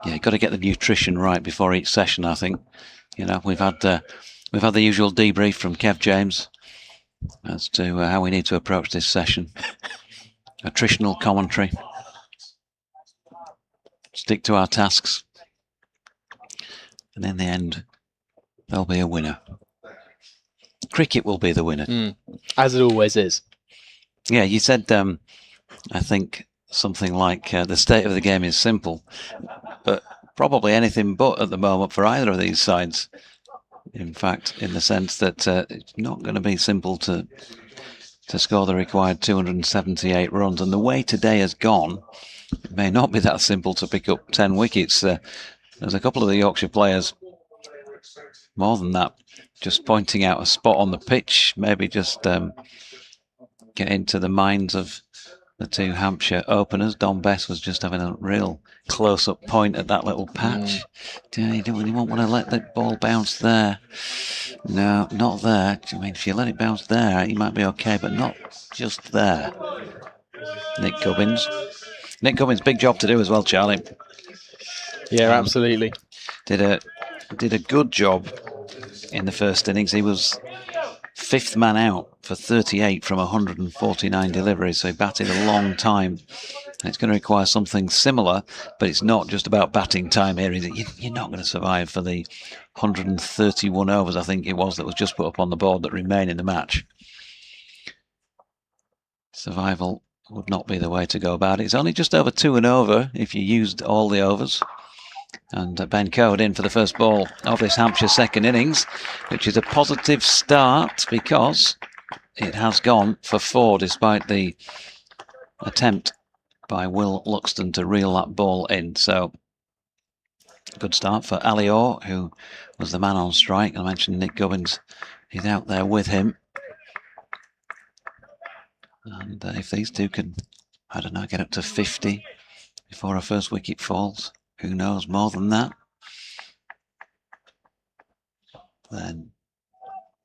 Yeah, got to get the nutrition right before each session, I think. We've had the usual debrief from Kev James as to how we need to approach this session. Attritional commentary. Stick to our tasks. And in the end, there'll be a winner. Cricket will be the winner. As it always is. Yeah, you said, I think, something like the state of the game is simple, but probably anything but at the moment for either of these sides. In fact, in the sense that it's not going to be simple to score the required 278 runs. And the way today has gone, it may not be that simple to pick up 10 wickets. There's a couple of the Yorkshire players, more than that, just pointing out a spot on the pitch, maybe just get into the minds of the two Hampshire openers. Don Bess was just having a real close-up point at that little patch. You don't really want to let the ball bounce there. No, not there. I mean, if you let it bounce there, you might be okay, but not just there. Nick Gubbins. Nick Gubbins, big job to do as well, Charlie. Yeah, absolutely. Did a good job in the first innings. He was 5th man out for 38 from 149 deliveries, so he batted a long time. And it's going to require something similar, but it's not just about batting time here. You're not going to survive for the 131 overs, I think it was, that was just put up on the board that remain in the match. Survival would not be the way to go about it. It's only just over 2 and over if you used all the overs. And Ben Code in for the first ball of this Hampshire second innings, which is a positive start because it has gone for 4 despite the attempt by Will Luxton to reel that ball in. So, good start for Ali Orr, who was the man on strike. I mentioned Nick Gubbins, he's out there with him. And if these two can, I don't know, get up to 50 before a first wicket falls, who knows, more than that, then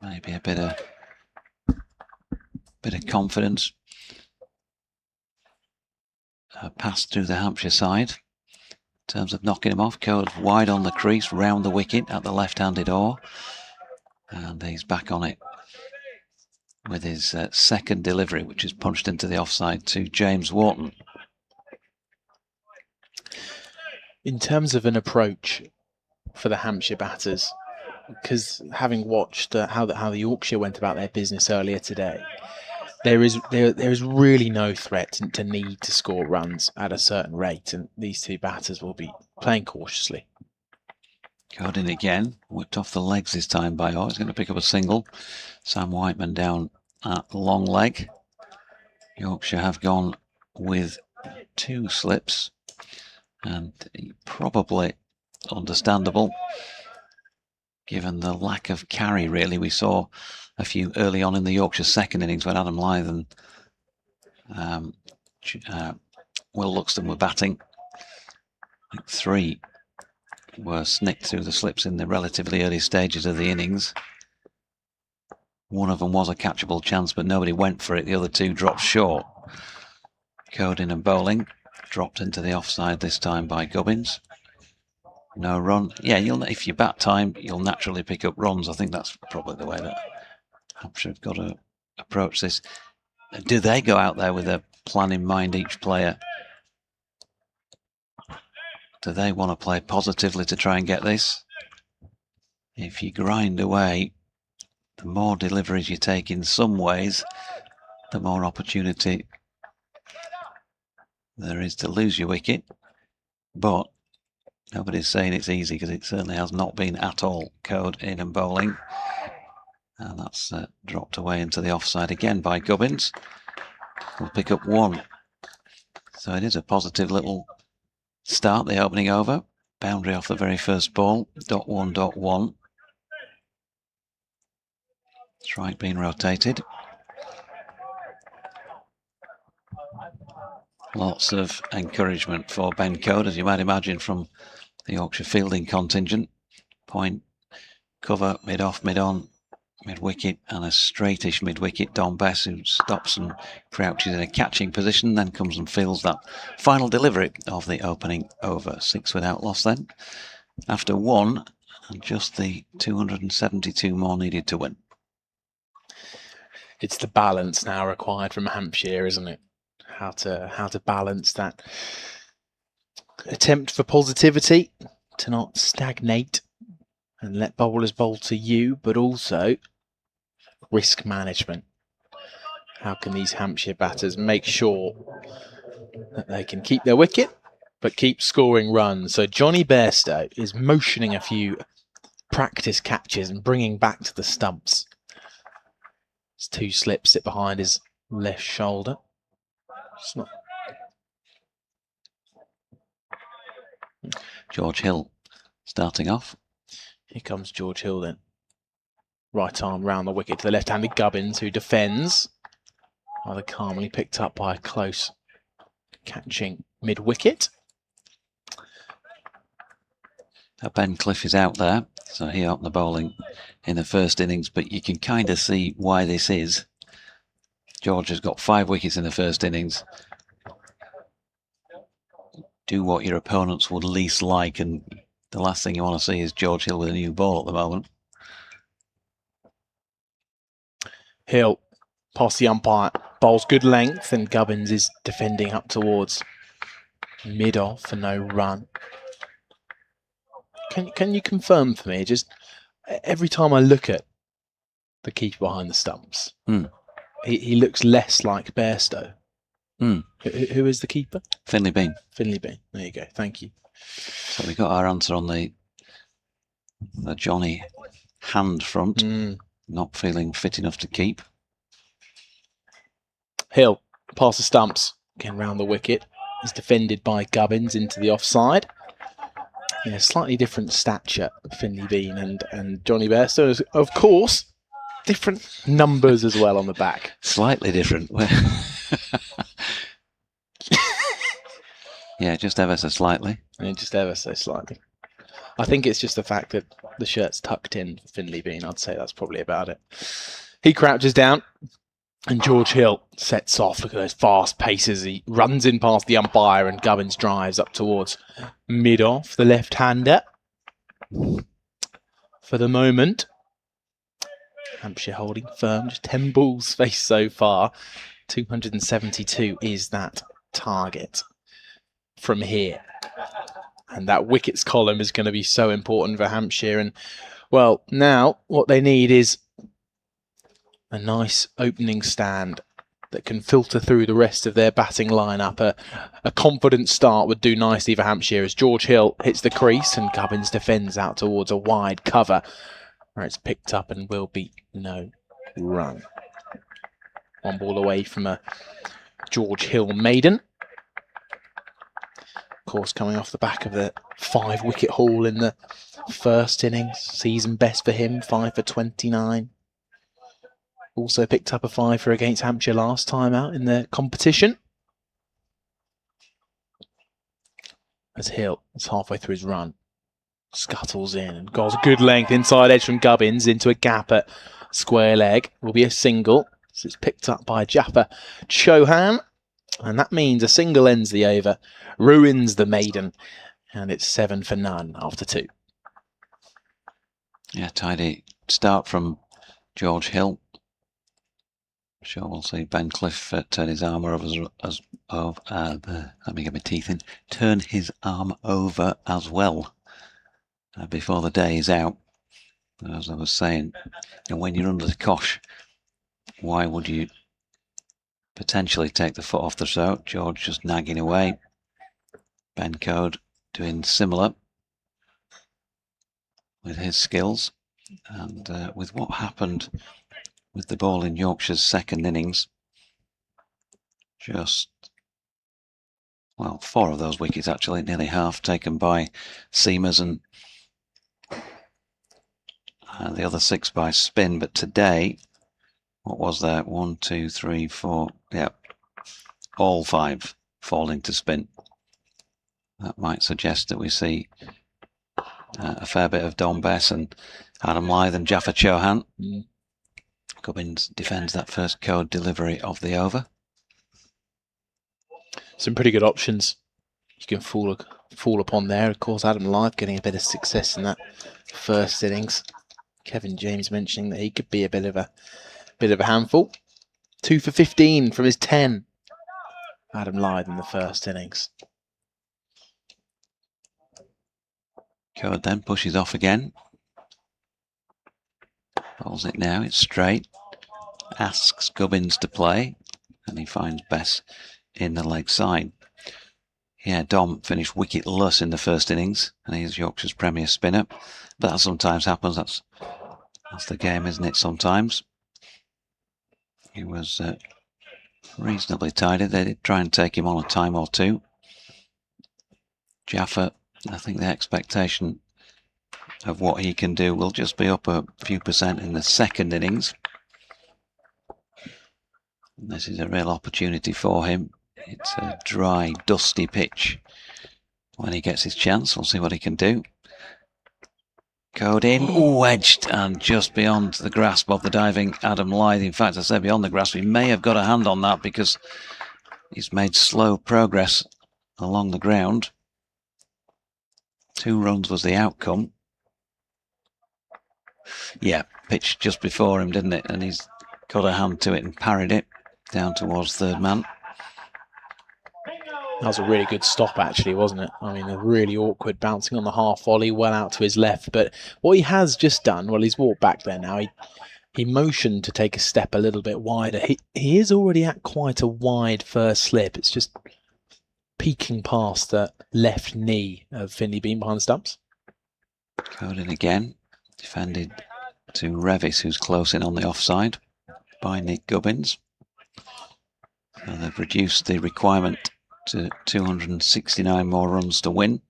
maybe a bit of confidence passed through the Hampshire side in terms of knocking him off. Code wide on the crease, round the wicket at the left-handed oar, and he's back on it with his second delivery, which is punched into the offside to James Wharton. In terms of an approach for the Hampshire batters, because having watched how the Yorkshire went about their business earlier today, there is really no threat to need to score runs at a certain rate, and these two batters will be playing cautiously. Code in again, whipped off the legs this time by Orr. He's going to pick up a single. Sam Whiteman down at long leg. Yorkshire have gone with 2 slips. And probably understandable, given the lack of carry, really. We saw a few early on in the Yorkshire second innings when Adam Lyth and Will Luxton were batting. I think 3 were snicked through the slips in the relatively early stages of the innings. One of them was a catchable chance, but nobody went for it. The other 2 dropped short. Codin and bowling. Dropped into the offside this time by Gubbins. No run. Yeah, if you bat time, you'll naturally pick up runs. I think that's probably the way that Hampshire have got to approach this. Do they go out there with a plan in mind, each player, Do they want to play positively to try and get this? If you grind away, the more deliveries you take in some ways, the more opportunity there is to lose your wicket. But nobody's saying it's easy, because it certainly has not been at all. Code in and bowling. And that's dropped away into the offside again by Gubbins. We'll pick up 1. So it is a positive little start, the opening over. Boundary off the very first ball. .1.1. Strike being rotated. Lots of encouragement for Ben Code, as you might imagine, from the Yorkshire fielding contingent. Point, cover, mid-off, mid-on, mid-wicket, and a straightish mid-wicket. Don Bess, who stops and crouches in a catching position, then comes and fields that final delivery of the opening over. 6 without loss then. After 1, and just the 272 more needed to win. It's the balance now required from Hampshire, isn't it? How to balance that attempt for positivity, to not stagnate and let bowlers bowl to you, but also risk management. How can these Hampshire batters make sure that they can keep their wicket but keep scoring runs? So Johnny Bairstow is motioning a few practice catches and bringing back to the stumps. His 2 slips sit behind his left shoulder. It's not. George Hill starting off. Here comes George Hill then. Right arm round the wicket to the left-handed Gubbins, who defends. Rather calmly picked up by a close catching mid-wicket. Now Ben Cliff is out there, so he opened the bowling in the first innings, but you can kind of see why this is. George has got 5 wickets in the first innings. Do what your opponents would least like, and the last thing you want to see is George Hill with a new ball at the moment. Hill, past the umpire, bowls good length, and Gubbins is defending up towards mid-off for no run. Can you confirm for me, just every time I look at the keeper behind the stumps, he looks less like Bairstow. Who is the keeper? Finley Bean. Finley Bean. There you go. Thank you. So we got our answer on the Johnny hand front. Not feeling fit enough to keep. Hill, past the stumps, again round the wicket. Is defended by Gubbins into the offside. Yeah, slightly different stature, Finley Bean and Johnny Bairstow. Of course, different numbers as well on the back. Slightly different. Yeah, just ever so slightly. Yeah, just ever so slightly. I think it's just the fact that the shirt's tucked in for Finley Bean. I'd say that's probably about it. He crouches down, and George Hill sets off. Look at those fast paces. He runs in past the umpire, and Gubbins drives up towards mid-off, the left-hander. For the moment, Hampshire holding firm, just 10 balls faced so far. 272 is that target from here. And that wickets column is going to be so important for Hampshire. And, well, now what they need is a nice opening stand that can filter through the rest of their batting lineup. A confident start would do nicely for Hampshire as George Hill hits the crease and Gubbins defends out towards a wide cover where it's picked up and will be no run. 1 ball away from a George Hill maiden. Of course, coming off the back of the 5-wicket haul in the first innings. Season best for him, 5 for 29. Also picked up a 5 against Hampshire last time out in the competition. As Hill is halfway through his run, scuttles in and goes a good length inside edge from Gubbins into a gap at square leg. Will be a single. So it's picked up by Japper Chauhan. And that means a single ends the over, ruins the maiden, and it's 7 for none after 2. Yeah, tidy start from George Hill. Sure, we'll see Ben Cliff turn his arm over let me get my teeth in. Turn his arm over as well before the day is out. As I was saying, when you're under the cosh, why would you potentially take the foot off the throat? George just nagging away. Ben Code doing similar with his skills, and with what happened with the ball in Yorkshire's second innings, just, well, 4 of those wickets actually, nearly half taken by seamers and the other 6 by spin. But today, what was that? 1, 2, 3, 4, yeah, all 5 falling to spin. That might suggest that we see a fair bit of Don Bess and Adam Lyth and Jaffa Chauhan. Gubbins defends that first Code delivery of the over. Some pretty good options you can fall upon there. Of course, Adam Lyth getting a bit of success in that first innings. Kevin James mentioning that he could be a bit of a handful. 2 for 15 from his 10. Adam Lyth in the first innings. Code then pushes off again. Bowls it now, it's straight. Asks Gubbins to play, and he finds Bess in the leg side. Yeah, Dom finished wicket-less in the first innings, and he's Yorkshire's premier spinner. But that sometimes happens. That's the game, isn't it, sometimes? He was reasonably tidy. They did try and take him on a time or two. Jaffa, I think the expectation of what he can do will just be up a few percent in the second innings. And this is a real opportunity for him. It's a dry, dusty pitch. When he gets his chance, we'll see what he can do. Code in, wedged, and just beyond the grasp of the diving Adam Lyth. In fact, I say beyond the grasp, he may have got a hand on that because he's made slow progress along the ground. 2 runs was the outcome. Yeah, pitched just before him, didn't it? And he's got a hand to it and parried it down towards third man. That was a really good stop, actually, wasn't it? I mean, a really awkward bouncing on the half volley, well out to his left. But what he has just done, well, he's walked back there now. He motioned to take a step a little bit wider. He is already at quite a wide first slip. It's just peeking past the left knee of Finley Bean behind the stumps. Code in again. Defended to Revis, who's close in on the offside by Nick Gubbins. So they've reduced the requirement to 269 more runs to win.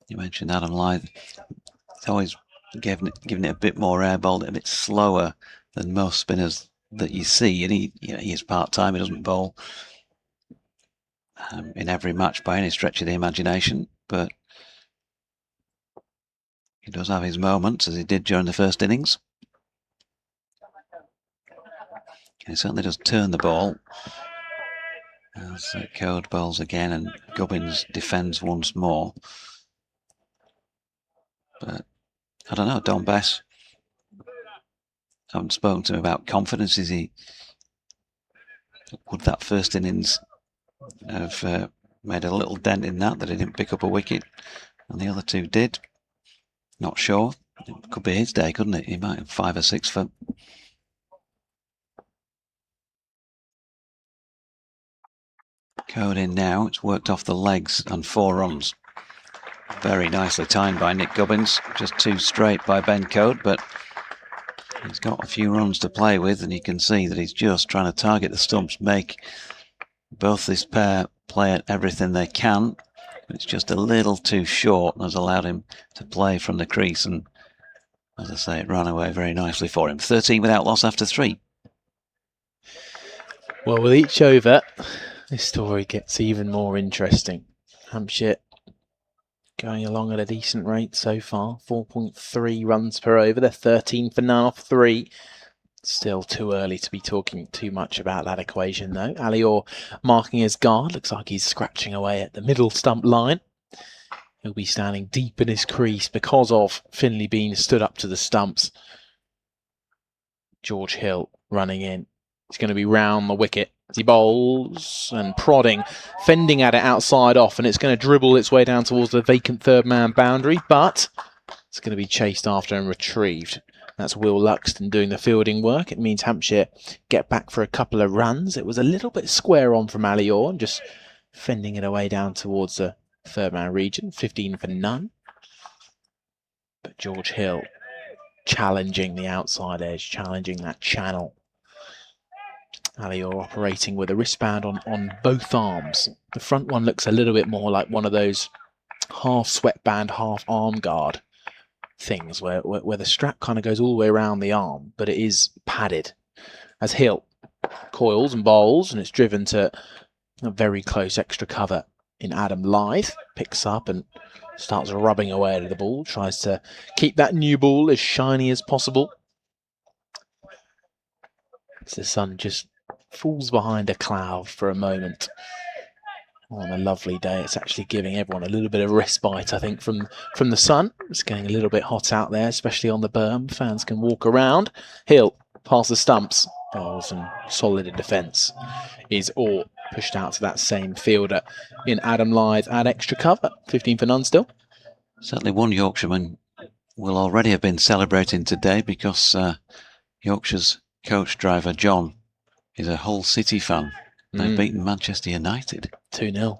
You mentioned Adam Lyth. He's always given it a bit more air, bowled it a bit slower than most spinners that you see. And he is part-time, he doesn't bowl in every match by any stretch of the imagination, but he does have his moments, as he did during the first innings. He certainly does turn the ball. As Code bowls again and Gubbins defends once more. But I don't know, Don Bess. I haven't spoken to him about confidence. Would that first innings have made a little dent in that he didn't pick up a wicket, and the other 2 did? Not sure. It could be his day, couldn't it? He might have 5 or 6 for. Code in now. It's worked off the legs and 4 runs. Very nicely timed by Nick Gubbins. Just 2 straight by Ben Code, but he's got a few runs to play with, and you can see that he's just trying to target the stumps, make both this pair play at everything they can. It's just a little too short and has allowed him to play from the crease, and as I say, it ran away very nicely for him. 13 without loss after 3. Well, with each over, this story gets even more interesting. Hampshire going along at a decent rate so far, 4.3 runs per over. They're 13 for 9 off 3. Still too early to be talking too much about that equation, though. Alior marking his guard. Looks like he's scratching away at the middle stump line. He'll be standing deep in his crease because of Finley Bean stood up to the stumps. George Hill running in. He's going to be round the wicket. He bowls and prodding, fending at it outside off, and it's going to dribble its way down towards the vacant third man boundary, but it's going to be chased after and retrieved. That's Will Luxton doing the fielding work. It means Hampshire get back for a couple of runs. It was a little bit square on from Ali Orr, just fending it away down towards the third man region. 15 for none. But George Hill challenging the outside edge, challenging that channel. Ali Orr operating with a wristband on both arms. The front one looks a little bit more like one of those half sweatband, half arm guard things where the strap kind of goes all the way around the arm, but it is padded. As Hill coils and bowls, and it's driven to a very close extra cover in Adam Lyth. Picks up and starts rubbing away at the ball, tries to keep that new ball as shiny as possible. The sun just falls behind a cloud for a moment. On a lovely day, it's actually giving everyone a little bit of respite, I think, from the sun. It's getting a little bit hot out there, especially on the berm. Fans can walk around. Hill past the stumps. Bowls and solid in defence. Is Orr pushed out to that same fielder in Adam Lyth at extra cover. 15 for none still. Certainly one Yorkshireman will already have been celebrating today because Yorkshire's coach driver John is a Hull City fan. They've beaten Manchester United 2-0.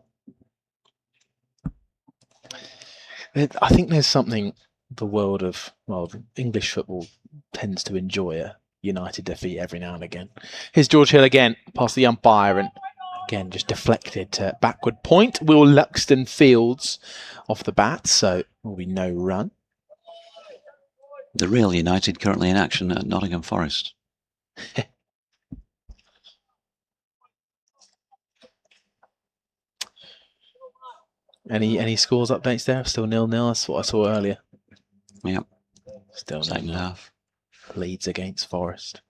I think there's something the world of, well, English football tends to enjoy a United defeat every now and again. Here's George Hill again, past the umpire, and again just deflected to backward point. Will Luxton fields off the bat, so will be no run. The real United currently in action at Nottingham Forest. Any scores updates there? Still 0-0. That's what I saw earlier. Yep. Still second half. Leeds against Forest.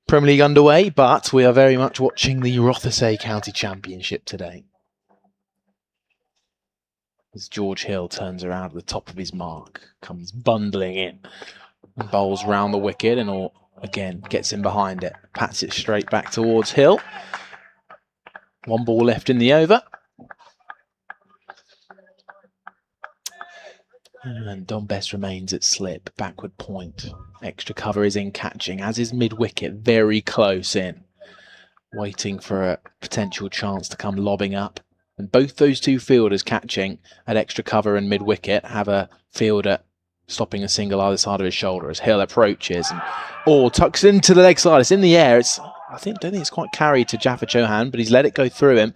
Premier League underway, but we are very much watching the Rothesay County Championship today. As George Hill turns around at the top of his mark, comes bundling in, and bowls round the wicket, and Orr again gets in behind it, pats it straight back towards Hill. One ball left in the over. And Don Best remains at slip, backward point. Extra cover is in catching, as is mid-wicket, very close in. Waiting for a potential chance to come lobbing up. And both those two fielders catching at extra cover and mid-wicket have a fielder stopping a single either side of his shoulder as Hill approaches. And Orr tucks into the leg side. It's in the air. I don't think it's quite carried to Jaffa Chauhan, but he's let it go through him.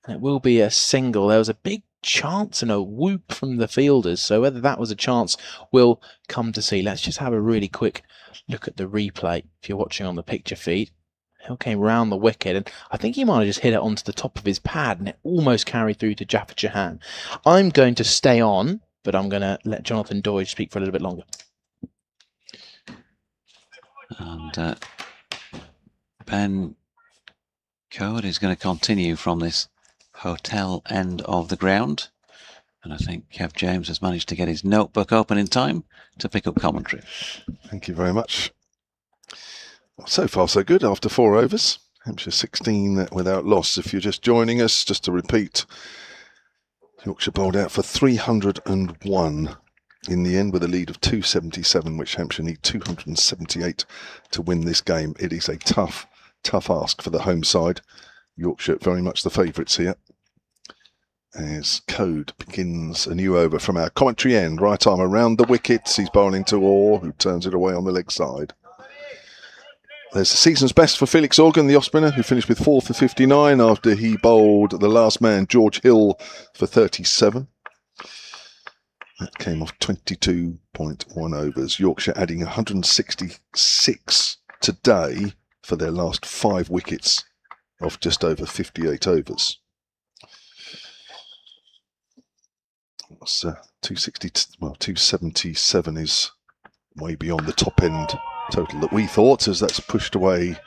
And it will be a single. There was a big chance and a whoop from the fielders, so whether that was a chance we'll come to see. Let's just have a really quick look at the replay if you're watching on the picture feed. Hill came round the wicket, and I think he might have just hit it onto the top of his pad, and it almost carried through to Jaffa Chauhan. I'm going to stay on, but I'm going to let Jonathan Doidge speak for a little bit longer. And Ben Code is going to continue from this hotel end of the ground, and I think Kev James has managed to get his notebook open in time to pick up commentary. Thank you very much. So far so good after 4 overs. Hampshire 16 without loss. If you're just joining us, just to repeat, Yorkshire bowled out for 301 in the end with a lead of 277, which Hampshire need 278 to win this game. It is a tough ask for the home side. Yorkshire very much the favourites here. As Code begins a new over from our commentary end. Right arm around the wickets. He's bowling to Orr, who turns it away on the leg side. There's the season's best for Felix Organ, the off-spinner, who finished with 4 for 59 after he bowled the last man, George Hill, for 37. That came off 22.1 overs. Yorkshire adding 166 today for their last 5 wickets of just over 58 overs. That's 277 is way beyond the top end total that we thought, as that's pushed away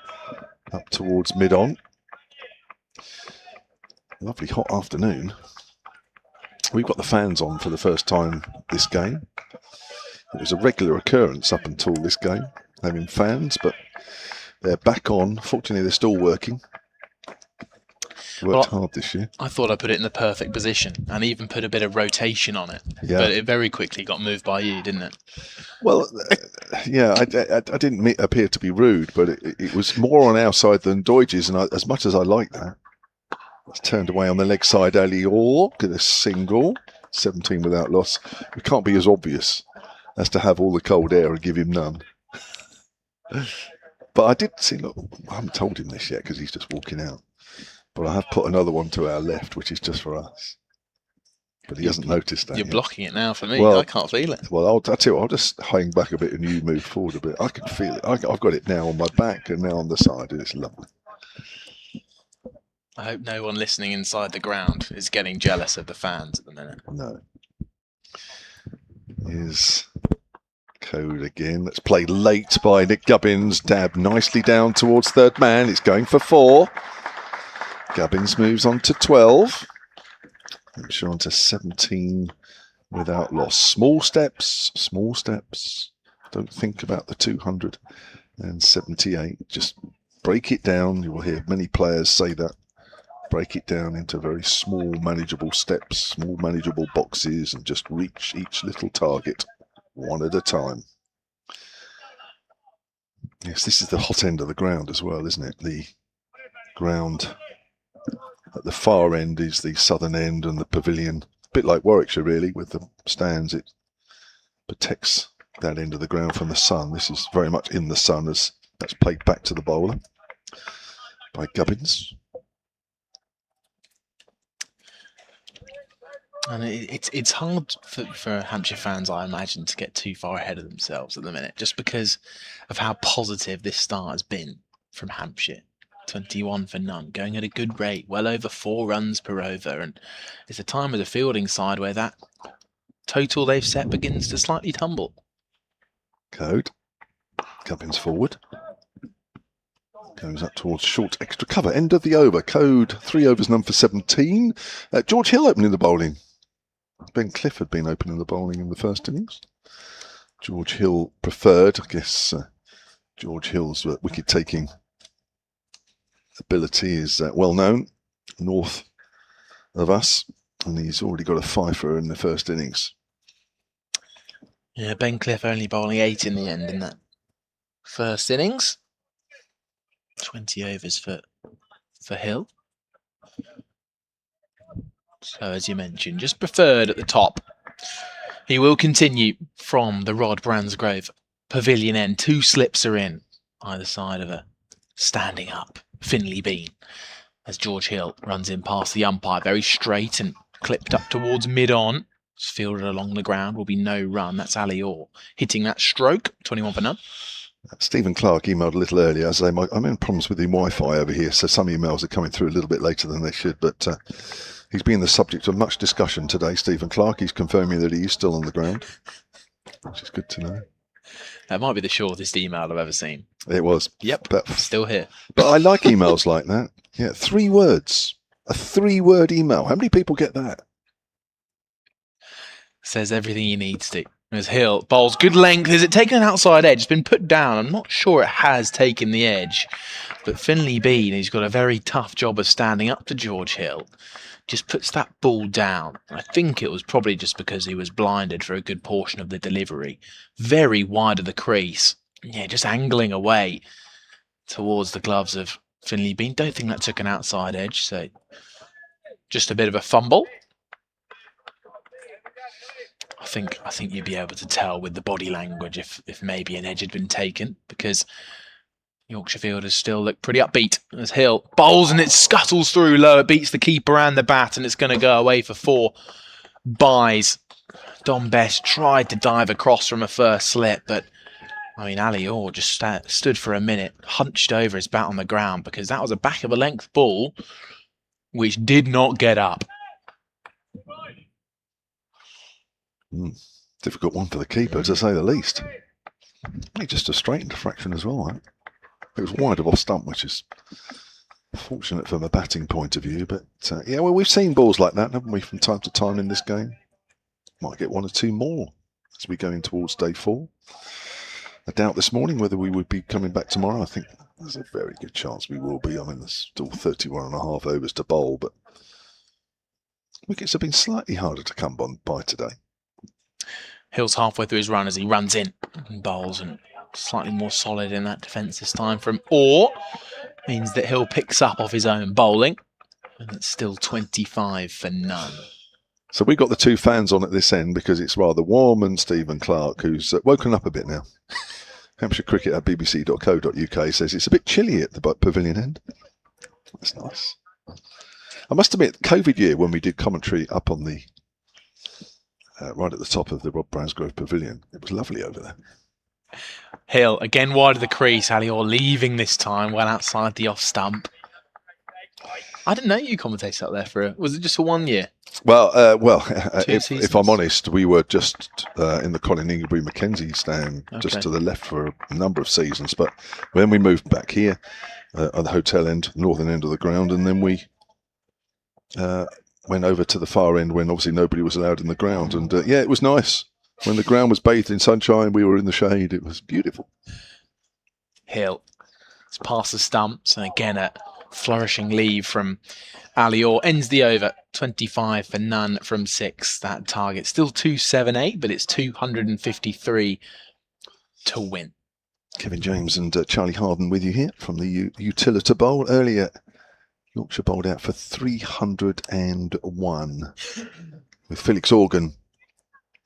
up towards mid-on. Lovely hot afternoon. We've got the fans on for the first time this game. It was a regular occurrence up until this game, having fans, but they're back on. Fortunately, they're still working. Worked hard this year. I thought I put it in the perfect position and even put a bit of rotation on it. Yeah. But it very quickly got moved by you, didn't it? Well, yeah, I didn't appear to be rude, but it was more on our side than Deutsch's, and as much as I like that, it's turned away on the leg side. Ali Orr, get a single, 17 without loss. It can't be as obvious as to have all the cold air and give him none. But I did see, look, I haven't told him this yet because he's just walking out. But I have put another one to our left, which is just for us. But he hasn't noticed that. You're yet. blocking it now for me. Well, I can't feel it. Well, I'll tell you what, I'll just hang back a bit and you move forward a bit. I can feel it. I've got it now on my back and now on the side, and it's lovely. I hope no one listening inside the ground is getting jealous of the fans at the minute. No. Here's Code again. That's played late by Nick Gubbins. Dab nicely down towards third man. It's going for 4. Gubbins moves on to 12. Hampshire on to 17 without loss. Small steps, small steps. Don't think about the 278. Just break it down. You will hear many players say that. Break it down into very small, manageable steps, small, manageable boxes, and just reach each little target one at a time. Yes, this is the hot end of the ground as well, isn't it? The ground at the far end is the southern end, and the pavilion, a bit like Warwickshire really, with the stands, it protects that end of the ground from the sun. This is very much in the sun, as that's played back to the bowler by Gubbins. And it's hard for Hampshire fans, I imagine, to get too far ahead of themselves at the minute, just because of how positive this start has been from Hampshire. 21 for none, going at a good rate, well over 4 runs per over, and it's a time of the fielding side where that total they've set begins to slightly tumble. Code. Gubbins forward. Goes up towards short extra cover. End of the over. Code 3 overs, none for 17. George Hill opening the bowling. Ben Cliff had been opening the bowling in the first innings. George Hill preferred. I guess George Hill's wicket-taking ability is well known north of us, and he's already got a fifer in the first innings. Yeah, Ben Cliff only bowling 8 in the end in that first innings. 20 overs for Hill. So as you mentioned, just preferred at the top. He will continue from the Rod Bransgrove pavilion end. 2 slips are in either side of a standing up Finley Bean as George Hill runs in past the umpire, very straight and clipped up towards mid-on. It's fielded along the ground, will be no run. That's Ali Orr hitting that stroke, 21 for none. Stephen Clark emailed a little earlier. I'm having problems with the Wi-Fi over here, so some emails are coming through a little bit later than they should, but he's been the subject of much discussion today, Stephen Clark. He's confirming that he is still on the ground, which is good to know. That might be the shortest email I've ever seen. It was. Yep, but still here. But I like emails like that. Yeah, 3 words. A 3-word email. How many people get that? Says everything he needs to. As Hill bowls good length. Is it taken an outside edge? It's been put down. I'm not sure it has taken the edge. But Finley Bean, he's got a very tough job of standing up to George Hill. Just puts that ball down. I think it was probably just because he was blinded for a good portion of the delivery. Very wide of the crease. Yeah, just angling away towards the gloves of Finley Bean. Don't think that took an outside edge. So just a bit of a fumble. I think you'd be able to tell with the body language if maybe an edge had been taken, because Yorkshire fielders still look pretty upbeat as Hill bowls and it scuttles through low. It beats the keeper and the bat, and it's going to go away for 4 byes. Dom Best tried to dive across from a first slip, but I mean, Ali Orr just stood for a minute, hunched over his bat on the ground, because that was a back of a length ball which did not get up. Difficult one for the keeper, to say the least. He just a straightened a fraction as well. Right? It was wide of off stump, which is fortunate from a batting point of view. But yeah, well, we've seen balls like that, haven't we, from time to time in this game. Might get 1 or 2 more as we go in towards day 4. a doubt this morning whether we would be coming back tomorrow. I think there's a very good chance we will be. I mean, there's still 31.5 overs to bowl, but wickets have been slightly harder to come by today. Hill's halfway through his run as he runs in and bowls, and slightly more solid in that defence this time from Orr. Means that Hill picks up off his own bowling, and it's still 25 for none. So we got the two fans on at this end because it's rather warm, and Stephen Clark, who's woken up a bit now. Hampshire Cricket at bbc.co.uk says it's a bit chilly at the pavilion end. That's nice. I must admit, COVID year when we did commentary up on the right at the top of the Rob Bransgrove Pavilion, it was lovely over there. Hill again wide of the crease. Ali Orr leaving this time, well outside the off stump. I didn't know you commentated up there for was it just for 1 year? Well, if I'm honest, we were just in the Colin Ingleby Mackenzie stand, just to the left for a number of seasons. But when we moved back here at the hotel end, northern end of the ground, and then we went over to the far end when obviously nobody was allowed in the ground. And yeah, it was nice. When the ground was bathed in sunshine, we were in the shade. It was beautiful. Hill, it's past the stumps, and again a flourishing leave from Ali Orr ends the over. 25 for none from 6. That target still 278, but it's 253 to win. Kevin James and Charlie Harden with you here from the Utilita Bowl. Earlier, Yorkshire bowled out for 301 with Felix Organ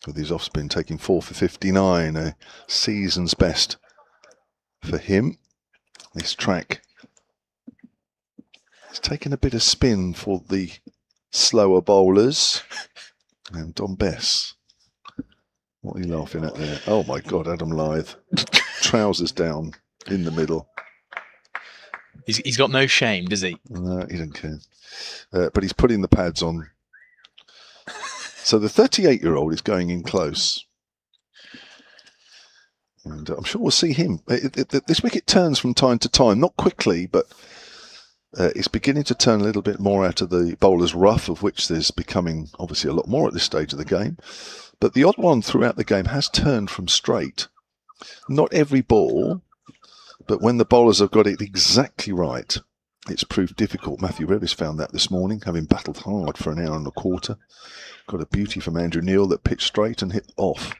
with his off-spin taking 4 for 59, a season's best for him. This track has taken a bit of spin for the slower bowlers. And Don Bess, what are you laughing at there? Oh my God, Adam Lyth, trousers down in the middle. He's got no shame, does he? No, he doesn't care. But he's putting the pads on. So the 38-year-old is going in close. And I'm sure we'll see him. This wicket turns from time to time, not quickly, but it's beginning to turn a little bit more out of the bowler's rough, of which there's becoming obviously a lot more at this stage of the game. But the odd one throughout the game has turned from straight. Not every ball, but when the bowlers have got it exactly right, it's proved difficult. Matthew Revis found that this morning, having battled hard for an hour and a quarter. Got a beauty from Andrew Neil that pitched straight and hit off.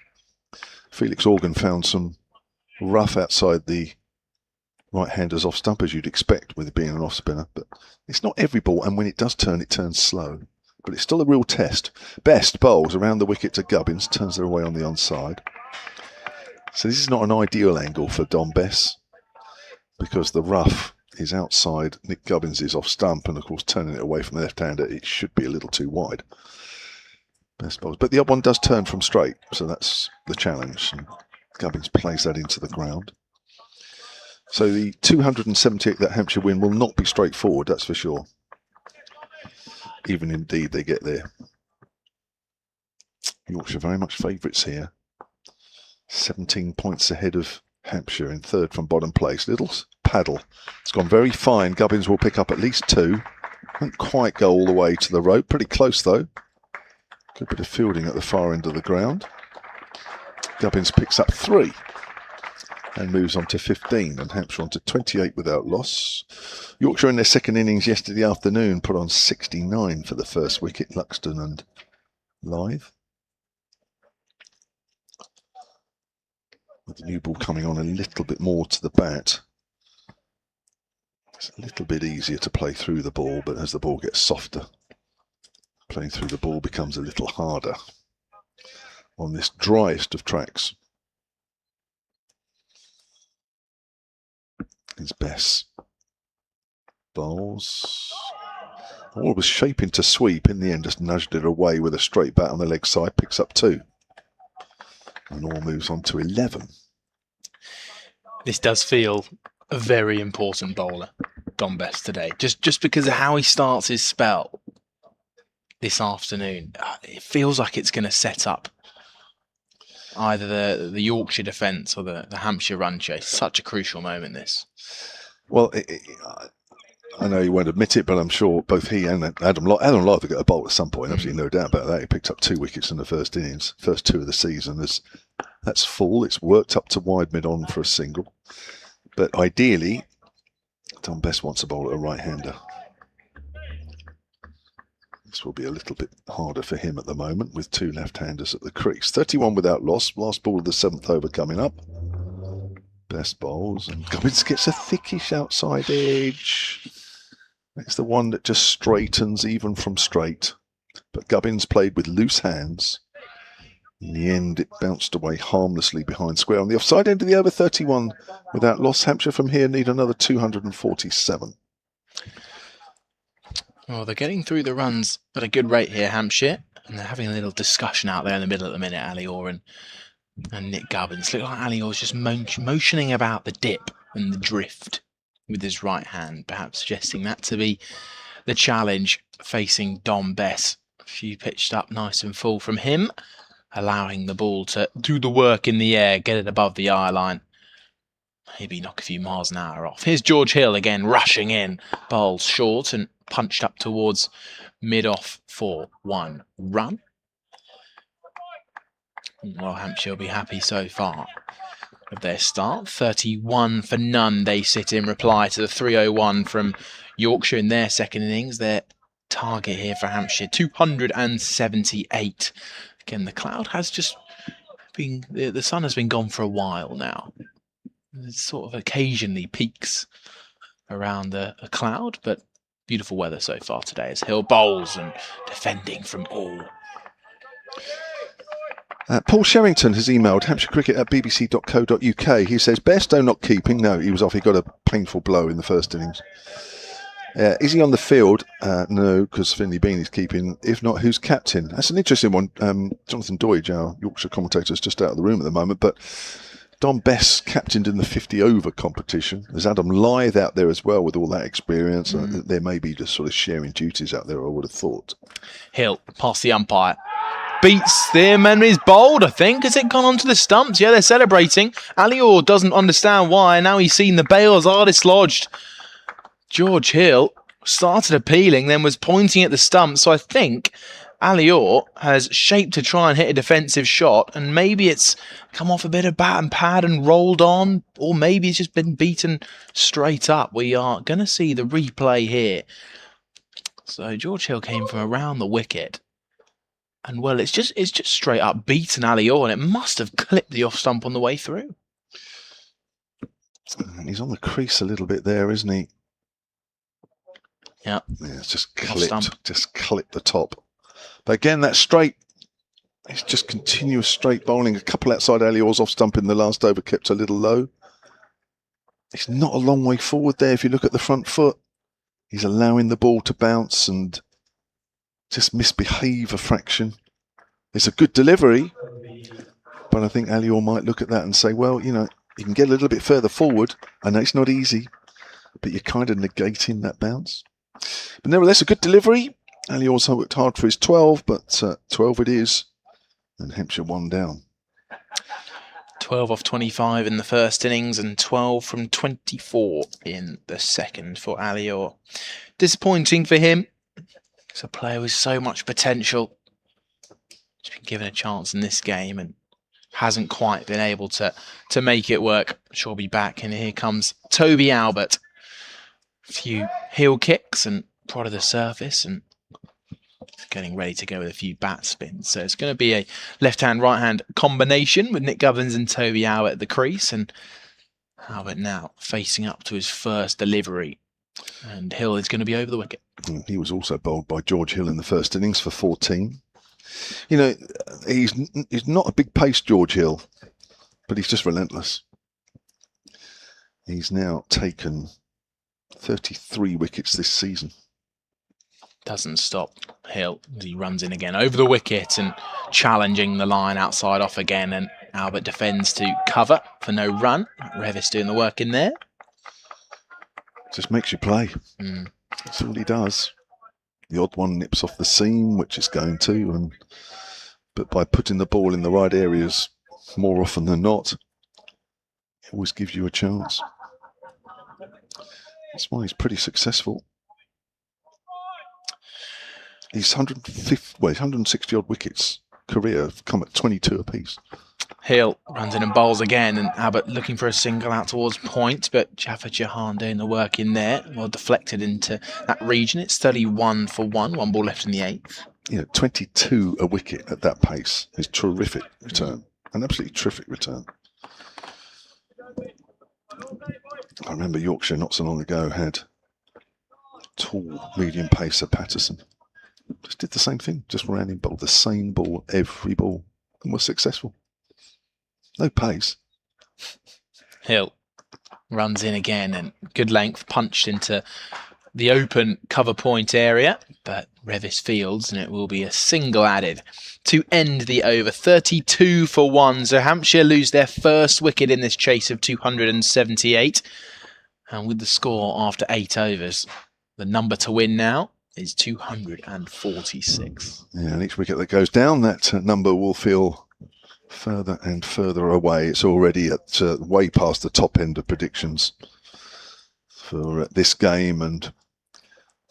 Felix Organ found some rough outside the right-handers off stump, as you'd expect with it being an off-spinner. But it's not every ball, and when it does turn, it turns slow. But it's still a real test. Best bowls around the wicket to Gubbins, turns their away on the onside. So this is not an ideal angle for Don Bess, because the rough is outside Nick Gubbins' off stump, and of course turning it away from the left-hander, it should be a little too wide. Best bowls. But the other one does turn from straight, so that's the challenge. And Gubbins plays that into the ground. So the 278 that Hampshire win will not be straightforward, that's for sure. Even indeed they get there. Yorkshire very much favourites here. 17 points ahead of Hampshire in third from bottom place. Little paddle. It's gone very fine. Gubbins will pick up at least 2. Won't quite go all the way to the rope. Pretty close though. Good bit of fielding at the far end of the ground. Gubbins picks up 3 and moves on to 15, and Hampshire on to 28 without loss. Yorkshire in their second innings yesterday afternoon put on 69 for the first wicket, Luxton and Lyth. With the new ball coming on a little bit more to the bat, it's a little bit easier to play through the ball, but as the ball gets softer, playing through the ball becomes a little harder on this driest of tracks. His Bess bowls. All was shaping to sweep. In the end, just nudged it away with a straight bat on the leg side. Picks up 2. And all moves on to 11. This does feel a very important bowler, Don Bess, today. Just because of how he starts his spell this afternoon. It feels like it's going to set up either the Yorkshire defence or the Hampshire run chase. Such a crucial moment, this. Well, I know you won't admit it, but I'm sure both he and Adam Lyth have got a bowl at some point. Absolutely no doubt about that. He picked up 2 wickets in the first innings, first 2 of the season, as That's full. It's worked up to wide mid-on for a single. But ideally, Don Best wants a bowl at a right-hander. This will be a little bit harder for him at the moment with 2 left-handers at the crease. 31 without loss. Last ball of the 7th over coming up. Best bowls. And Gubbins gets a thickish outside edge. It's the one that just straightens even from straight. But Gubbins played with loose hands. In the end, it bounced away harmlessly behind square. On the offside end of the over, 31 without loss. Hampshire from here need another 247. Well, they're getting through the runs at a good rate here, Hampshire. And they're having a little discussion out there in the middle at the minute, Ali Orr and Nick Gubbins. Look like Ali Orr's just motioning about the dip and the drift with his right hand, perhaps suggesting that to be the challenge facing Dom Bess. A few pitched up nice and full from him, allowing the ball to do the work in the air, get it above the eye line. Maybe knock a few miles an hour off. Here's George Hill again, rushing in. Bowls short and punched up towards mid-off for 1 run. Well, Hampshire will be happy so far of their start. 31 for none they sit in reply to the 301 from Yorkshire in their second innings. Their target here for Hampshire, 278. Again, the cloud has just been, the sun has been gone for a while now. It sort of occasionally peaks around a cloud, but beautiful weather so far today as Hill bowls and defending from all. Paul Sherrington has emailed hampshirecricket@bbc.co.uk. He says, Bairstow not keeping. No, he was off. He got a painful blow in the first innings. Is he on the field? No, because Finley Bean is keeping. If not, who's captain? That's an interesting one. Jonathan Doidge, our Yorkshire commentator, is just out of the room at the moment, but Don Bess captained in the 50-over competition. There's Adam Lyth out there as well with all that experience. There may be just sort of sharing duties out there, I would have thought. Hill, past the umpire. Beats them and is bowled, I think. Has it gone onto the stumps? Yeah, they're celebrating. Ali Orr doesn't understand why. Now he's seen the bails are dislodged. George Hill started appealing, then was pointing at the stumps. So I think Ali Orr has shaped to try and hit a defensive shot, and maybe it's come off a bit of bat and pad and rolled on, or maybe it's just been beaten straight up. We are going to see the replay here. So George Hill came from around the wicket, and well, it's just straight up beaten Ali Orr, and it must have clipped the off stump on the way through. And he's on the crease a little bit there, isn't he? Yeah. It's just clipped the top. But again, that straight, it's just continuous straight bowling. A couple outside Ali Orr's off stump in the last over kept a little low. It's not a long way forward there if you look at the front foot. He's allowing the ball to bounce and just misbehave a fraction. It's a good delivery, but I think Ali Orr might look at that and say, well, you know, you can get a little bit further forward. I know it's not easy, but you're kind of negating that bounce. But nevertheless, a good delivery. Ali also worked hard for his 12, but 12 it is. And Hampshire 1 down. 12 off 25 in the first innings and 12 from 24 in the second for Ali Orr. Disappointing for him. He's a player with so much potential. He's been given a chance in this game and hasn't quite been able to make it work. She'll be back, and here comes Toby Albert. A few heel kicks and prodded the surface and getting ready to go with a few bat spins. So it's going to be a left-hand, right-hand combination with Nick Gubbins and Toby Albert at the crease. And Albert now facing up to his first delivery. And Hill is going to be over the wicket. He was also bowled by George Hill in the first innings for 14. You know, he's not a big pace, George Hill, but he's just relentless. He's now taken 33 wickets this season. Doesn't stop Hill as he runs in again over the wicket and challenging the line outside off again, and Albert defends to cover for no run. Revis doing the work in there. Just makes you play. That's all he does. The odd one nips off the seam, which it's going to, but by putting the ball in the right areas more often than not, it always gives you a chance. That's why he's pretty successful. He's 160 odd wickets career have come at 22 apiece. Hill runs in and bowls again, and Abbott looking for a single out towards point, but Jaffa Jahan doing the work in there. Well deflected into that region. It's 31 for 1 ball left in the 8th. 22 a wicket at that pace is terrific return. An absolutely terrific return. I remember Yorkshire not so long ago had tall, medium pacer Patterson. Just did the same thing, just ran in, bowled the same ball every ball and was successful. No pace. Hill runs in again and good length, punched into the open cover point area, but Revis fields, and it will be a single added to end the over. 32 for 1. So Hampshire lose their first wicket in this chase of 278. And with the score after 8 overs, the number to win now is 246. Yeah, and each wicket that goes down, that number will feel further and further away. It's already at way past the top end of predictions for this game, and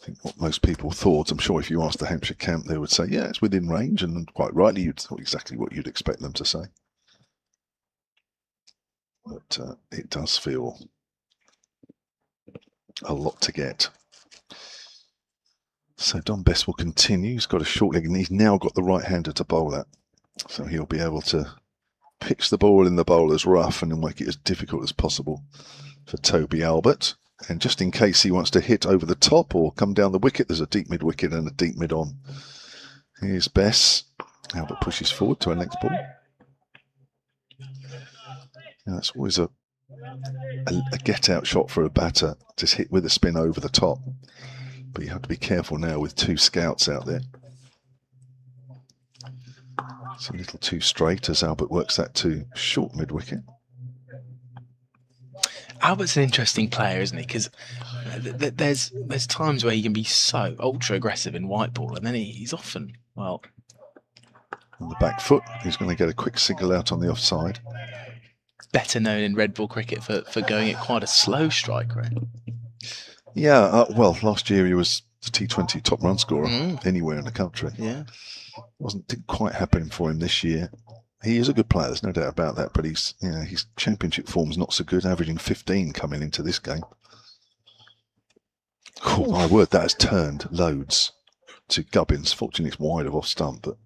I think what most people thought, I'm sure if you asked the Hampshire camp, they would say, yeah, it's within range, and quite rightly, you'd thought exactly what you'd expect them to say. But it does feel a lot to get. So Don Best will continue. He's got a short leg, and he's now got the right-hander to bowl at. So he'll be able to pitch the ball in the bowler's rough and make it as difficult as possible for Toby Albert. And just in case he wants to hit over the top or come down the wicket, there's a deep mid-wicket and a deep mid-on. Here's Bess. Albert pushes forward to a length ball. Now that's always a get-out shot for a batter, just hit with a spin over the top. But you have to be careful now with 2 scouts out there. It's a little too straight as Albert works that to short mid-wicket. Albert's an interesting player, isn't he? Because there's times where he can be so ultra aggressive in white ball, and then he's often, well, on the back foot. He's going to get a quick single out on the offside. Better known in red ball cricket for going at quite a slow strike rate. Yeah, well, last year he was the T20 top run scorer anywhere in the country. Yeah, didn't quite happen for him this year. He is a good player, there's no doubt about that, but his championship form's not so good, averaging 15 coming into this game. Oh, my word, that has turned loads to Gubbins. Fortunately, it's wide of off stump, but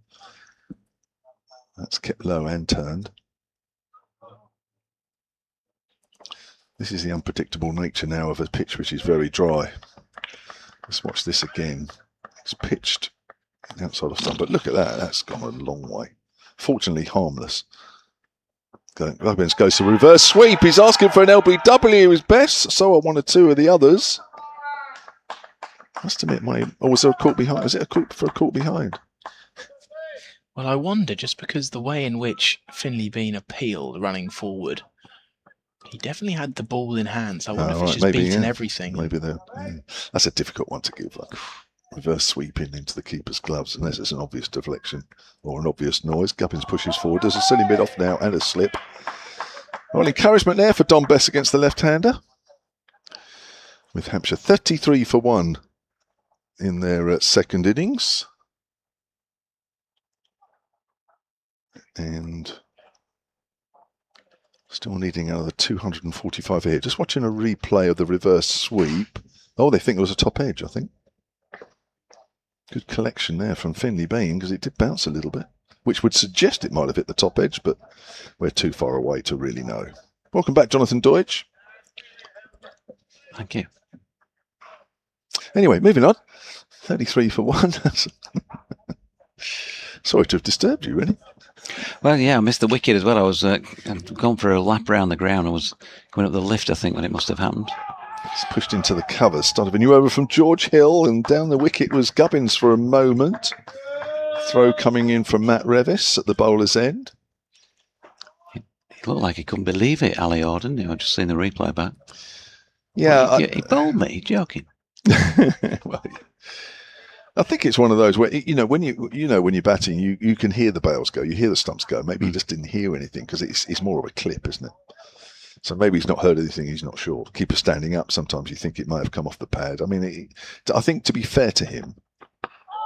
that's kept low and turned. This is the unpredictable nature now of a pitch which is very dry. Let's watch this again. It's pitched outside of stump, but look at that, that's gone a long way. Fortunately harmless. Gubbins goes to reverse sweep. He's asking for an LBW, his best. So are 1 or 2 of the others. Must admit, was there a caught behind? Was it a caught for a caught behind? Well, I wonder, just because the way in which Finley Bean appealed running forward, he definitely had the ball in hand. So I wonder if it's just beaten everything. Maybe that's a difficult one to give. Reverse sweeping into the keeper's gloves, unless it's an obvious deflection or an obvious noise. Gubbins pushes forward. There's a silly mid off now and a slip. Well, encouragement there for Don Bess against the left-hander. With Hampshire 33 for 1 in their second innings. And still needing another 245 here. Just watching a replay of the reverse sweep. Oh, they think it was a top edge, I think. Good collection there from Finley Bean, because it did bounce a little bit, which would suggest it might have hit the top edge, but we're too far away to really know. Welcome back, Jonathan Deutsch. Thank you. Anyway, moving on. 33 for 1. Sorry to have disturbed you, really. Well, yeah, I missed the wicket as well. I was I'd gone for a lap around the ground. I was going up the lift, I think, when it must have happened. It's pushed into the cover. Started a new over from George Hill, and down the wicket was Gubbins for a moment. Throw coming in from Matt Revis at the bowler's end. He looked like he couldn't believe it, Ali Orden. I've just seen the replay back. Yeah, well, he bowled me. Joking. Well, I think it's one of those where when you're batting, you can hear the bails go, you hear the stumps go. Maybe he just didn't hear anything because it's more of a clip, isn't it? So maybe he's not heard anything, he's not sure. Keeper standing up, sometimes you think it might have come off the pad. I mean, I think to be fair to him,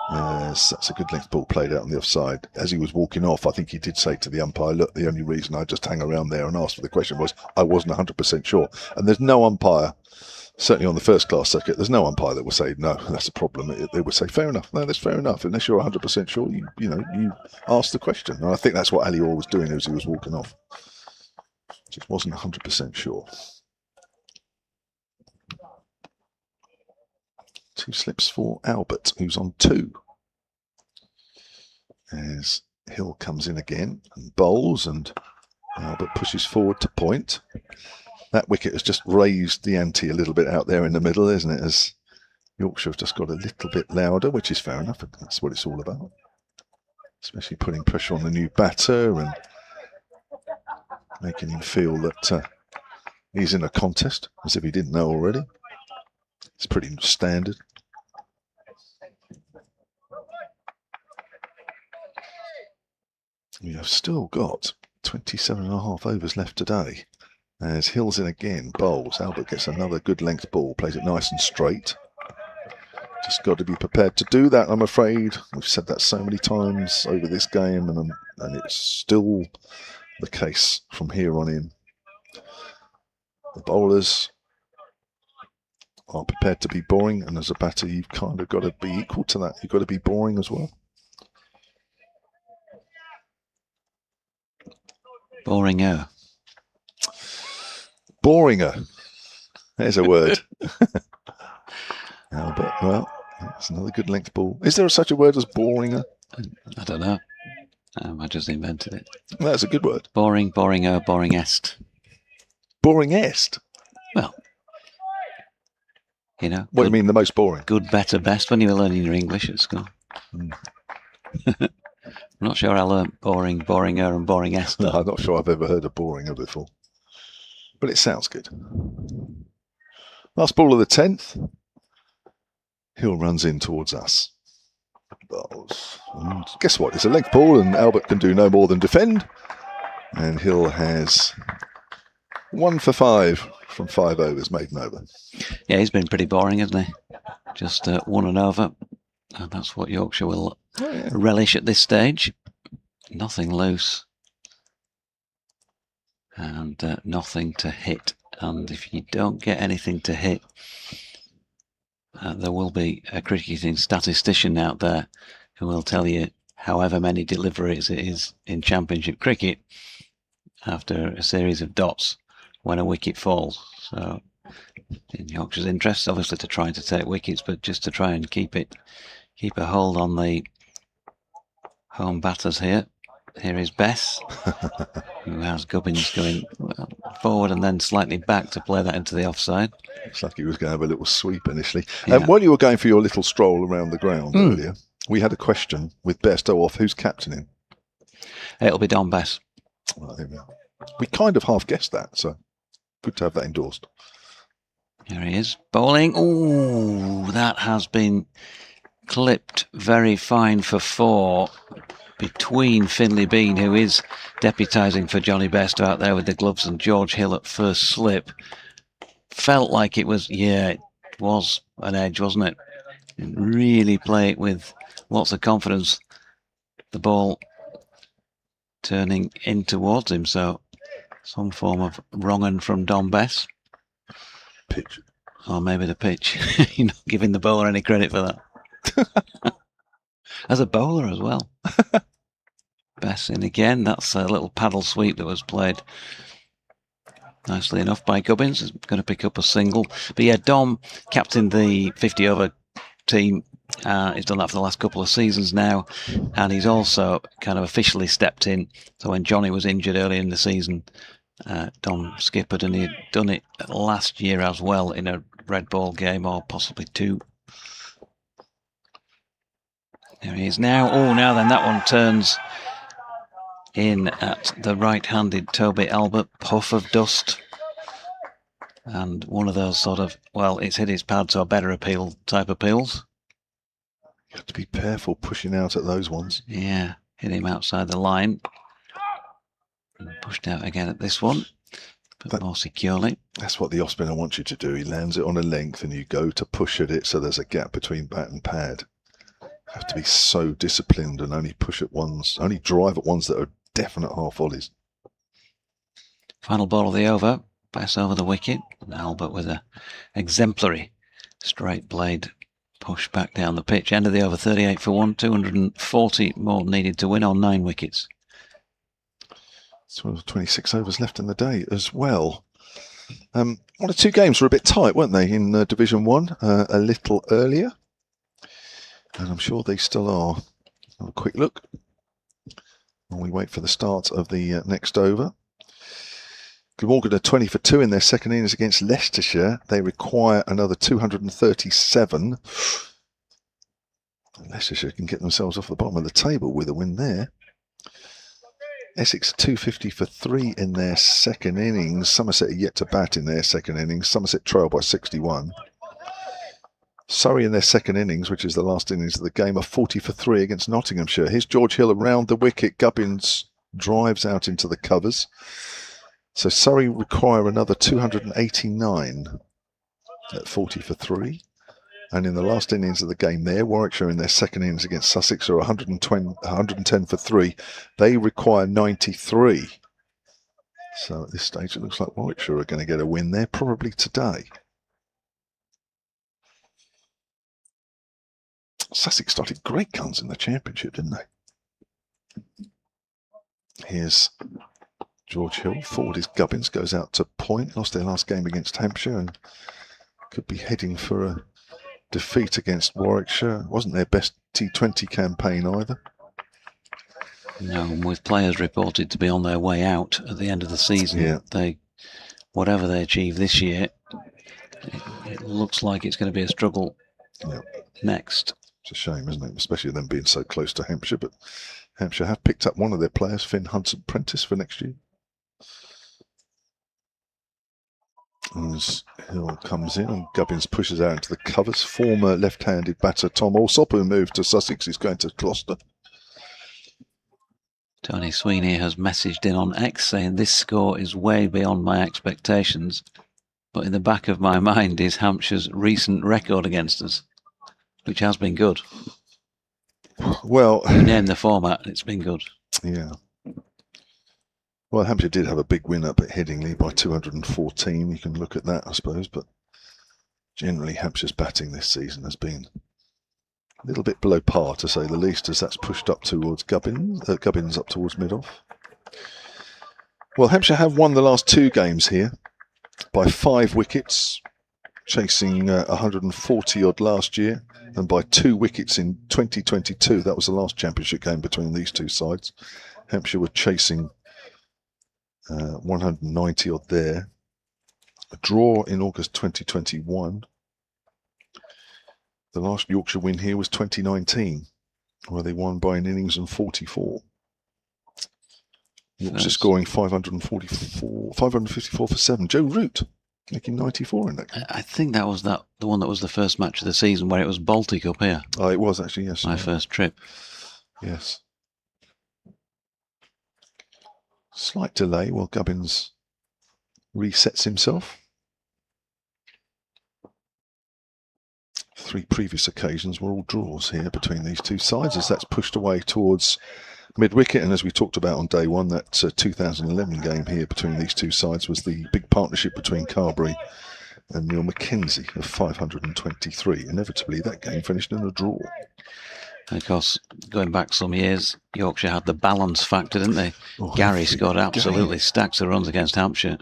Yes, that's a good length ball played out on the offside. As he was walking off, I think he did say to the umpire, look, the only reason I just hang around there and asked for the question was I wasn't 100% sure. And there's no umpire, certainly on the first class circuit, there's no umpire that will say, no, that's a problem. They would say, fair enough. No, that's fair enough. Unless you're 100% sure, you ask the question. And I think that's what Ali Orr was doing as he was walking off. Just wasn't 100% sure. 2 slips for Albert, who's on 2. As Hill comes in again and bowls, and Albert pushes forward to point. That wicket has just raised the ante a little bit out there in the middle, isn't it? As Yorkshire have just got a little bit louder, which is fair enough. That's what it's all about. Especially putting pressure on the new batter and making him feel that he's in a contest, as if he didn't know already. It's pretty standard. We have still got 27.5 overs left today. As Hill's in again, bowls. Albert gets another good length ball, plays it nice and straight. Just got to be prepared to do that, I'm afraid. We've said that so many times over this game, and it's still the case from here on in. The bowlers are prepared to be boring, and as a batter, you've kind of got to be equal to that. You've got to be boring as well. Boringer. Boringer. There's a word. Albert, well, that's another good length ball. Is there such a word as boringer? I don't know. I just invented it. That's a good word. Boring, boringer, boring-est. Boring-est? Well, you know. What do you mean, the most boring? Good, better, best, when you were learning your English at school. I'm not sure I learnt boring, boringer and boring-est. No, I'm not sure I've ever heard of boringer before. But it sounds good. Last ball of the 10th. Hill runs in towards us. Bowls. And guess what? It's a length ball, and Albert can do no more than defend. And Hill has 1 for 5 from 5 overs, maiden over. Yeah, he's been pretty boring, hasn't he? Just 1 and over. And that's what Yorkshire will relish at this stage. Nothing loose. And nothing to hit. And if you don't get anything to hit, there will be a cricketing statistician out there who will tell you however many deliveries it is in Championship cricket after a series of dots when a wicket falls. So in Yorkshire's interest, obviously, to try to take wickets, but just to try and keep a hold on the home batters here. Here is Bess, who has Gubbins going forward and then slightly back to play that into the offside. Looks like he was going to have a little sweep initially. Yeah. While you were going for your little stroll around the ground earlier, we had a question with Bairstow off. Who's captaining? It'll be Don Bess. Well, there we are. We kind of half guessed that, so good to have that endorsed. Here he is, bowling. Oh, that has been clipped very fine for 4. Between Finlay Bean, who is deputising for Johnny Bairstow out there with the gloves, and George Hill at first slip. Felt like it was, it was an edge, wasn't it? Didn't really play it with lots of confidence. The ball turning in towards him, so some form of wrong-un from Don Bess. Pitch. Or maybe the pitch. You're not giving the bowler any credit for that. As a bowler as well. Bess in again. That's a little paddle sweep that was played nicely enough by Gubbins. He's going to pick up a single. But yeah, Dom captained the 50-over team. He's done that for the last couple of seasons now. And he's also kind of officially stepped in. So when Johnny was injured early in the season, Dom skippered, and he had done it last year as well in a red ball game, or possibly 2. There he is now. Oh, now then, that one turns in at the right-handed Toby Albert. Puff of dust. And one of those sort of, well, it's hit his pad, so better appeal type appeals. You have to be careful pushing out at those ones. Yeah, hit him outside the line. And pushed out again at this one, but more securely. That's what the off-spinner wants you to do. He lands it on a length, and you go to push at it, so there's a gap between bat and pad. Have to be so disciplined and only drive at ones that are definite half volleys. Final ball of the over. Pass over the wicket. And Albert with a exemplary straight blade push back down the pitch. End of the over, 38 for 1. 240 more needed to win on 9 wickets. So 26 overs left in the day as well. One or two games were a bit tight, weren't they, in Division 1 a little earlier? And I'm sure they still are. Have a quick look while we wait for the start of the next over. Glamorgan are 20 for 2 in their second innings against Leicestershire. They require another 237. Leicestershire can get themselves off the bottom of the table with a win there. Essex 250 for 3 in their second innings. Somerset are yet to bat in their second innings. Somerset trail by 61. Surrey in their second innings, which is the last innings of the game, are 40 for 3 against Nottinghamshire. Here's George Hill around the wicket. Gubbins drives out into the covers. So Surrey require another 289 at 40 for 3. And in the last innings of the game there, Warwickshire in their second innings against Sussex are 110 for 3. They require 93. So at this stage, it looks like Warwickshire are going to get a win there, probably today. Sussex started great guns in the Championship, didn't they? Here's George Hill. Forward is Gubbins, goes out to point. Lost their last game against Hampshire and could be heading for a defeat against Warwickshire. It wasn't their best T20 campaign either. No, and with players reported to be on their way out at the end of the season, whatever they achieve this year, it looks like it's going to be a struggle next. It's a shame, isn't it? Especially them being so close to Hampshire. But Hampshire have picked up one of their players, Finn Hudson-Prentice, for next year. As Hill comes in and Gubbins pushes out into the covers. Former left-handed batter Tom Alsop, who moved to Sussex, is going to Gloucester. Tony Sweeney has messaged in on X saying this score is way beyond my expectations, but in the back of my mind is Hampshire's recent record against us, which has been good. Well, you name the format, it's been good. Yeah. Well, Hampshire did have a big win up at Headingley by 214. You can look at that, I suppose, but generally Hampshire's batting this season has been a little bit below par, to say the least, as that's pushed up towards Gubbins up towards mid-off. Well, Hampshire have won the last 2 games here by 5 wickets, chasing 140 odd last year, and by 2 wickets in 2022. That was the last Championship game between these two sides. Hampshire were chasing 190 odd there. A draw in August 2021. The last Yorkshire win here was 2019, where they won by an innings and 44. Yorkshire scoring 554 for 7. Joe Root making 94 in that game. I think that was the one that was the first match of the season where it was Baltic up here. Oh, it was actually, yes. My first trip. Yes. Slight delay while Gubbins resets himself. 3 previous occasions were all draws here between these two sides, as that's pushed away towards mid-wicket. And as we talked about on day 1, that 2011 game here between these two sides was the big partnership between Carberry and Neil Mackenzie of 523. Inevitably, that game finished in a draw. And of course, going back some years, Yorkshire had the balance factor, didn't they? Gary scored absolutely stacks of runs against Hampshire.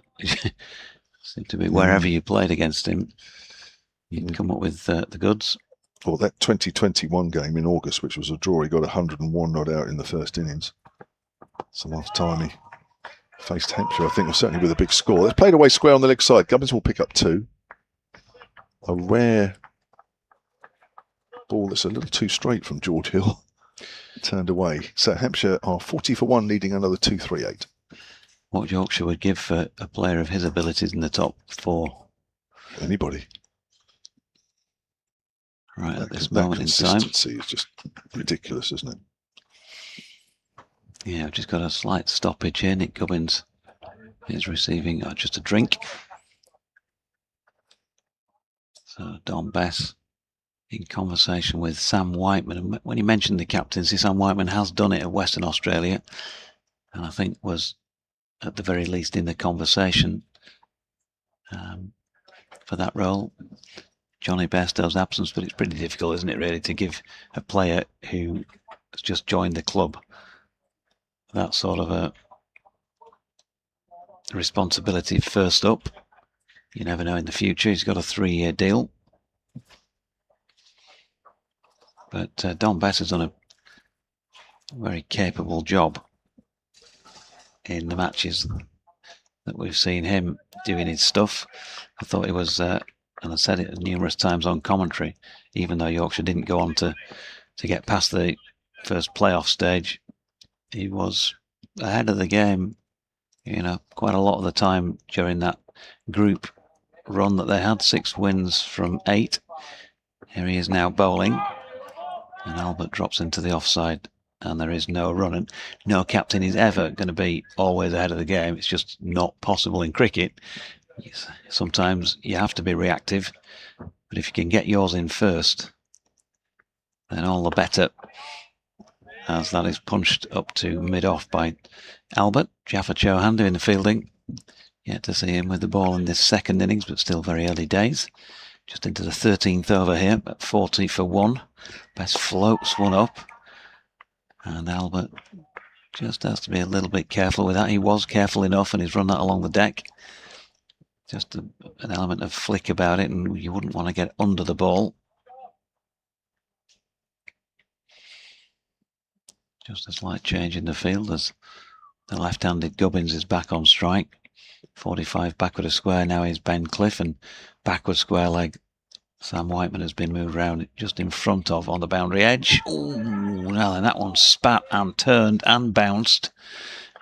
Seemed to be wherever you played against him, you'd come up with the goods. Well, that 2021 game in August, which was a draw, he got 101 not out in the first innings. So last time he faced Hampshire, I think, was certainly with a big score. It's played away square on the leg side. Gubbins will pick up 2. A rare ball that's a little too straight from George Hill. Turned away. So Hampshire are 40 for 1, needing another 238. What Yorkshire would give for a player of his abilities in the top 4? Anybody. Right at this moment in time. Consistency is just ridiculous, isn't it? Yeah, I've just got a slight stoppage here. Nick Gubbins is receiving just a drink. So Don Bess in conversation with Sam Whiteman. And when he mentioned the captaincy, Sam Whiteman has done it at Western Australia, and I think was at the very least in the conversation for that role. Johnny Bairstow's absence, but it's pretty difficult, isn't it, really, to give a player who has just joined the club that sort of a responsibility first up. You never know in the future. He's got a 3-year deal. But Don Bess has done a very capable job in the matches that we've seen him doing his stuff. I thought it was, and I said it numerous times on commentary, even though Yorkshire didn't go on to get past the first playoff stage, he was ahead of the game, quite a lot of the time during that group run that they had, 6 wins from 8. Here he is now bowling, and Albert drops into the offside, and there is no run. And no captain is ever going to be always ahead of the game. It's just not possible in cricket. Sometimes you have to be reactive, but if you can get yours in first, then all the better, as that is punched up to mid-off by Albert. Jaffa Chauhan doing the fielding. Yet to see him with the ball in this second innings, but still very early days. Just into the 13th over here at 40 for 1. Best floats one up. And Albert just has to be a little bit careful with that. He was careful enough, and he's run that along the deck. Just an element of flick about it, and you wouldn't want to get under the ball. Just a slight change in the field as the left-handed Gubbins is back on strike. 45 backward a square now is Ben Cliff, and backward square leg Sam Whiteman has been moved round just in front of on the boundary edge. Ooh, now then, that one spat and turned and bounced.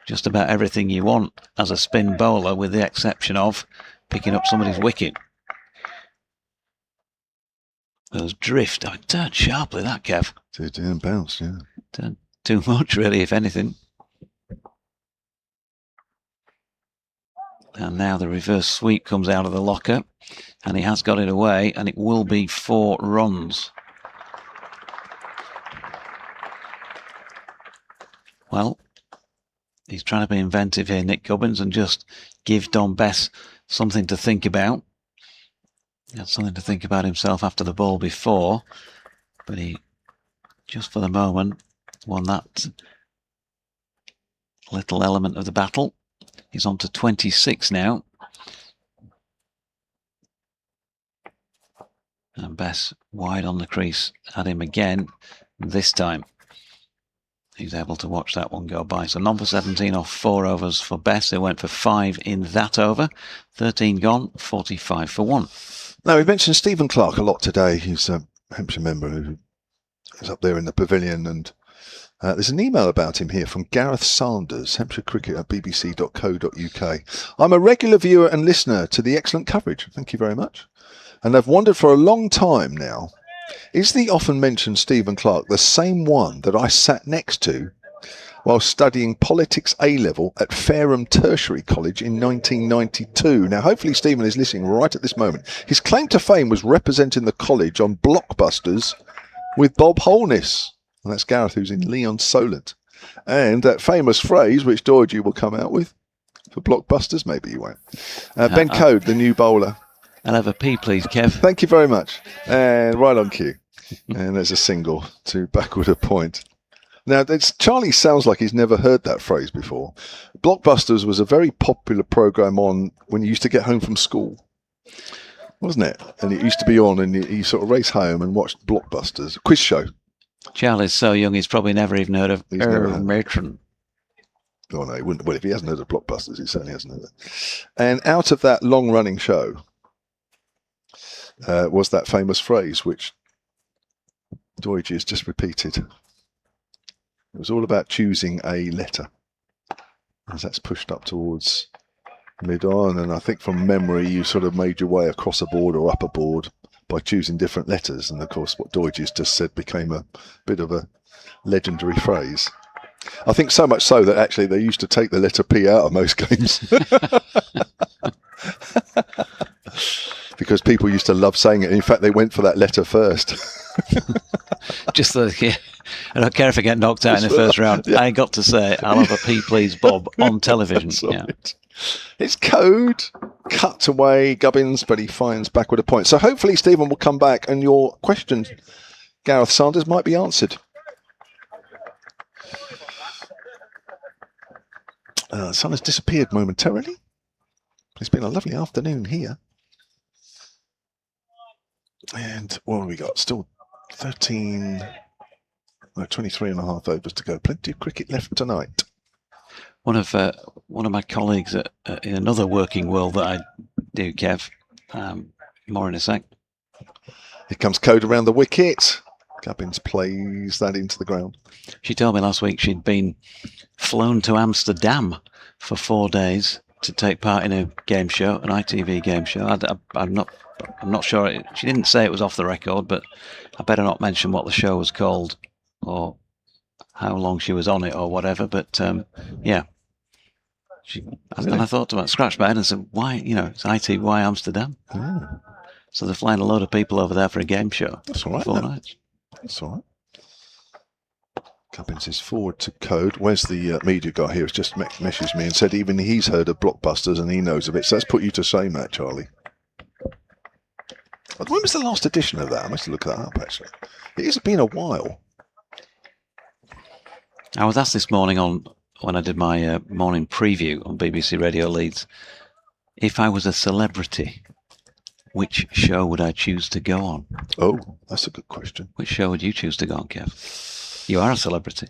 Just about everything you want as a spin bowler, with the exception of picking up somebody's wicket. Those drift, turned sharply, that, Kev. Did and bounced, yeah. Turned too much, really, if anything. And now the reverse sweep comes out of the locker, and he has got it away, and it will be 4 runs. Well, he's trying to be inventive here, Nick Gubbins, and just give Don Bess something to think about. He had something to think about himself after the ball before, but he, just for the moment, won that little element of the battle. He's on to 26 now. And Bess wide on the crease at him again. This time he's able to watch that one go by. So none for 17 off 4 overs for Bess, who went for 5 in that over. 13 gone, 45 for 1. Now, we've mentioned Stephen Clarke a lot today. He's a Hampshire member who is up there in the pavilion, and there's an email about him here from Gareth Sanders, Hampshire Cricket at bbc.co.uk. I'm a regular viewer and listener to the excellent coverage. Thank you very much. And I've wondered for a long time now, is the often mentioned Stephen Clarke the same one that I sat next to while studying politics A-level at Fareham Tertiary College in 1992? Now, hopefully Stephen is listening right at this moment. His claim to fame was representing the college on Blockbusters with Bob Holness. And that's Gareth, who's in Leon Solent. And that famous phrase, which Georgie will come out with for Blockbusters, maybe you won't. Ben Code, the new bowler. I'll have a pee, please, Kev. Thank you very much. And right on cue. And there's a single to backward a point. Now, Charlie sounds like he's never heard that phrase before. Blockbusters was a very popular programme on when you used to get home from school, wasn't it? And it used to be on, and you sort of race home and watched Blockbusters, a quiz show. Charlie's so young, he's probably never even heard of Matron. Oh, no, he wouldn't. Well, if he hasn't heard of Blockbusters, he certainly hasn't heard it. And out of that long-running show was that famous phrase, which Deutsche has just repeated. It was all about choosing a letter, as that's pushed up towards mid-on. And I think from memory, you sort of made your way across a board or up a board by choosing different letters. And of course, what Deutsche has just said became a bit of a legendary phrase. I think so much so that actually they used to take the letter P out of most games. because people used to love saying it. In fact, they went for that letter first. Just so, yeah. I don't care if I get knocked out in the first round. Yeah. I got to say, I'll have a pee please Bob on television. Yeah. It's code. Cut away, Gubbins, but he finds back with a point. So hopefully Stephen will come back and your question, Gareth Sanders, might be answered. The sun has disappeared momentarily. It's been a lovely afternoon here. And what have we got? Still 23 and a half overs to go. Plenty of cricket left tonight. One of my colleagues in another working world that I do, Kev, more in a sec. Here comes code around the wicket. Gubbins plays that into the ground. She told me last week she'd been flown to Amsterdam for 4 days to take part in a game show, an ITV game show. I'm not sure. She didn't say it was off the record, but I better not mention what the show was called or how long she was on it or whatever. But yeah. And I thought about scratched my head and said, why, it's ITV, why Amsterdam? Oh. So they're flying a load of people over there for a game show. That's all right. 4 nights. That's all right. Gubbins is forward to code. Where's the media guy here? It's just messaged me and said even he's heard of blockbusters and he knows of it. So let's put you to shame that, Charlie. When was the last edition of that? I must look that up, actually. It has been a while. I was asked this morning when I did my morning preview on BBC Radio Leeds, if I was a celebrity, which show would I choose to go on? Oh, that's a good question. Which show would you choose to go on, Kev? You are a celebrity.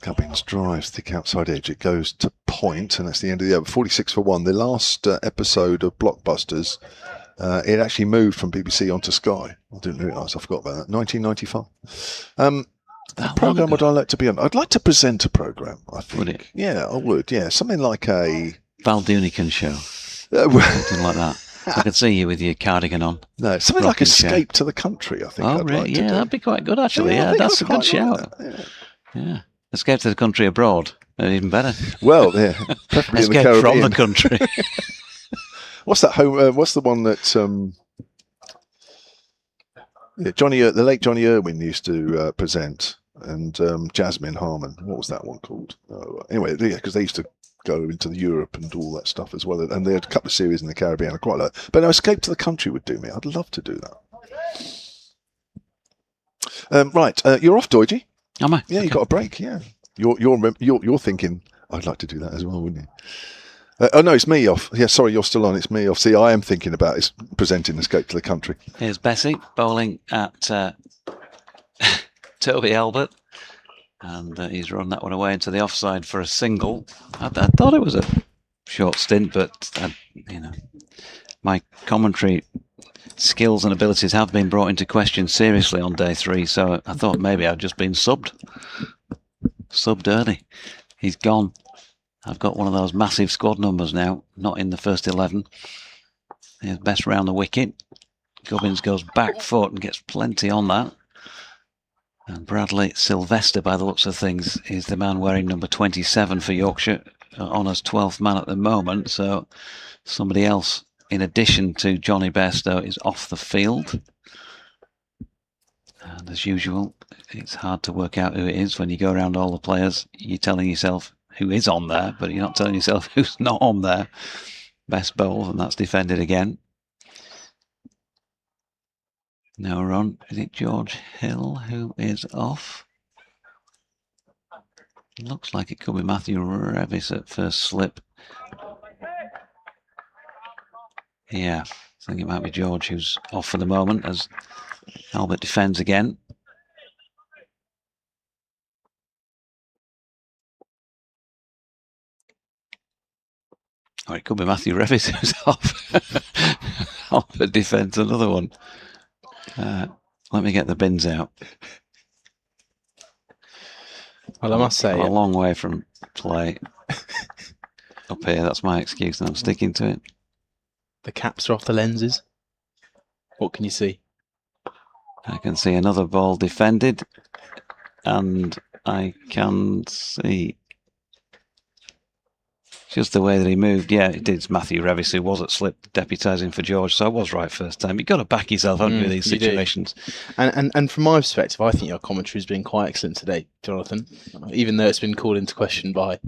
Gubbins drives thick outside edge. It goes to point, and that's the end of the over. 46 for 1. The last episode of Blockbusters, it actually moved from BBC onto Sky. I didn't realise. I forgot about that. 1995. What programme would I like to be on? I'd like to present a programme, I think. Would it? Yeah, I would. Yeah, something like a... Val Doonican show. Something like that. I could see you with your cardigan on. No, something like Escape to the Country, I think. Oh, I'd really? like to do. That'd be quite good, actually. Yeah, that's a good shout. Yeah. Escape to the Country abroad. Even better. Well, yeah. Preferably Escape in the from Caribbean. the country. What's that home? What's the one that the late Johnny Irwin used to present, and Jasmine Harmon. What was that one called? Anyway, yeah, because they used to go into Europe and all that stuff as well, and they had a couple of series in the Caribbean I quite like. But no, Escape to the Country would do me. I'd love to do that. Right, you're off, Doidgy. Am I? Yeah, Okay. you got a break. Yeah, you're thinking I'd like to do that as well, wouldn't you? Oh no, it's me off. Yeah, sorry, you're still on. It's me off. See, I am thinking about is presenting Escape to the Country. Here's Bessie bowling at Toby Albert. And he's run that one away into the offside for a single. I thought it was a short stint, but my commentary skills and abilities have been brought into question seriously on day 3. So I thought maybe I'd just been subbed early. He's gone. I've got one of those massive squad numbers now, not in the first 11. Here's best round the wicket. Gubbins goes back foot and gets plenty on that. And Bradley Sylvester, by the looks of things, is the man wearing number 27 for Yorkshire, on as 12th man at the moment. So somebody else, in addition to Johnny Bairstow, is off the field. And as usual, it's hard to work out who it is. When you go around all the players, you're telling yourself who is on there, but you're not telling yourself who's not on there. Best bowl, and that's defended again. No run. Is it George Hill who is off? Looks like it could be Matthew Revis at first slip. Yeah, I think it might be George who's off for the moment as Albert defends again. Or it could be Matthew Revis who's off. Albert defends another one. Let me get the bins out. Well, I must say, I'm a long way from play up here. That's my excuse, and I'm sticking to it. the caps are off the lenses. What can you see? I can see another ball defended, and I can see Just the way that he moved. Yeah, it did. Matthew Revis, who was at slip, deputising for George, so I was right first time. You've got to back yourself, haven't you, with these situations. And from my perspective, I think your commentary has been quite excellent today, Jonathan, even though it's been called into question by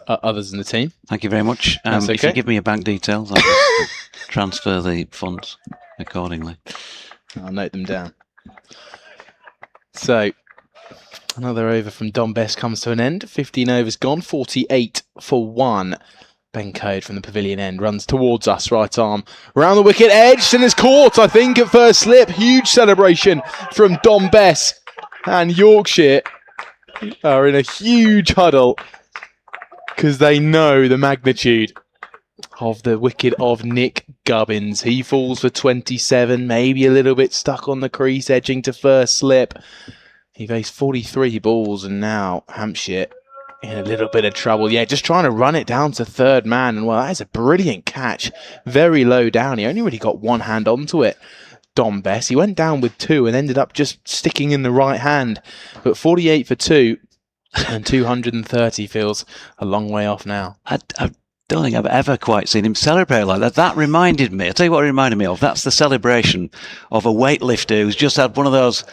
others in the team. Thank you very much. If you give me your bank details, I'll just transfer the funds accordingly. I'll note them down. So, another over from Don Best comes to an end. 15 overs gone, 48 for 1. Ben Code from the pavilion end runs towards us, right arm around the wicket edge, and is caught, I think, at first slip. Huge celebration from Don Best, and Yorkshire are in a huge huddle because they know the magnitude of the wicket of Nick Gubbins. He falls for 27, maybe a little bit stuck on the crease, edging to first slip. He faced 43 balls, and now Hampshire in a little bit of trouble. Yeah, just trying to run it down to third man. And, well, that is a brilliant catch. Very low down. He only really got one hand onto it, Don Best. He went down with 2 and ended up just sticking in the right hand. But 48 for 2 and 230 feels a long way off now. I don't think I've ever quite seen him celebrate like that. That reminded me, I'll tell you what it reminded me of. That's the celebration of a weightlifter who's just had one of those,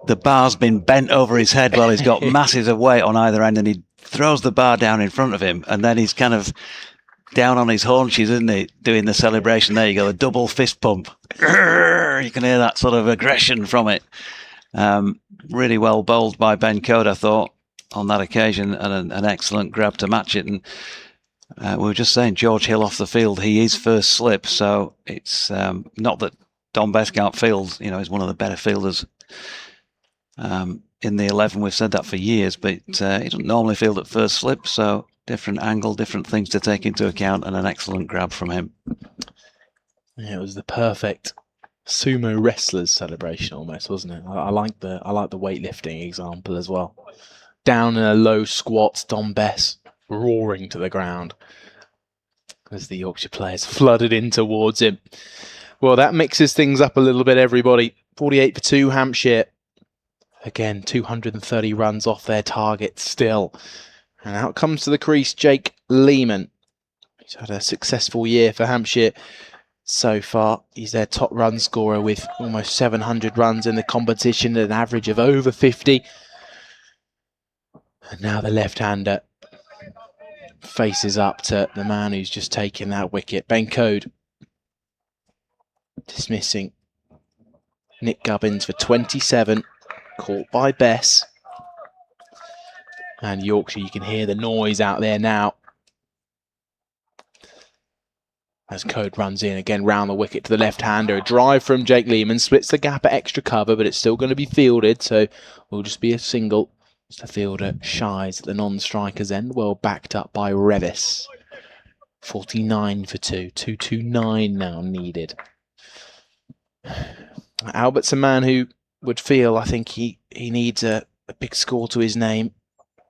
the bar's been bent over his head while he's got masses of weight on either end, and he throws the bar down in front of him, and then he's kind of down on his haunches, isn't he, doing the celebration. There you go, the double fist pump. You can hear that sort of aggression from it. Really well bowled by Ben Code, I thought, on that occasion, and an excellent grab to match it. And we were just saying, George Hill off the field, he is first slip, so it's not that Don Best can't field. You know, he's one of the better fielders in the 11. We've said that for years, but he doesn't normally field at first slip, so different angle, different things to take into account, and an excellent grab from him. Yeah, it was the perfect sumo wrestler's celebration almost, wasn't it? I like the weightlifting example as well. Down in a low squat, Don Best roaring to the ground as the Yorkshire players flooded in towards him. Well, that mixes things up a little bit, everybody. 48 for 2, Hampshire. Again, 230 runs off their target still. And out comes to the crease Jake Lehman. He's had a successful year for Hampshire so far. He's their top run scorer with almost 700 runs in the competition at an average of over 50. And now the left-hander faces up to the man who's just taken that wicket. Ben Code dismissing Nick Gubbins for 27, caught by Bess. And Yorkshire, you can hear the noise out there now as Code runs in again round the wicket to the left-hander. A drive from Jake Lehman splits the gap at extra cover, but it's still going to be fielded, so will just be a single. The fielder shies at the non-striker's end, well backed up by Revis. 49 for 2, 229 now needed. Albert's a man who would feel, I think he needs a big score to his name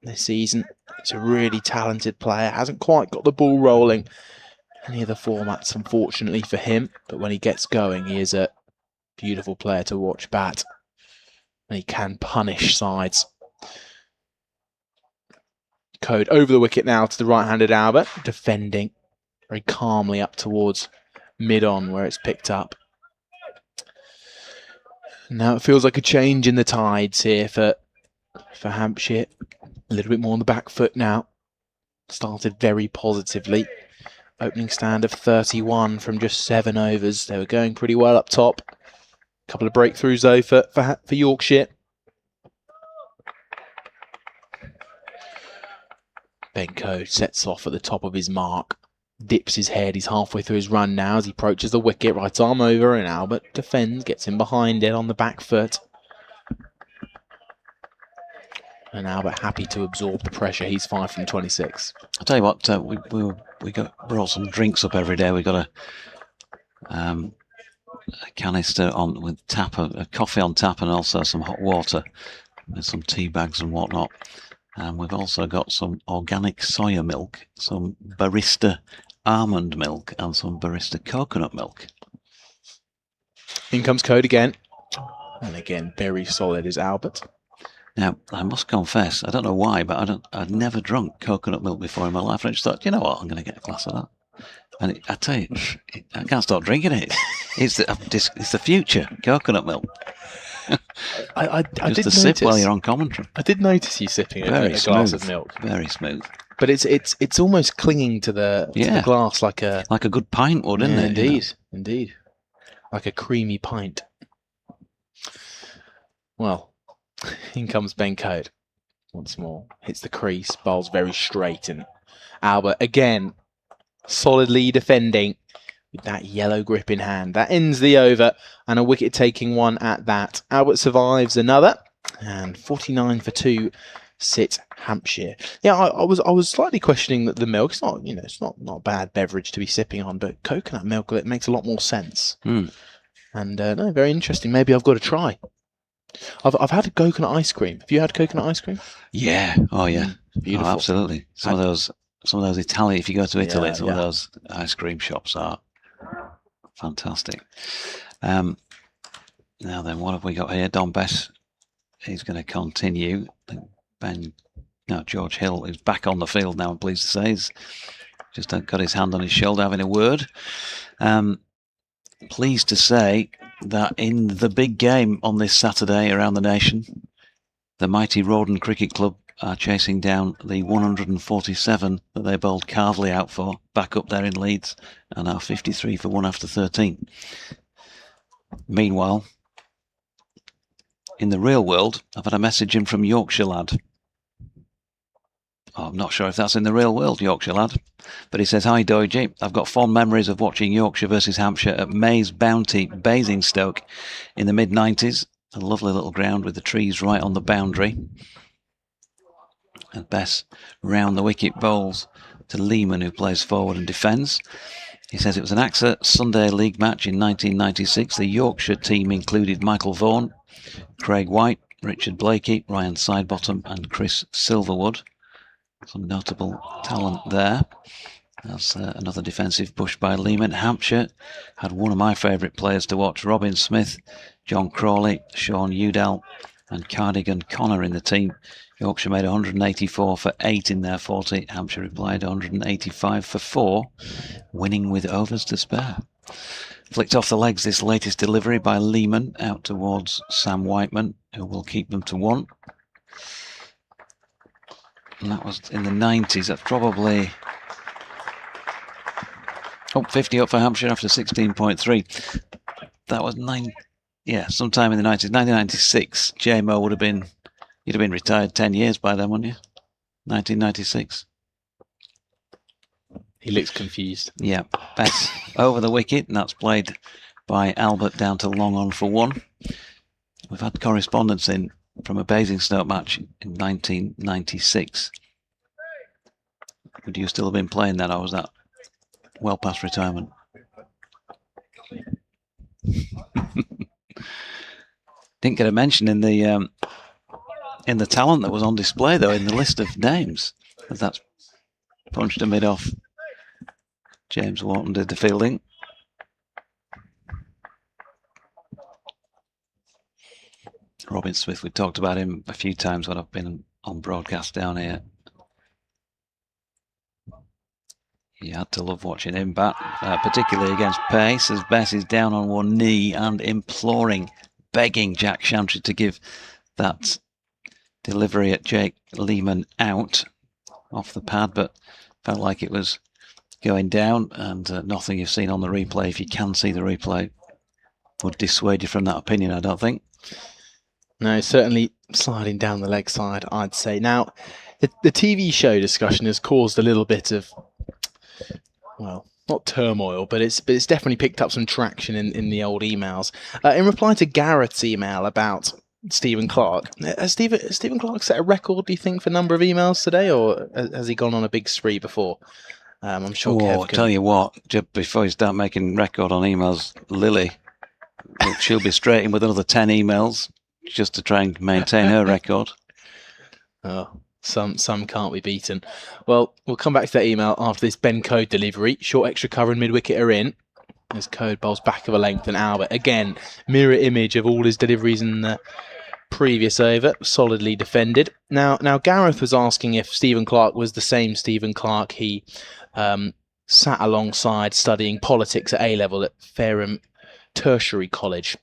this season. He's a really talented player, hasn't quite got the ball rolling any of the formats, unfortunately for him, but when he gets going, he is a beautiful player to watch bat, and he can punish sides. Code over the wicket now to the right-handed Albert, defending very calmly up towards mid-on where it's picked up. Now it feels like a change in the tides here for Hampshire. A little bit more on the back foot now. Started very positively. Opening stand of 31 from just 7 overs. They were going pretty well up top. A couple of breakthroughs though for Yorkshire. Ben Code sets off at the top of his mark, dips his head. He's halfway through his run now as he approaches the wicket. Right arm over, and Albert defends, gets in behind it on the back foot. And Albert happy to absorb the pressure. He's 5 from 26. I'll tell you what, we brought some drinks up every day. We got a canister on with a coffee on tap, and also some hot water with some tea bags and whatnot. And we've also got some organic soya milk, some barista almond milk, and some barista coconut milk. In comes Code again. And again, very solid is Albert. Now, I must confess, I don't know why, but I'd never drunk coconut milk before in my life. And I just thought, you know what, I'm going to get a glass of that. And I tell you, I can't stop drinking it. It's the future, coconut milk. I Just did a sip notice, while you're on commentary. I did notice you sipping a glass of milk. Very smooth. But it's almost clinging to the glass like a good pint would, isn't it? Indeed, indeed, like a creamy pint. Well, in comes Ben Code once more. Hits the crease, bowls very straight, and Albert again solidly defending with that yellow grip in hand. That ends the over, and a wicket-taking one at that. Albert survives another, and 49 for 2 sit Hampshire. Yeah, I was slightly questioning that the milk. It's not, it's not a bad beverage to be sipping on, but coconut milk, it makes a lot more sense. And no, very interesting. Maybe I've got to try. I've had coconut ice cream. Have you had coconut ice cream? Yeah. Oh yeah. Beautiful. Oh, absolutely. Some of those Italian. If you go to Italy, some of those ice cream shops are fantastic. Now then, what have we got here? Don Bess. He's going to continue. George Hill is back on the field now. I'm pleased to say he's just got his hand on his shoulder, having a word. Pleased to say that in the big game on this Saturday around the nation, the mighty Rawdon Cricket Club are chasing down the 147 that they bowled Carvely out for, back up there in Leeds, and are 53 for 1 after 13. Meanwhile, in the real world, I've had a message in from Yorkshire lad. I'm not sure if that's in the real world, Yorkshire lad, but he says, "Hi Doige, I've got fond memories of watching Yorkshire versus Hampshire at Mays Bounty, Basingstoke in the mid-90s. A lovely little ground with the trees right on the boundary. And Bess round the wicket bowls to Lehman, who plays forward and defends. He says it was an AXA Sunday League match in 1996. The Yorkshire team included Michael Vaughan, Craig White, Richard Blakey, Ryan Sidebottom and Chris Silverwood. Some notable talent there. That's another defensive push by Lehman. Hampshire had one of my favourite players to watch, Robin Smith, John Crawley, Sean Udall and Cardigan Connor in the team. Yorkshire made 184 for 8 in their 40. Hampshire replied 185 for 4, winning with overs to spare. Flicked off the legs this latest delivery by Lehman out towards Sam Whiteman, who will keep them to 1. And that was in the 90s. That's probably 50 up for Hampshire after 16.3. That was sometime in the 90s. 1996. JMO you'd have been retired 10 years by then, wouldn't you? 1996. He looks confused. Yeah, Bess over the wicket, and that's played by Albert down to long on for 1. We've had correspondence in from a Basingstoke match in 1996. Would you still have been playing then, or was that well past retirement? Didn't get a mention in the talent that was on display though in the list of names. That's punched a mid off. James Wharton did the fielding. Robin Smith, we talked about him a few times when I've been on broadcast down here. You had to love watching him bat, particularly against pace, as Bess is down on one knee and imploring, begging Jack Chantry to give that delivery at Jake Lehman out off the pad, but felt like it was going down, and nothing you've seen on the replay, if you can see the replay, would dissuade you from that opinion, I don't think. No, certainly sliding down the leg side, I'd say. Now, the TV show discussion has caused a little bit of, well, not turmoil, but it's definitely picked up some traction in the old emails. In reply to Garrett's email about Stephen Clark, has Stephen Clark set a record, do you think, for number of emails today, or has he gone on a big spree before? I'm sure Kev can... Tell you what, just before you start making record on emails, Lily, she'll be straight in with another 10 emails just to try and maintain her record. Oh, some can't be beaten. Well, we'll come back to that email after this Ben Code delivery. Short extra cover and mid-wicket are in. As Code bowls back of a length and Albert. Again, mirror image of all his deliveries in the previous over, solidly defended. Now Gareth was asking if Stephen Clarke was the same Stephen Clarke he sat alongside studying politics at A-level at Fareham Tertiary College.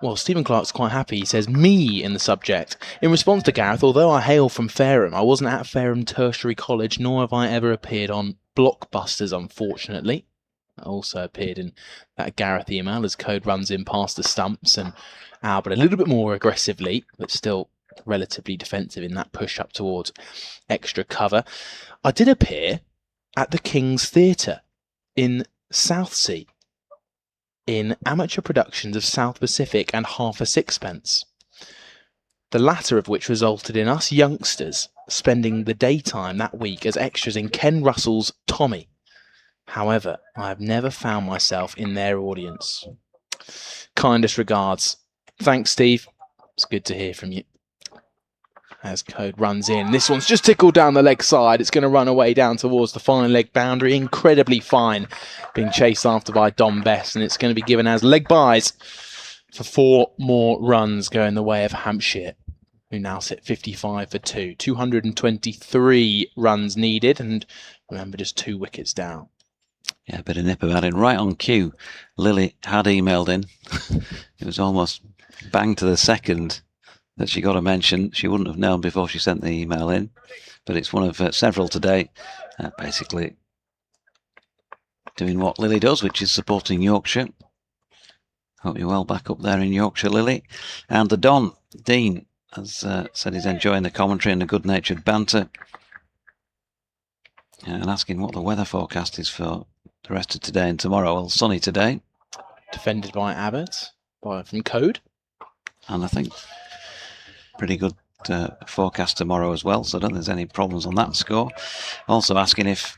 Well, Stephen Clarke's quite happy. He says, me in the subject. In response to Gareth, although I hail from Fareham, I wasn't at Fareham Tertiary College, nor have I ever appeared on Blockbusters, unfortunately. I also appeared in that Gareth email as Code runs in past the stumps, and Albert a little bit more aggressively, but still relatively defensive in that push up towards extra cover. I did appear at the King's Theatre in Southsea, in amateur productions of South Pacific and Half a Sixpence, the latter of which resulted in us youngsters spending the daytime that week as extras in Ken Russell's Tommy. However, I have never found myself in their audience. Kindest regards. Thanks, Steve. It's good to hear from you. As Code runs in, this one's just tickled down the leg side. It's going to run away down towards the fine leg boundary. Incredibly fine, being chased after by Dom Best, and it's going to be given as leg byes for 4 more runs going the way of Hampshire, who now sit 55 for 2. 223 runs needed, and remember, just 2 wickets down. Yeah, a bit of nip about it. Right on cue, Lily had emailed in. It was almost bang to the second that she got a mention. She wouldn't have known before she sent the email in, but it's one of several today, basically doing what Lily does, which is supporting Yorkshire. Hope you're well back up there in Yorkshire, Lily. And the Don, Dean, has said he's enjoying the commentary and the good-natured banter, and asking what the weather forecast is for the rest of today and tomorrow. Well, sunny today. Defended by Abbott, from Code. And I think pretty good forecast tomorrow as well, so I don't think there's any problems on that score. Also asking if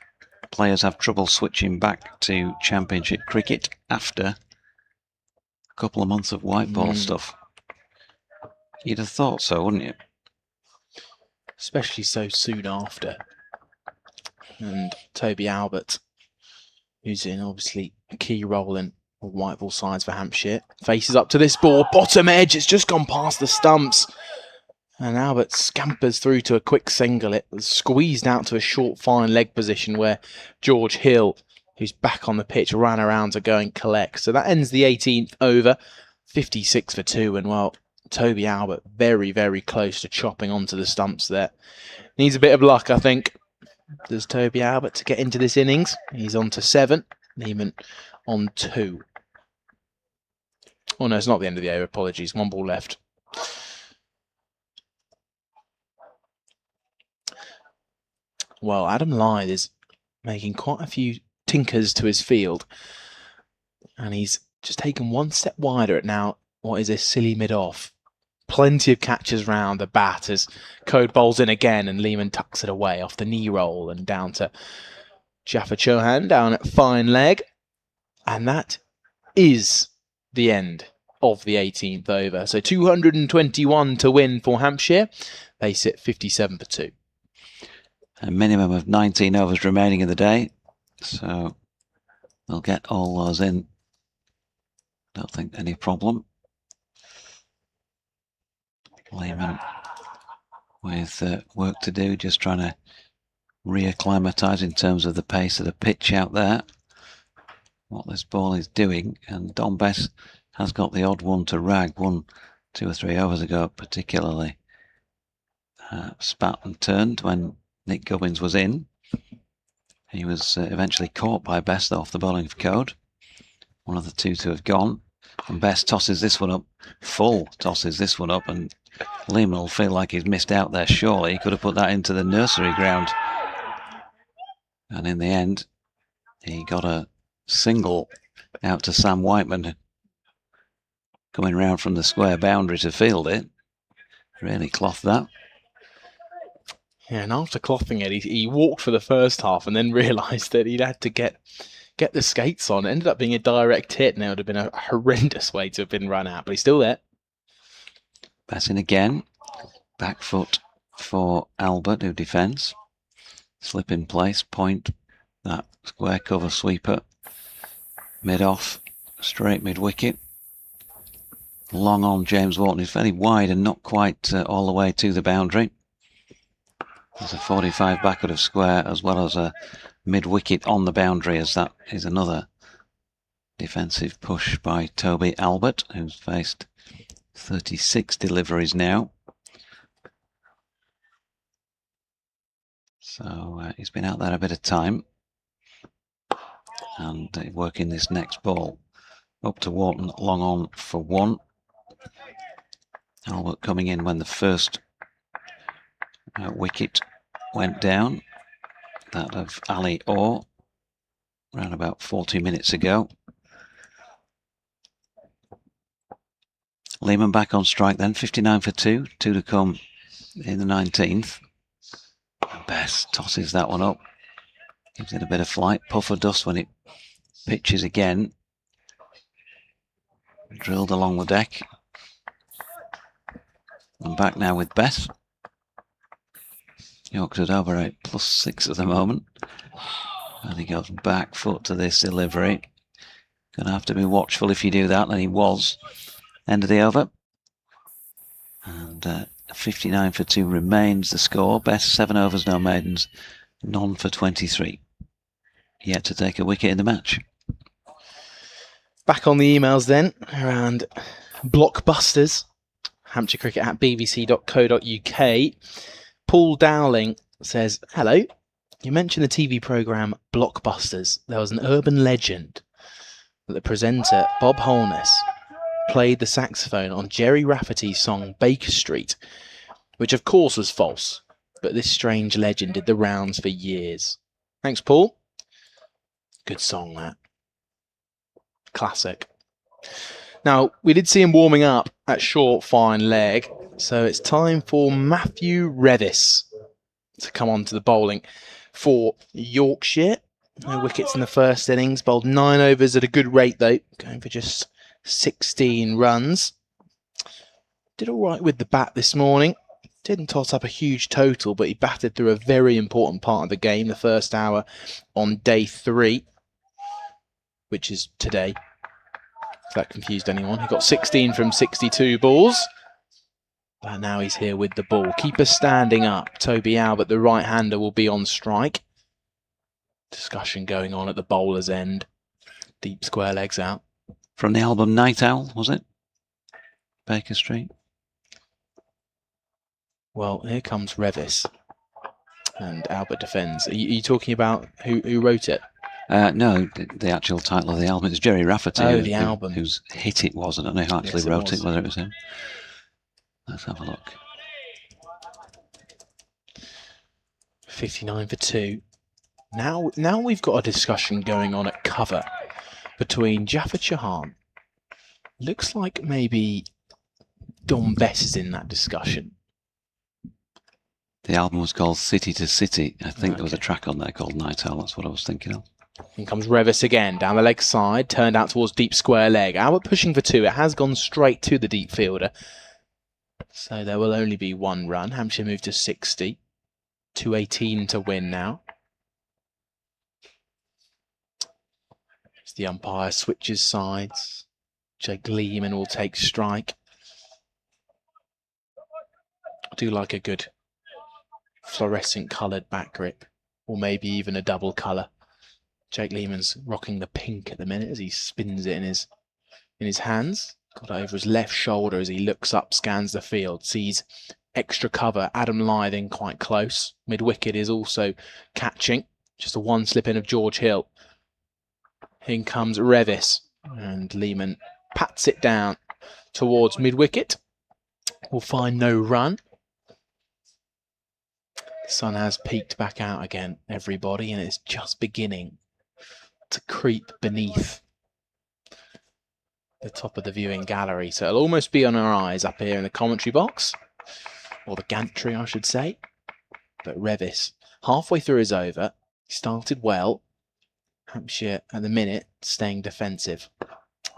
players have trouble switching back to Championship cricket after a couple of months of white ball stuff. You'd have thought so, wouldn't you? Especially so soon after. And Toby Albert, who's in obviously a key role in white ball sides for Hampshire, faces up to this ball, bottom edge, it's just gone past the stumps. And Albert scampers through to a quick single. It was squeezed out to a short fine leg position where George Hill, who's back on the pitch, ran around to go and collect. So that ends the 18th over, 56 for 2. And well, Toby Albert very, very close to chopping onto the stumps there. Needs a bit of luck, I think. Does Toby Albert to get into this innings? He's on to 7, Lehman on 2. Oh no, it's not the end of the over, apologies. 1 ball left. Well, Adam Lythe is making quite a few tinkers to his field, and he's just taken 1 step wider at now what is a silly mid-off. Plenty of catches round the bat as Code bowls in again, and Lehman tucks it away off the knee roll and down to Jaffa Chauhan down at fine leg. And that is the end of the 18th over. So 221 to win for Hampshire. They sit 57 for 2. A minimum of 19 overs remaining in the day, so they'll get all those in. Don't think any problem. Lehman with work to do, just trying to reacclimatise in terms of the pace of the pitch out there, what this ball is doing. And Don Bess has got the odd one to rag, 1, 2 or 3 overs ago particularly. Spat and turned when Nick Gubbins was in. He was eventually caught by Best off the bowling of Code. One of the two to have gone. And Best tosses this one up, tosses this one up, and Lehman will feel like he's missed out there surely. He could have put that into the nursery ground. And in the end, he got a single out to Sam Whiteman, coming round from the square boundary to field it. Really clothed that. Yeah, and after clothing it, he walked for the first half and then realised that he'd had to get the skates on. It ended up being a direct hit, and it would have been a horrendous way to have been run out, but he's still there. Passing again. Back foot for Albert, who defends. Slip in place, point that square cover sweeper. Mid-off, straight mid-wicket. Long on James Wharton is very wide and not quite all the way to the boundary. There's a 45 backward of square as well as a mid-wicket on the boundary, as that is another defensive push by Toby Albert, who's faced 36 deliveries now. So he's been out there a bit of time and working this next ball. Up to Wharton, long on for 1. Albert coming in when the first wicket went down, that of Ali Orr, around about 40 minutes ago. Lehman back on strike then, 59 for 2, 2 to come in the 19th. Best tosses that one up, gives it a bit of flight, puff of dust when it pitches again. Drilled along the deck. And back now with Beth. Yorkshire's over at +6 at the moment. And he goes back foot to this delivery. Gonna have to be watchful if you do that, and he was. End of the over. And 59 for 2 remains the score. Best 7 overs, no maidens. None for 23. Yet to take a wicket in the match. Back on the emails then, around blockbusters. Hampshire Cricket at bbc.co.uk. Paul Dowling says, hello, you mentioned the TV programme Blockbusters. There was an urban legend that the presenter, Bob Holness, played the saxophone on Jerry Rafferty's song Baker Street, which of course was false, but this strange legend did the rounds for years. Thanks, Paul. Good song, that. Classic. Now, we did see him warming up at short, fine leg, so it's time for Matthew Revis to come on to the bowling for Yorkshire. No wickets in the first innings, bowled 9 overs at a good rate though, going for just 16 runs. Did all right with the bat this morning. Didn't tot up a huge total, but he batted through a very important part of the game, the first hour on day 3, which is today. If that confused anyone. He got 16 from 62 balls. But now he's here with the ball. Keeper standing up. Toby Albert, the right-hander, will be on strike. Discussion going on at the bowler's end. Deep square legs out. From the album Night Owl, was it? Baker Street. Well, here comes Revis. And Albert defends. Are you talking about who wrote it? No, the actual title of the album is Jerry Rafferty. Oh, the album. Whose hit it was. I don't know who actually wrote it, whether it was him. Let's have a look. 59 for 2. Now we've got a discussion going on at cover between Jaffa Chauhan. Looks like maybe Don Bess is in that discussion. The album was called City to City. I think there was a track on there called Night Owl. That's what I was thinking of. In comes Revis again, down the leg side, turned out towards deep square leg. Albert pushing for 2. It has gone straight to the deep fielder. So there will only be 1 run. Hampshire moved to 60. 218 to win now. As the umpire switches sides. Jake Lehman will take strike. I do like a good fluorescent coloured back grip, or maybe even a double colour. Jake Lehman's rocking the pink at the minute as he spins it in his hands. Got it over his left shoulder as he looks up, scans the field, sees extra cover. Adam Lything quite close. Mid-wicket is also catching. Just a 1 slip in of George Hill. In comes Revis, and Lehman pats it down towards mid-wicket. Will find no run. The sun has peeked back out again, everybody, and it's just beginning to creep beneath the top of the viewing gallery. So it'll almost be on our eyes up here in the commentary box, or the gantry, I should say. But Revis, halfway through his over, started well. Hampshire, at the minute, staying defensive.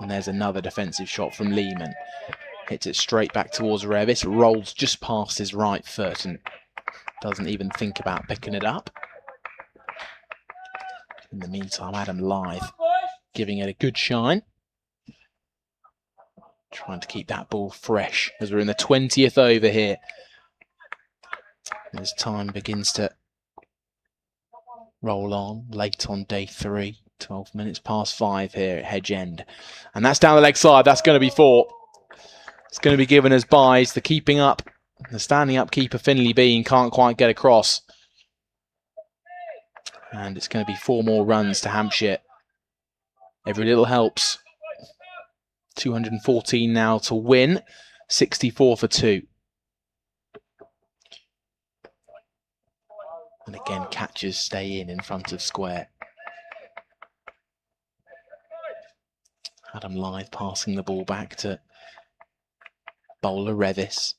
And there's another defensive shot from Lehman. Hits it straight back towards Revis, rolls just past his right foot and doesn't even think about picking it up. In the meantime, Adam Lyth giving it a good shine. Trying to keep that ball fresh as we're in the 20th over here. As time begins to roll on, late on day 3. 12 minutes past 5 here at Hedge End. And that's down the leg side. That's going to be 4. It's going to be given as byes. The keeping up, the standing up keeper Finley Bean can't quite get across. And it's going to be 4 more runs to Hampshire. Every little helps. 214 now to win. 64 for 2. And again, catches stay in front of square. Adam Lythe passing the ball back to bowler Revis.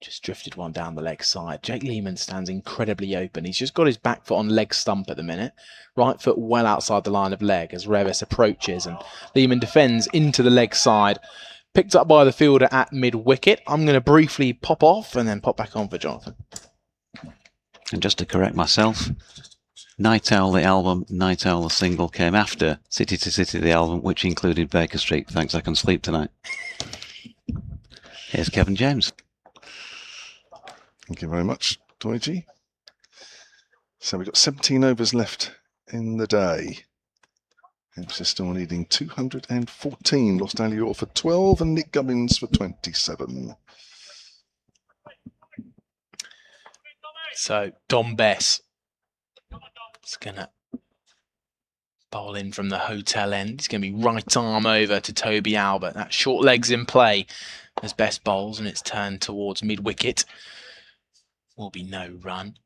Just drifted one down the leg side. Jake Lehman stands incredibly open. He's just got his back foot on leg stump at the minute. Right foot well outside the line of leg as Revis approaches. And Lehman defends into the leg side. Picked up by the fielder at mid-wicket. I'm going to briefly pop off and then pop back on for Jonathan. And just to correct myself, Night Owl the album, Night Owl the single came after City to City the album, which included Baker Street. Thanks, I can sleep tonight. Here's Kevin James. Thank you very much, Doigi. So we've got 17 overs left in the day. Hampshire still needing 214. Lost Ali Orr for 12 and Nick Gubbins for 27. So Dom Bess is going to bowl in from the hotel end. He's going to be right arm over to Toby Albert. That short leg's in play as Bess bowls, and it's turned towards mid-wicket. Will be no run.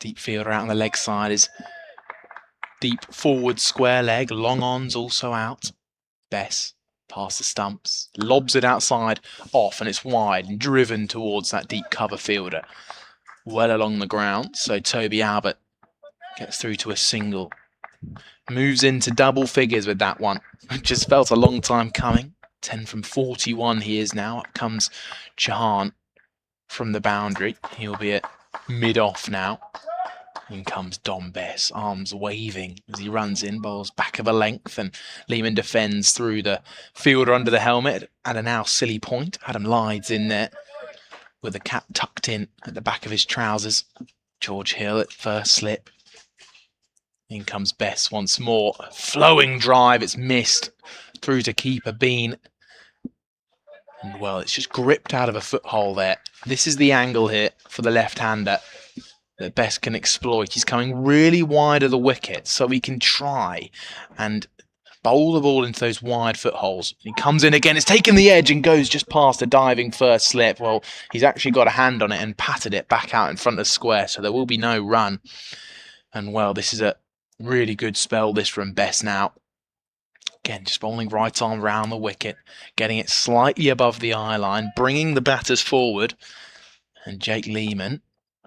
Deep fielder out on the leg side is deep forward square leg. Long on's also out. Bess past the stumps, lobs it outside off, and it's wide and driven towards that deep cover fielder. Well along the ground, so Toby Albert gets through to a single. Moves into double figures with that one. Just felt a long time coming. 10 from 41 he is now. Up comes Chauhan from the boundary. He'll be at mid-off now. In comes Dom Bess, arms waving as he runs in, bowls back of a length, and Lehman defends through the fielder under the helmet at a now silly point. Adam Lythe's in there with the cap tucked in at the back of his trousers. George Hill at first slip. In comes Bess once more. Flowing drive, it's missed through to keeper Bean. And well, it's just gripped out of a foothole there. This is the angle here for the left-hander that Bess can exploit. He's coming really wide of the wicket, so he can try and bowl the ball into those wide footholes. He comes in again, it's taken the edge and goes just past a diving first slip. Well, he's actually got a hand on it and patted it back out in front of square, so there will be no run. And well, this is a really good spell this from Bess now. Again, just bowling right arm round the wicket, getting it slightly above the eye line, bringing the batters forward. And Jake Lehman,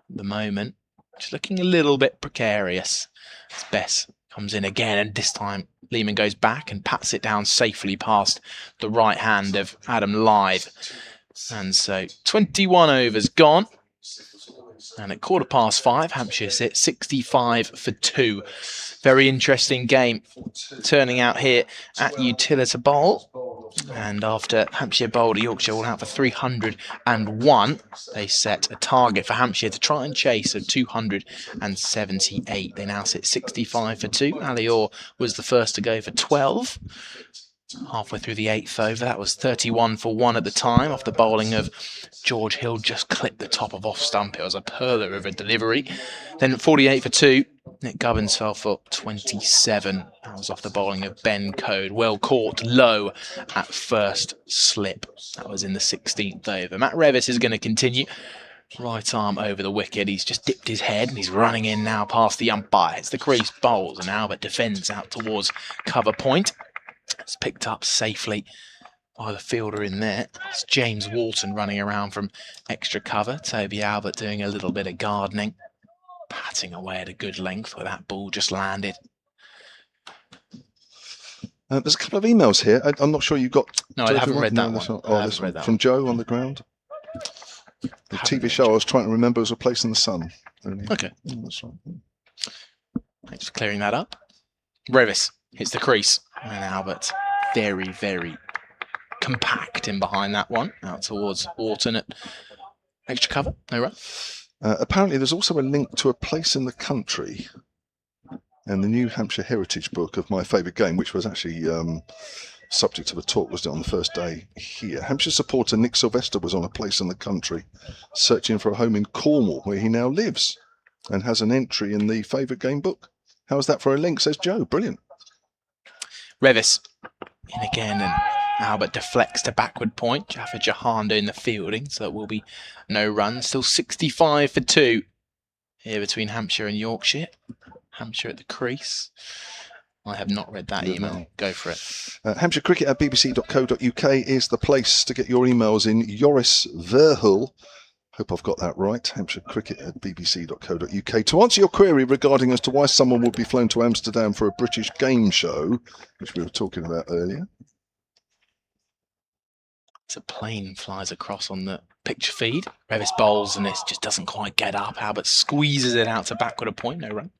at the moment, just looking a little bit precarious. As Bess comes in again, and this time Lehman goes back and pats it down safely past the right hand of Adam Lythe. And so 21 overs gone. And at 5:15, Hampshire sit 65 for 2. Very interesting game turning out here at Utilita Bowl. And after Hampshire bowled Yorkshire all out for 301, they set a target for Hampshire to try and chase of 278. They now sit 65 for 2. Ali Orr was the first to go for 12. Halfway through the 8th over, that was 31 for 1 at the time, off the bowling of George Hill. Just clipped the top of off stump. It was a perler of a delivery. Then 48 for 2, Nick Gubbins fell for 27. That was off the bowling of Ben Code. Well caught low at first slip. That was in the 16th over. Matt Revis is going to continue. Right arm over the wicket. He's just dipped his head and he's running in now past the umpire. It's the crease bowls, and Albert defends out towards cover point. It's picked up safely by the fielder in there. It's James Walton running around from extra cover. Toby Albert doing a little bit of gardening. Patting away at a good length where that ball just landed. There's a couple of emails here. I'm not sure you got... No, I haven't read that one. This one. From Joe on the ground. The TV show I was trying to remember was A Place in the Sun. Okay. That's right. Thanks for clearing that up. Revis hits the crease. And Albert very, very compact in behind that one, out towards Wharton at extra cover. No run. Apparently, there's also a link to a place in the country and the New Hampshire Heritage Book of my favourite game, which was actually subject of a talk, wasn't it, on the first day here. Hampshire supporter Nick Sylvester was on a place in the country searching for a home in Cornwall, where he now lives, and has an entry in the favourite game book. How's that for a link, says Joe. Brilliant. Revis in again, and Albert deflects to backward point. Jaffa Jahan doing the fielding, so it will be no run. Still 65 for 2 here between Hampshire and Yorkshire. Hampshire at the crease. I have not read that email. Go for it. Hampshire Cricket at bbc.co.uk is the place to get your emails in. Joris Verhul, hope I've got that right, Hampshire Cricket at bbc.co.uk, to answer your query regarding as to why someone would be flown to Amsterdam for a British game show, which we were talking about earlier. It's a plane flies across on the picture feed. Revis bowls and this just doesn't quite get up. Albert squeezes it out to backward a point. No run.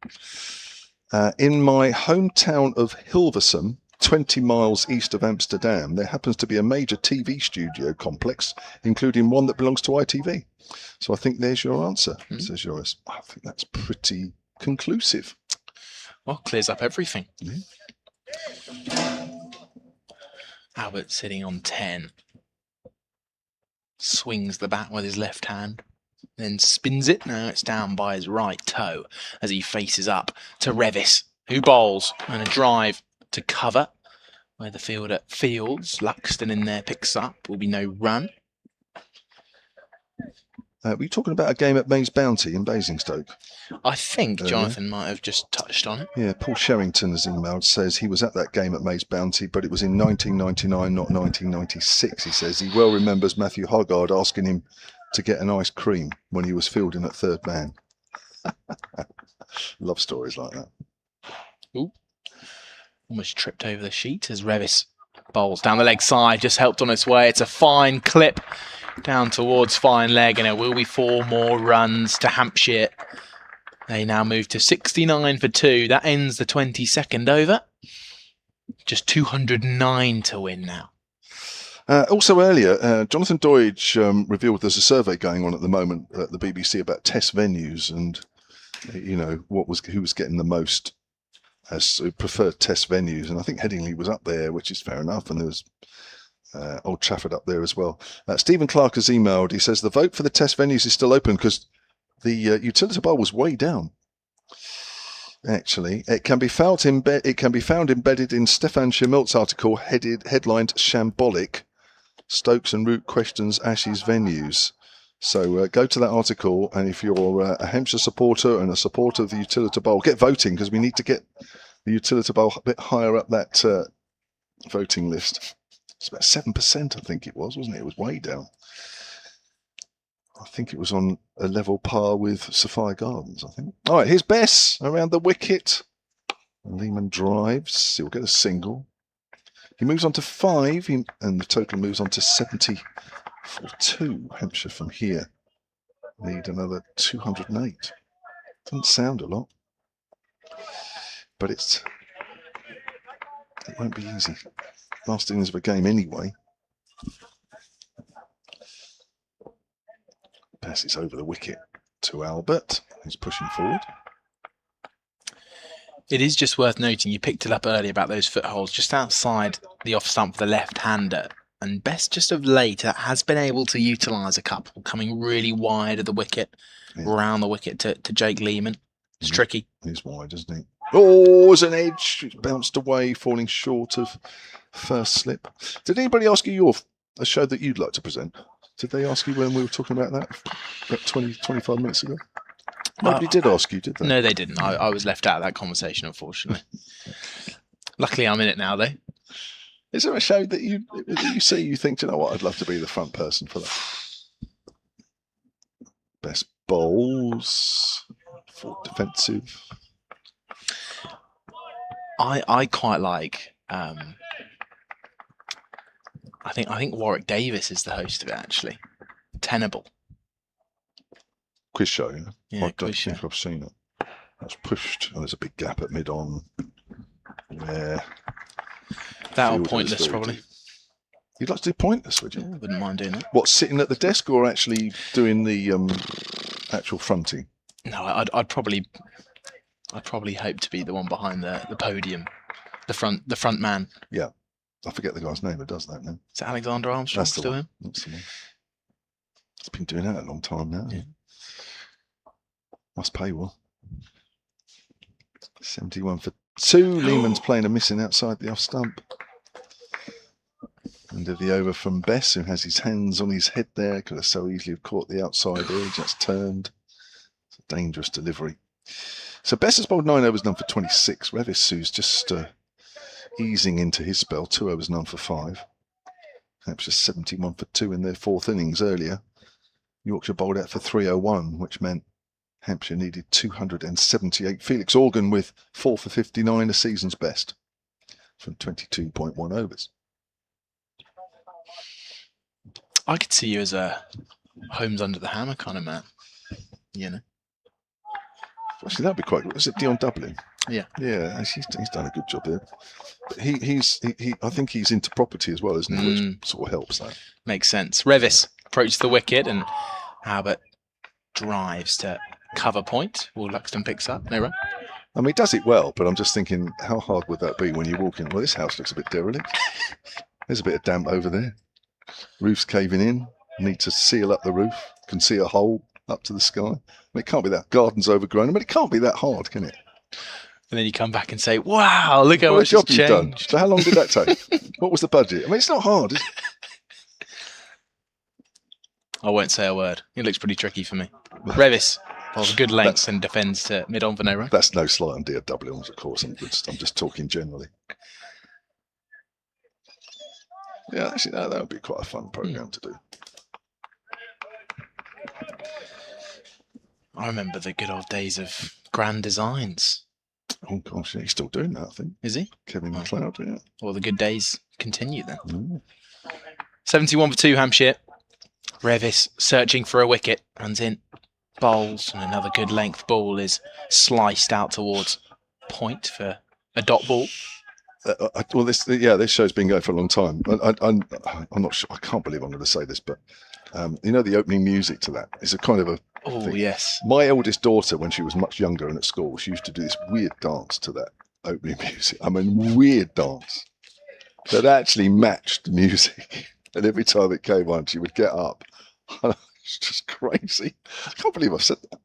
In my hometown of Hilversum, 20 miles east of Amsterdam, there happens to be a major TV studio complex, including one that belongs to ITV. So I think there's your answer, says Joris. I think that's pretty conclusive. Well, clears up everything. Yeah. Albert sitting on 10. Swings the bat with his left hand. Then spins it. Now it's down by his right toe as he faces up to Revis, who bowls, and a drive to cover where the fielder fields. Luxton in there picks up. Will be no run. Were you talking about a game at Mays Bounty in Basingstoke? I think Jonathan might have just touched on it. Yeah, Paul Sherrington has emailed, says he was at that game at Mays Bounty, but it was in 1999, not 1996, he says. He well remembers Matthew Hoggard asking him to get an ice cream when he was fielding at third man. Love stories like that. Ooh. Almost tripped over the sheet as Revis bowls down the leg side, just helped on its way. It's a fine clip down towards fine leg, and it will be 4 more runs to Hampshire. They now move to 69 for 2. That ends the 22nd over. Just 209 to win now. Also earlier, Jonathan Doidge revealed there's a survey going on at the moment at the BBC about test venues and, you know, who was getting the most as preferred test venues. And I think Headingley was up there, which is fair enough. And there was Old Trafford up there as well. Stephen Clark has emailed. He says the vote for the test venues is still open because the Utilita Bowl was way down. Actually, it can be found embedded in Stefan Schimmelt's article headlined "Shambolic: Stokes and Root questions Ashes venues." So go to that article, and if you're a Hampshire supporter and a supporter of the Utilita Bowl, get voting because we need to get the Utilita Bowl a bit higher up that voting list. It's about 7%, I think it was, wasn't it? It was way down. I think it was on a level par with Sophia Gardens, I think. All right, here's Bess around the wicket. Lehman drives. He'll get a single. He moves on to 5, and the total moves on to 70 for 2. Hampshire from here need another 208. Doesn't sound a lot, but it won't be easy. Last innings of a game anyway. Passes over the wicket to Albert, who's pushing forward. It is just worth noting, you picked it up earlier about those footholds just outside the off stump for the left-hander. And Best just of late has been able to utilise a couple, coming really wide of the wicket, around the wicket to Jake Lehman. It's tricky. He's wide, isn't he? Oh, there's an edge. It's bounced away, falling short of first slip. Did anybody ask you a show that you'd like to present? Did they ask you when we were talking about that 25 minutes ago? Nobody did ask you, did they? No, they didn't. I was left out of that conversation, unfortunately. Luckily, I'm in it now, though. Is there a show that you see, you think, you know what, I'd love to be the front person for that? Best bowls for defensive. I quite like. I think Warwick Davis is the host of it, actually. Tenable. Quiz show, yeah? Yeah, I don't think I've seen it. That's pushed. Oh, there's a big gap at mid-on. Yeah. That or Pointless, probably. You'd like to do pointless, would you? Yeah, wouldn't mind doing that. What, sitting at the desk or actually doing the actual fronting? No, I'd probably hope to be the one behind the podium, the front man. Yeah, I forget the guy's name who does that now. Is it Alexander Armstrong? That's the Still one. him? That's the one. He's been doing that a long time now. Yeah. Must pay well. 71 for 2. Lehman's playing a missing outside the off stump. End of the over from Bess, who has his hands on his head there, could have so easily have caught the outside edge. That's turned. It's a dangerous delivery. So Bess has bowled 9 overs, none for 26. Revis, who's just easing into his spell, 2 overs, none for 5. Hampshire 71 for 2 in their 4th innings earlier. Yorkshire bowled out for 301, which meant Hampshire needed 278. Felix Organ with 4 for 59, the season's best from 22.1 overs. I could see you as a Holmes under the hammer kind of man. You know. Actually, that'd be quite good. Is it Dion Dublin? Yeah. Yeah, he's done a good job there. But I think he's into property as well, isn't he? Which sort of helps that. Makes sense. Revis approaches the wicket and Albert drives to cover point. Will Luxton picks up. No run. I mean, he does it well, but I'm just thinking, how hard would that be when you walk in? Well, this house looks a bit derelict. There's a bit of damp over there. Roof's caving in. Need to seal up the roof. Can see a hole up to the sky. I mean, it can't be that. Garden's overgrown. I mean, it can't be that hard, can it? And then you come back and say, wow, look how much job has you've done. changed. So how long did that take? What was the budget? I mean, it's not hard, is it? I won't say a word. It looks pretty tricky for me. Revis holds a good length and defends to mid-on for no run. That's no slight on DWs, of course. I'm just talking generally. Yeah, actually, that would be quite a fun programme to do. I remember the good old days of Grand Designs. Oh, gosh, yeah, he's still doing that, I think. Is he? Kevin McLeod, yeah. Well, the good days continue then. 71 for 2, Hampshire. Revis searching for a wicket. Runs in. Bowls. And another good length ball is sliced out towards point for a dot ball. Well, this show's been going for a long time. I'm not sure. I can't believe I'm going to say this, but you know, the opening music to that is a kind of a. Oh thing. yes. My eldest daughter, when she was much younger and at school, she used to do this weird dance to that opening music. I mean, weird dance that actually matched the music. And every time it came on, she would get up. It's just crazy. I can't believe I said that.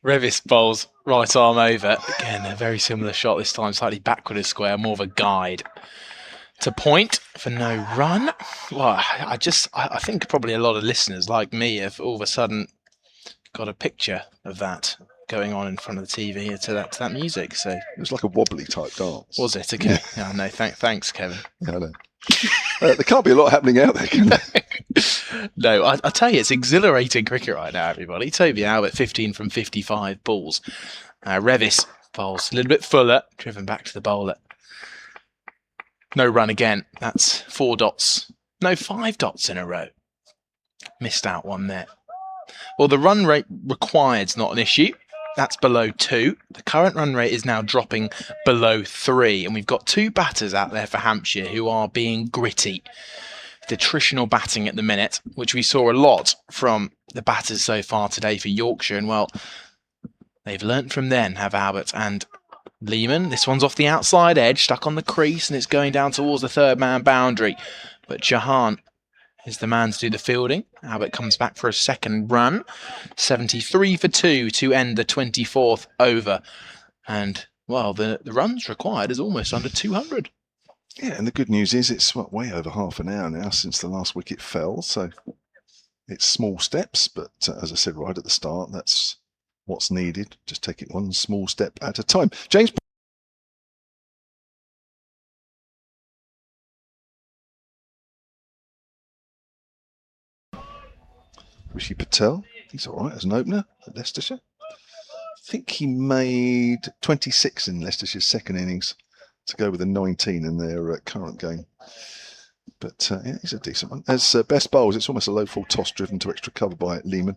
Revis bowls right arm over. Again, a very similar shot this time, slightly backward of square, more of a guide to point for no run. Well, I think probably a lot of listeners like me have all of a sudden got a picture of that going on in front of the TV to that music. So it was like a wobbly type dance. Was it? Okay. Yeah, no, thanks, Kevin. Yeah, I know. There can't be a lot happening out there, can there? No, I tell you, it's exhilarating cricket right now, everybody. Toby Albert, 15 from 55 balls. Revis bowls a little bit fuller, driven back to the bowler. No run again. That's 4 dots. No, 5 dots in a row. Missed out one there. Well, the run rate required's not an issue. That's below 2. The current run rate is now dropping below 3. And we've got 2 batters out there for Hampshire who are being gritty. The attritional batting at the minute, which we saw a lot from the batters so far today for Yorkshire. And, well, they've learnt from then, have Albert and Lehman. This one's off the outside edge, stuck on the crease, and it's going down towards the third man boundary. But Jahan is the man to do the fielding. Albert comes back for a second run. 73 for 2 to end the 24th over. And, well, the runs required is almost under 200. Yeah, and the good news is it's way over half an hour now since the last wicket fell. So it's small steps, but as I said right at the start, that's what's needed. Just take it one small step at a time. James. Rishi Patel, he's all right as an opener at Leicestershire. I think he made 26 in Leicestershire's second innings to go with a 19 in their current game. But yeah, he's a decent one. As best bowls, it's almost a low full toss driven to extra cover by Lehman.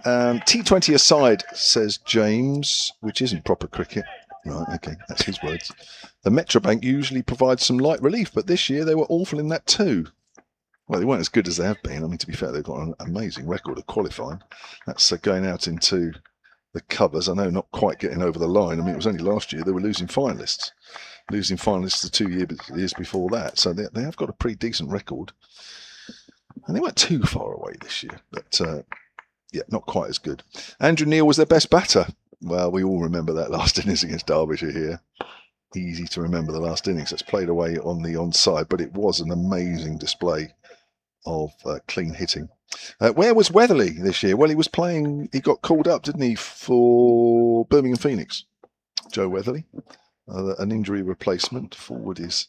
T20 aside, says James, which isn't proper cricket. Right, okay, that's his words. The Metrobank usually provides some light relief, but this year they were awful in that too. Well, they weren't as good as they have been. I mean, to be fair, they've got an amazing record of qualifying. That's going out into the covers. I know not quite getting over the line. I mean, it was only last year they were losing finalists the 2 years before that. So they have got a pretty decent record. And they weren't too far away this year, but yeah, not quite as good. Andrew Neil was their best batter. Well, we all remember that last innings against Derbyshire here. Easy to remember the last innings. That's played away on the onside, but it was an amazing display of clean hitting. Where was Weatherly this year? Well, he got called up, didn't he, for Birmingham Phoenix? Joe Weatherly, an injury replacement. Forward is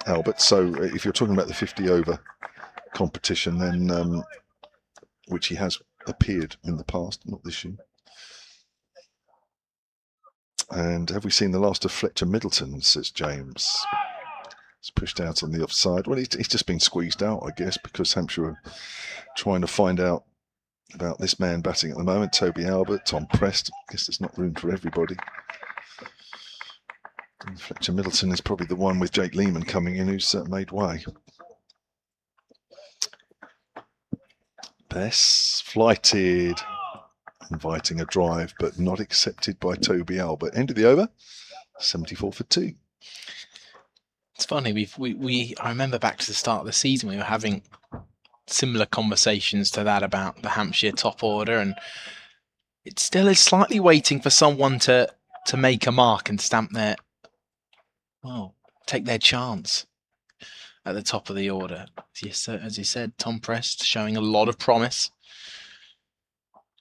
Albert. So if you're talking about the 50 over competition, then which he has appeared in the past, not this year. And have we seen the last of Fletcher Middleton, says James. It's pushed out on the offside. Well, he's just been squeezed out, I guess, because Hampshire are trying to find out about this man batting at the moment. Toby Albert, Tom Prest. I guess there's not room for everybody. And Fletcher Middleton is probably the one with Jake Lehman coming in who's made way. Bess flighted, inviting a drive, but not accepted by Toby Albert. End of the over, 74 for 2. It's funny. I remember back to the start of the season, we were having similar conversations to that about the Hampshire top order, and it still is slightly waiting for someone to make a mark and take their chance at the top of the order. Yes, as you said, Tom Prest showing a lot of promise.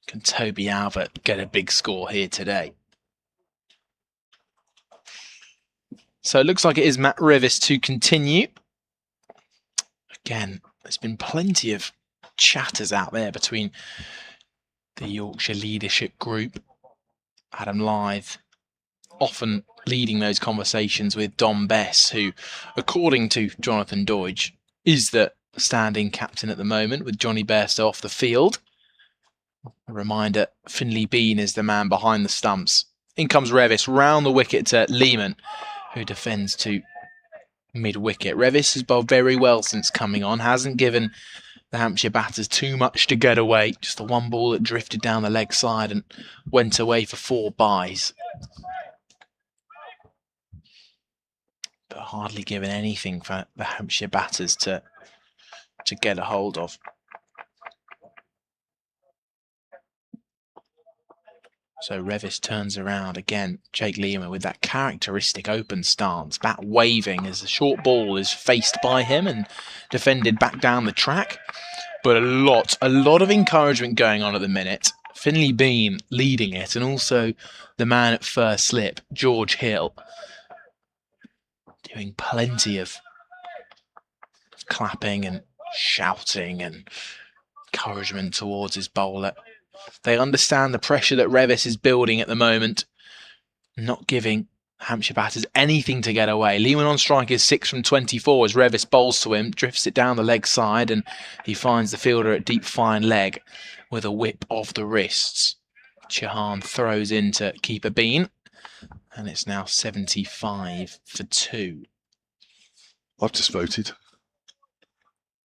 Can Toby Albert get a big score here today? So it looks like it is Matt Revis to continue. Again, there's been plenty of chatters out there between the Yorkshire leadership group. Adam Lyth often leading those conversations with Dom Bess, who, according to Jonathan Doidge, is the standing captain at the moment, with Johnny Bairstow off the field. A reminder, Finley Bean is the man behind the stumps. In comes Revis, round the wicket to Lehman, who defends to mid-wicket. Revis has bowled very well since coming on, hasn't given the Hampshire batters too much to get away. Just the one ball that drifted down the leg side and went away for 4 byes. But hardly given anything for the Hampshire batters to get a hold of. So Revis turns around again. Jake Lehman with that characteristic open stance, bat waving as the short ball is faced by him and defended back down the track. But a lot of encouragement going on at the minute. Finley Bean leading it, and also the man at first slip, George Hill, doing plenty of clapping and shouting and encouragement towards his bowler. They understand the pressure that Revis is building at the moment, not giving Hampshire batters anything to get away. Lehman on strike is 6 from 24 as Revis bowls to him, drifts it down the leg side, and he finds the fielder at deep fine leg with a whip of the wrists. Chauhan throws in to keeper Bean, and it's now 75 for 2. I've just voted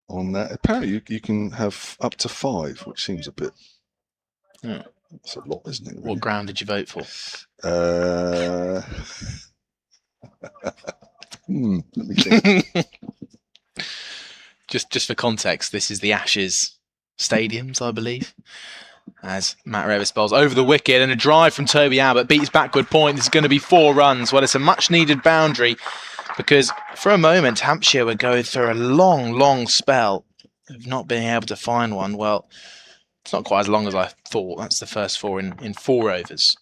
on that. Apparently you can have up to 5, which seems a bit... That's a lot, isn't it? Really? What ground did you vote for? Let me think. Just for context, this is the Ashes stadiums, I believe. As Matt Revis bowls over the wicket, and a drive from Toby Albert beats backward point. This is going to be 4 runs. Well, it's a much needed boundary, because for a moment Hampshire were going through a long spell of not being able to find one. Well, it's not quite as long as I thought. That's the first 4 in 4 overs.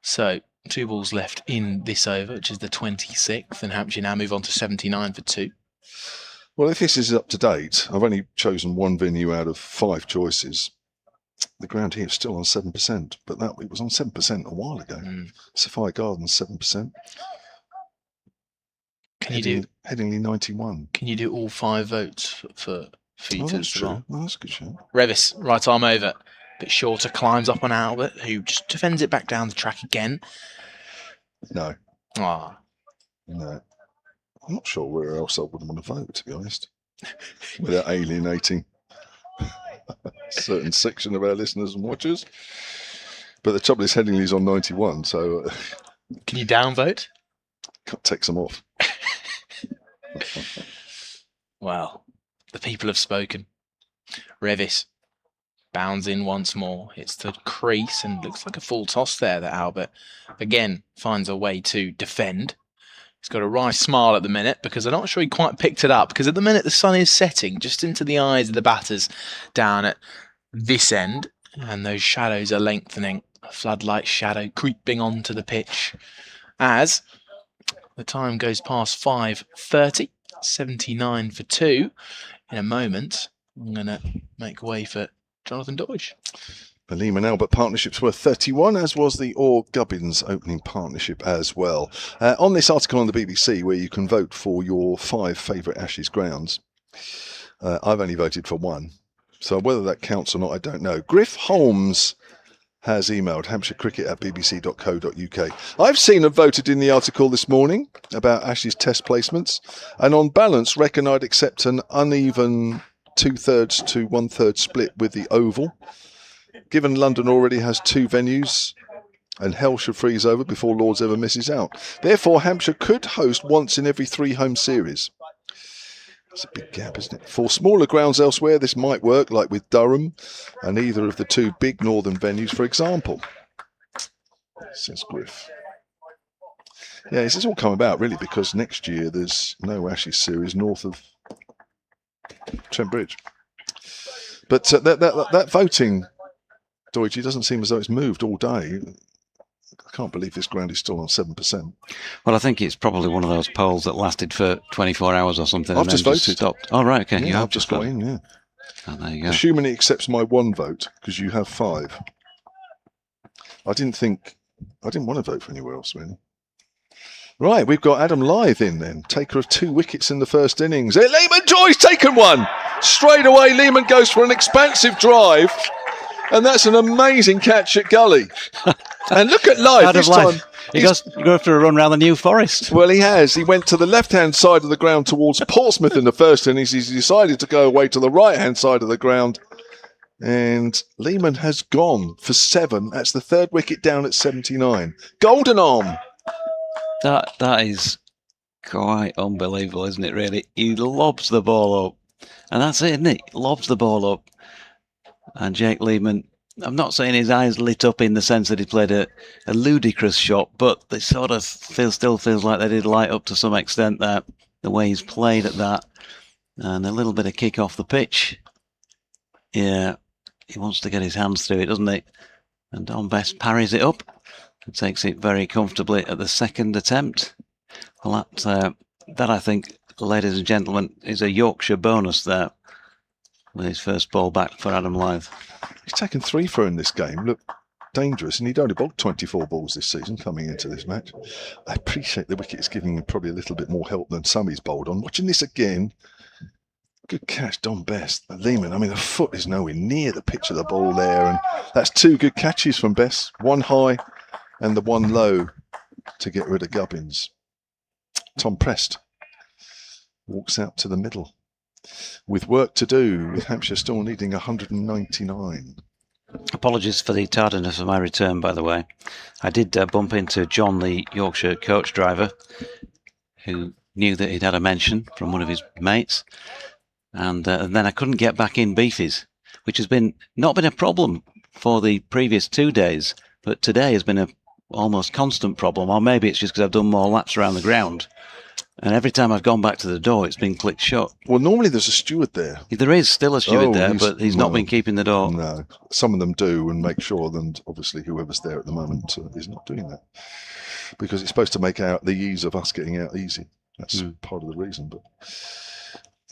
So 2 balls left in this over, which is the 26th, and Hampshire now move on to 79 for 2. Well, if this is up to date, I've only chosen 1 venue out of 5 choices. The ground here is still on 7%, but it was on 7% a while ago. Sapphire Gardens 7%. Headingley 91. Can you do all 5 votes for you to that's true. Well, that's a good show. Revis, right arm over. bit shorter, climbs up on Albert, who just defends it back down the track again. No. Ah, No. I'm not sure where else I would want to vote, to be honest, without alienating a certain section of our listeners and watchers. But the trouble is, Headingley's on 91, so can you downvote? can't take some off. Well, the people have spoken. Revis bounds in once more. Hits the crease and looks like a full toss there that Albert again finds a way to defend. He's got a wry smile at the minute because I'm not sure he quite picked it up, because at the minute the sun is setting just into the eyes of the batters down at this end, and those shadows are lengthening. A floodlight shadow creeping onto the pitch as the time goes past 5:30, 79 for 2. In a moment, I'm going to make way for Jonathan Deutsch. The Lehman Albert partnership's worth 31, as was the Orr Gubbins opening partnership as well. On this article on the BBC, where you can vote for your 5 favourite Ashes grounds, I've only voted for 1. So whether that counts or not, I don't know. Griff Holmes has emailed hampshirecricket@bbc.co.uk. I've seen and voted in the article this morning about Ashes test placements, and on balance reckon I'd accept an uneven 2/3 to 1/3 split with the Oval. Given London already has 2 venues and hell should freeze over before Lord's ever misses out. Therefore, Hampshire could host once in every 3 home series. That's a big gap, isn't it? For smaller grounds elsewhere, this might work, like with Durham and either of the 2 big northern venues, for example, says Griff. Yeah, this has all come about, really, because next year there's no Ashes series north of Trent Bridge. But that voting, Deutsche, doesn't seem as though it's moved all day. I can't believe this ground is still on 7%. Well, I think it's probably one of those polls that lasted for 24 hours or something. I've and just then voted. Stopped. Oh, right, okay. Yeah, You have I've just got in, yeah. Oh, there you go. Assuming it accepts my 1 vote, because you have 5. I didn't want to vote for anywhere else, really. Right, we've got Adam Lyth in then, taker of 2 wickets in the first innings. Lehman Joy's taken one! Straight away, Lehman goes for an expansive drive, and that's an amazing catch at gully. And look at Lyth this time. He goes for a run round the New Forest. Well, he has. He went to the left-hand side of the ground towards Portsmouth in the first innings. He's decided to go away to the right-hand side of the ground. And Lehman has gone for 7. That's the 3rd wicket down at 79. Golden arm. That is quite unbelievable, isn't it, really? He lobs the ball up. And that's it, isn't it? Lobs the ball up. And Jake Lehman, I'm not saying his eyes lit up in the sense that he played a ludicrous shot, but it sort of still feels like they did light up to some extent there, the way he's played at that. And a little bit of kick off the pitch. Yeah, he wants to get his hands through it, doesn't he? And Don Best parries it up and takes it very comfortably at the 2nd attempt. Well, that I think, ladies and gentlemen, is a Yorkshire bonus there with his first ball back for Adam Lyth. He's taken 3 for in this game. Look, dangerous, and he'd only bowled 24 balls this season coming into this match. I appreciate the wicket is giving him probably a little bit more help than some he's bowled on. Watching this again, good catch, Don Best. Lehman, I mean, the foot is nowhere near the pitch of the ball there, and that's 2 good catches from Best. 1 high and the 1 low to get rid of Gubbins. Tom Prest walks out to the middle with work to do, with Hampshire still needing 199. Apologies for the tardiness of my return, by the way. I did bump into John, the Yorkshire coach driver, who knew that he'd had a mention from one of his mates, and then I couldn't get back in Beefies, which has not been a problem for the previous 2 days, but today has been a almost constant problem, or maybe it's just because I've done more laps around the ground. And every time I've gone back to the door, it's been clicked shut. Well, normally there's a steward there. There is still a steward there, but he's not been keeping the door. No, some of them do and make sure, and obviously whoever's there at the moment is not doing that. Because it's supposed to make out the ease of us getting out easy. That's part of the reason. But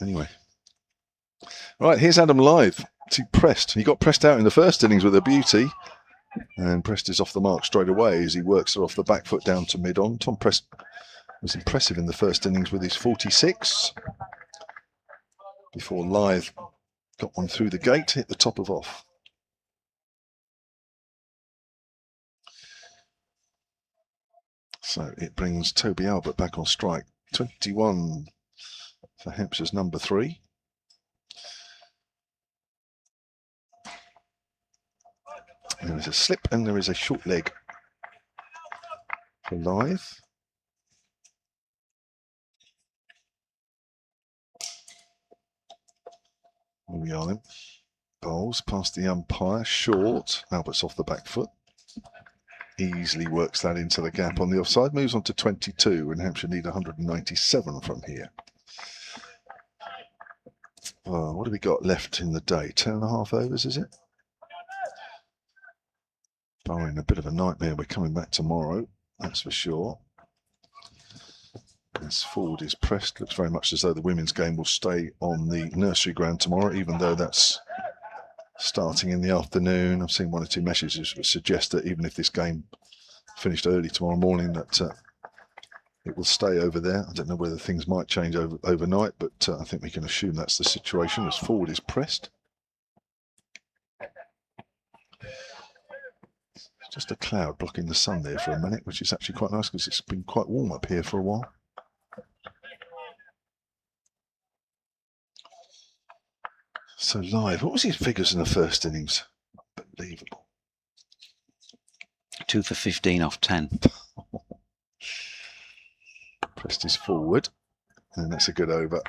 anyway. Right, here's Adam Lyth to Prest. He got Prest out in the first innings with a beauty. And Prest is off the mark straight away as he works her off the back foot down to mid-on. Tom Prest was impressive in the first innings with his 46 before Lyth got one through the gate, hit the top of off. So it brings Toby Albert back on strike. 21 for Hampshire's number 3. And there is a slip and there is a short leg for Lythe. Here we are then. Bowls past the umpire, short. Albert's off the back foot. Easily works that into the gap on the offside. Moves on to 22, and Hampshire need 197 from here. What have we got left in the day? 10.5 overs, is it? Bowling a bit of a nightmare. We're coming back tomorrow, that's for sure. As forward is pressed, looks very much as though the women's game will stay on the nursery ground tomorrow, even though that's starting in the afternoon. I've seen 1 or 2 messages that suggest that even if this game finished early tomorrow morning, that it will stay over there. I don't know whether things might change overnight, but I think we can assume that's the situation as forward is pressed. Just a cloud blocking the sun there for a minute, which is actually quite nice because it's been quite warm up here for a while. So Lythe, what was his figures in the first innings? Unbelievable. 2 for 15 off 10. Pressed his forward, and that's a good over.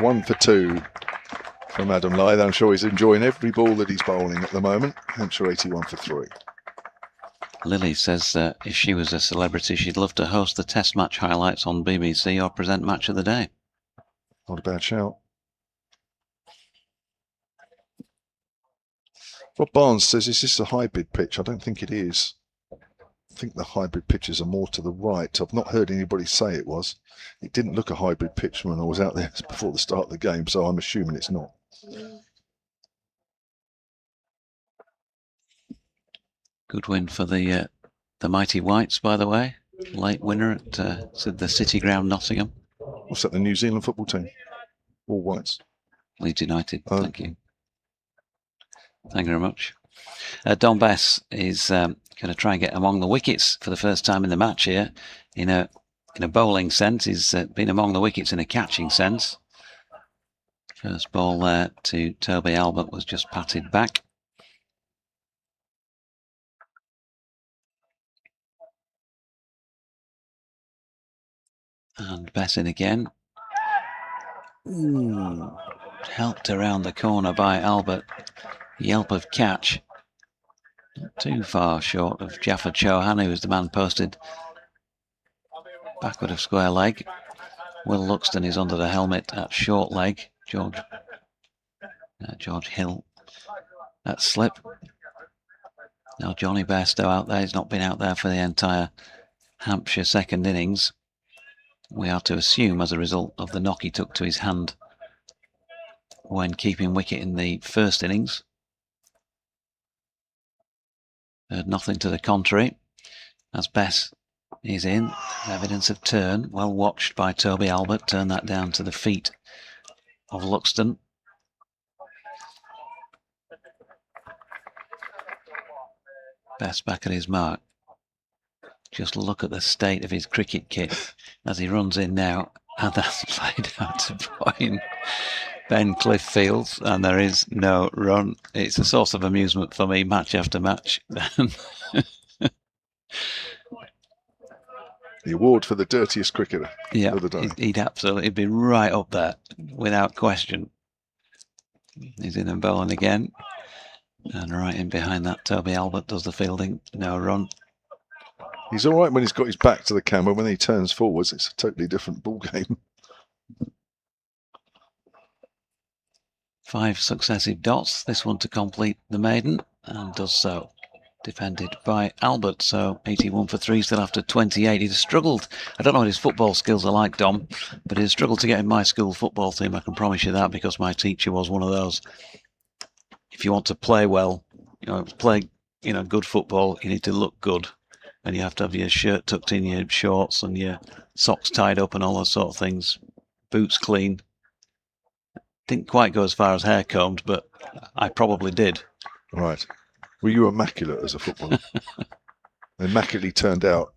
1 for 2 from Adam Lythe. I'm sure he's enjoying every ball that he's bowling at the moment. Hampshire 81 for 3. Lily says if she was a celebrity, she'd love to host the Test match highlights on BBC or present Match of the Day. Not a bad shout. Rob Barnes says, is this a hybrid pitch? I don't think it is. I think the hybrid pitches are more to the right. I've not heard anybody say it was. It didn't look a hybrid pitch when I was out there before the start of the game, so I'm assuming it's not. Good win for the mighty Whites, by the way. Late winner at the City Ground, Nottingham. What's that, the New Zealand football team? All Whites. Leeds United, thank you. Thank you very much. Don Bess is going to try and get among the wickets for the first time in the match here. In a bowling sense, he's been among the wickets in a catching sense. First ball there to Toby Albert was just patted back. And Bess in again. Ooh, helped around the corner by Albert. Yelp of catch. Not too far short of Jaffa Chauhan, who was the man posted backward of square leg. Will Luxton is under the helmet at short leg. George Hill at slip. Now Johnny Bairstow out there. He's not been out there for the entire Hampshire second innings. We are to assume as a result of the knock he took to his hand when keeping wicket in the first innings. Heard nothing to the contrary. As Bess is in, evidence of turn, well watched by Toby Albert. Turn that down to the feet of Luxton. Bess back at his mark. Just look at the state of his cricket kit as he runs in now, and that's played out to point. Ben Cliff Fields, and there is no run. It's a source of amusement for me, match after match. The award for the dirtiest cricketer of the day. He'd absolutely be right up there, without question. He's in and bowling again. And right in behind that, Toby Albert does the fielding. No run. He's all right when he's got his back to the camera. When he turns forwards, it's a totally different ball game. 5 successive dots, this one to complete the maiden, and does so. Defended by Albert, so 81 for 3 still after 28. He's struggled. I don't know what his football skills are like, Dom, but he's struggled to get in my school football team. I can promise you that, because my teacher was one of those. If you want to play well, play good football, you need to look good, and you have to have your shirt tucked in, your shorts, and your socks tied up, and all those sort of things. Boots clean. Didn't quite go as far as hair combed, but I probably did. Right. Were you immaculate as a footballer? Immaculately turned out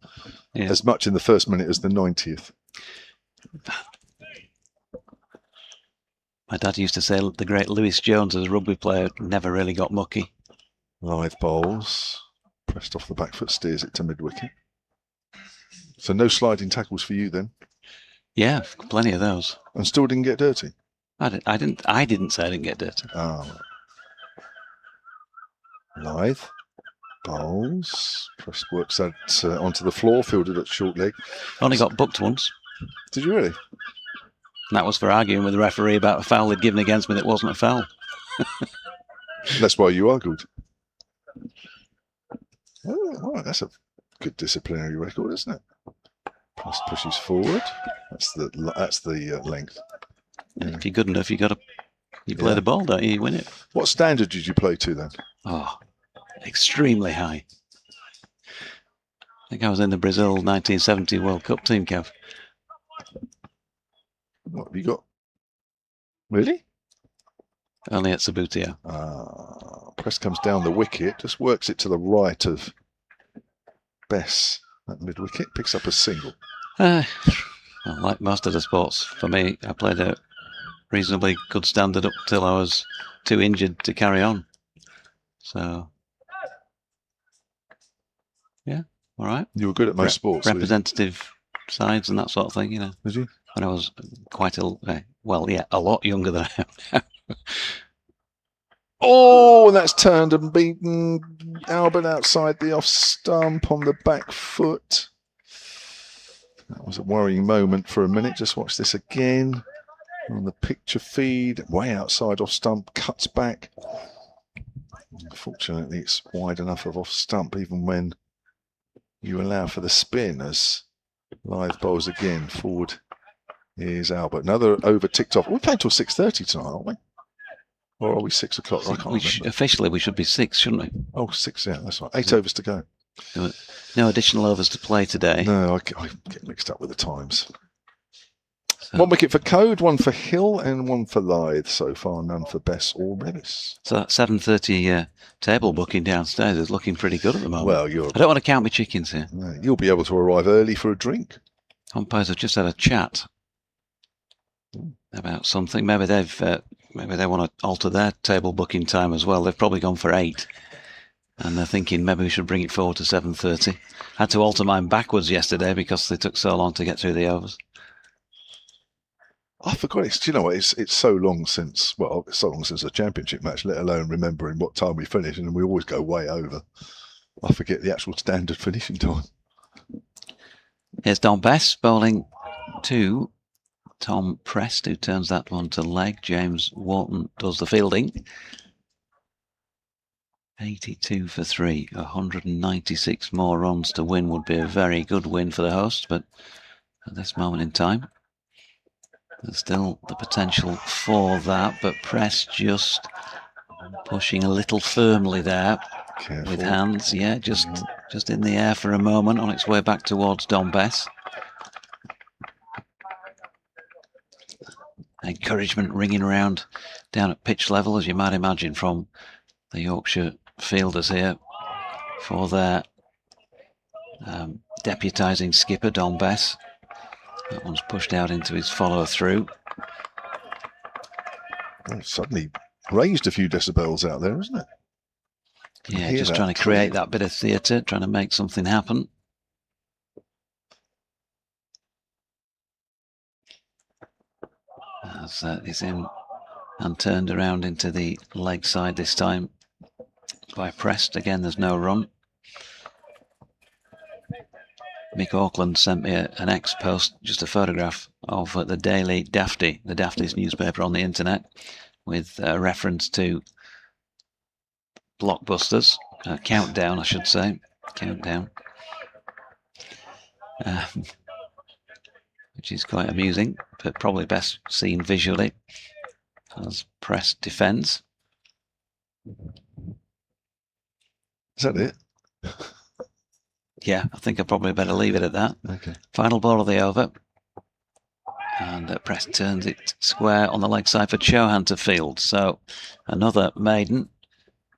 as much in the first minute as the 90th. My dad used to say the great Lewis Jones, as a rugby player, never really got mucky. Live bowls. Pressed off the back foot, steers it to mid-wicket. So no sliding tackles for you then? Yeah, plenty of those. And still didn't get dirty? I didn't say I didn't get dirty. Oh. Live bowls. Pressed works that onto the floor, fielded at short leg. Only got booked once. Did you really? And that was for arguing with the referee about a foul they'd given against me that wasn't a foul. That's why you argued. Oh, that's a good disciplinary record, isn't it? Press pushes forward. That's the length. And if you're good enough, you play the ball, don't you? You win it. What standard did you play to then? Oh, extremely high. I think I was in the Brazil 1970 World Cup team, Kev. What have you got? Really? Only at Sabutio. Press comes down the wicket, just works it to the right of Bess at mid wicket, picks up a single. Well, like most of the sports, for me, I played a reasonably good standard up till I was too injured to carry on. So, yeah, all right. You were good at most sports. Representative sides and that sort of thing, you know. Did you? When I was a lot younger than I am now. Oh, and that's turned and beaten Albert outside the off stump on the back foot. That was a worrying moment for a minute. Just watch this again on the picture feed. Way outside off stump, cuts back. Unfortunately, it's wide enough of off stump, even when you allow for the spin. As live bowls again forward is Albert. Another over ticked off. We're playing till 6:30 tonight, aren't we? Or are we 6 o'clock? I can't remember. Officially, we should be 6, shouldn't we? Oh, 6, yeah, that's right. 8 overs to go. No additional overs to play today. No, I get mixed up with the times. So, 1 wicket for Code, 1 for Hill, and 1 for Lythe so far. None for Bess or Revis. So that 7:30 table booking downstairs is looking pretty good at the moment. Well, I don't want to count my chickens here. No, you'll be able to arrive early for a drink. Umpires have just had a chat about something. Maybe they want to alter their table booking time as well. They've probably gone for 8. And they're thinking maybe we should bring it forward to 7:30. Had to alter mine backwards yesterday because they took so long to get through the overs. I forgot it. Do you know what? It's so long since a championship match, let alone remembering what time we finish, and we always go way over. I forget the actual standard finishing time. Here's Don Bess bowling to Tom Prest, who turns that one to leg. James Wharton does the fielding. 82 for 3, 196 more runs to win would be a very good win for the hosts, but at this moment in time, there's still the potential for that, but Prest just pushing a little firmly there. Careful. With hands, yeah, just in the air for a moment on its way back towards Don Bess. Encouragement ringing around down at pitch level, as you might imagine, from the Yorkshire fielders here for their deputising skipper, Don Bess. That one's pushed out into his follow-through. Well, suddenly raised a few decibels out there, isn't it? Yeah, just trying to create that bit of theatre, trying to make something happen. As is in and turned around into the leg side this time by Prest. Again, there's no run. Mick Auckland sent me an ex-post, just a photograph of the Daily Dafty, the Dafty's newspaper on the internet, with a reference to Blockbusters, Countdown, I should say, Countdown, which is quite amusing, but probably best seen visually as Prest defends. Is that it? Yeah, I think I probably better leave it at that. Okay. Final ball of the over. And Prest turns it square on the leg side for Chauhan to field. So another maiden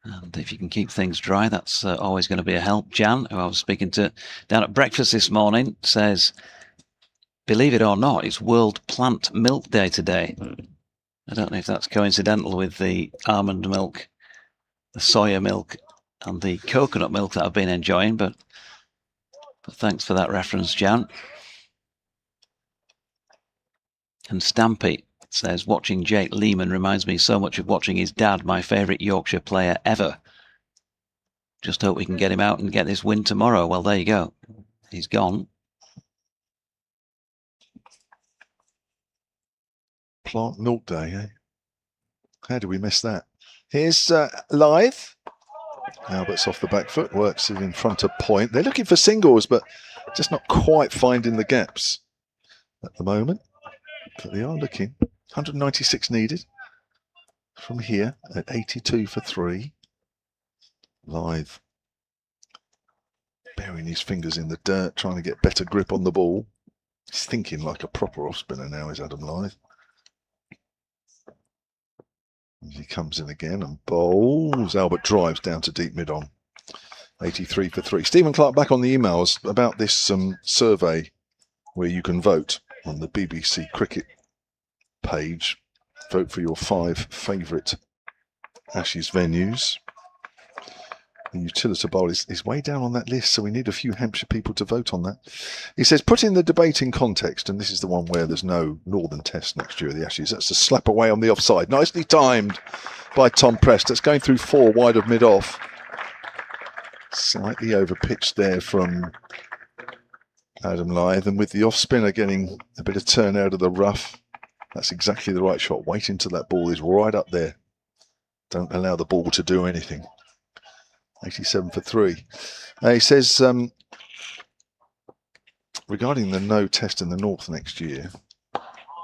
And if you can keep things dry, that's always going to be a help. Jan, who I was speaking to down at breakfast this morning, says, believe it or not, it's World Plant Milk Day today. I don't know if that's coincidental with the almond milk, the soya milk, and the coconut milk that I've been enjoying, but thanks for that reference, Jan. And Stampy says, watching Jake Lehman reminds me so much of watching his dad, my favourite Yorkshire player ever. Just hope we can get him out and get this win tomorrow. Well, there you go. He's gone. Plant Milk Day, eh? How did we miss that? Here's Lythe. Albert's off the back foot, works it in front of point. They're looking for singles, but just not quite finding the gaps at the moment. But they are looking. 196 needed from here at 82 for 3. Lythe burying his fingers in the dirt, trying to get better grip on the ball. He's thinking like a proper off spinner now, is Adam Lythe. As he comes in again and bowls. Albert drives down to deep mid-on. 83 for 3. Stephen Clark back on the emails about this survey where you can vote on the BBC Cricket page. Vote for your 5 favourite Ashes venues. The Utilita Bowl is way down on that list, so we need a few Hampshire people to vote on that. He says, put in the debate in context, and this is the one where there's no Northern Test next year of the Ashes. That's a slap away on the offside. Nicely timed by Tom Prest. That's going through 4 wide of mid-off. Slightly over-pitched there from Adam Lythe, and with the off-spinner getting a bit of turn out of the rough, that's exactly the right shot. Wait until that ball is right up there. Don't allow the ball to do anything. 87 for 3. He says, regarding the no test in the north next year,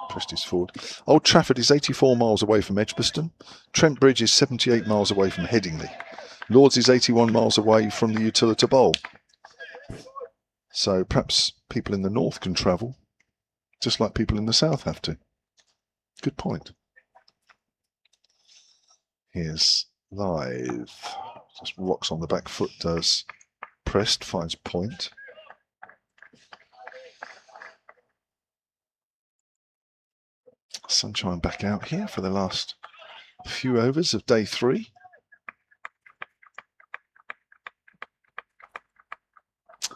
pressed his forward. Old Trafford is 84 miles away from Edgbaston. Trent Bridge is 78 miles away from Headingley. Lords is 81 miles away from the Utilita Bowl. So perhaps people in the north can travel, just like people in the south have to. Good point. Here's Lythe. Just rocks on the back foot, does Prest, finds point. Sunshine back out here for the last few overs of day 3.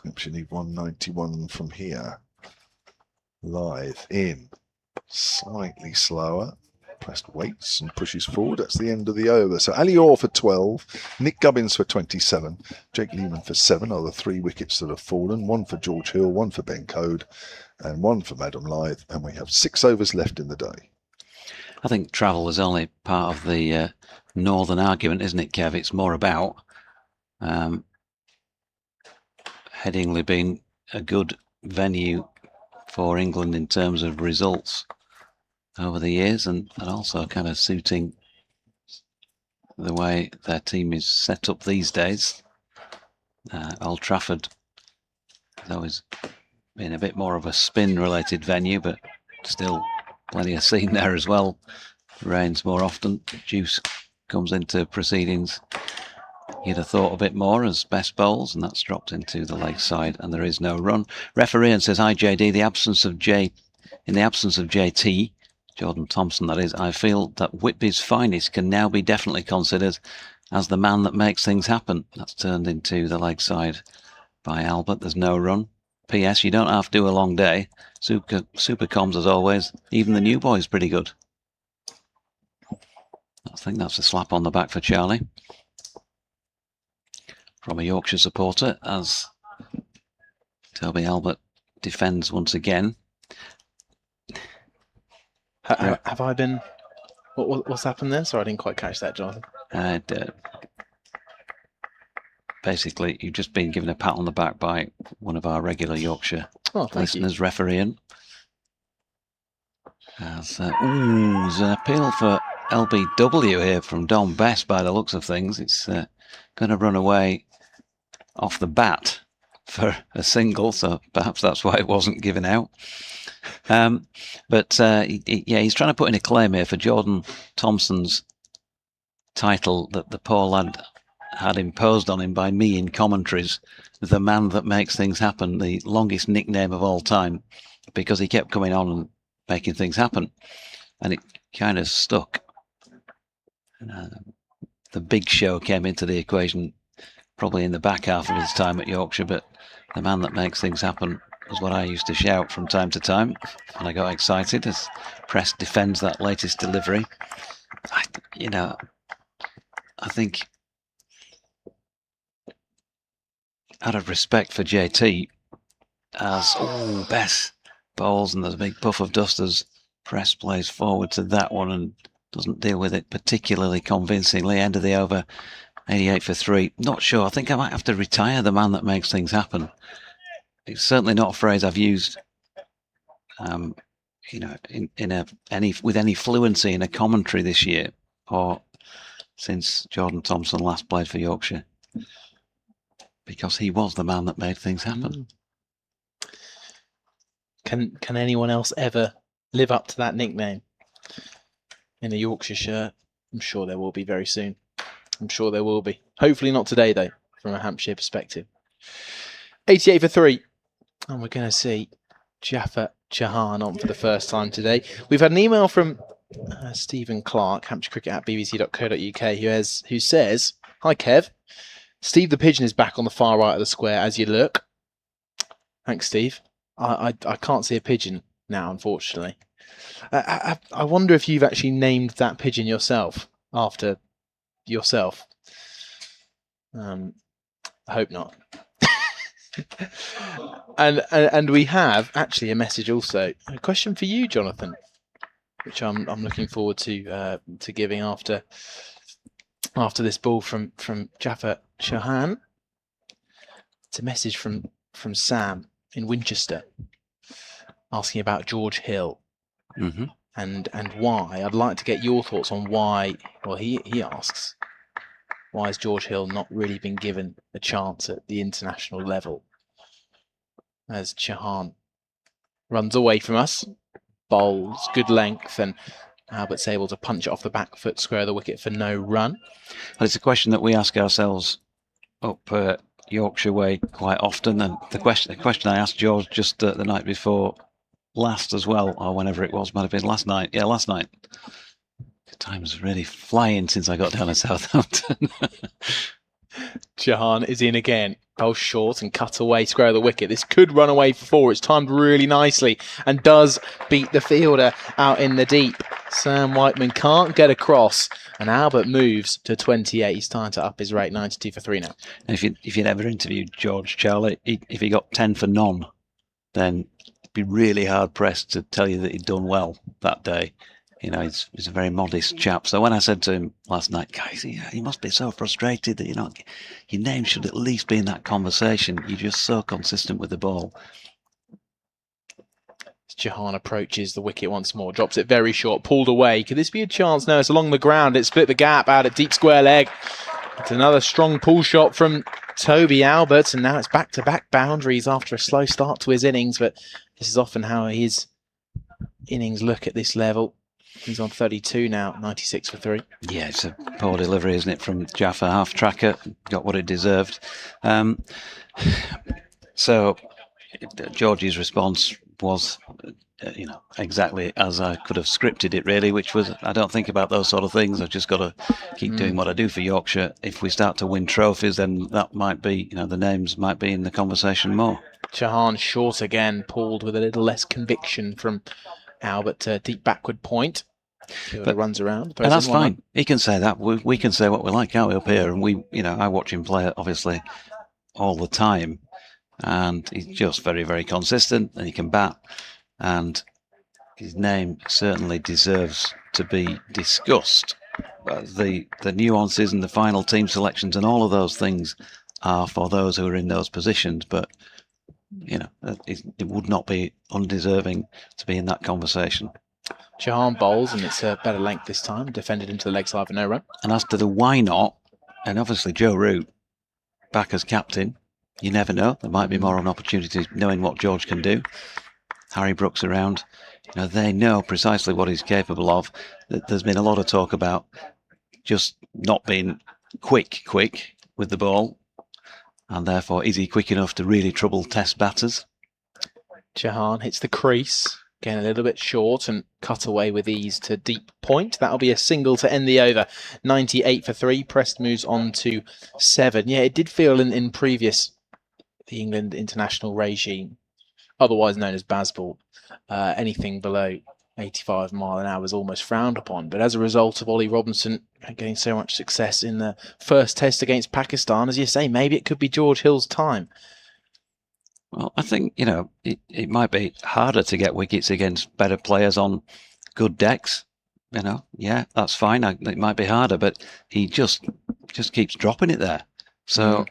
Hampshire need 191 from here. Lythe in, slightly slower. Prest waits and pushes forward. That's the end of the over. So Ali Orr for 12, Nick Gubbins for 27, Jake Lehman for 7 are the 3 wickets that have fallen. 1 for George Hill, 1 for Ben Code, and 1 for Madam Lythe. And we have 6 overs left in the day. I think travel was only part of the northern argument, isn't it, Kev? It's more about Headingley being a good venue for England in terms of results over the years, and also kind of suiting the way their team is set up these days. Old Trafford has always been a bit more of a spin-related venue, but still plenty of scene there as well. Rains more often. Juice comes into proceedings. You'd have thought a bit more as best bowls, and that's dropped into the leg side, and there is no run. Referee says, "Hi JD, in the absence of JT, Jordan Thompson, that is, I feel that Whitby's finest can now be definitely considered as the man that makes things happen." That's turned into the leg side by Albert. There's no run. P.S. You don't have to do a long day. Super comms as always. Even the new boy's pretty good. I think that's a slap on the back for Charlie from a Yorkshire supporter as Toby Albert defends once again. Have I been... What's happened there? Sorry, I didn't quite catch that, Jonathan. Basically, you've just been given a pat on the back by one of our regular Yorkshire listeners, refereeing. There's an appeal for LBW here from Dom Best by the looks of things. It's going to run away off the bat for a single, so perhaps that's why it wasn't given out. But he's trying to put in a claim here for Jordan Thompson's title that the poor lad had imposed on him by me in commentaries, the man that makes things happen, the longest nickname of all time, because he kept coming on and making things happen, and it kind of stuck. The big show came into the equation probably in the back half of his time at Yorkshire, but the man that makes things happen was what I used to shout from time to time, and I got excited as press defends that latest delivery. I think out of respect for JT, as Bess bowls and there's a big puff of dust as press plays forward to that one and doesn't deal with it particularly convincingly. End of the over, 88 for 3. Not sure. I think I might have to retire the man that makes things happen. It's certainly not a phrase I've used, with any fluency in a commentary this year or since Jordan Thompson last played for Yorkshire, because he was the man that made things happen. Can anyone else ever live up to that nickname in a Yorkshire shirt? I'm sure there will be very soon. I'm sure there will be. Hopefully not today, though, from a Hampshire perspective. 88 for 3. And we're going to see Jaffa Chauhan on for the first time today. We've had an email from Stephen Clark, hampshirecricket@bbc.co.uk, who says, "Hi, Kev. Steve the Pigeon is back on the far right of the square as you look." Thanks, Steve. I can't see a pigeon now, unfortunately. I wonder if you've actually named that pigeon yourself after yourself. I hope not. and we have actually a message also, a question for you, Jonathan, which I'm looking forward to giving after this ball from Jaffa Chauhan. It's a message from Sam in Winchester asking about George Hill. Mm-hmm. And why. I'd like to get your thoughts on why. Well, he asks, why has George Hill not really been given a chance at the international level? As Chauhan runs away from us, bowls, good length, and Albert's able to punch it off the back foot, square the wicket for no run. Well, it's a question that we ask ourselves up Yorkshire way quite often, and the question I asked George just the night before last as well, or whenever it was, might have been last night. Yeah, last night. Time's really flying since I got down to Southampton. Chauhan is in again. Bowl short and cut away, square of the wicket. This could run away for 4. It's timed really nicely and does beat the fielder out in the deep. Sam Whiteman can't get across, and Albert moves to 28. He's starting to up his rate, 92 for 3 now. If you'd ever interviewed George, Charlie, if he got 10 for none, then it'd be really hard pressed to tell you that he'd done well that day. You know, he's a very modest chap. So when I said to him last night, guys, he must be so frustrated that your name should at least be in that conversation. You're just so consistent with the ball. Chauhan approaches the wicket once more, drops it very short, pulled away. Could this be a chance? No, it's along the ground. It split the gap out at deep square leg. It's another strong pull shot from Toby Albert, and now it's back-to-back boundaries after a slow start to his innings, but this is often how his innings look at this level. He's on 32 now, 96 for 3. Yeah, it's a poor delivery, isn't it, from Jaffa, half-tracker. Got what it deserved. So George's response was, exactly as I could have scripted it, really, which was, I don't think about those sort of things. I've just got to keep doing what I do for Yorkshire. If we start to win trophies, then that might be, the names might be in the conversation more. Chauhan short again, pulled with a little less conviction from Albert to deep backward point. But runs around. And that's fine. He can say that. We can say what we like, can't we, up here? And I watch him play, obviously, all the time. And he's just very, very consistent, and he can bat. And his name certainly deserves to be discussed. The nuances and the final team selections and all of those things are for those who are in those positions. But, it would not be undeserving to be in that conversation. Chauhan bowls, and it's a better length this time. Defended into the leg side for no run. And as to the why not, and obviously Joe Root, back as captain, you never know. There might be more of an opportunity knowing what George can do. Harry Brooks around. They know precisely what he's capable of. There's been a lot of talk about just not being quick with the ball. And therefore, is he quick enough to really trouble Test batters? Chauhan hits the crease. Again, a little bit short and cut away with ease to deep point. That'll be a single to end the over. 98 for 3. Prest moves on to 7. Yeah, it did feel in previous the England international regime, otherwise known as Bazball, anything below 85 mile an hour was almost frowned upon. But as a result of Ollie Robinson getting so much success in the first test against Pakistan, as you say, maybe it could be George Hill's time. Well, I think, it might be harder to get wickets against better players on good decks. Yeah, that's fine. It might be harder, but he just keeps dropping it there. So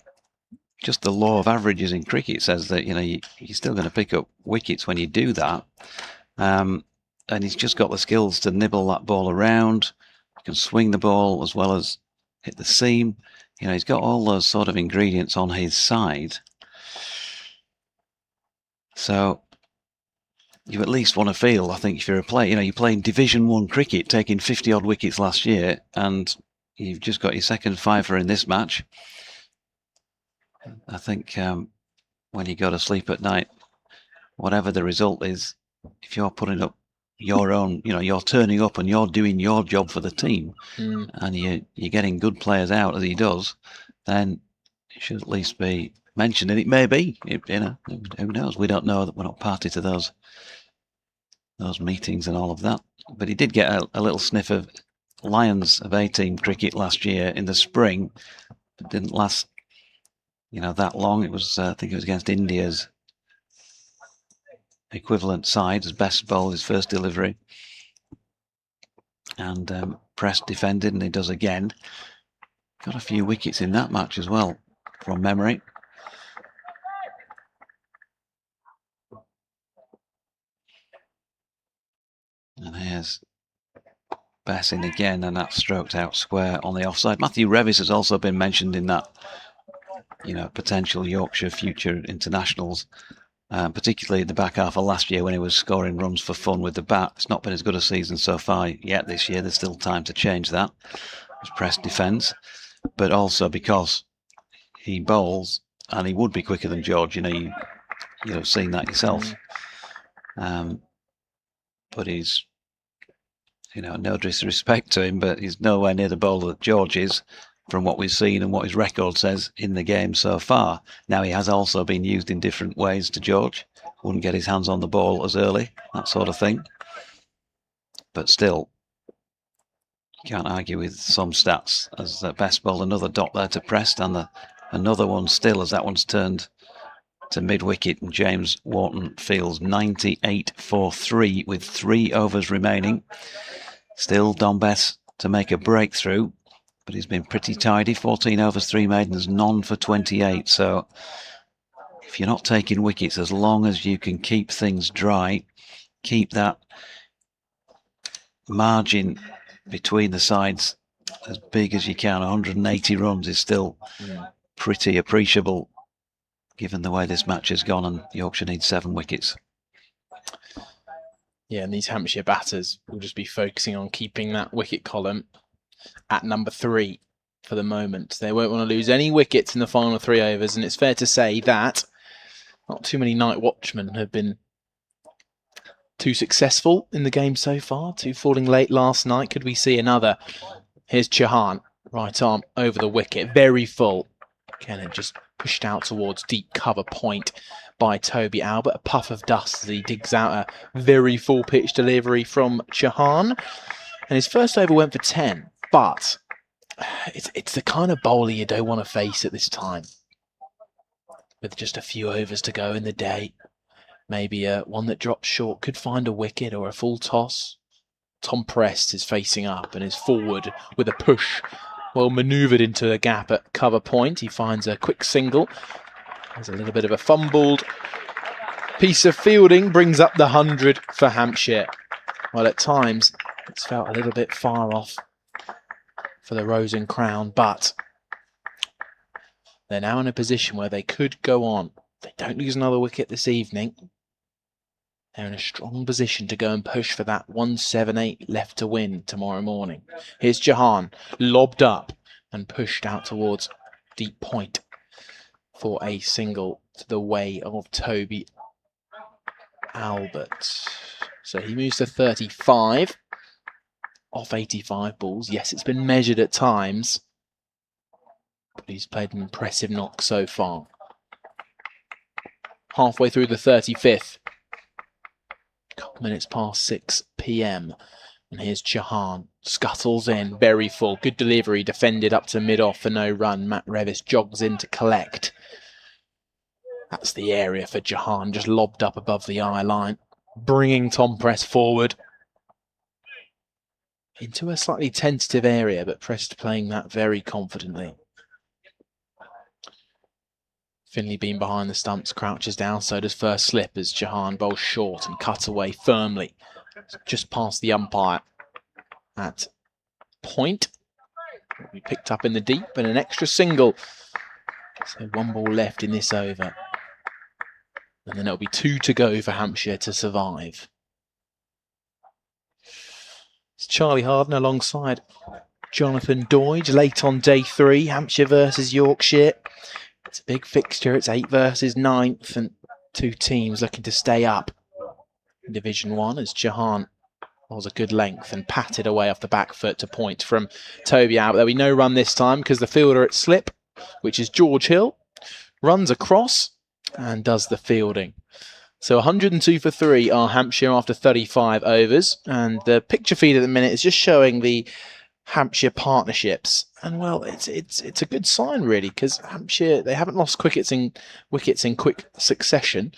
just the law of averages in cricket says that, you're still going to pick up wickets when you do that. And he's just got the skills to nibble that ball around. He can swing the ball as well as hit the seam. He's got all those sort of ingredients on his side. So you at least want to feel, I think, if you're a player, you're playing Division 1 cricket, taking 50-odd wickets last year, and you've just got your second fiver in this match. I think when you go to sleep at night, whatever the result is, if you're putting up your own, you're turning up and you're doing your job for the team, and you're getting good players out as he does, then it should at least be mentioned. And it may be, who knows? We don't know, that we're not party to those meetings and all of that. But he did get a little sniff of Lions of A-team cricket last year in the spring. It didn't last, that long. It was, I think it was against India's equivalent side as best bowled his first delivery. And Prest defended, and he does again. Got a few wickets in that match as well, from memory. And here's Bessing again, and that's stroked out square on the offside. Matthew Revis has also been mentioned in that, potential Yorkshire future internationals, particularly the back half of last year when he was scoring runs for fun with the bat. It's not been as good a season so far yet this year. There's still time to change that as Prest defends, but also because he bowls and he would be quicker than George. You'd have seen that yourself. But he's, no disrespect to him, but he's nowhere near the bowler that George is, from what we've seen and what his record says in the game so far. Now, he has also been used in different ways to George. Wouldn't get his hands on the ball as early, that sort of thing. But still, you can't argue with some stats. As best bowled another dot there to Prest, and another one still, as that one's turned to mid-wicket, and James Wharton fields 98 for 3 with 3 overs remaining. Still Don Bess to make a breakthrough, but he's been pretty tidy. 14 overs, 3 maidens, none for 28. So if you're not taking wickets, as long as you can keep things dry, keep that margin between the sides as big as you can. 180 runs is still pretty appreciable, given the way this match has gone, and Yorkshire needs 7 wickets. Yeah, and these Hampshire batters will just be focusing on keeping that wicket column at number 3 for the moment. They won't want to lose any wickets in the final 3 overs, and it's fair to say that not too many night watchmen have been too successful in the game so far. 2 falling late last night. Could we see another? Here's Chauhan, right arm over the wicket, very full. Again, it just pushed out towards deep cover point by Toby Albert. A puff of dust as he digs out a very full pitch delivery from Chauhan. And his first over went for 10, but it's the kind of bowler you don't want to face at this time. With just a few overs to go in the day, maybe one that drops short could find a wicket or a full toss. Tom Prest is facing up and is forward with a push. Well manoeuvred into a gap at cover point. He finds a quick single. There's a little bit of a fumbled piece of fielding, brings up the 100 for Hampshire. Well, at times, it's felt a little bit far off for the Rose and Crown, but they're now in a position where they could go on. If they don't lose another wicket this evening, They're in a strong position to go and push for that 178 left to win tomorrow morning. Here's Jahan, lobbed up and pushed out towards deep point for a single to the way of Toby Albert. So he moves to 35 off 85 balls. Yes, it's been measured at times, but he's played an impressive knock so far. Halfway through the 35th. Couple minutes past 6 p.m. And here's Jahan. Scuttles in, very full. Good delivery, defended up to mid-off for no run. Matt Revis jogs in to collect. That's the area for Jahan, just lobbed up above the eye line. Bringing Tom Press forward. Into a slightly tentative area, but Press playing that very confidently. Finley being behind the stumps, crouches down, so does first slip as Jahan bowls short and cut away firmly. Just past the umpire at point. We picked up in the deep and an extra single. So 1 ball left in this over. And then it'll be 2 to go for Hampshire to survive. It's Charlie Harden alongside Jonathan Doidge late on day 3, Hampshire versus Yorkshire. It's a big fixture. It's 8 versus 9th, and 2 teams looking to stay up in Division 1 as Jahan was a good length and patted away off the back foot to point from Toby Albert. There'll be no run this time because the fielder at slip, which is George Hill, runs across and does the fielding. So 102 for 3 are Hampshire after 35 overs, and the picture feed at the minute is just showing the Hampshire partnerships, and well, it's a good sign really, because Hampshire, they haven't lost wickets in quick succession.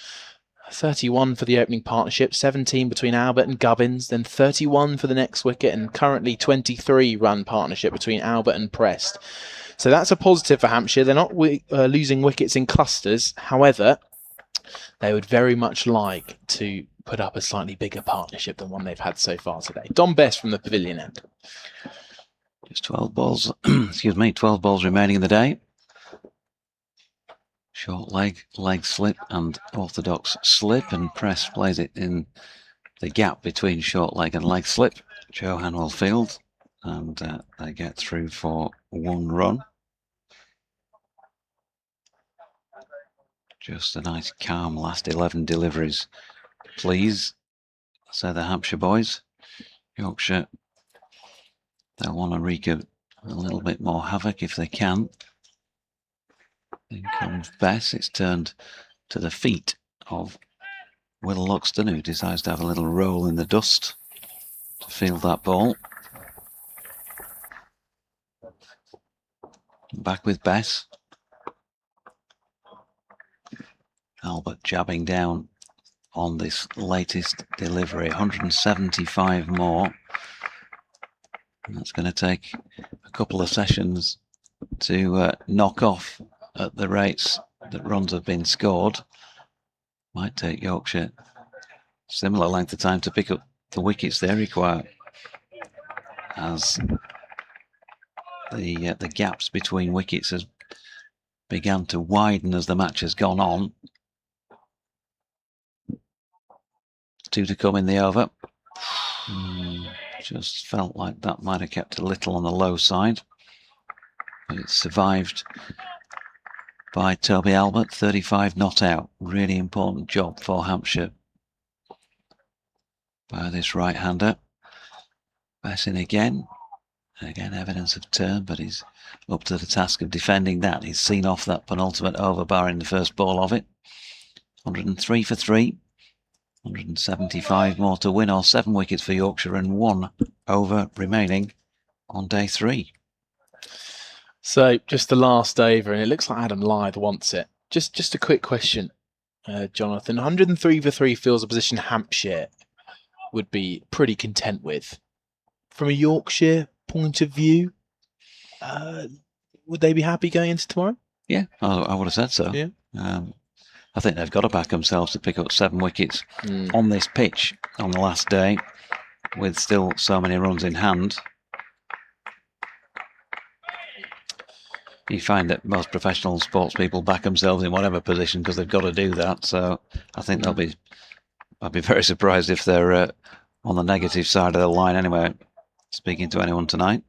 31 for the opening partnership, 17 between Albert and Gubbins, then 31 for the next wicket, and currently 23 run partnership between Albert and Prest. So that's a positive for Hampshire. They're not losing wickets in clusters. However, they would very much like to put up a slightly bigger partnership than one they've had so far today. Don Best from the pavilion end. Just 12 balls, excuse me, 12 balls remaining in the day. Short leg, leg slip and orthodox slip, and Press plays it in the gap between short leg and leg slip. Johan will field, and they get through for 1 run. Just a nice calm last 11 deliveries, please, say the Hampshire boys. Yorkshire, they'll want to wreak a little bit more havoc if they can. In comes Bess. It's turned to the feet of Will Luxton, who decides to have a little roll in the dust to field that ball. Back with Bess. Albert jabbing down on this latest delivery. 175 more. And that's going to take a couple of sessions to knock off at the rates that runs have been scored. Might take Yorkshire similar length of time to pick up the wickets they require, as the gaps between wickets has began to widen as the match has gone on. 2 to come in the over. Just felt like that might have kept a little on the low side, but it's survived by Toby Albert. 35 not out. Really important job for Hampshire by this right-hander. Passing again evidence of turn, but he's up to the task of defending that. He's seen off that penultimate over bar in the first ball of it. 103 for 3. 175 more to win, or 7 wickets for Yorkshire and 1 over remaining on day 3. So just the last over, and it looks like Adam Lyth wants it. Just a quick question, Jonathan. 103 for 3 feels a position Hampshire would be pretty content with. From a Yorkshire point of view, would they be happy going into tomorrow? Yeah, I would have said so. Yeah. I think they've got to back themselves to pick up 7 wickets on this pitch on the last day, with still so many runs in hand. You find that most professional sports people back themselves in whatever position because they've got to do that. So I think they'll be I'd be very surprised if they're on the negative side of the line anyway, speaking to anyone tonight.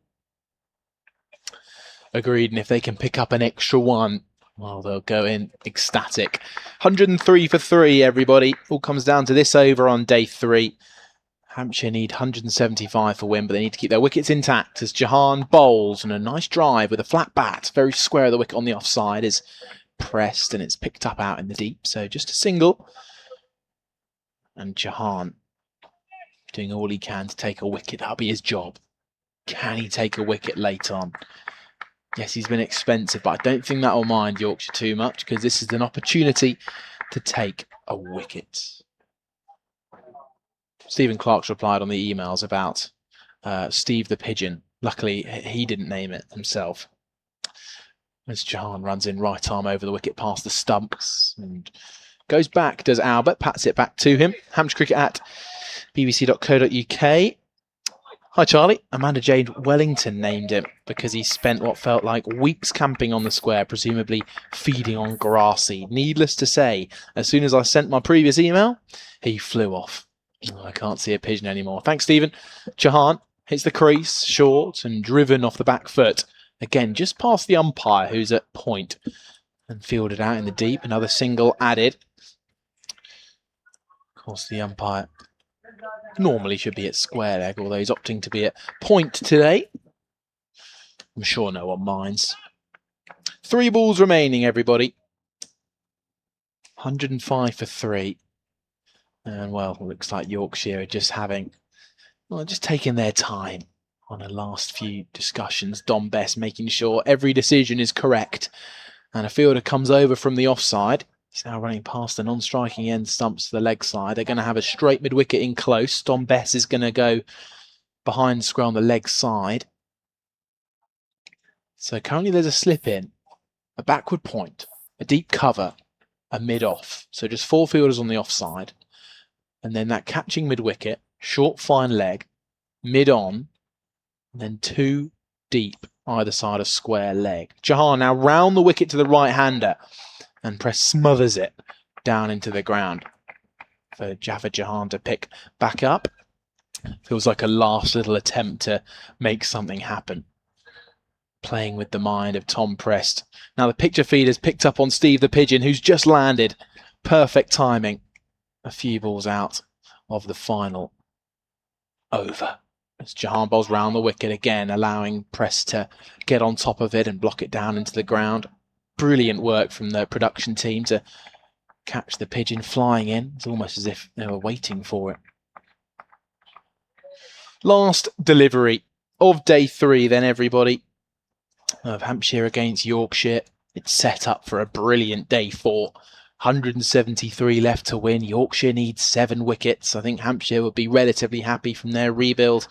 Agreed, and if they can pick up an extra one, well, they'll go in ecstatic. 103 for 3, everybody. All comes down to this over on day 3. Hampshire need 175 for win, but they need to keep their wickets intact as Jahan bowls, and a nice drive with a flat bat. Very square of the wicket on the offside is pressed, and it's picked up out in the deep. So just a single. And Jahan doing all he can to take a wicket. That'll be his job. Can he take a wicket late on? Yes, he's been expensive, but I don't think that will mind Yorkshire too much, because this is an opportunity to take a wicket. Stephen Clark's replied on the emails about Steve the Pigeon. Luckily, he didn't name it himself. As Jahan runs in right arm over the wicket past the stumps and goes back, does Albert, pats it back to him. Hampshire Cricket at bbc.co.uk. Hi Charlie, Amanda Jade Wellington named him because he spent what felt like weeks camping on the square, presumably feeding on grass seed. Needless to say, as soon as I sent my previous email, he flew off. Oh, I can't see a pigeon anymore. Thanks, Stephen. Jahan hits the crease, short and driven off the back foot. Again, just past the umpire, who's at point, and fielded out in the deep. Another single added. Of course, the umpire normally should be at square leg, although he's opting to be at point today. I'm sure no one minds. 3 balls remaining, everybody. 105 for 3. And, well, looks like Yorkshire are just taking their time on the last few discussions. Dom Best making sure every decision is correct. And a fielder comes over from the offside. He's now running past the non-striking end stumps to the leg side. They're going to have a straight mid-wicket in close. Dom Best is going to go behind square on the leg side. So currently there's a slip in, a backward point, a deep cover, a mid-off. So just 4 fielders on the offside. And then that catching mid-wicket, short fine leg, mid-on, and then 2 deep either side of square leg. Jahan now round the wicket to the right-hander, and Press smothers it down into the ground for Jaffa Jahan to pick back up. Feels like a last little attempt to make something happen. Playing with the mind of Tom Prest. Now the picture feed has picked up on Steve the Pigeon, who's just landed. Perfect timing. A few balls out of the final over. As Jahan bowls round the wicket again, allowing Prest to get on top of it and block it down into the ground. Brilliant work from the production team to catch the pigeon flying in. It's almost as if they were waiting for it. Last delivery of day 3 then, everybody, of Hampshire against Yorkshire. It's set up for a brilliant day 4. 173 left to win. Yorkshire needs 7 wickets. I think Hampshire would be relatively happy from their rebuild.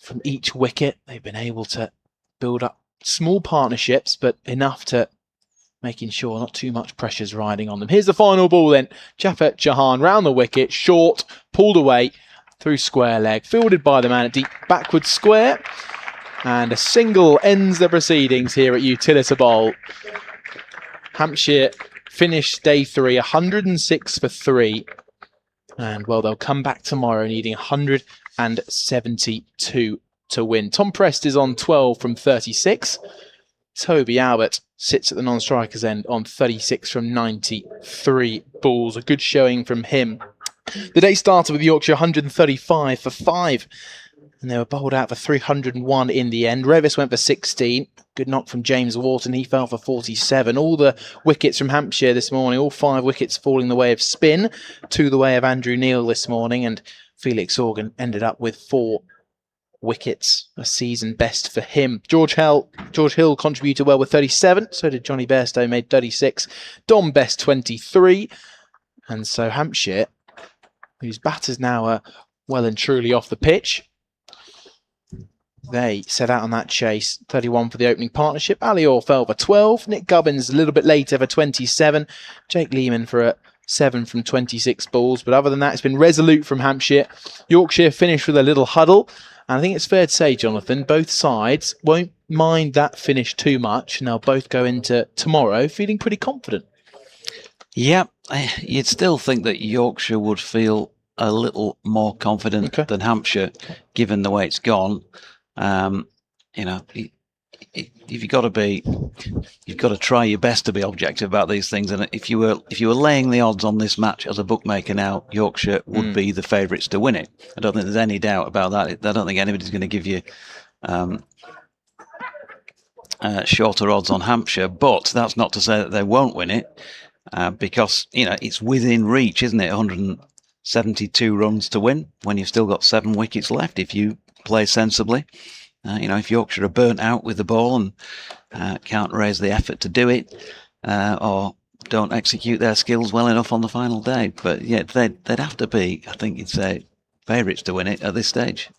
From each wicket, they've been able to build up small partnerships, but enough to making sure not too much pressure's riding on them. Here's the final ball then. Jaffa Jahan round the wicket, short, pulled away through square leg, fielded by the man at deep backward square. And a single ends the proceedings here at Utilita Bowl. Hampshire finished day 3, 106 for 3. And, well, they'll come back tomorrow needing 172 to win. Tom Prest is on 12 from 36. Toby Albert sits at the non-strikers end on 36 from 93 balls. A good showing from him. The day started with Yorkshire 135 for 5. And they were bowled out for 301 in the end. Revis went for 16. Good knock from James Wharton. He fell for 47. All the wickets from Hampshire this morning, all 5 wickets falling the way of spin, 2 the way of Andrew Neil this morning. And Felix Organ ended up with 4 wickets, a season best for him. George Hill contributed well with 37. So did Johnny Bairstow, made 36. Dom Best 23. And so Hampshire, whose batters now are well and truly off the pitch, they set out on that chase. 31 for the opening partnership. Ali Orr fell for 12. Nick Gubbins a little bit later for 27. Jake Lehman for a 7 from 26 balls. But other than that, it's been resolute from Hampshire. Yorkshire finished with a little huddle. And I think it's fair to say, Jonathan, both sides won't mind that finish too much. And they'll both go into tomorrow feeling pretty confident. Yeah, You'd still think that Yorkshire would feel a little more confident than Hampshire, given the way it's gone. You know, you've got to try your best to be objective about these things. And if you were laying the odds on this match as a bookmaker now, Yorkshire would be the favourites to win it. I don't think there's any doubt about that. I don't think anybody's going to give you shorter odds on Hampshire, but that's not to say that they won't win it, because it's within reach, isn't it? 172 runs to win when you've still got 7 wickets left if you play sensibly. If Yorkshire are burnt out with the ball and can't raise the effort to do it, or don't execute their skills well enough on the final day, but yeah, they'd have to be, I think you'd say, favourites to win it at this stage.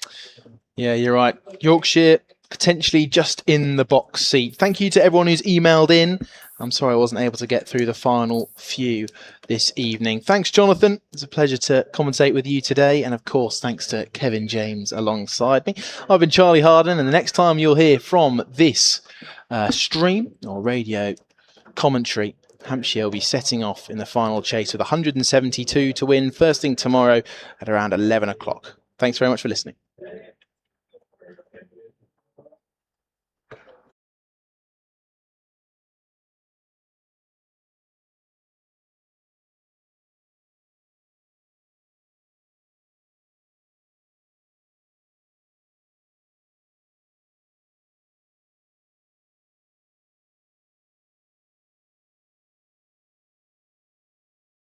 Yeah, you're right. Yorkshire potentially just in the box seat. Thank you to everyone who's emailed in. I'm sorry I wasn't able to get through the final few this evening. Thanks, Jonathan. It's a pleasure to commentate with you today. And of course, thanks to Kevin James alongside me. I've been Charlie Harden, and the next time you'll hear from this stream or radio commentary, Hampshire will be setting off in the final chase with 172 to win first thing tomorrow at around 11 o'clock. Thanks very much for listening.